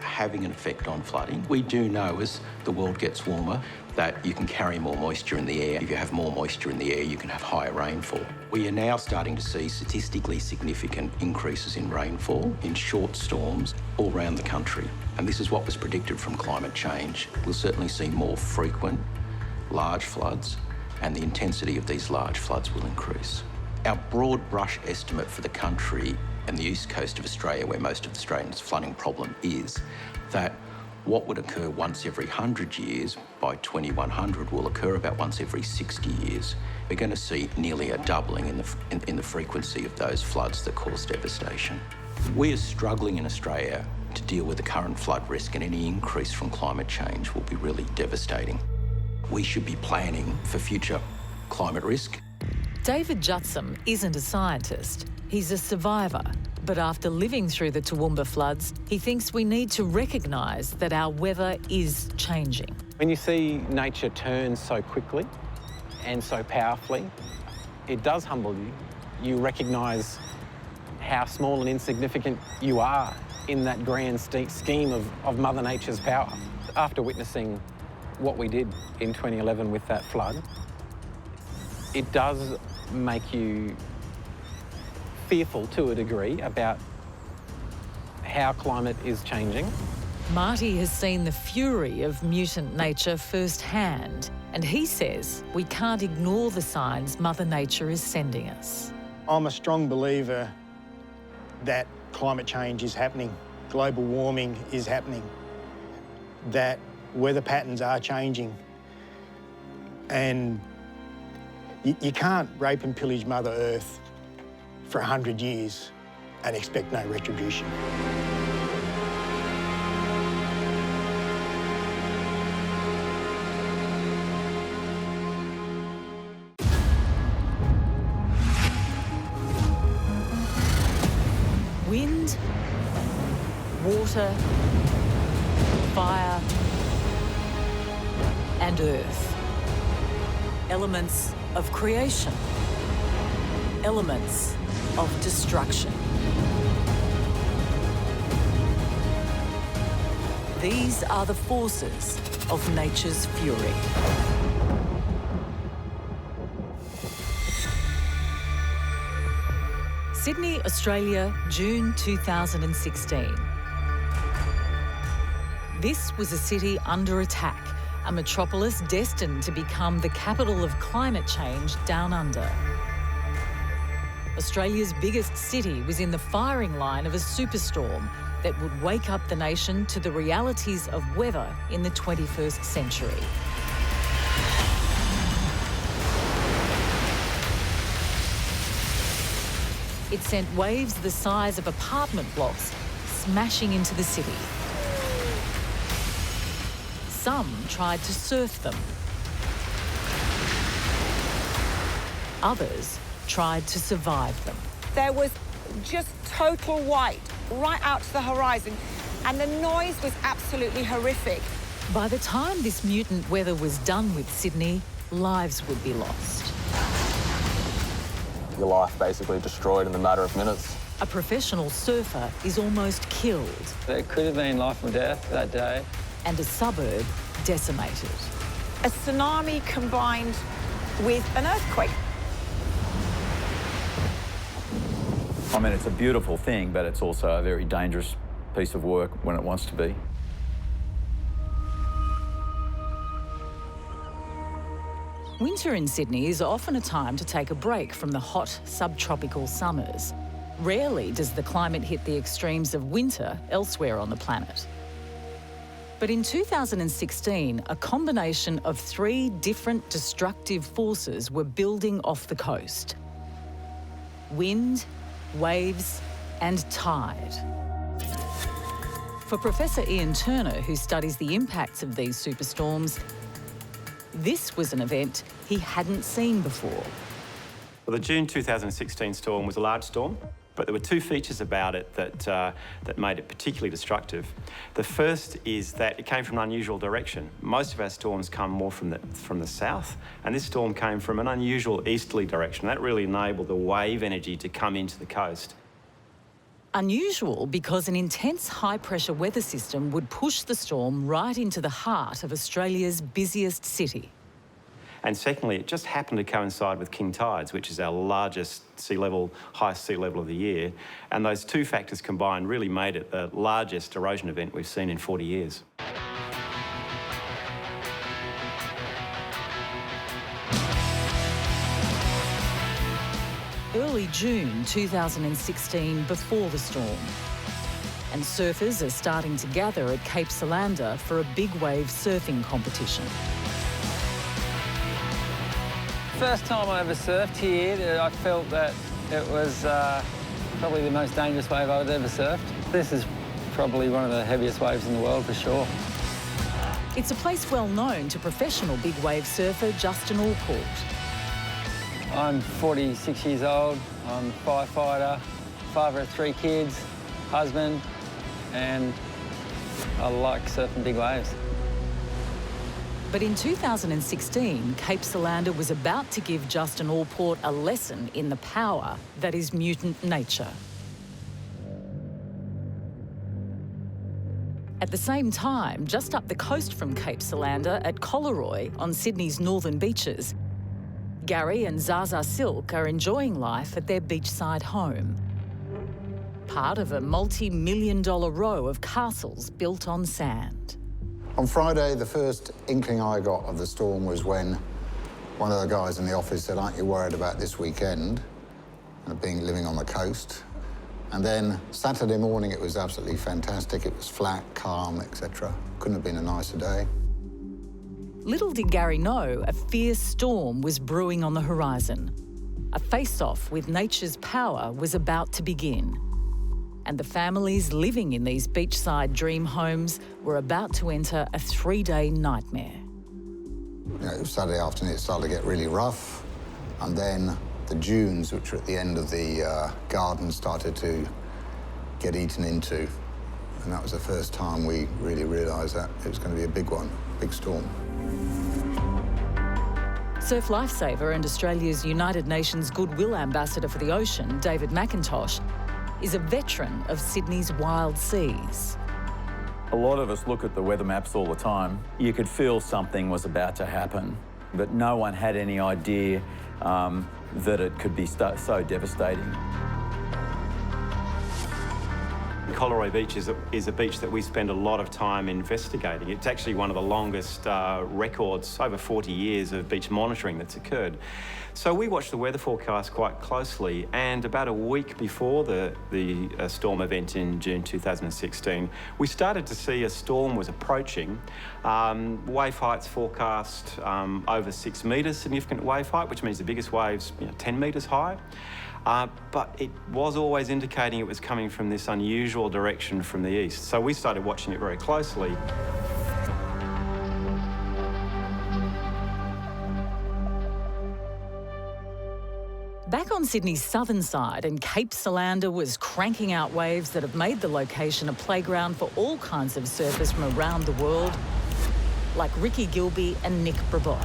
having an effect on flooding. We do know as the world gets warmer that you can carry more moisture in the air. If you have more moisture in the air, you can have higher rainfall. We are now starting to see statistically significant increases in rainfall in short storms all around the country. And this is what was predicted from climate change. We'll certainly see more frequent large floods, and the intensity of these large floods will increase. Our broad brush estimate for the country and the east coast of Australia, where most of Australia's flooding problem is, that what would occur once every 100 years, by 2100 will occur about once every 60 years. We're going to see nearly a doubling in the frequency of those floods that cause devastation. We are struggling in Australia to deal with the current flood risk, and any increase from climate change will be really devastating. We should be planning for future climate risk. David Jutsam isn't a scientist. He's a survivor. But after living through the Toowoomba floods, he thinks we need to recognise that our weather is changing. When you see nature turn so quickly and so powerfully, it does humble you. You recognise how small and insignificant you are in that grand scheme of Mother Nature's power. After witnessing what we did in 2011 with that flood, it does make you fearful to a degree about how climate is changing. Marty has seen the fury of mutant nature firsthand, and he says we can't ignore the signs Mother Nature is sending us. I'm a strong believer that climate change is happening, global warming is happening, that weather patterns are changing, and you can't rape and pillage Mother Earth for 100 years and expect no retribution. Wind, water, fire, and earth. Elements of creation. Elements of destruction. These are the forces of nature's fury. Sydney, Australia, June 2016. This was a city under attack, a metropolis destined to become the capital of climate change down under. Australia's biggest city was in the firing line of a superstorm that would wake up the nation to the realities of weather in the 21st century. It sent waves the size of apartment blocks smashing into the city. Some tried to surf them. Others tried to survive them. There was just total white right out to the horizon, and the noise was absolutely horrific. By the time this mutant weather was done with Sydney, lives would be lost. your life basically destroyed in a matter of minutes. A professional surfer is almost killed. There could have been life or death that day. And a suburb decimated. A tsunami combined with an earthquake. I mean, it's a beautiful thing, but it's also a very dangerous piece of work when it wants to be. Winter in Sydney is often a time to take a break from the hot subtropical summers. Rarely does the climate hit the extremes of winter elsewhere on the planet. But in 2016, a combination of 3 different destructive forces were building off the coast: wind, waves, and tide. For Professor Ian Turner, who studies the impacts of these superstorms, this was an event he hadn't seen before. Well, the June 2016 storm was a large storm, but there were 2 features about it that made it particularly destructive. The first is that it came from an unusual direction. Most of our storms come more from the south, and this storm came from an unusual easterly direction. That really enabled the wave energy to come into the coast. Unusual because an intense high-pressure weather system would push the storm right into the heart of Australia's busiest city. And secondly, it just happened to coincide with king tides, which is our largest highest sea level of the year. And those 2 factors combined really made it the largest erosion event we've seen in 40 years. Early June 2016, before the storm. And surfers are starting to gather at Cape Solander for a big wave surfing competition. First time I ever surfed here, I felt that it was probably the most dangerous wave I've ever surfed. This is probably one of the heaviest waves in the world for sure. It's a place well known to professional big wave surfer Justin Allport. I'm 46 years old, I'm a firefighter, father of 3 kids, husband, and I like surfing big waves. But in 2016, Cape Solander was about to give Justin Allport a lesson in the power that is mutant nature. At the same time, just up the coast from Cape Solander at Collaroy on Sydney's northern beaches, Gary and Zaza Silk are enjoying life at their beachside home. Part of a multi-million-dollar row of castles built on sand. On Friday, the first inkling I got of the storm was when one of the guys in the office said, "Aren't you worried about this weekend?" living on the coast. And then Saturday morning, it was absolutely fantastic. It was flat, calm, etc. Couldn't have been a nicer day. Little did Gary know a fierce storm was brewing on the horizon. A face-off with nature's power was about to begin. And the families living in these beachside dream homes were about to enter a 3-day nightmare. You know, it was Saturday afternoon, it started to get really rough. And then the dunes, which were at the end of the garden, started to get eaten into. And that was the first time we really realised that it was going to be a big one, big storm. Surf lifesaver and Australia's United Nations Goodwill Ambassador for the Ocean, David McIntosh, is a veteran of Sydney's wild seas. A lot of us look at the weather maps all the time. You could feel something was about to happen, but no one had any idea that it could be so devastating. Collaroy Beach is a beach that we spend a lot of time investigating. It's actually one of the longest records, over 40 years of beach monitoring that's occurred. So we watched the weather forecast quite closely, and about a week before the storm event in June 2016, we started to see a storm was approaching. Wave heights forecast over 6 metres significant wave height, which means the biggest waves 10 metres high. But it was always indicating it was coming from this unusual direction from the east. So we started watching it very closely. Back on Sydney's southern side, and Cape Solander was cranking out waves that have made the location a playground for all kinds of surfers from around the world, like Ricky Gilby and Nick Brabot.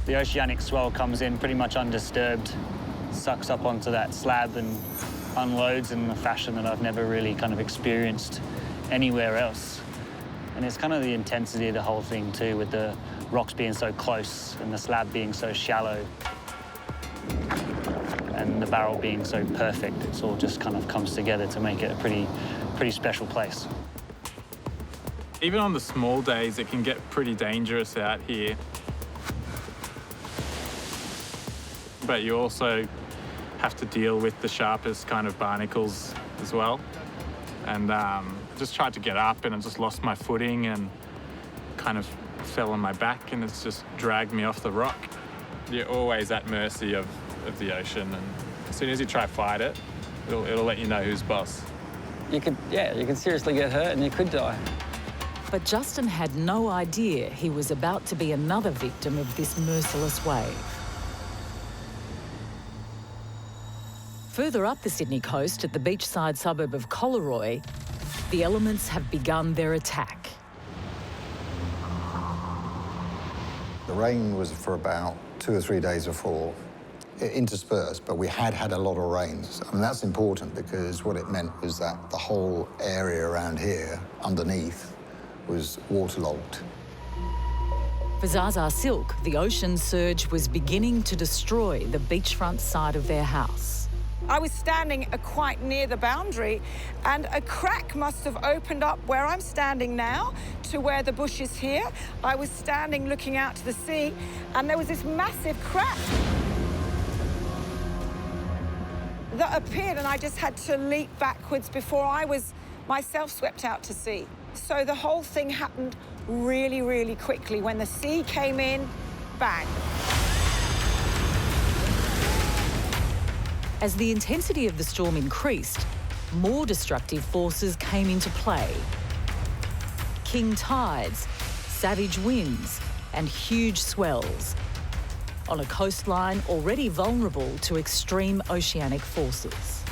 The oceanic swell comes in pretty much undisturbed, sucks up onto that slab and unloads in a fashion that I've never really kind of experienced anywhere else. And it's kind of the intensity of the whole thing too, with the rocks being so close and the slab being so shallow and the barrel being so perfect. It's all just kind of comes together to make it a pretty special place. Even on the small days, it can get pretty dangerous out here. But you also have to deal with the sharpest kind of barnacles as well. And I just tried to get up and I just lost my footing and kind of fell on my back and it's just dragged me off the rock. You're always at mercy of the ocean, and as soon as you try to fight it, it'll let you know who's boss. You could seriously get hurt and you could die. But Justin had no idea he was about to be another victim of this merciless wave. Further up the Sydney coast, at the beachside suburb of Collaroy, the elements have begun their attack. The rain was for about 2 or 3 days before, interspersed, but we had a lot of rains. And that's important because what it meant was that the whole area around here, underneath, was waterlogged. For Zaza Silk, the ocean surge was beginning to destroy the beachfront side of their house. I was standing quite near the boundary and a crack must have opened up where I'm standing now to where the bush is here. I was standing looking out to the sea and there was this massive crack that appeared and I just had to leap backwards before I was myself swept out to sea. So the whole thing happened really, really quickly. When the sea came in, bang. As the intensity of the storm increased, more destructive forces came into play. King tides, savage winds, and huge swells on a coastline already vulnerable to extreme oceanic forces.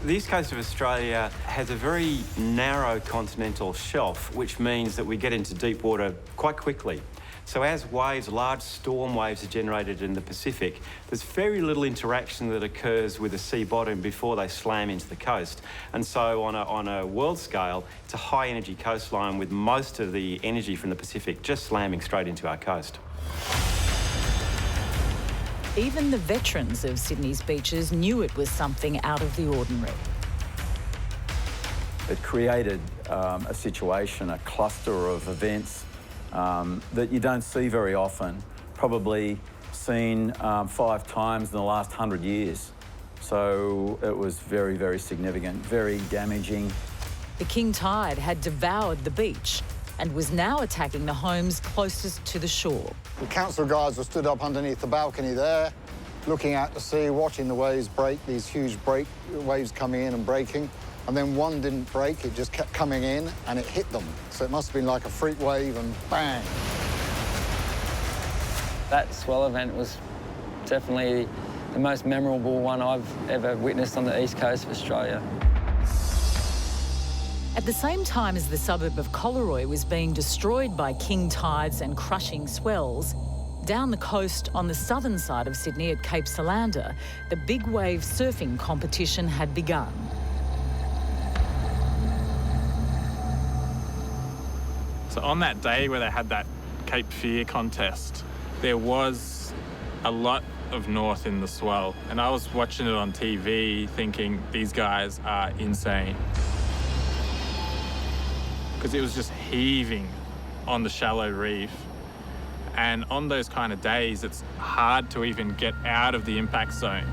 The east coast of Australia has a very narrow continental shelf, which means that we get into deep water quite quickly. So as waves, large storm waves are generated in the Pacific, there's very little interaction that occurs with the sea bottom before they slam into the coast. And so on a world scale, it's a high energy coastline with most of the energy from the Pacific just slamming straight into our coast. Even the veterans of Sydney's beaches knew it was something out of the ordinary. It created a situation, a cluster of events that you don't see very often, probably seen 5 times in the last 100 years. So it was very, very significant, very damaging. The king tide had devoured the beach and was now attacking the homes closest to the shore. The council guards were stood up underneath the balcony there, looking out to sea, watching the waves break, these huge waves coming in and breaking. And then one didn't break, it just kept coming in and it hit them. So it must have been like a freak wave and bang. That swell event was definitely the most memorable one I've ever witnessed on the east coast of Australia. At the same time as the suburb of Collaroy was being destroyed by king tides and crushing swells, down the coast on the southern side of Sydney at Cape Solander, the big wave surfing competition had begun. So on that day where they had that Cape Fear contest, there was a lot of north in the swell. And I was watching it on TV thinking, these guys are insane. Because it was just heaving on the shallow reef. And on those kind of days, it's hard to even get out of the impact zone.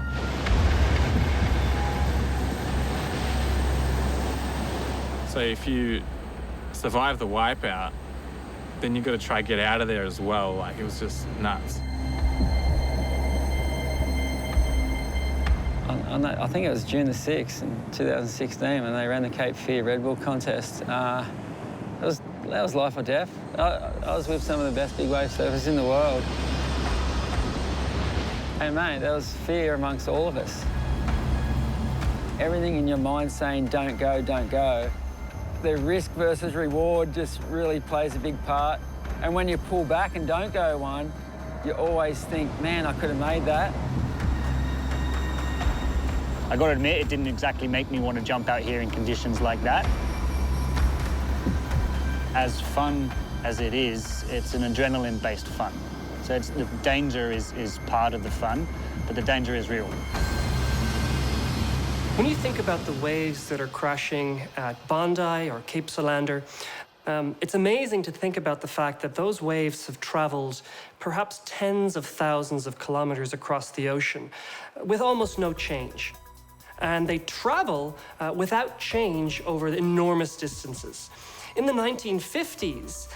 So if you survive the wipeout, then you've got to try to get out of there as well. Like, it was just nuts. I think it was June the 6th in 2016 when they ran the Cape Fear Red Bull contest. That was life or death. I was with some of the best big wave surfers in the world. And mate, there was fear amongst all of us. Everything in your mind saying don't go, don't go. The risk versus reward just really plays a big part. And when you pull back and don't go one, you always think, man, I could have made that. I got to admit, it didn't exactly make me want to jump out here in conditions like that. As fun as it is, it's an adrenaline-based fun. So the danger is part of the fun, but the danger is real. When you think about the waves that are crashing at Bondi or Cape Solander, it's amazing to think about the fact that those waves have traveled perhaps tens of thousands of kilometers across the ocean with almost no change. And they travel without change over enormous distances. In the 1950s,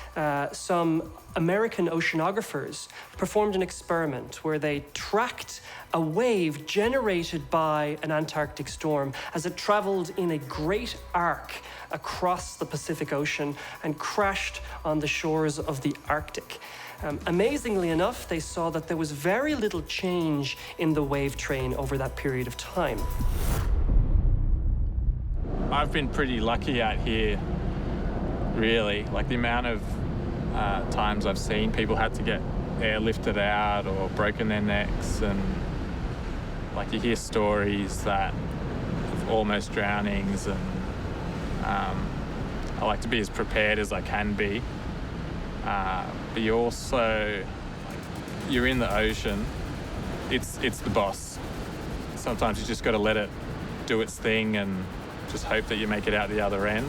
some American oceanographers performed an experiment where they tracked a wave generated by an Antarctic storm as it traveled in a great arc across the Pacific Ocean and crashed on the shores of the Arctic. Amazingly enough, they saw that there was very little change in the wave train over that period of time. I've been pretty lucky out here, really. Like the amount of times I've seen people had to get airlifted out or broken their necks, and like you hear stories that of almost drownings, and I like to be as prepared as I can be. But you also, you're in the ocean, it's the boss. Sometimes you just got to let it do its thing and just hope that you make it out the other end.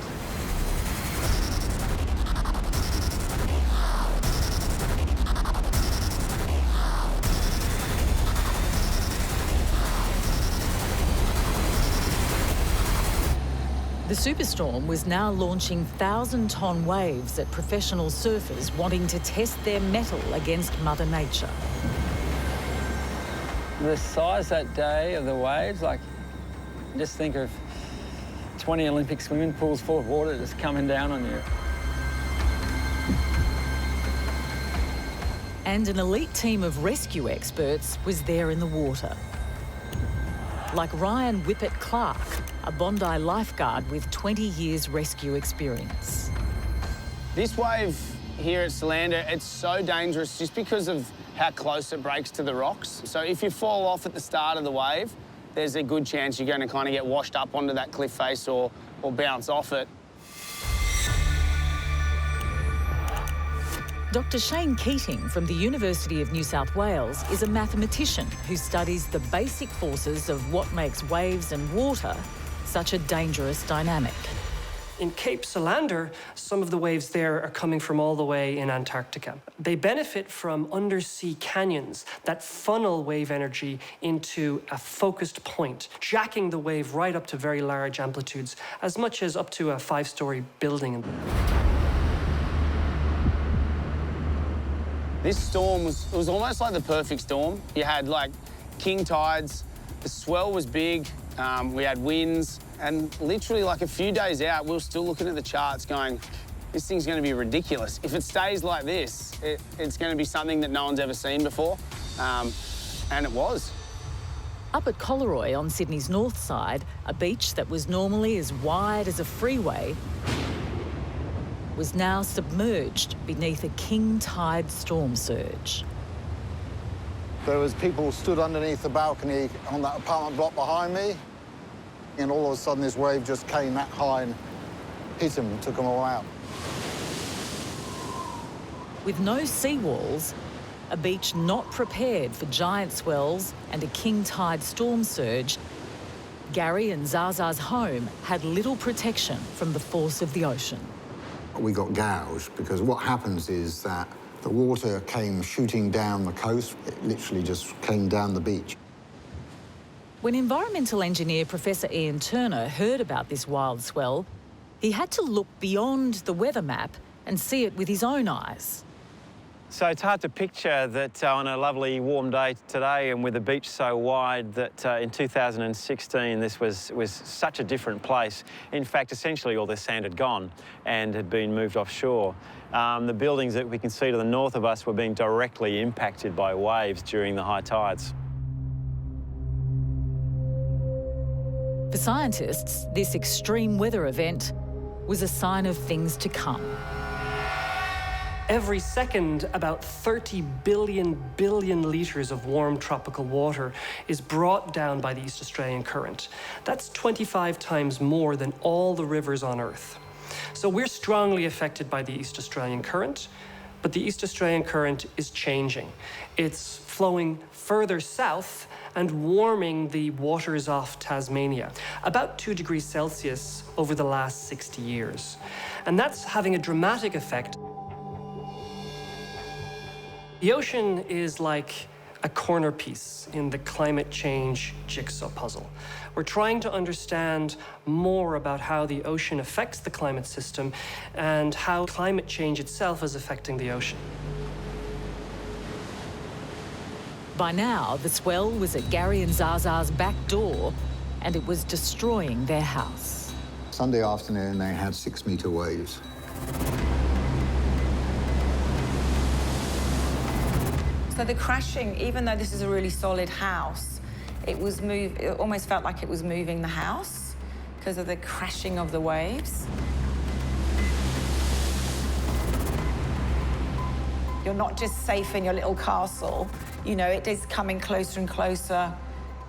The Superstorm was now launching 1,000-ton waves at professional surfers wanting to test their mettle against Mother Nature. The size that day of the waves, like, just think of 20 Olympic swimming pools full of water just coming down on you. And an elite team of rescue experts was there in the water. Like Ryan Whippet-Clark, a Bondi lifeguard with 20 years rescue experience. This wave here at Solander, it's so dangerous just because of how close it breaks to the rocks. So if you fall off at the start of the wave, there's a good chance you're going to kind of get washed up onto that cliff face or bounce off it. Dr. Shane Keating from the University of New South Wales is a mathematician who studies the basic forces of what makes waves and water such a dangerous dynamic. In Cape Solander, some of the waves there are coming from all the way in Antarctica. They benefit from undersea canyons that funnel wave energy into a focused point, jacking the wave right up to very large amplitudes, as much as up to a 5-story building. This storm was almost like the perfect storm. You had like king tides, the swell was big, we had winds, and literally like a few days out, we were still looking at the charts going, this thing's going to be ridiculous. If it stays like this, it's going to be something that no one's ever seen before, and it was. Up at Collaroy on Sydney's north side, a beach that was normally as wide as a freeway was now submerged beneath a king tide storm surge. There was people stood underneath the balcony on that apartment block behind me, and all of a sudden this wave just came that high and hit them and took them all out. With no seawalls, a beach not prepared for giant swells and a king tide storm surge, Gary and Zaza's home had little protection from the force of the ocean. We got gouged because what happens is that the water came shooting down the coast. It literally just came down the beach. When environmental engineer Professor Ian Turner heard about this wild swell, he had to look beyond the weather map and see it with his own eyes. So it's hard to picture that on a lovely warm day today and with the beach so wide that in 2016 this was such a different place. In fact, essentially all the sand had gone and had been moved offshore. The buildings that we can see to the north of us were being directly impacted by waves during the high tides. For scientists, this extreme weather event was a sign of things to come. Every second, about 30 billion litres of warm tropical water is brought down by the East Australian Current. That's 25 times more than all the rivers on Earth. So we're strongly affected by the East Australian Current, but the East Australian Current is changing. It's flowing further south and warming the waters off Tasmania, about 2 degrees Celsius over the last 60 years. And that's having a dramatic effect. The ocean is like a corner piece in the climate change jigsaw puzzle. We're trying to understand more about how the ocean affects the climate system and how climate change itself is affecting the ocean. By now, the swell was at Gary and Zaza's back door, and it was destroying their house. Sunday afternoon, they had 6-metre waves. So the crashing, even though this is a really solid house, it almost felt like it was moving the house because of the crashing of the waves. You're not just safe in your little castle. You know, it is coming closer and closer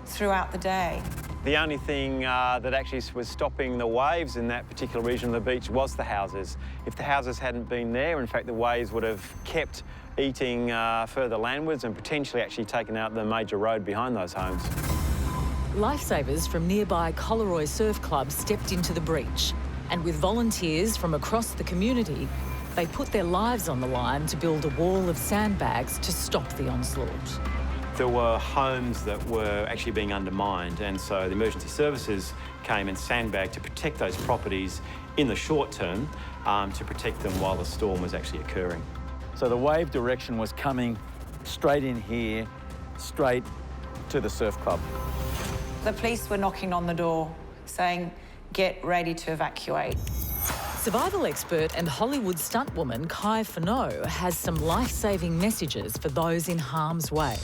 throughout the day. The only thing that actually was stopping the waves in that particular region of the beach was the houses. If the houses hadn't been there, in fact, the waves would have kept eating further landwards and potentially actually taken out the major road behind those homes. Lifesavers from nearby Collaroy Surf Club stepped into the breach, and with volunteers from across the community, they put their lives on the line to build a wall of sandbags to stop the onslaught. There were homes that were actually being undermined, and so the emergency services came and sandbagged to protect those properties in the short term, to protect them while the storm was actually occurring. So the wave direction was coming straight in here, straight to the surf club. The police were knocking on the door saying, get ready to evacuate. Survival expert and Hollywood stuntwoman Kai Fano has some life-saving messages for those in harm's way.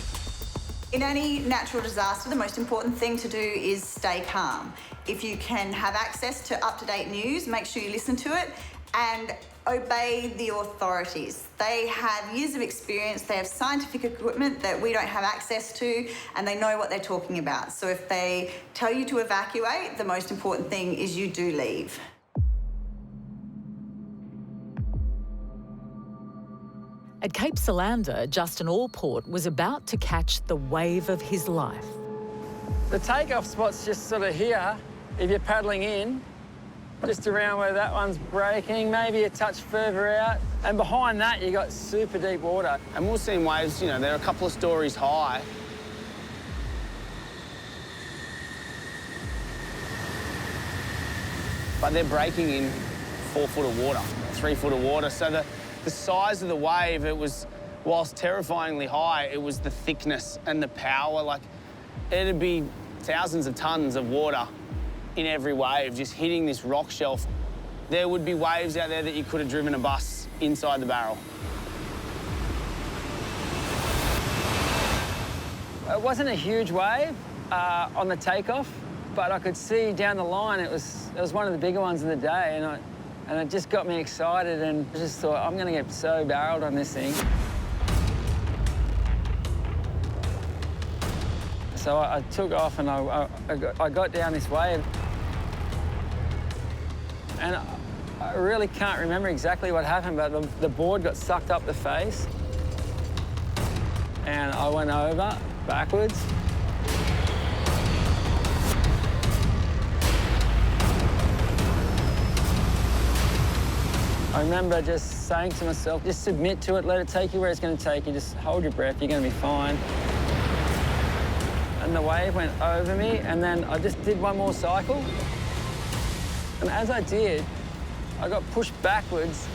In any natural disaster, the most important thing to do is stay calm. If you can have access to up-to-date news, make sure you listen to it and obey the authorities. They have years of experience, they have scientific equipment that we don't have access to, and they know what they're talking about. So if they tell you to evacuate, the most important thing is you do leave. At Cape Solander, Justin Allport was about to catch the wave of his life. The takeoff spot's just sort of here, if you're paddling in, just around where that one's breaking, maybe a touch further out. And behind that, you got super deep water. And we've seen waves, you know, they're a couple of stories high. But they're breaking in 4 foot of water, 3 foot of water. So the size of the wave, it was, whilst terrifyingly high, it was the thickness and the power. Like, it'd be thousands of tons of water in every wave, just hitting this rock shelf. There would be waves out there that you could have driven a bus inside the barrel. It wasn't a huge wave on the takeoff, but I could see down the line it was one of the bigger ones of the day, and it just got me excited, and I just thought, I'm going to get so barreled on this thing. So I took off and I got down this wave. And I really can't remember exactly what happened, but the board got sucked up the face. And I went over, backwards. I remember just saying to myself, just submit to it, let it take you where it's going to take you, just hold your breath, you're going to be fine. And the wave went over me, and then I just did one more cycle. And as I did, I got pushed backwards,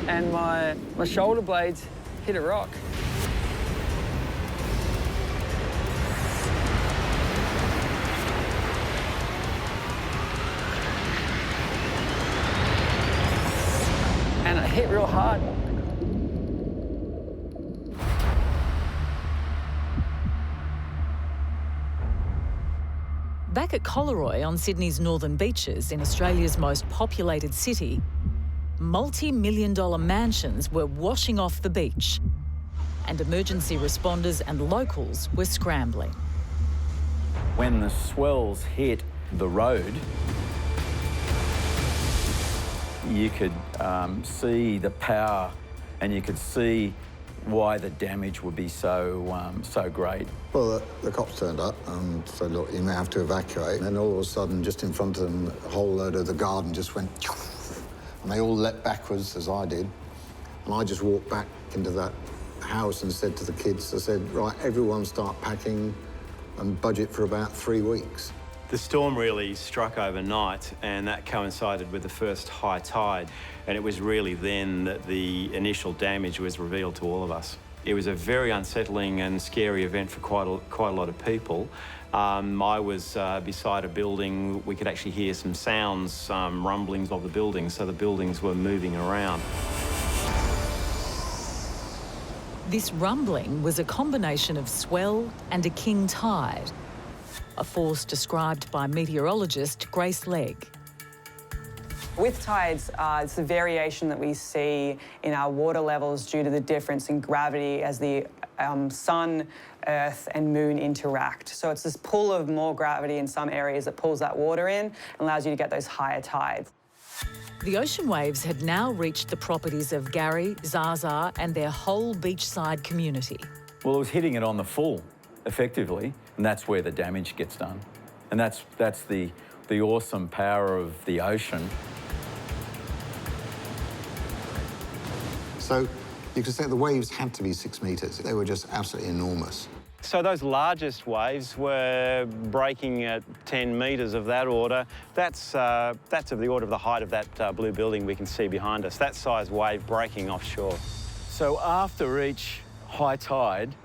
and my shoulder blades hit a rock. And it hit real hard. Back at Collaroy on Sydney's northern beaches in Australia's most populated city, multi-million-dollar mansions were washing off the beach, and emergency responders and locals were scrambling. When the swells hit the road, you could see the power, and you could see why the damage would be so great. Well, the cops turned up and said, look, you may have to evacuate. And then all of a sudden, just in front of them, a whole load of the garden just went, and they all leapt backwards, as I did. And I just walked back into that house and said to the kids, I said, right, everyone start packing and budget for about 3 weeks. The storm really struck overnight, and that coincided with the first high tide, and it was really then that the initial damage was revealed to all of us. It was a very unsettling and scary event for quite a lot of people. I was beside a building. We could actually hear some sounds, rumblings of the buildings, so the buildings were moving around. This rumbling was a combination of swell and a king tide, a force described by meteorologist Grace Legg. With tides, it's the variation that we see in our water levels due to the difference in gravity as the sun, earth and moon interact. So it's this pull of more gravity in some areas that pulls that water in and allows you to get those higher tides. The ocean waves had now reached the properties of Gary, Zaza and their whole beachside community. Well, it was hitting it on the full, effectively, and that's where the damage gets done. And that's the awesome power of the ocean. So you could say the waves had to be 6 metres. They were just absolutely enormous. So those largest waves were breaking at 10 metres of that order. That's of the order of the height of that blue building we can see behind us. That size wave breaking offshore. So after each high tide,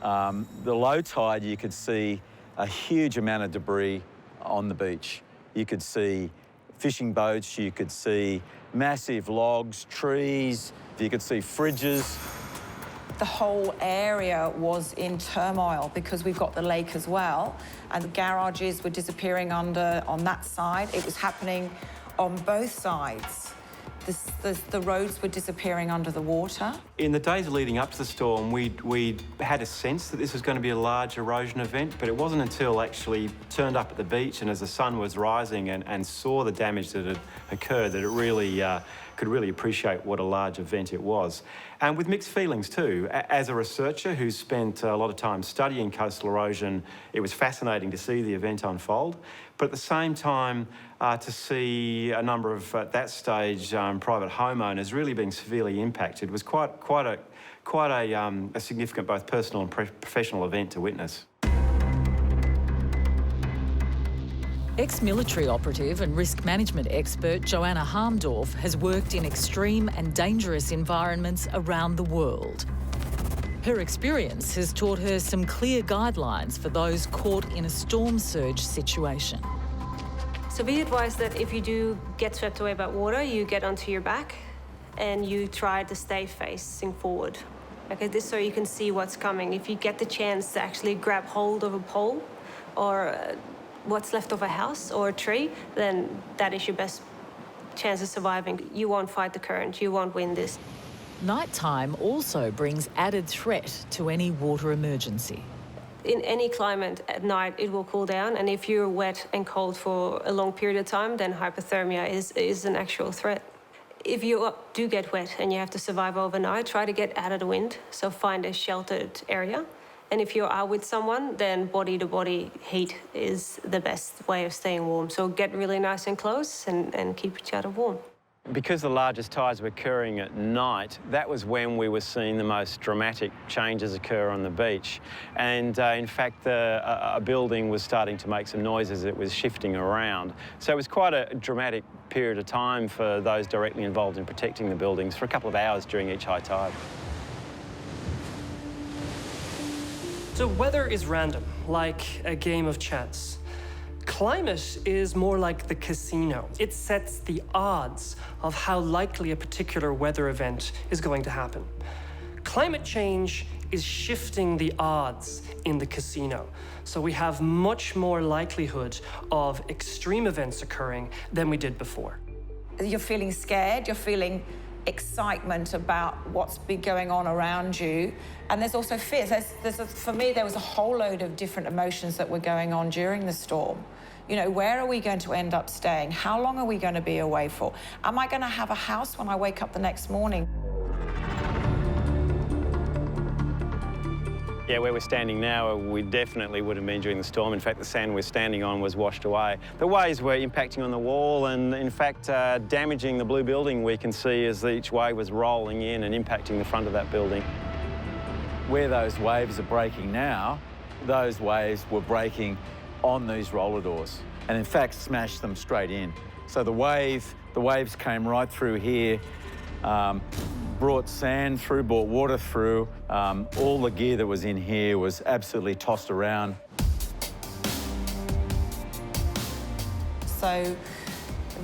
the low tide, you could see a huge amount of debris on the beach. You could see fishing boats, you could see massive logs, trees, you could see fridges. The whole area was in turmoil because we've got the lake as well, and the garages were disappearing on that side. It was happening on both sides. The roads were disappearing under the water. In the days leading up to the storm, we had a sense that this was going to be a large erosion event, but it wasn't until actually turned up at the beach and as the sun was rising and saw the damage that had occurred that it really could really appreciate what a large event it was. And with mixed feelings too. As a researcher who's spent a lot of time studying coastal erosion, it was fascinating to see the event unfold. But at the same time, to see a number of, at that stage, private homeowners really being severely impacted was quite a significant both personal and professional event to witness. Ex-military operative and risk management expert Joanna Harmdorf has worked in extreme and dangerous environments around the world. Her experience has taught her some clear guidelines for those caught in a storm surge situation. So we advise that if you do get swept away by water, you get onto your back and you try to stay facing forward. Okay, this so you can see what's coming. If you get the chance to actually grab hold of a pole or what's left of a house or a tree, then that is your best chance of surviving. You won't fight the current, you won't win this. Nighttime also brings added threat to any water emergency. In any climate, at night it will cool down, and if you're wet and cold for a long period of time, then hypothermia is an actual threat. If you do get wet and you have to survive overnight, try to get out of the wind, so find a sheltered area. And if you are with someone, then body-to-body heat is the best way of staying warm. So get really nice and close and keep each other warm. Because the largest tides were occurring at night, that was when we were seeing the most dramatic changes occur on the beach. And in fact, a building was starting to make some noise as it was shifting around. So it was quite a dramatic period of time for those directly involved in protecting the buildings for a couple of hours during each high tide. So weather is random, like a game of chance. Climate is more like the casino. It sets the odds of how likely a particular weather event is going to happen. Climate change is shifting the odds in the casino. So we have much more likelihood of extreme events occurring than we did before. You're feeling scared, you're feeling excitement about what's been going on around you. And there's also fear. For me, there was a whole load of different emotions that were going on during the storm. You know, where are we going to end up staying? How long are we going to be away for? Am I going to have a house when I wake up the next morning? Yeah, where we're standing now, we definitely would have been during the storm. In fact, the sand we're standing on was washed away. The waves were impacting on the wall and, in fact, damaging the blue building we can see as each wave was rolling in and impacting the front of that building. Where those waves are breaking now, those waves were breaking on these roller doors and, in fact, smashed them straight in. So the waves came right through here, brought sand through, brought water through. All the gear that was in here was absolutely tossed around. So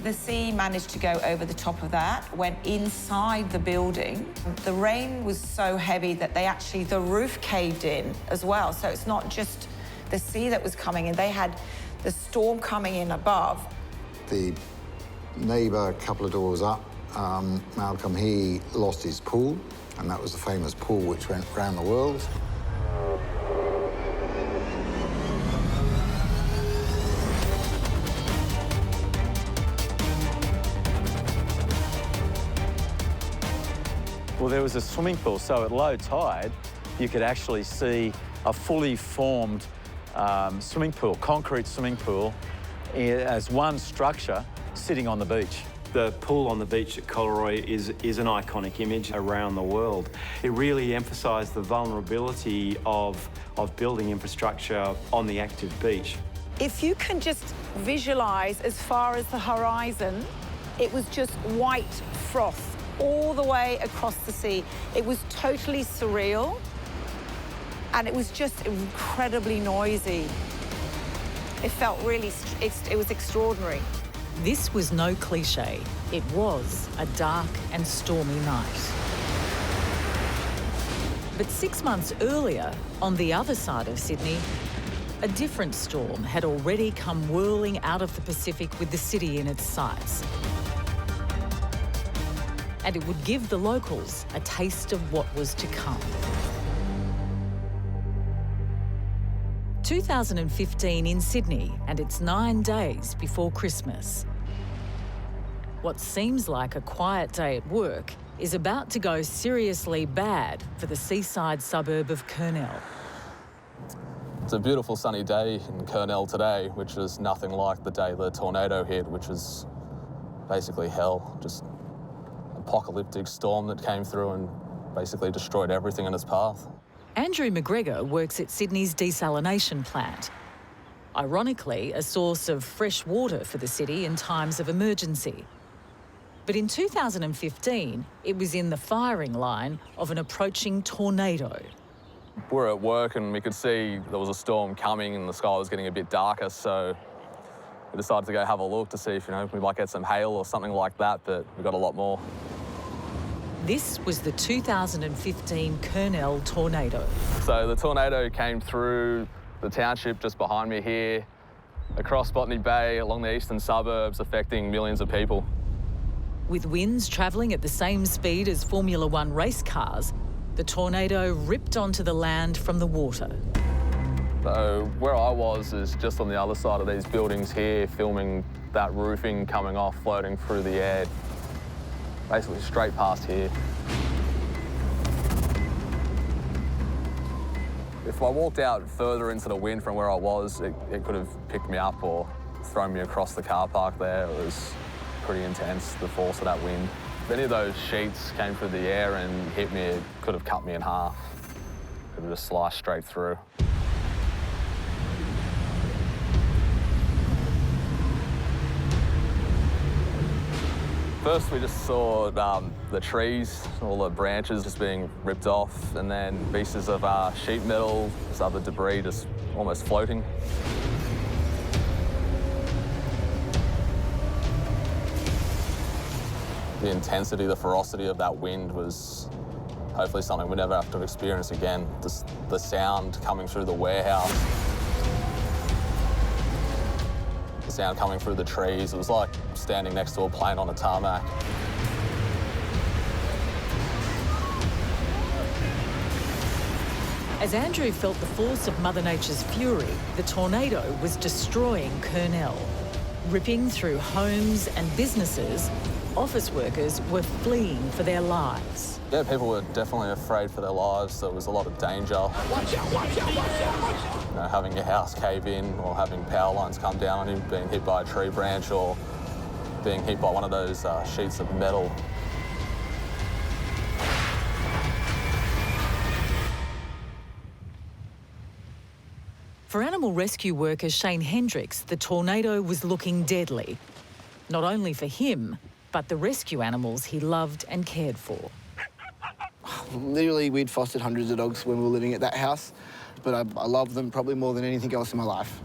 the sea managed to go over the top of that, went inside the building. The rain was so heavy that the roof caved in as well. So it's not just the sea that was coming in. They had the storm coming in above. The neighbour, a couple of doors up, Malcolm, he lost his pool, and that was the famous pool which went round the world. Well, there was a swimming pool, so at low tide, you could actually see a fully formed swimming pool, concrete swimming pool, as one structure sitting on the beach. The pool on the beach at Coleroy is an iconic image around the world. It really emphasised the vulnerability of building infrastructure on the active beach. If you can just visualise as far as the horizon, it was just white froth all the way across the sea. It was totally surreal, and it was just incredibly noisy. It felt really, it was extraordinary. This was no cliche. It was a dark and stormy night. But 6 months earlier, on the other side of Sydney, a different storm had already come whirling out of the Pacific with the city in its sights. And it would give the locals a taste of what was to come. 2015 in Sydney, and it's 9 days before Christmas. What seems like a quiet day at work is about to go seriously bad for the seaside suburb of Kurnell. It's a beautiful sunny day in Kurnell today, which is nothing like the day the tornado hit, which was basically hell. Just apocalyptic storm that came through and basically destroyed everything in its path. Andrew McGregor works at Sydney's desalination plant. Ironically, a source of fresh water for the city in times of emergency. But in 2015, it was in the firing line of an approaching tornado. We were at work and we could see there was a storm coming and the sky was getting a bit darker, so we decided to go have a look to see if, we might get some hail or something like that, but we got a lot more. This was the 2015 Kurnell tornado. So the tornado came through the township just behind me here, across Botany Bay, along the eastern suburbs, affecting millions of people. With winds travelling at the same speed as Formula One race cars, the tornado ripped onto the land from the water. So where I was is just on the other side of these buildings here, filming that roofing coming off, floating through the air, basically straight past here. If I walked out further into the wind from where I was, it could have picked me up or thrown me across the car park there. It was pretty intense, the force of that wind. If any of those sheets came through the air and hit me, it could have cut me in half. It could have just sliced straight through. First, we just saw the trees, all the branches just being ripped off, and then pieces of sheet metal, this other debris just almost floating. The intensity, the ferocity of that wind was hopefully something we never have to experience again. Just the sound coming through the warehouse. sound coming through the trees. It was like standing next to a plane on a tarmac. As Andrew felt the force of Mother Nature's fury, the tornado was destroying Kurnell. Ripping through homes and businesses, office workers were fleeing for their lives. Yeah, people were definitely afraid for their lives. There was a lot of danger. Watch out, watch out, watch out! You know, having your house cave in or having power lines come down on you, being hit by a tree branch or being hit by one of those sheets of metal. For animal rescue worker Shane Hendricks, the tornado was looking deadly. Not only for him, but the rescue animals he loved and cared for. Literally, we'd fostered hundreds of dogs when we were living at that house, but I love them probably more than anything else in my life.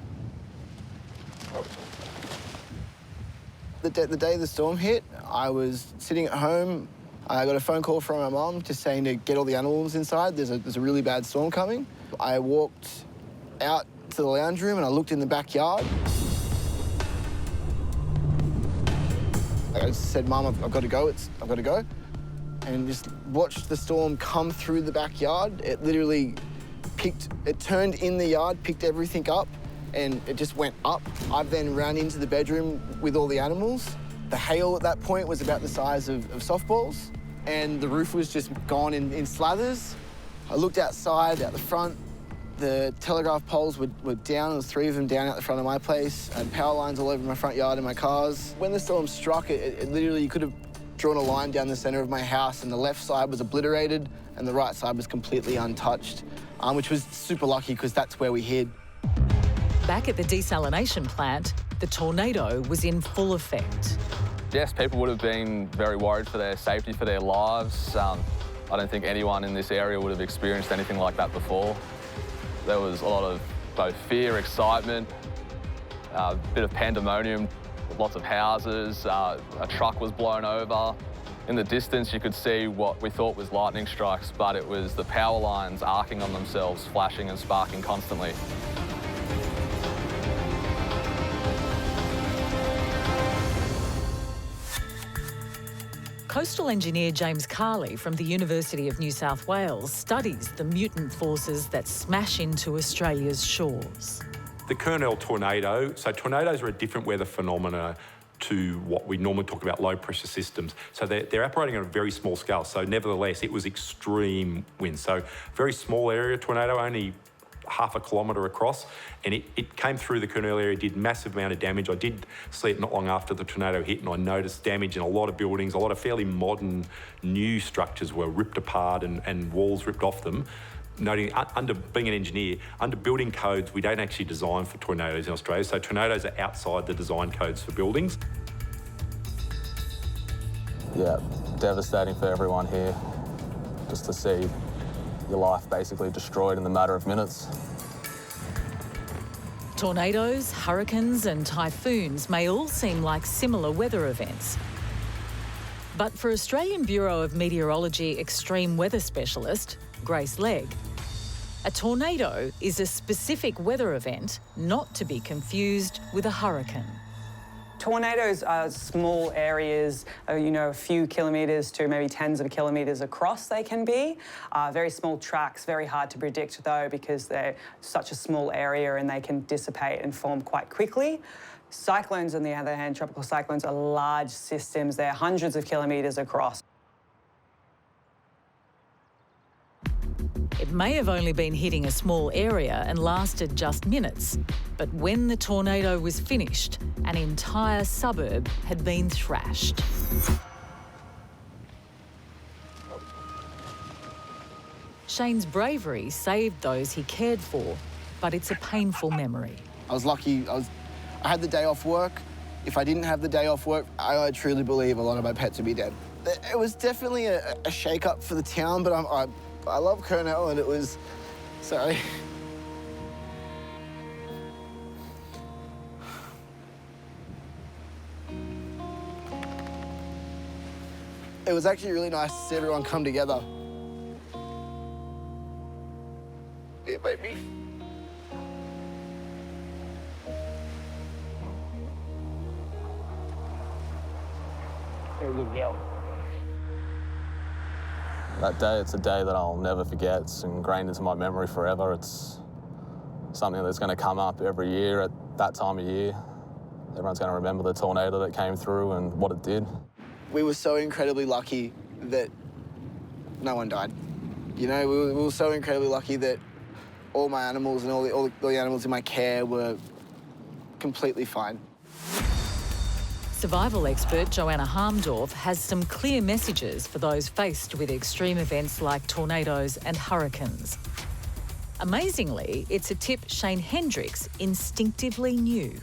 The day the storm hit, I was sitting at home. I got a phone call from my mum just saying to get all the animals inside. There's a really bad storm coming. I walked out to the lounge room and I looked in the backyard. I said, Mum, I've got to go, I've got to go. And just watched the storm come through the backyard. It literally it turned in the yard, picked everything up, and it just went up. I then ran into the bedroom with all the animals. The hail at that point was about the size of softballs, and the roof was just gone in slathers. I looked outside, out the front. The telegraph poles were down. There was 3 of them down out the front of my place. I had power lines all over my front yard and my cars. When the storm struck, it literally, you could have drawn a line down the centre of my house, and the left side was obliterated and the right side was completely untouched, which was super lucky because that's where we hid. Back at the desalination plant, the tornado was in full effect. Yes, people would have been very worried for their safety, for their lives. I don't think anyone in this area would have experienced anything like that before. There was a lot of both fear, excitement, a bit of pandemonium, lots of houses, a truck was blown over. In the distance, you could see what we thought was lightning strikes, but it was the power lines arcing on themselves, flashing and sparking constantly. Coastal engineer James Carley from the University of New South Wales studies the mutant forces that smash into Australia's shores. The Kurnell tornado, so tornadoes are a different weather phenomena to what we normally talk about low pressure systems. So they're operating on a very small scale. So nevertheless, it was extreme winds. So very small area tornado, only half a kilometre across, and it came through the Kurnell area, did massive amount of damage. I did see it not long after the tornado hit, and I noticed damage in a lot of buildings. A lot of fairly modern new structures were ripped apart and walls ripped off them. Noting, under being an engineer, under building codes, we don't actually design for tornadoes in Australia, so tornadoes are outside the design codes for buildings. Yeah, devastating for everyone here, just to see your life basically destroyed in the matter of minutes. Tornadoes, hurricanes and typhoons may all seem like similar weather events. But for Australian Bureau of Meteorology extreme weather specialist, Grace Legg, a tornado is a specific weather event not to be confused with a hurricane. Tornadoes are small areas, a few kilometres to maybe tens of kilometres across they can be. Very small tracks, very hard to predict though because they're such a small area and they can dissipate and form quite quickly. Cyclones, on the other hand, tropical cyclones are large systems. They're hundreds of kilometres across. It may have only been hitting a small area and lasted just minutes, but when the tornado was finished, an entire suburb had been thrashed. Shane's bravery saved those he cared for, but it's a painful memory. I was lucky. I had the day off work. If I didn't have the day off work, I truly believe a lot of my pets would be dead. It was definitely a shake-up for the town, but I love Kurnell, and it was... Sorry. It was actually really nice to see everyone come together. Yeah, baby. you yell. That day, it's a day that I'll never forget. It's ingrained into my memory forever. It's something that's going to come up every year at that time of year. Everyone's going to remember the tornado that came through and what it did. We were so incredibly lucky that no one died. You know, we were so incredibly lucky that all my animals and all the animals in my care were completely fine. Survival expert Joanna Harmdorf has some clear messages for those faced with extreme events like tornadoes and hurricanes. Amazingly, it's a tip Shane Hendricks instinctively knew.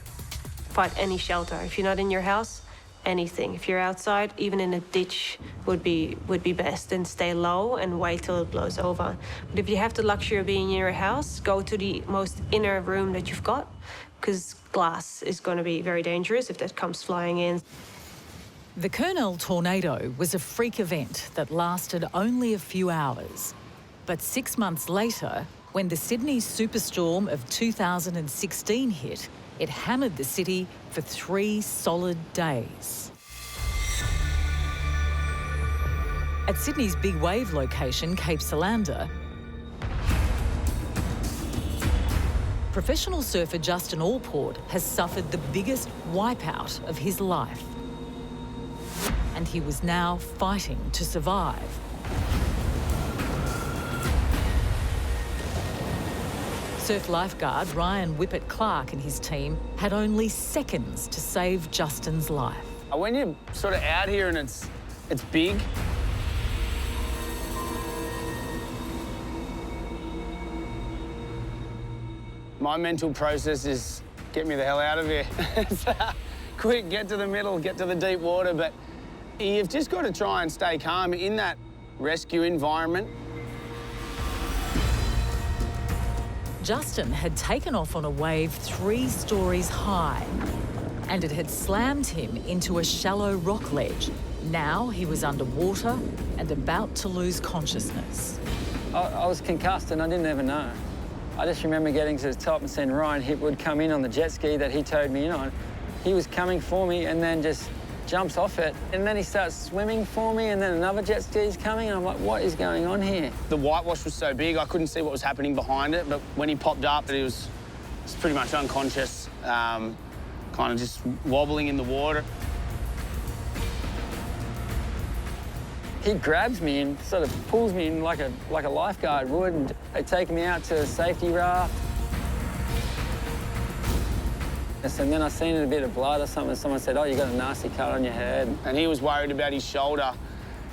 Find any shelter. If you're not in your house, anything. If you're outside, even in a ditch would be best, and stay low and wait till it blows over. But if you have the luxury of being in your house, go to the most inner room that you've got, because glass is going to be very dangerous if that comes flying in. The Kernel tornado was a freak event that lasted only a few hours. But 6 months later, when the Sydney Superstorm of 2016 hit, it hammered the city for 3 solid days. At Sydney's big wave location, Cape Solander, professional surfer Justin Allport has suffered the biggest wipeout of his life. And he was now fighting to survive. Surf lifeguard Ryan Whippet-Clark and his team had only seconds to save Justin's life. When you're sort of out here and it's big, my mental process is get me the hell out of here. Quick, get to the middle, get to the deep water, but you've just got to try and stay calm in that rescue environment. Justin had taken off on a wave 3 stories high, and it had slammed him into a shallow rock ledge. Now he was underwater and about to lose consciousness. I was concussed and I didn't even know. I just remember getting to the top and seeing Ryan Hipwood come in on the jet ski that he towed me in on. He was coming for me and then just jumps off it. And then he starts swimming for me and then another jet ski's coming. And I'm like, what is going on here? The whitewash was so big, I couldn't see what was happening behind it. But when he popped up, he was pretty much unconscious, kind of just wobbling in the water. He grabs me and sort of pulls me in like a lifeguard would. And they take me out to a safety raft. And then I seen a bit of blood or something. Someone said, oh, you got a nasty cut on your head. And he was worried about his shoulder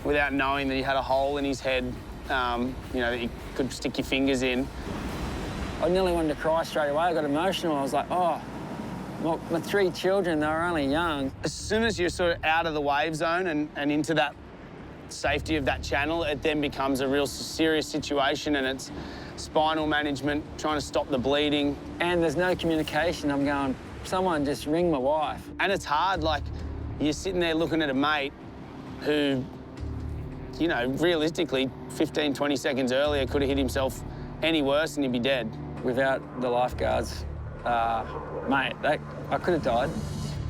without knowing that he had a hole in his head, you know, that you could stick your fingers in. I nearly wanted to cry straight away. I got emotional. I was like, oh, my 3 children, they were only young. As soon as you're sort of out of the wave zone and into that safety of that channel, it then becomes a real serious situation, and it's spinal management, trying to stop the bleeding. And there's no communication. I'm going, someone just ring my wife. And it's hard, like, you're sitting there looking at a mate who, you know, realistically, 15, 20 seconds earlier could have hit himself any worse and he'd be dead. Without the lifeguards, mate, I could have died.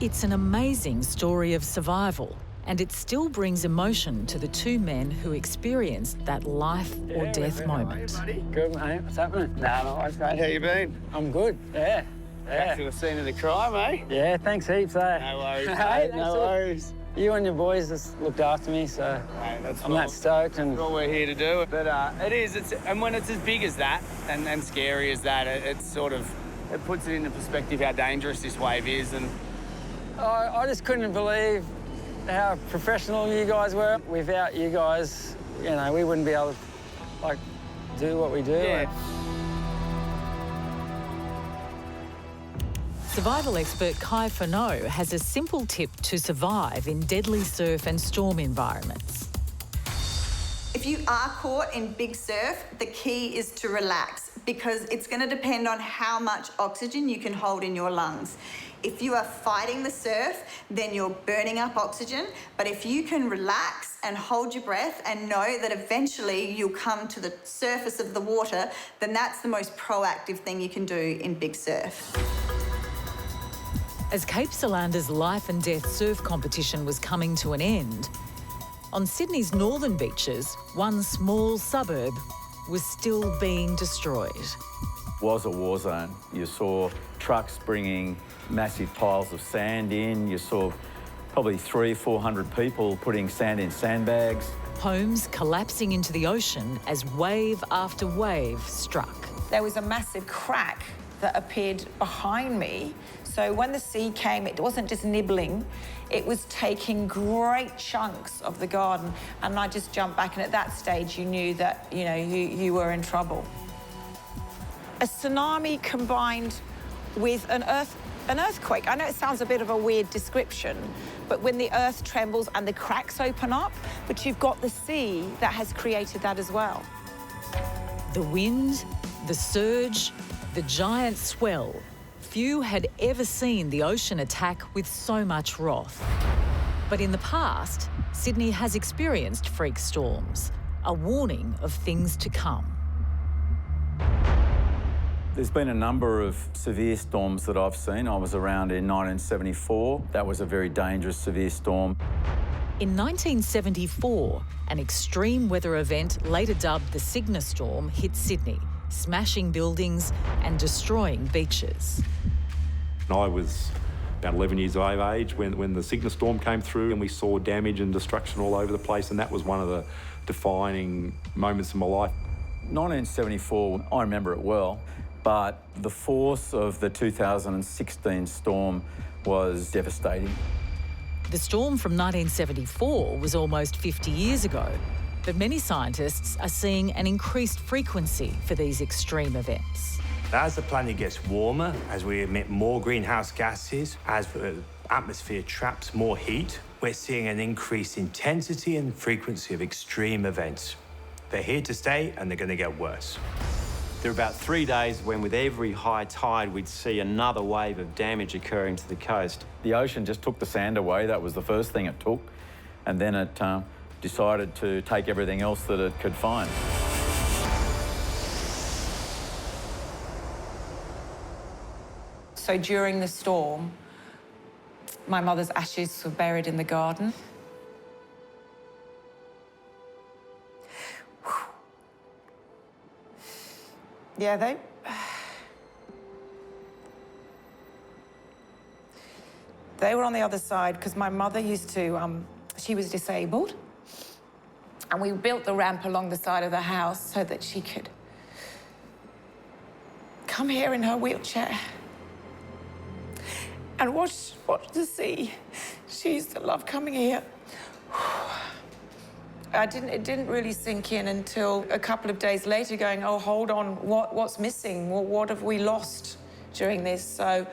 It's an amazing story of survival, and it still brings emotion to the 2 men who experienced that life or death moment. How are you, buddy? Good, mate. What's happening? No, mate. How you been? I'm good, yeah. Back to the scene of the crime, eh? Yeah, thanks heaps, eh? No worries, Hey, mate. No worries. You and your boys just looked after me, so I'm that stoked. And that's what we're here to do. But and when it's as big as that and scary as that, it puts it into perspective how dangerous this wave is. And I just couldn't believe how professional you guys were. Without you guys, you know, we wouldn't be able to, like, do what we do. Yeah. Survival expert Kai Fano has a simple tip to survive in deadly surf and storm environments. If you are caught in big surf, the key is to relax, because it's going to depend on how much oxygen you can hold in your lungs. If you are fighting the surf, then you're burning up oxygen. But if you can relax and hold your breath and know that eventually you'll come to the surface of the water, then that's the most proactive thing you can do in big surf. As Cape Solander's life and death surf competition was coming to an end, on Sydney's northern beaches, one small suburb was still being destroyed. Was a war zone. You saw trucks bringing massive piles of sand in. You saw probably 300-400 people putting sand in sandbags. Homes collapsing into the ocean as wave after wave struck. There was a massive crack that appeared behind me. So when the sea came, it wasn't just nibbling, it was taking great chunks of the garden. And I just jumped back, and at that stage, you knew that, you were in trouble. A tsunami combined with an earthquake. I know it sounds a bit of a weird description, but when the earth trembles and the cracks open up, but you've got the sea that has created that as well. The wind, the surge, the giant swell. Few had ever seen the ocean attack with so much wrath. But in the past, Sydney has experienced freak storms, a warning of things to come. There's been a number of severe storms that I've seen. I was around in 1974. That was a very dangerous severe storm. In 1974, an extreme weather event, later dubbed the Cygnus Storm, hit Sydney, smashing buildings and destroying beaches. I was about 11 years of age when the Cygnus Storm came through, and we saw damage and destruction all over the place, and that was one of the defining moments of my life. 1974, I remember it well, but the force of the 2016 storm was devastating. The storm from 1974 was almost 50 years ago, but many scientists are seeing an increased frequency for these extreme events. As the planet gets warmer, as we emit more greenhouse gases, as the atmosphere traps more heat, we're seeing an increased intensity and frequency of extreme events. They're here to stay, and they're going to get worse. There are about 3 days when with every high tide we'd see another wave of damage occurring to the coast. The ocean just took the sand away. That was the first thing it took. And then it decided to take everything else that it could find. So during the storm, my mother's ashes were buried in the garden. Yeah, they were on the other side because my mother used to, she was disabled. And we built the ramp along the side of the house so that she could come here in her wheelchair and watch the sea. She used to love coming here. It didn't really sink in until a couple of days later going, oh, hold on, what's missing? Well, what have we lost during this? So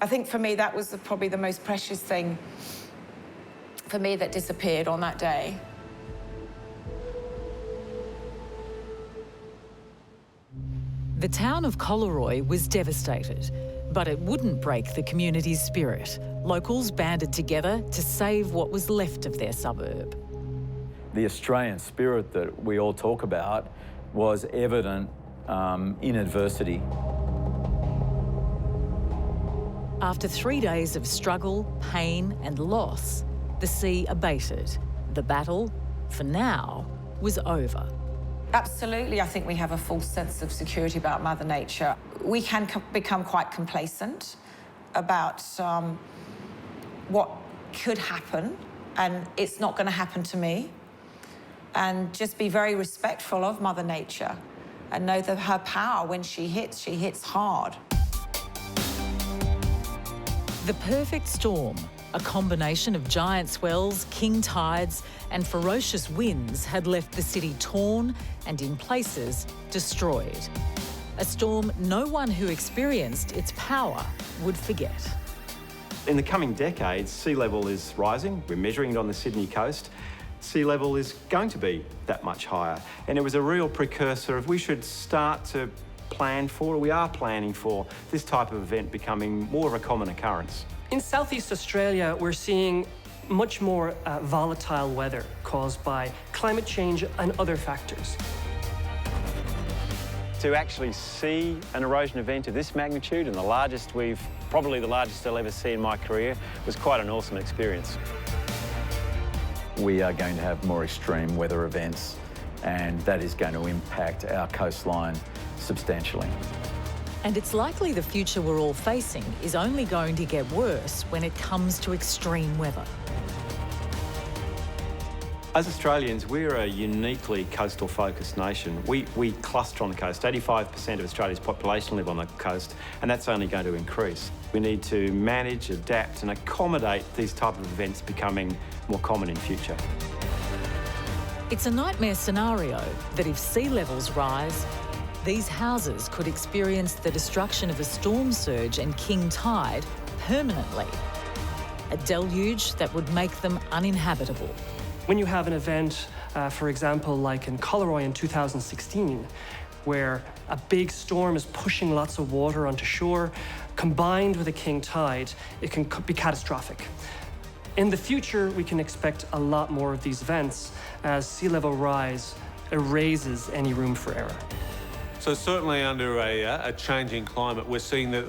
I think for me, that was probably the most precious thing for me that disappeared on that day. The town of Collaroy was devastated, but it wouldn't break the community's spirit. Locals banded together to save what was left of their suburb. The Australian spirit that we all talk about was evident in adversity. After 3 days of struggle, pain and loss, the sea abated. The battle, for now, was over. Absolutely, I think we have a false sense of security about Mother Nature. We can become quite complacent about what could happen, and it's not going to happen to me. And just be very respectful of Mother Nature and know that her power, when she hits hard. The perfect storm, a combination of giant swells, king tides and ferocious winds, had left the city torn and, in places, destroyed. A storm no one who experienced its power would forget. In the coming decades, sea level is rising. We're measuring it on the Sydney coast. Sea level is going to be that much higher. And it was a real precursor of we should start to plan for, or we are planning for, this type of event becoming more of a common occurrence. In Southeast Australia, we're seeing much more volatile weather caused by climate change and other factors. To actually see an erosion event of this magnitude and probably the largest I'll ever see in my career, was quite an awesome experience. We are going to have more extreme weather events, and that is going to impact our coastline substantially. And it's likely the future we're all facing is only going to get worse when it comes to extreme weather. As Australians, we're a uniquely coastal-focused nation. We cluster on the coast. 85% of Australia's population live on the coast, and that's only going to increase. We need to manage, adapt and accommodate these type of events becoming more common in future. It's a nightmare scenario that if sea levels rise, these houses could experience the destruction of a storm surge and king tide permanently. A deluge that would make them uninhabitable. When you have an event, for example, like in Coleroy in 2016, where a big storm is pushing lots of water onto shore, combined with a king tide, it can be catastrophic. In the future, we can expect a lot more of these events as sea level rise erases any room for error. So certainly under a changing climate, we're seeing the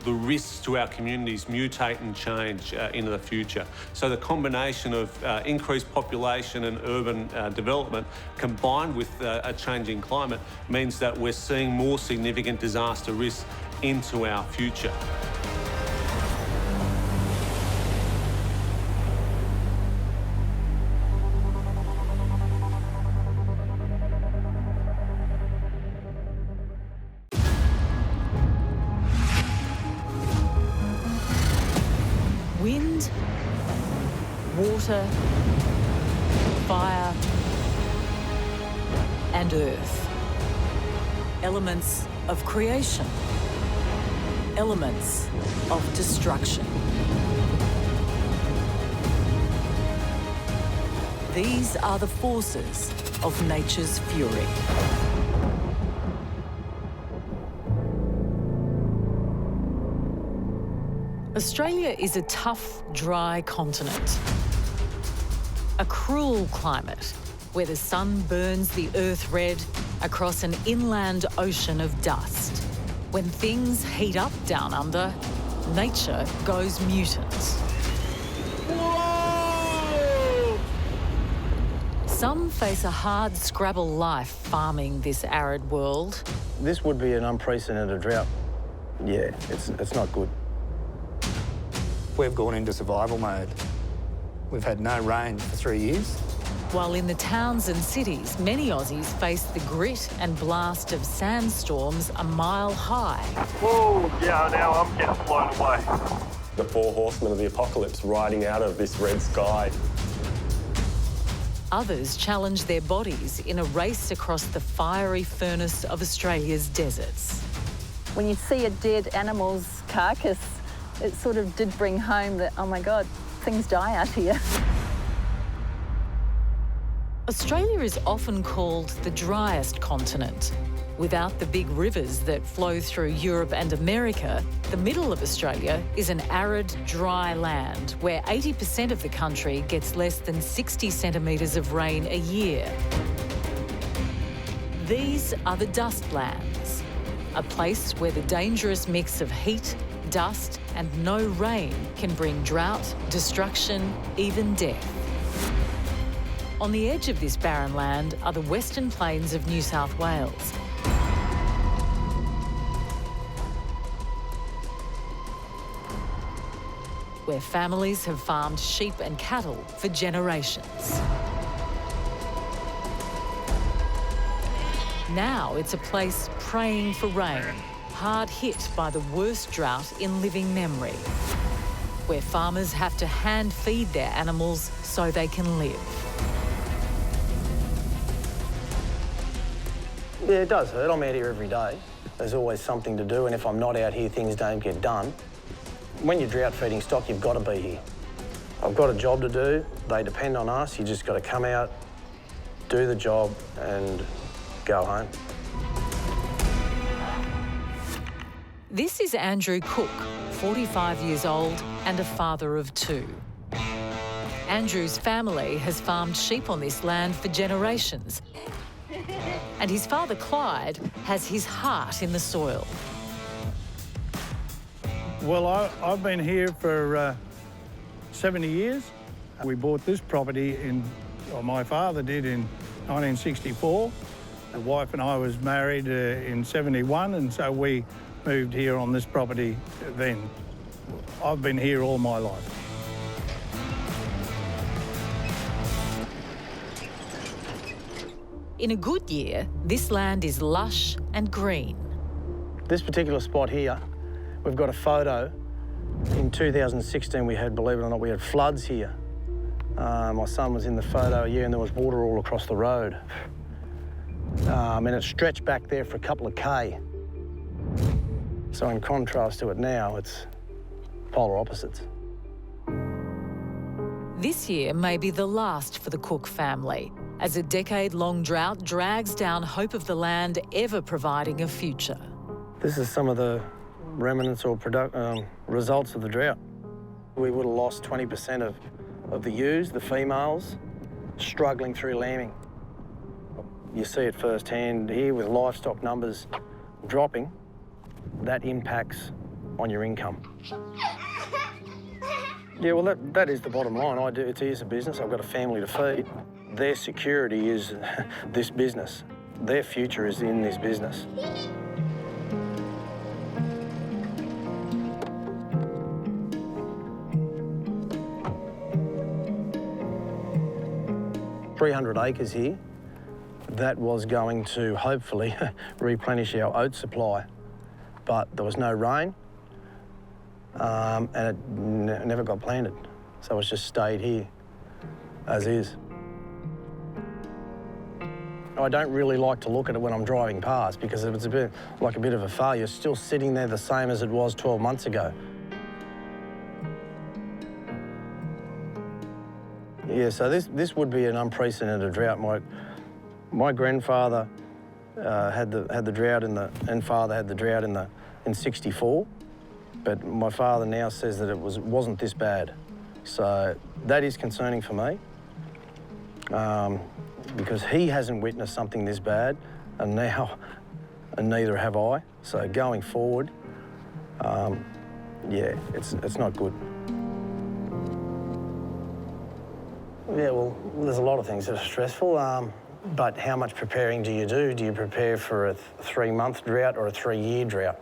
risks to our communities mutate and change into the future. So the combination of increased population and urban development combined with a changing climate means that we're seeing more significant disaster risks into our future. Wind, water, fire, and earth. Elements of creation. Elements of destruction. These are the forces of nature's fury. Australia is a tough, dry continent. A cruel climate where the sun burns the earth red across an inland ocean of dust. When things heat up down under, nature goes mutant. Whoa! Some face a hard scrabble life farming this arid world. This would be an unprecedented drought. Yeah, it's not good. We've gone into survival mode. We've had no rain for 3 years. While in the towns and cities, many Aussies face the grit and blast of sandstorms a mile high. Whoa, yeah, now I'm getting blown away. The four horsemen of the apocalypse riding out of this red sky. Others challenge their bodies in a race across the fiery furnace of Australia's deserts. When you see a dead animal's carcass, it sort of did bring home that, oh my God, things die out here. Australia is often called the driest continent. Without the big rivers that flow through Europe and America, the middle of Australia is an arid, dry land where 80% of the country gets less than 60 centimetres of rain a year. These are the dust lands, a place where the dangerous mix of heat, dust and no rain can bring drought, destruction, even death. On the edge of this barren land are the Western Plains of New South Wales. Where families have farmed sheep and cattle for generations. Now it's a place praying for rain, hard hit by the worst drought in living memory, where farmers have to hand feed their animals so they can live. Yeah, it does hurt. I'm out here every day. There's always something to do, and if I'm not out here, things don't get done. When you're drought feeding stock, you've got to be here. I've got a job to do. They depend on us. You just got to come out, do the job, and go home. This is Andrew Cook, 45 years old and a father of two. Andrew's family has farmed sheep on this land for generations. And his father, Clyde, has his heart in the soil. Well, I've been here for 70 years. We bought this property or my father did in 1964. The wife and I was married in 71, and so we moved here on this property then. I've been here all my life. In a good year, this land is lush and green. This particular spot here, we've got a photo. In 2016, we had, believe it or not, we had floods here. My son was in the photo, and there was water all across the road. And it stretched back there for a couple of K. So in contrast to it now, it's polar opposites. This year may be the last for the Cook family, as a decade-long drought drags down hope of the land ever providing a future. This is some of the remnants or results of the drought. We would have lost 20% of the ewes, the females, struggling through lambing. You see it firsthand here with livestock numbers dropping. That impacts on your income. Yeah, well, that is the bottom line. It is a business. I've got a family to feed. Their security is this business. Their future is in this business. .300 acres here. That was going to hopefully replenish our oat supply, but there was no rain, and it never got planted. So it's just stayed here as is. I don't really like to look at it when I'm driving past because it's a bit like a bit of a failure. It's still sitting there the same as it was 12 months ago. Yeah, so this would be an unprecedented drought. My grandfather had the drought and father had the drought in '64, but my father now says that it wasn't this bad. So that is concerning for me. Because he hasn't witnessed something this bad, and neither have I. So going forward, yeah, it's not good. Yeah, well, there's a lot of things that are stressful, but how much preparing do you do? Do you prepare for a 3-month drought or a 3-year drought?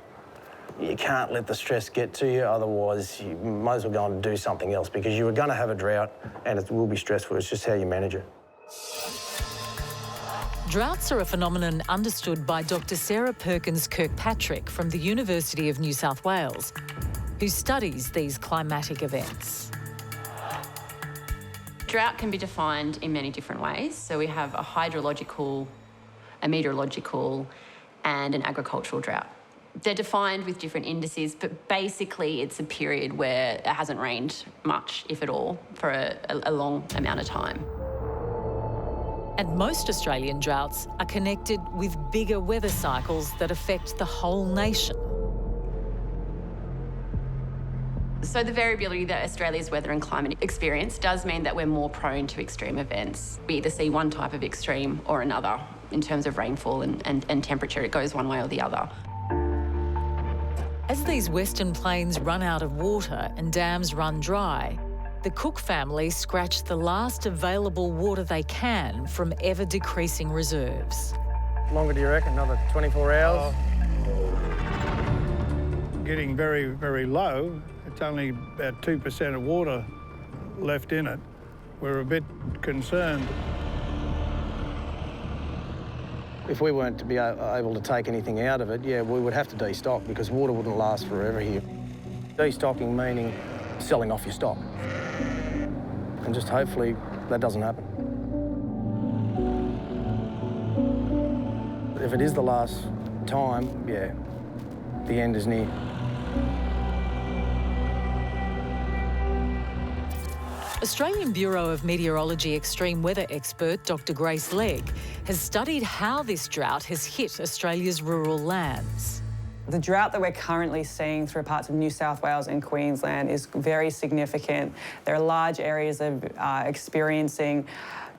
You can't let the stress get to you, otherwise you might as well go and do something else because you are going to have a drought and it will be stressful. It's just how you manage it. Droughts are a phenomenon understood by Dr. Sarah Perkins Kirkpatrick from the University of New South Wales, who studies these climatic events. Drought can be defined in many different ways. So we have a hydrological, a meteorological, and an agricultural drought. They're defined with different indices, but basically it's a period where it hasn't rained much, if at all, for a long amount of time. And most Australian droughts are connected with bigger weather cycles that affect the whole nation. So the variability that Australia's weather and climate experience does mean that we're more prone to extreme events. We either see one type of extreme or another in terms of rainfall and temperature. It goes one way or the other. As these Western plains run out of water and dams run dry, the Cook family scratch the last available water they can from ever-decreasing reserves. How longer do you reckon? Another 24 hours? Getting very, very low. It's only about 2% of water left in it. We're a bit concerned. If we weren't to be able to take anything out of it, yeah, we would have to destock because water wouldn't last forever here. Destocking meaning selling off your stock. And just hopefully that doesn't happen. If it is the last time, yeah, the end is near. Australian Bureau of Meteorology extreme weather expert Dr. Grace Legg has studied how this drought has hit Australia's rural lands. The drought that we're currently seeing through parts of New South Wales and Queensland is very significant. There are large areas of experiencing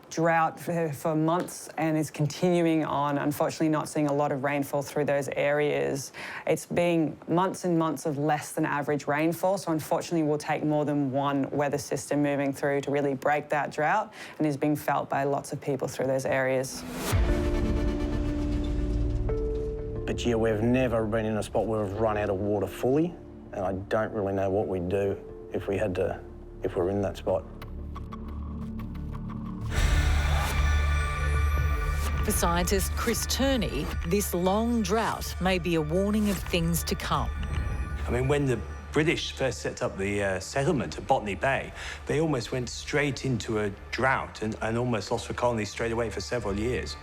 drought for months and is continuing on, unfortunately not seeing a lot of rainfall through those areas. It's been months and months of less than average rainfall, so unfortunately will take more than one weather system moving through to really break that drought, and is being felt by lots of people through those areas. But yeah, we've never been in a spot where we've run out of water fully, and I don't really know what we'd do if we were in that spot. For scientist Chris Turney, this long drought may be a warning of things to come. I mean, when the British first set up the settlement at Botany Bay, they almost went straight into a drought and almost lost the colony straight away for several years.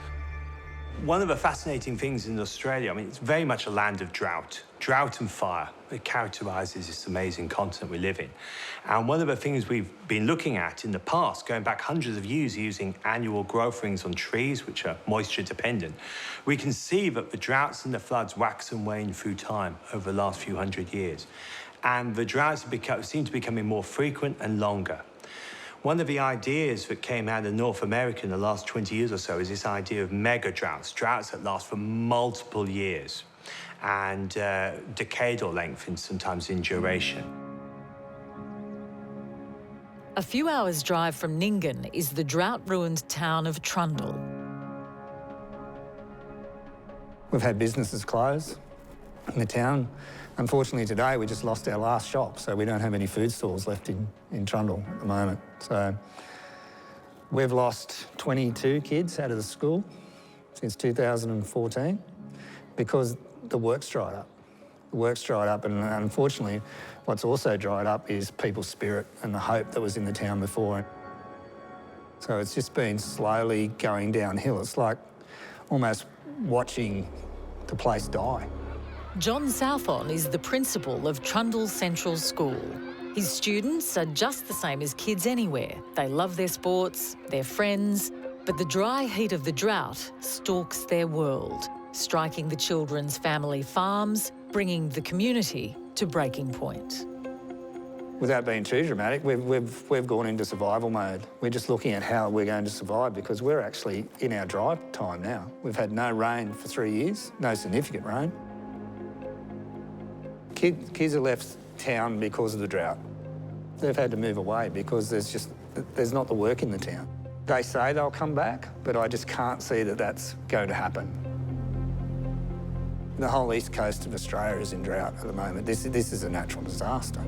One of the fascinating things in Australia, I mean, it's very much a land of drought and fire. It characterises this amazing continent we live in. And one of the things we've been looking at in the past, going back hundreds of years using annual growth rings on trees, which are moisture dependent, we can see that the droughts and the floods wax and wane through time over the last few hundred years. And the droughts seem to be becoming more frequent and longer. One of the ideas that came out of North America in the last 20 years or so is this idea of mega droughts, droughts that last for multiple years and decadal length and sometimes in duration. A few hours' drive from Nyngan is the drought-ruined town of Trundle. We've had businesses close in the town. Unfortunately, today we just lost our last shop, so we don't have any food stalls left in Trundle at the moment. So we've lost 22 kids out of the school since 2014 because the work's dried up. The work's dried up, and unfortunately, what's also dried up is people's spirit and the hope that was in the town before. So it's just been slowly going downhill. It's like almost watching the place die. John Southon is the principal of Trundle Central School. His students are just the same as kids anywhere. They love their sports, their friends, but the dry heat of the drought stalks their world, striking the children's family farms, bringing the community to breaking point. Without being too dramatic, we've gone into survival mode. We're just looking at how we're going to survive because we're actually in our dry time now. We've had no rain for 3 years, no significant rain. Kids have left town because of the drought. They've had to move away because there's not the work in the town. They say they'll come back, but I just can't see that that's going to happen. The whole east coast of Australia is in drought at the moment. This is a natural disaster.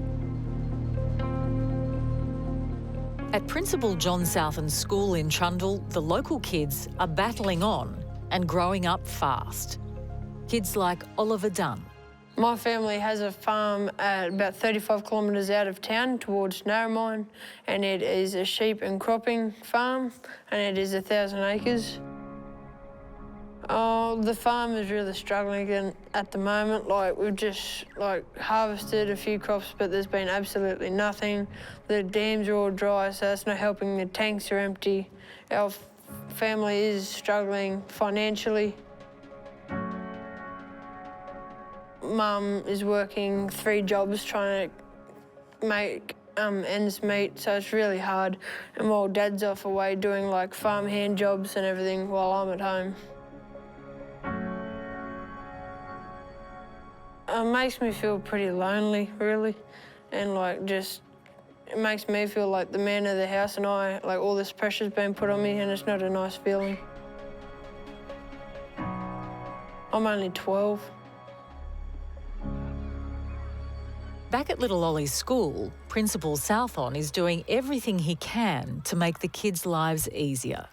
At Principal John Southon's school in Trundle, the local kids are battling on and growing up fast. Kids like Oliver Dunn. My family has a farm at about 35 kilometres out of town towards Narromine, and it is a sheep and cropping farm, and it is 1,000 acres. Oh, the farm is really struggling again at the moment. We've just harvested a few crops, but there's been absolutely nothing. The dams are all dry, so that's not helping. The tanks are empty. Our family is struggling financially. Mum is working 3 jobs trying to make ends meet, so it's really hard. And while Dad's off away doing farm hand jobs and everything while I'm at home. It makes me feel pretty lonely, really, and it makes me feel like the man of the house, and all this pressure's been put on me, and it's not a nice feeling. I'm only 12. Back at Little Ollie's school, Principal Southon is doing everything he can to make the kids' lives easier.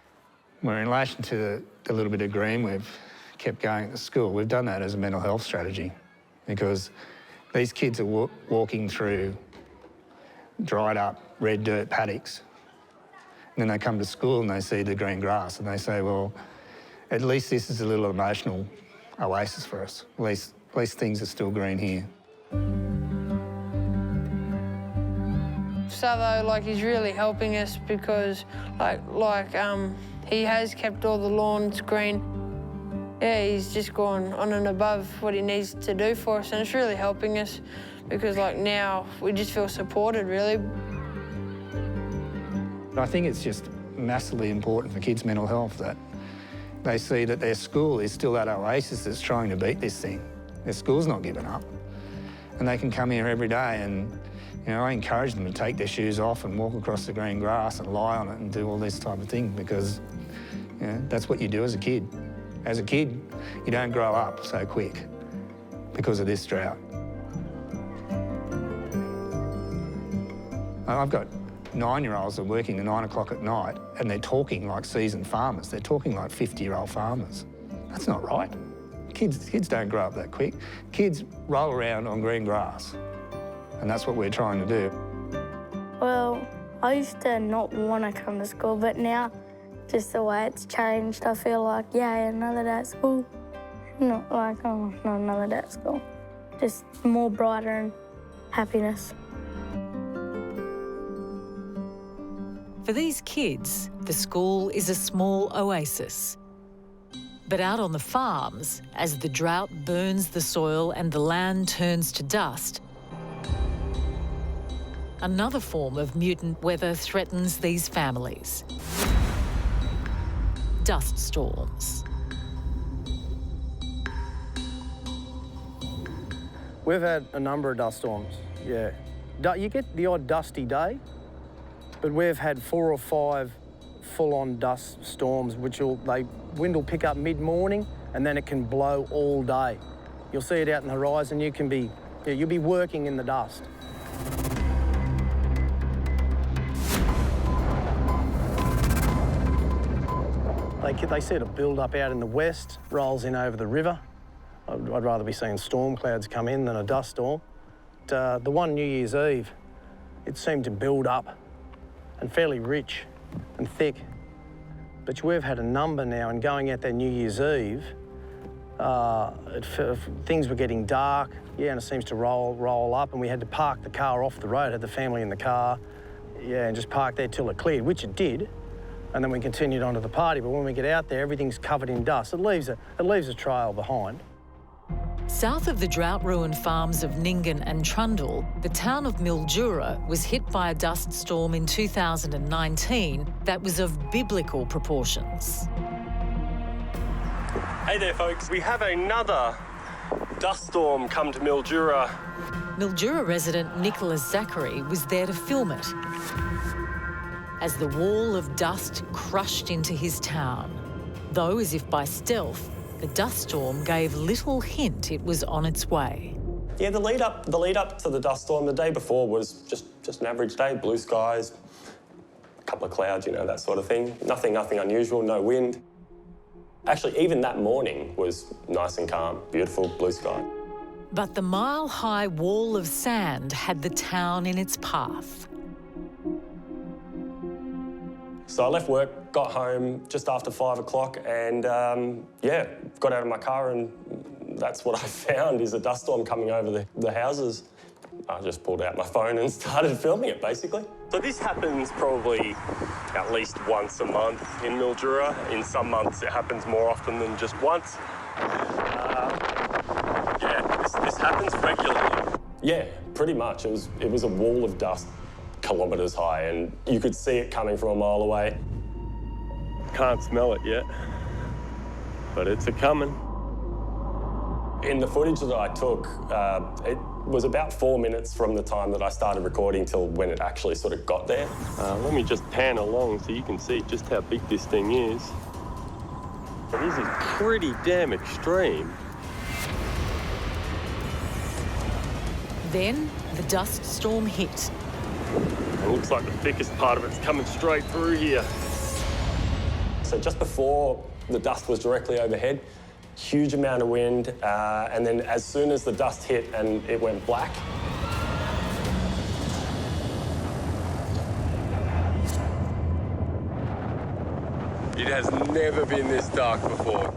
Well, in relation to the little bit of green we've kept going at the school, we've done that as a mental health strategy because these kids are walking through dried up red dirt paddocks. And then they come to school and they see the green grass and they say, well, at least this is a little emotional oasis for us. At least things are still green here. Sutho, he's really helping us because, he has kept all the lawns green. Yeah, he's just gone on and above what he needs to do for us, and it's really helping us because, now we just feel supported, really. I think it's just massively important for kids' mental health, that they see that their school is still that oasis that's trying to beat this thing. Their school's not giving up. And they can come here every day and, you know, I encourage them to take their shoes off and walk across the green grass and lie on it and do all this type of thing because, you know, that's what you do as a kid. As a kid, you don't grow up so quick because of this drought. I've got 9-year-olds that are working at 9 o'clock at night and they're talking like seasoned farmers. They're talking like 50-year-old farmers. That's not right. Kids don't grow up that quick. Kids roll around on green grass, and that's what we're trying to do. Well, I used to not want to come to school, but now, just the way it's changed, I feel like, yay, another day at school. Not like, oh, not another day at school. Just more brighter and happiness. For these kids, the school is a small oasis. But out on the farms, as the drought burns the soil and the land turns to dust, another form of mutant weather threatens these families. Dust storms. We've had a number of dust storms, yeah. You get the odd dusty day, but we've had 4 or 5 full-on dust storms, wind will pick up mid-morning and then it can blow all day. You'll see it out in the horizon. You'll be working in the dust. They see a build-up out in the west, rolls in over the river. I'd rather be seeing storm clouds come in than a dust storm. The one New Year's Eve, it seemed to build up and fairly rich and thick. But we've had a number now, and going out there New Year's Eve, things were getting dark, yeah, and it seems to roll up, and we had to park the car off the road, had the family in the car, yeah, and just park there till it cleared, which it did, and then we continued on to the party. But when we get out there, everything's covered in dust. It leaves a trail behind. South of the drought-ruined farms of Nyngan and Trundle, the town of Mildura was hit by a dust storm in 2019 that was of biblical proportions. Hey there, folks. We have another dust storm come to Mildura. Mildura resident Nicholas Zachary was there to film it as the wall of dust crushed into his town. Though, as if by stealth, the dust storm gave little hint it was on its way. Yeah, the lead up to the dust storm the day before was just an average day, blue skies, a couple of clouds, you know, that sort of thing. Nothing unusual, no wind. Actually, even that morning was nice and calm, beautiful blue sky. But the mile-high wall of sand had the town in its path. So I left work, got home just after 5 o'clock and, yeah, got out of my car and that's what I found is a dust storm coming over the houses. I just pulled out my phone and started filming it, basically. So this happens probably at least once a month in Mildura. In some months it happens more often than just once. Yeah, this happens regularly. Yeah, pretty much. It was a wall of dust kilometres high and you could see it coming from a mile away. Can't smell it yet, but it's a-coming. In the footage that I took, it was about 4 minutes from the time that I started recording till when it actually sort of got there. Let me just pan along so you can see just how big this thing is. This is pretty damn extreme. Then the dust storm hit. It looks like the thickest part of it's coming straight through here. So just before the dust was directly overhead, huge amount of wind, and then as soon as the dust hit and it went black, it has never been this dark before.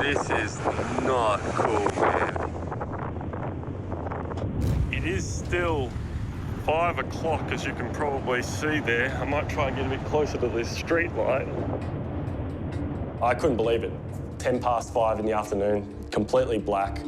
This is not cool, man. It is still 5 o'clock, as you can probably see there. I might try and get a bit closer to this street light. I couldn't believe it. 10 past 5 in the afternoon, completely black.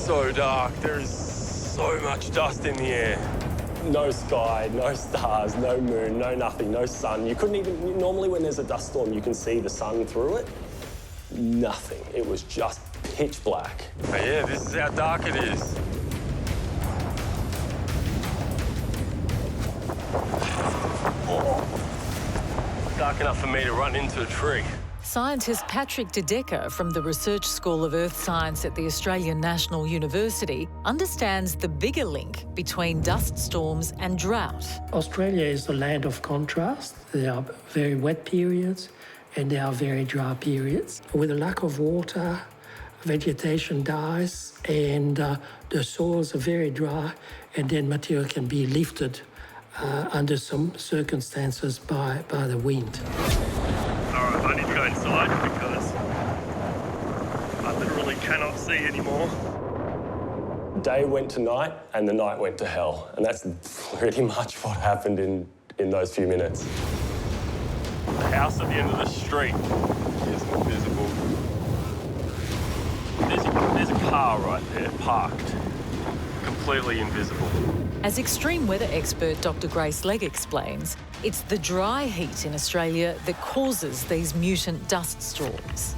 so dark. There is so much dust in the air. No sky, no stars, no moon, no nothing, no sun. You couldn't even, normally when there's a dust storm, you can see the sun through it. Nothing. It was just pitch black. Oh, yeah, this is how dark it is. Dark enough for me to run into a tree. Scientist Patrick De Decker from the Research School of Earth Science at the Australian National University understands the bigger link between dust storms and drought. Australia is the land of contrast. There are very wet periods and there are very dry periods. With a lack of water, vegetation dies and the soils are very dry, and then material can be lifted under some circumstances by the wind. All right, I need to go inside because I literally cannot see anymore. Day went to night and the night went to hell. And that's pretty much what happened in those few minutes. The house at the end of the street isn't visible. There's a car right there, parked, completely invisible. As extreme weather expert Dr. Grace Legg explains, it's the dry heat in Australia that causes these mutant dust storms.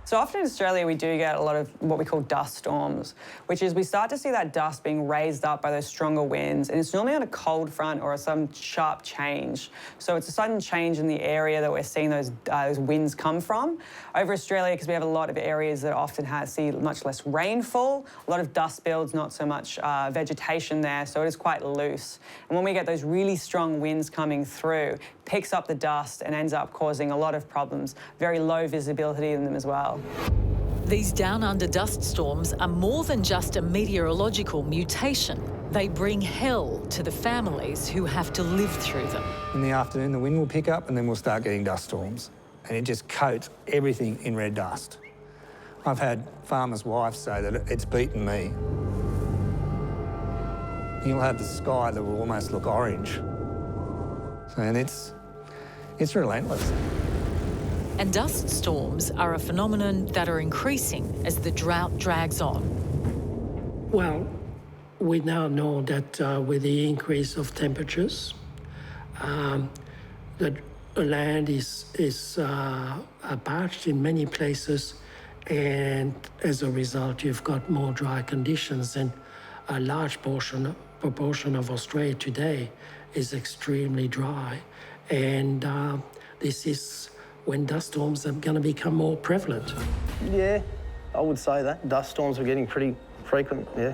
So often in Australia, we do get a lot of what we call dust storms, which is we start to see that dust being raised up by those stronger winds, and it's normally on a cold front or some sharp change. So it's a sudden change in the area that we're seeing those winds come from. Over Australia, because we have a lot of areas that often see much less rainfall, a lot of dust builds, not so much vegetation there, so it is quite loose. And when we get those really strong winds coming through, it picks up the dust and ends up causing a lot of problems, very low visibility in them as well. These down-under dust storms are more than just a meteorological mutation. They bring hell to the families who have to live through them. In the afternoon, the wind will pick up and then we'll start getting dust storms. And it just coats everything in red dust. I've had farmers' wives say that it's beaten me. You'll have the sky that will almost look orange. And it's relentless. And dust storms are a phenomenon that are increasing as the drought drags on. Well, we now know that with the increase of temperatures, the land is parched in many places, and as a result, you've got more dry conditions, and a large proportion of Australia today is extremely dry, and this is when dust storms are going to become more prevalent. Yeah, I would say that. Dust storms are getting pretty frequent, yeah.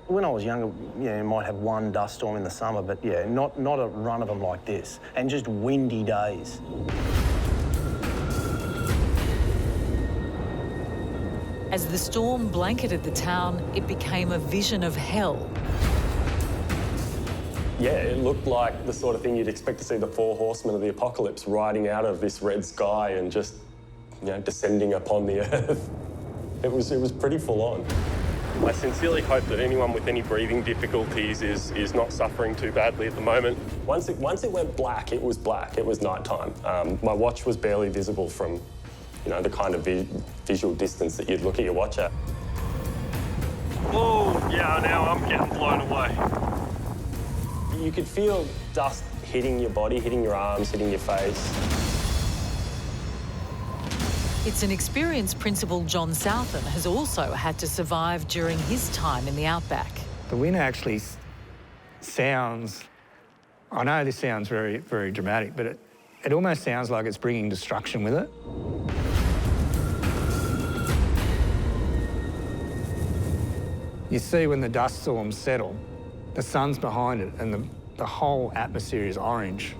When I was younger, yeah, you might have one dust storm in the summer, but yeah, not a run of them like this, and just windy days. As the storm blanketed the town, it became a vision of hell. Yeah, it looked like the sort of thing you'd expect to see the four horsemen of the apocalypse riding out of this red sky and just, you know, descending upon the earth. It was pretty full on. I sincerely hope that anyone with any breathing difficulties is not suffering too badly at the moment. Once it went black, it was black. It was nighttime. My watch was barely visible from, you know, the kind of visual distance that you'd look at your watch at. Oh, yeah, now I'm getting blown away. You could feel dust hitting your body, hitting your arms, hitting your face. It's an experience Principal John Southam has also had to survive during his time in the outback. The wind actually sounds, I know this sounds very, very dramatic, but it almost sounds like it's bringing destruction with it. You see when the dust storms settle, the sun's behind it and the whole atmosphere is orange.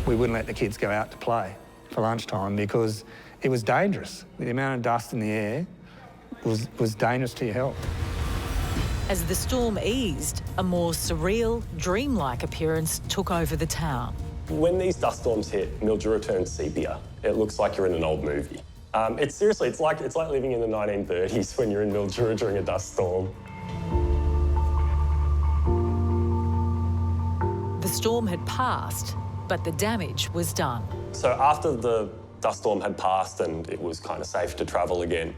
We wouldn't let the kids go out to play for lunchtime because it was dangerous. The amount of dust in the air was dangerous to your health. As the storm eased, a more surreal, dreamlike appearance took over the town. When these dust storms hit, Mildura turns sepia. It looks like you're in an old movie. It's like living in the 1930s when you're in Mildura during a dust storm. The storm had passed, but the damage was done. So after the dust storm had passed and it was kind of safe to travel again.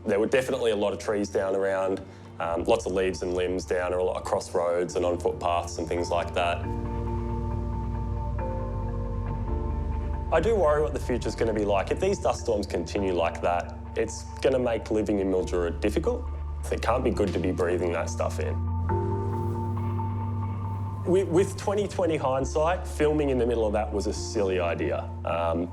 There were definitely a lot of trees down around, lots of leaves and limbs down across roads and on footpaths and things like that. I do worry what the future's going to be like. If these dust storms continue like that, it's going to make living in Mildura difficult. It can't be good to be breathing that stuff in. With 2020 hindsight, filming in the middle of that was a silly idea.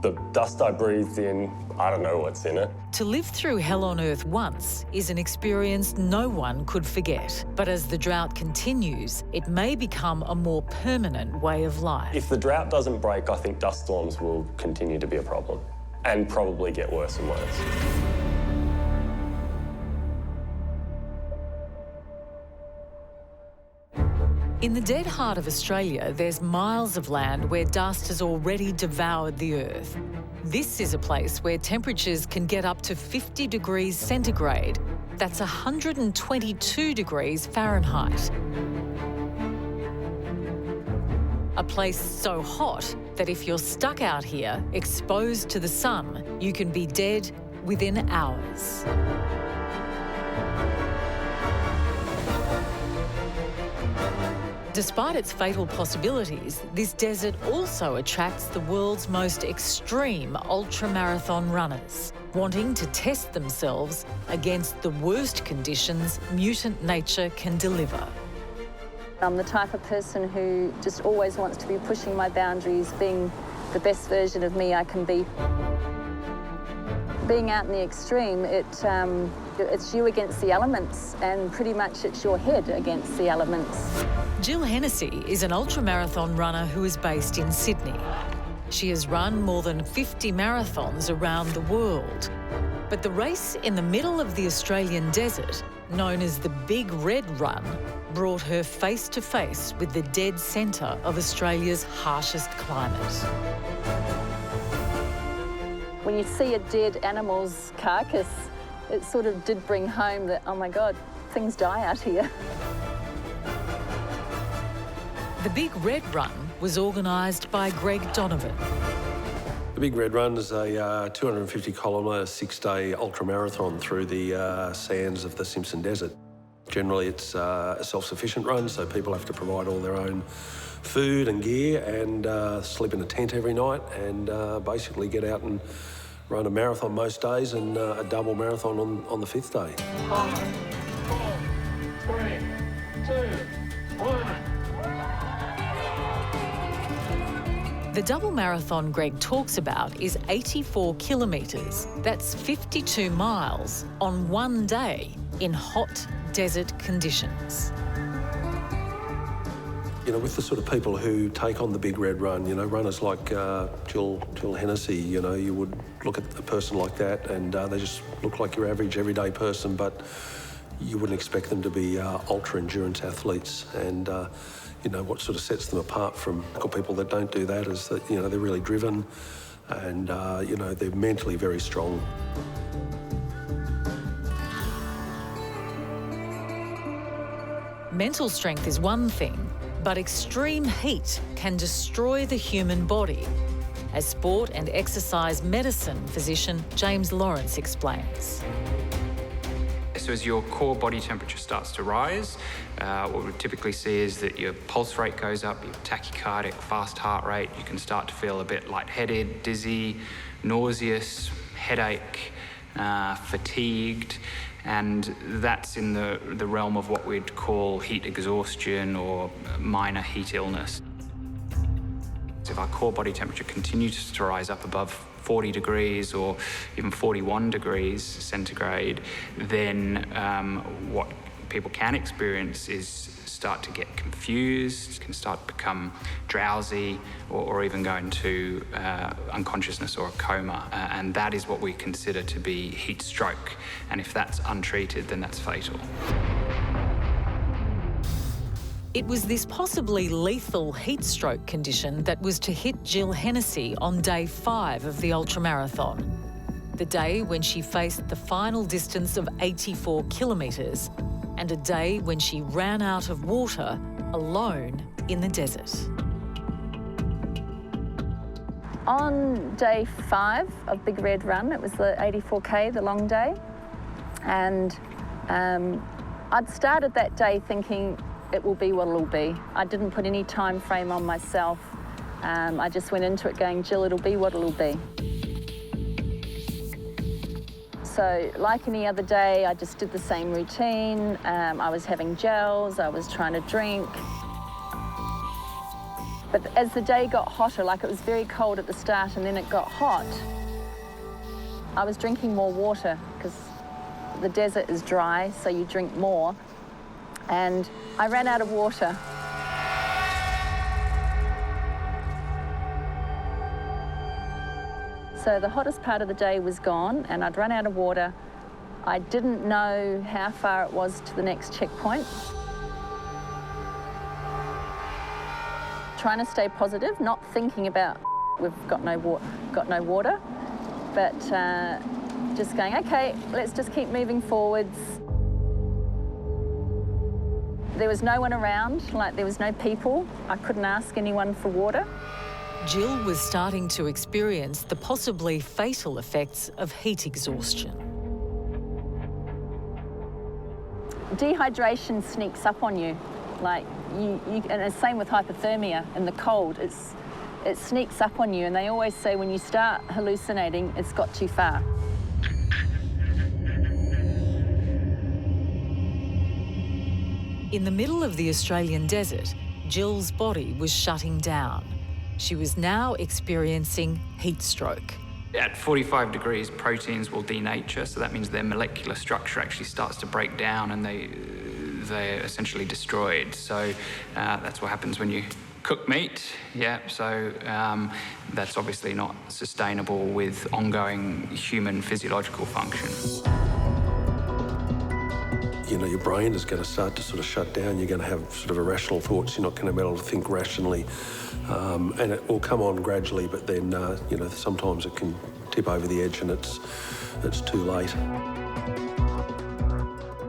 The dust I breathed in, I don't know what's in it. To live through hell on earth once is an experience no one could forget. But as the drought continues, it may become a more permanent way of life. If the drought doesn't break, I think dust storms will continue to be a problem and probably get worse and worse. In the dead heart of Australia, there's miles of land where dust has already devoured the earth. This is a place where temperatures can get up to 50 degrees centigrade. That's 122 degrees Fahrenheit. A place so hot that if you're stuck out here, exposed to the sun, you can be dead within hours. Despite its fatal possibilities, this desert also attracts the world's most extreme ultramarathon runners, wanting to test themselves against the worst conditions mutant nature can deliver. I'm the type of person who just always wants to be pushing my boundaries, being the best version of me I can be. Being out in the extreme, it's you against the elements, and pretty much it's your head against the elements. Jill Hennessy is an ultramarathon runner who is based in Sydney. She has run more than 50 marathons around the world. But the race in the middle of the Australian desert, known as the Big Red Run, brought her face to face with the dead centre of Australia's harshest climate. When you see a dead animal's carcass, it sort of did bring home that, oh my God, things die out here. The Big Red Run was organised by Greg Donovan. The Big Red Run is a 250-kilometre, 6-day ultramarathon through the sands of the Simpson Desert. Generally, it's a self-sufficient run, so people have to provide all their own food and gear and sleep in a tent every night and basically get out and run a marathon most days and a double marathon on the 5th day. 5, 4, 3, 2, 1. The double marathon Greg talks about is 84 kilometres. That's 52 miles on one day in hot desert conditions. You know, with the sort of people who take on the Big Red Run, you know, runners like Jill Hennessy, you know, you would look at a person like that and they just look like your average everyday person, but you wouldn't expect them to be ultra-endurance athletes. And, you know, what sort of sets them apart from people that don't do that is that, you know, they're really driven and, you know, they're mentally very strong. Mental strength is one thing, but extreme heat can destroy the human body, as sport and exercise medicine physician James Lawrence explains. So as your core body temperature starts to rise, what we typically see is that your pulse rate goes up, your tachycardic, fast heart rate, you can start to feel a bit lightheaded, dizzy, nauseous, headache, fatigued, and that's in the realm of what we'd call heat exhaustion or minor heat illness. If our core body temperature continues to rise up above 40 degrees or even 41 degrees centigrade, then what people can experience is start to get confused, can start to become drowsy or even go into unconsciousness or a coma. And that is what we consider to be heat stroke. And if that's untreated, then that's fatal. It was this possibly lethal heat stroke condition that was to hit Jill Hennessy on day 5 of the ultramarathon, the day when she faced the final distance of 84 kilometres and a day when she ran out of water alone in the desert. On day 5 of Big Red Run, it was the 84K, the long day, and I'd started that day thinking it will be what it'll be. I didn't put any time frame on myself. I just went into it going, Jill, it'll be what it'll be. So like any other day, I just did the same routine. I was having gels, I was trying to drink. But as the day got hotter, like it was very cold at the start and then it got hot, I was drinking more water because the desert is dry, so you drink more. And I ran out of water. So the hottest part of the day was gone and I'd run out of water. I didn't know how far it was to the next checkpoint. Trying to stay positive, not thinking about we've got no water, but just going, okay, let's just keep moving forwards. There was no one around, like there was no people. I couldn't ask anyone for water. Jill was starting to experience the possibly fatal effects of heat exhaustion. Dehydration sneaks up on you. Like and the same with hypothermia in the cold. It sneaks up on you, and they always say when you start hallucinating, it's got too far. In the middle of the Australian desert, Jill's body was shutting down. She was now experiencing heat stroke. At 45 degrees, proteins will denature, so that means their molecular structure actually starts to break down and they're essentially destroyed. So that's what happens when you cook meat. Yeah, so that's obviously not sustainable with ongoing human physiological function. You know, your brain is going to start to sort of shut down. You're going to have sort of irrational thoughts. You're not going to be able to think rationally. And it will come on gradually, but then, you know, sometimes it can tip over the edge and it's too late.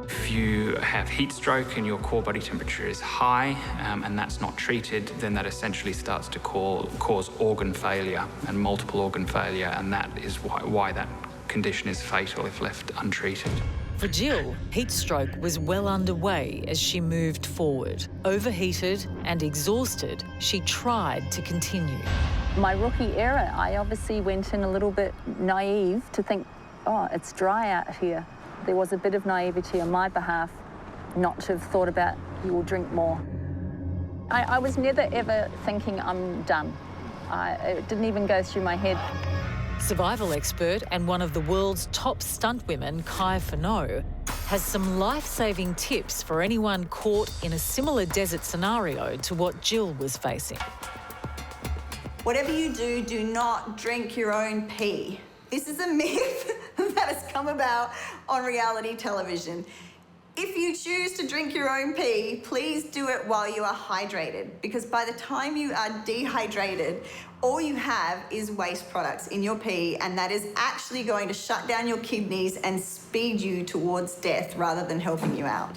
If you have heat stroke and your core body temperature is high and that's not treated, then that essentially starts to cause organ failure and multiple organ failure, and that is why that condition is fatal if left untreated. For Jill, heat stroke was well underway as she moved forward. Overheated and exhausted, she tried to continue. My rookie era, I obviously went in a little bit naive to think, oh, it's dry out here. There was a bit of naivety on my behalf not to have thought about, you will drink more. I was never ever thinking I'm done. It didn't even go through my head. Survival expert and one of the world's top stunt women, Kai Fano, has some life-saving tips for anyone caught in a similar desert scenario to what Jill was facing. Whatever you do, do not drink your own pee. This is a myth that has come about on reality television. If you choose to drink your own pee, please do it while you are hydrated, because by the time you are dehydrated, all you have is waste products in your pee, and that is actually going to shut down your kidneys and speed you towards death rather than helping you out.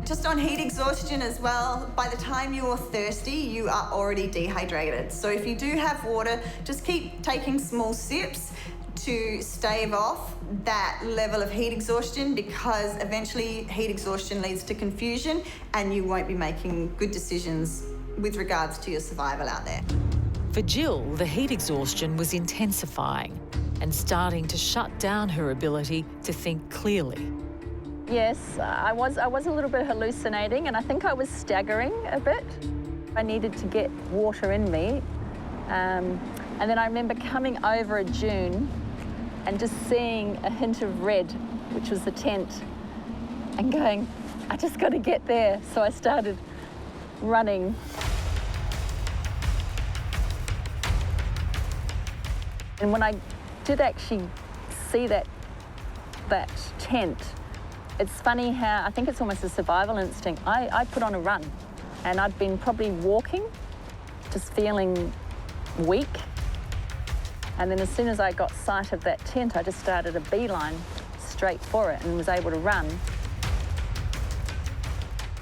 Just on heat exhaustion as well, by the time you're thirsty, you are already dehydrated. So if you do have water, just keep taking small sips to stave off that level of heat exhaustion, because eventually heat exhaustion leads to confusion and you won't be making good decisions with regards to your survival out there. For Jill, the heat exhaustion was intensifying and starting to shut down her ability to think clearly. Yes, I was a little bit hallucinating, and I think I was staggering a bit. I needed to get water in me. And then I remember coming over a dune and just seeing a hint of red, which was the tent, and going, I just got to get there. So I started running. And when I did actually see that tent, it's funny how, I think it's almost a survival instinct. I put on a run, and I'd been probably walking, just feeling weak. And then as soon as I got sight of that tent, I just started a beeline straight for it and was able to run.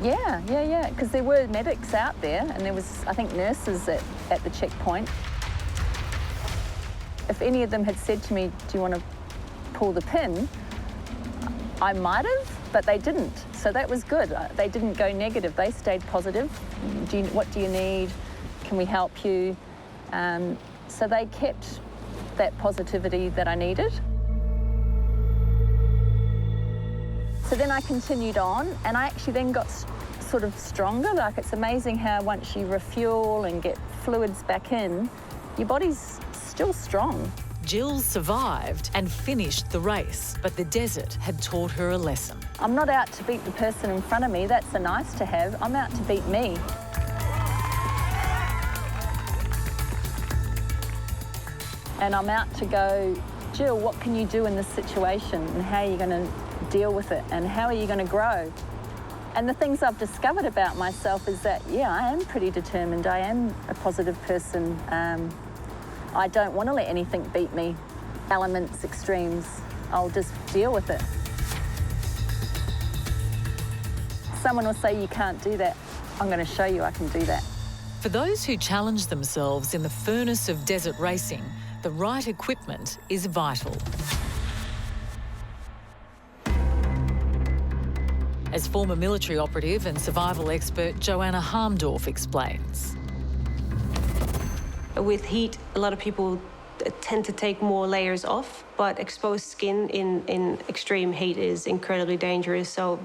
Yeah, because there were medics out there and there was, I think, nurses at the checkpoint. If any of them had said to me, do you want to pull the pin, I might have, but they didn't. So that was good. They didn't go negative. They stayed positive. What do you need? Can we help you? So they kept that positivity that I needed. So then I continued on, and I actually then got sort of stronger. Like, it's amazing how once you refuel and get fluids back in, your body's still strong. Jill survived and finished the race, but the desert had taught her a lesson. I'm not out to beat the person in front of me. That's a nice to have. I'm out to beat me. And I'm out to go, Jill, what can you do in this situation? And how are you going to deal with it? And how are you going to grow? And the things I've discovered about myself is that, yeah, I am pretty determined. I am a positive person. I don't want to let anything beat me. Elements, extremes, I'll just deal with it. Someone will say you can't do that. I'm going to show you I can do that. For those who challenge themselves in the furnace of desert racing, the right equipment is vital. As former military operative and survival expert Joanna Harmdorf explains. With heat, a lot of people tend to take more layers off, but exposed skin in extreme heat is incredibly dangerous. So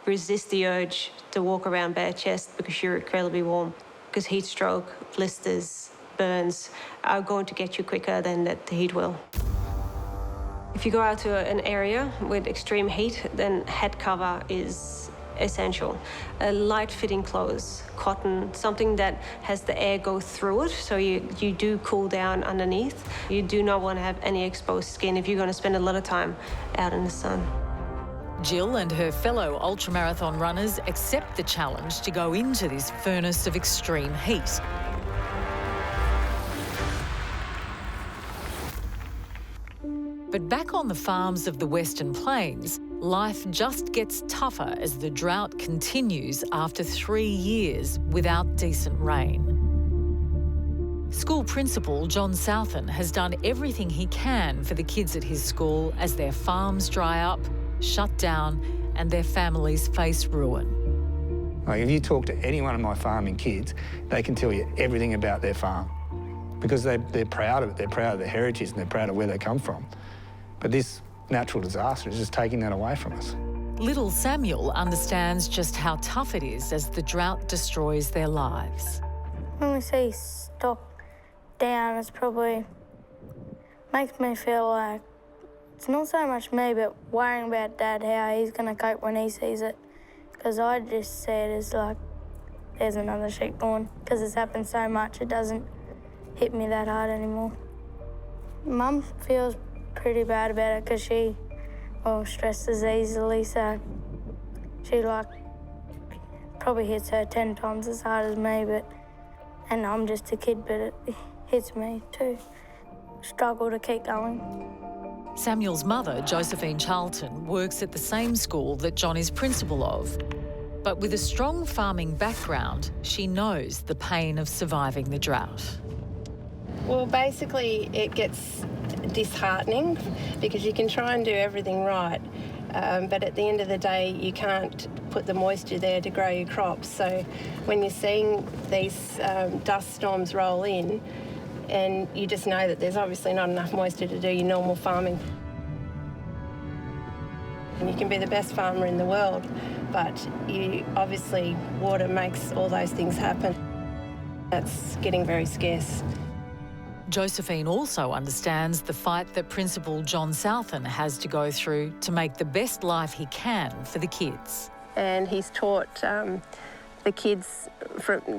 resist the urge to walk around bare chest because you're incredibly warm. Because heat stroke, blisters, burns are going to get you quicker than the heat will. If you go out to an area with extreme heat, then head cover is essential. Light fitting clothes, cotton, something that has the air go through it, so you do cool down underneath. You do not want to have any exposed skin if you're going to spend a lot of time out in the sun. Jill and her fellow ultramarathon runners accept the challenge to go into this furnace of extreme heat. But back on the farms of the Western Plains, life just gets tougher as the drought continues after 3 years without decent rain. School principal John Southen has done everything he can for the kids at his school as their farms dry up, shut down, and their families face ruin. Like, if you talk to any one of my farming kids, they can tell you everything about their farm because they're proud of it, they're proud of their heritage and they're proud of where they come from. But this natural disaster is just taking that away from us. Little Samuel understands just how tough it is as the drought destroys their lives. When we see stock down, it's probably makes me feel like it's not so much me, but worrying about Dad, how he's going to cope when he sees it. Because I just see it as like, there's another sheep gone. Because it's happened so much, it doesn't hit me that hard anymore. Mum feels pretty bad about it because she, stresses easily, so she probably hits her 10 times as hard as me, and I'm just a kid, but it hits me too. Struggle to keep going. Samuel's mother, Josephine Charlton, works at the same school that John is principal of. But with a strong farming background, she knows the pain of surviving the drought. Well, basically, it gets disheartening because you can try and do everything right, but at the end of the day, you can't put the moisture there to grow your crops. So when you're seeing these dust storms roll in, and you just know that there's obviously not enough moisture to do your normal farming. And you can be the best farmer in the world, but obviously water makes all those things happen. That's getting very scarce. Josephine also understands the fight that Principal John Southen has to go through to make the best life he can for the kids. And he's taught the kids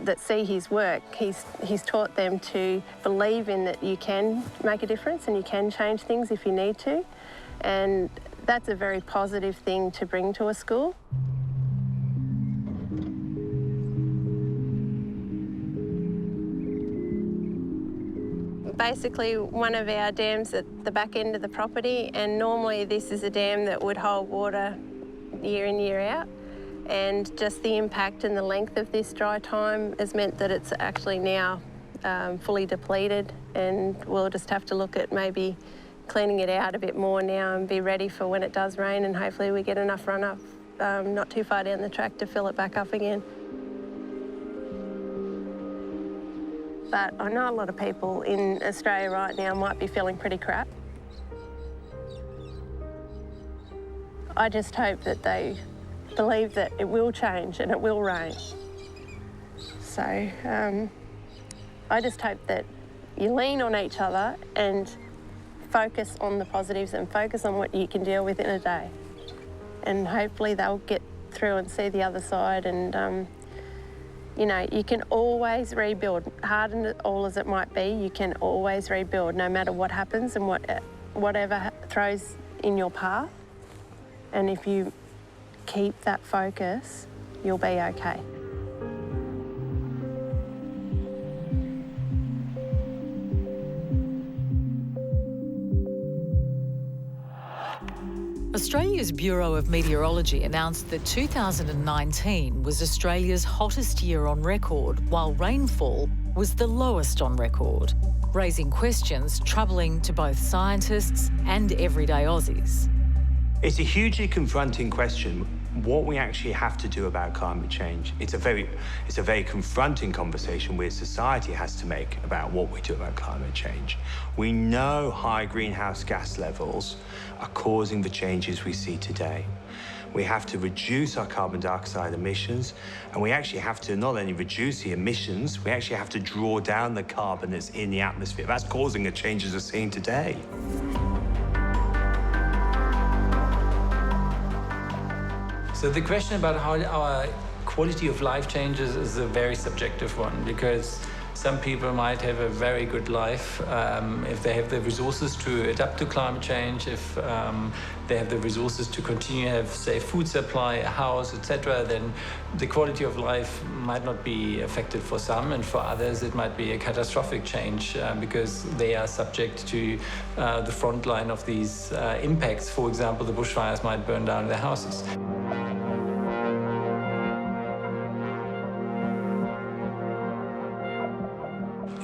that see his work, he's taught them to believe in that you can make a difference and you can change things if you need to. And that's a very positive thing to bring to a school. Basically one of our dams at the back end of the property, and normally this is a dam that would hold water year in, year out. And just the impact and the length of this dry time has meant that it's actually now fully depleted, and we'll just have to look at maybe cleaning it out a bit more now and be ready for when it does rain, and hopefully we get enough runoff not too far down the track to fill it back up again. But I know a lot of people in Australia right now might be feeling pretty crap. I just hope that they believe that it will change and it will rain. So I just hope that you lean on each other and focus on the positives and focus on what you can deal with in a day. And hopefully they'll get through and see the other side. And you know, you can always rebuild. Hard and all as it might be, you can always rebuild no matter what happens and whatever throws in your path. And if you keep that focus, you'll be okay. Australia's Bureau of Meteorology announced that 2019 was Australia's hottest year on record, while rainfall was the lowest on record, raising questions troubling to both scientists and everyday Aussies. It's a hugely confronting question, what we actually have to do about climate change. It's a very confronting conversation where society has to make about what we do about climate change. We know high greenhouse gas levels are causing the changes we see today. We have to reduce our carbon dioxide emissions, and we actually have to not only reduce the emissions, we actually have to draw down the carbon that's in the atmosphere. That's causing the changes we're seeing today. So the question about how our quality of life changes is a very subjective one, because some people might have a very good life if they have the resources to adapt to climate change, if they have the resources to continue to have safe food supply, a house, etc., then the quality of life might not be affected for some, and for others it might be a catastrophic change because they are subject to the front line of these impacts. For example, the bushfires might burn down their houses.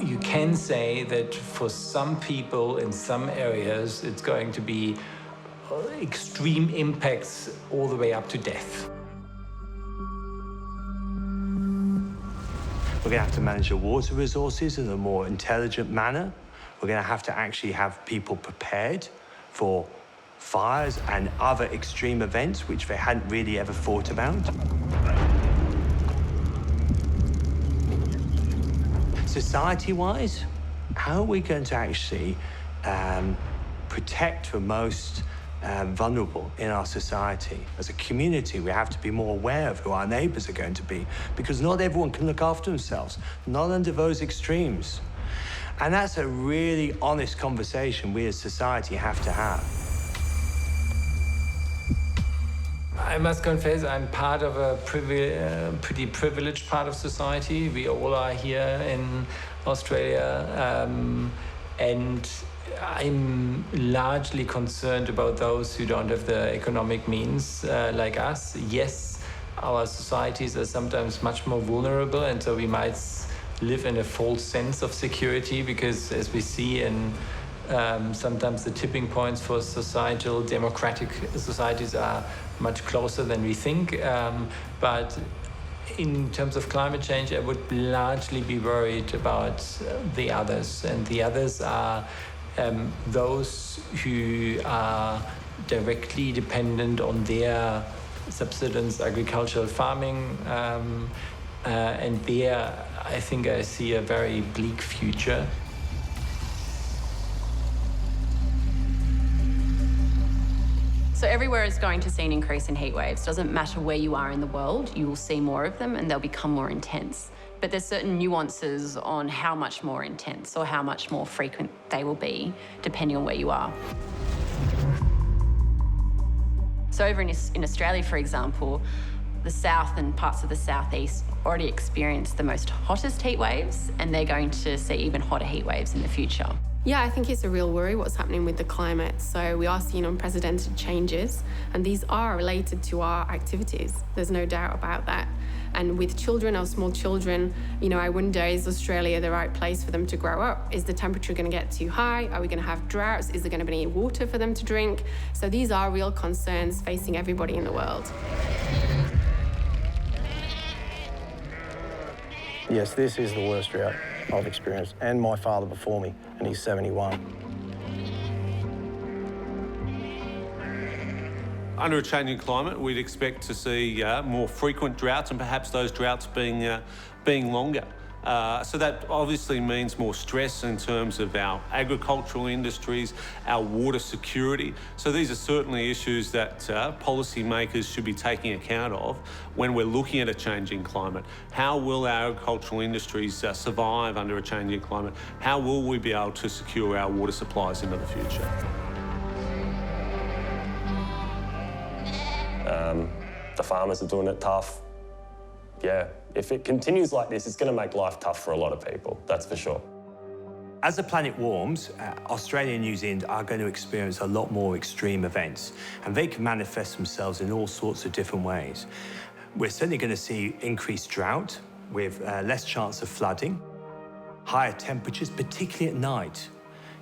You can say that for some people in some areas, it's going to be extreme impacts all the way up to death. We're going to have to manage the water resources in a more intelligent manner. We're going to actually have people prepared for fires and other extreme events which they hadn't really ever thought about. Society-wise, how are we going to actually protect the most vulnerable in our society? As a community, we have to be more aware of who our neighbours are going to be, because not everyone can look after themselves, not under those extremes. And that's a really honest conversation we as society have to have. I must confess, I'm part of a pretty privileged part of society. We all are here in Australia, and I'm largely concerned about those who don't have the economic means like us. Yes, our societies are sometimes much more vulnerable, and so we might live in a false sense of security, because as we see in sometimes the tipping points for societal democratic societies are much closer than we think. But in terms of climate change, I would largely be worried about the others. And the others are those who are directly dependent on their subsistence agricultural farming. And there, I think I see a very bleak future. So everywhere is going to see an increase in heat waves. Doesn't matter where you are in the world, you will see more of them and they'll become more intense. But there's certain nuances on how much more intense or how much more frequent they will be, depending on where you are. So over in Australia, for example, the south and parts of the southeast already experience the most hottest heat waves, and they're going to see even hotter heat waves in the future. Yeah, I think it's a real worry what's happening with the climate. So we are seeing unprecedented changes, and these are related to our activities. There's no doubt about that. And with children, our small children, you know, I wonder, is Australia the right place for them to grow up? Is the temperature going to get too high? Are we going to have droughts? Is there going to be any water for them to drink? So these are real concerns facing everybody in the world. Yes, this is the worst drought I've experienced, and my father before me, and he's 71. Under a changing climate, we'd expect to see more frequent droughts, and perhaps those droughts being longer. So that obviously means more stress in terms of our agricultural industries, our water security. So these are certainly issues that policymakers should be taking account of when we're looking at a changing climate. How will our agricultural industries survive under a changing climate? How will we be able to secure our water supplies into the future? The farmers are doing it tough. Yeah, if it continues like this, it's going to make life tough for a lot of people, that's for sure. As the planet warms, Australia and New Zealand are going to experience a lot more extreme events, and they can manifest themselves in all sorts of different ways. We're certainly going to see increased drought with less chance of flooding, higher temperatures, particularly at night.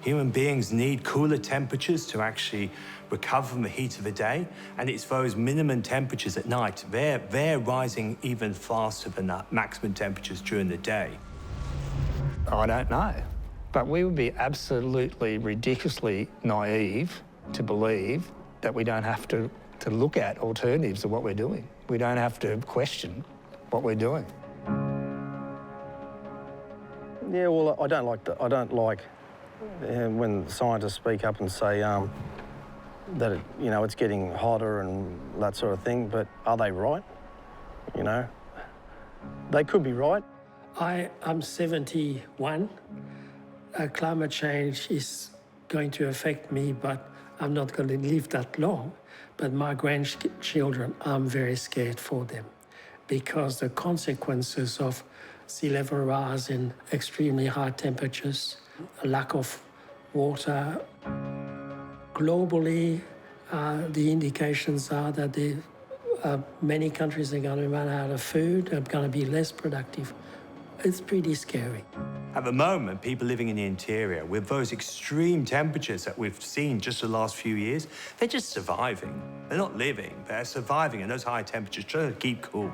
Human beings need cooler temperatures to actually recover from the heat of the day, and it's those minimum temperatures at night, they're rising even faster than the maximum temperatures during the day. I don't know, but we would be absolutely ridiculously naive to believe that we don't have to look at alternatives of what we're doing. We don't have to question what we're doing. Yeah, well, I don't like when scientists speak up and say that it's getting hotter and that sort of thing, but are they right? You know, they could be right. I'm 71. Climate change is going to affect me, but I'm not going to live that long. But my grandchildren, I'm very scared for them because the consequences of sea level rise and extremely high temperatures, a lack of water. Globally, the indications are that many countries are going to run out of food, are going to be less productive. It's pretty scary. At the moment, people living in the interior, with those extreme temperatures that we've seen just the last few years, they're just surviving. They're not living, they're surviving in those high temperatures, trying to keep cool.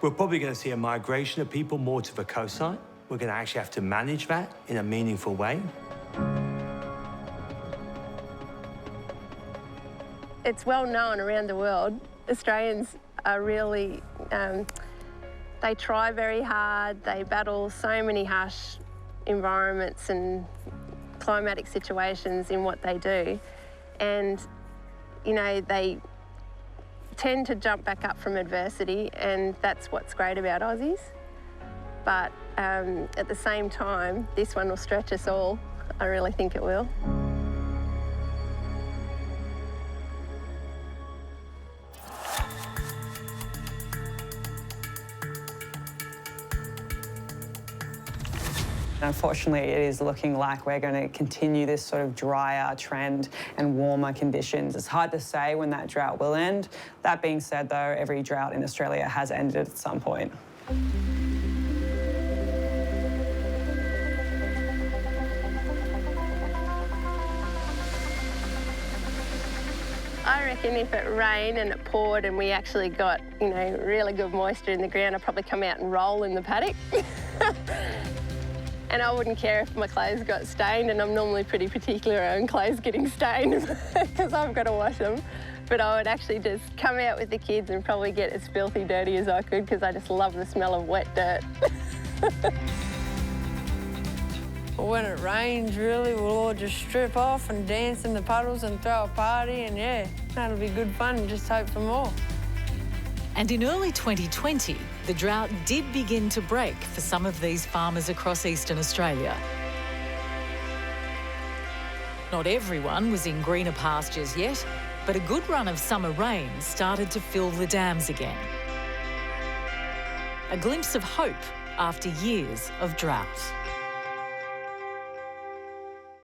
We're probably going to see a migration of people more to the coastline. We're going to actually have to manage that in a meaningful way. It's well known around the world, Australians are really, they try very hard, they battle so many harsh environments and climatic situations in what they do. And, you know, they tend to jump back up from adversity, and that's what's great about Aussies. But at the same time, this one will stretch us all. I really think it will. Unfortunately, it is looking like we're going to continue this sort of drier trend and warmer conditions. It's hard to say when that drought will end. That being said, though, every drought in Australia has ended at some point. I reckon if it rained and it poured and we actually got, you know, really good moisture in the ground, I'd probably come out and roll in the paddock. And I wouldn't care if my clothes got stained, and I'm normally pretty particular around clothes getting stained because I've got to wash them. But I would actually just come out with the kids and probably get as filthy dirty as I could because I just love the smell of wet dirt. When it rains, really, we'll all just strip off and dance in the puddles and throw a party, and yeah, that'll be good fun and just hope for more. And in early 2020, the drought did begin to break for some of these farmers across eastern Australia. Not everyone was in greener pastures yet, but a good run of summer rain started to fill the dams again. A glimpse of hope after years of drought.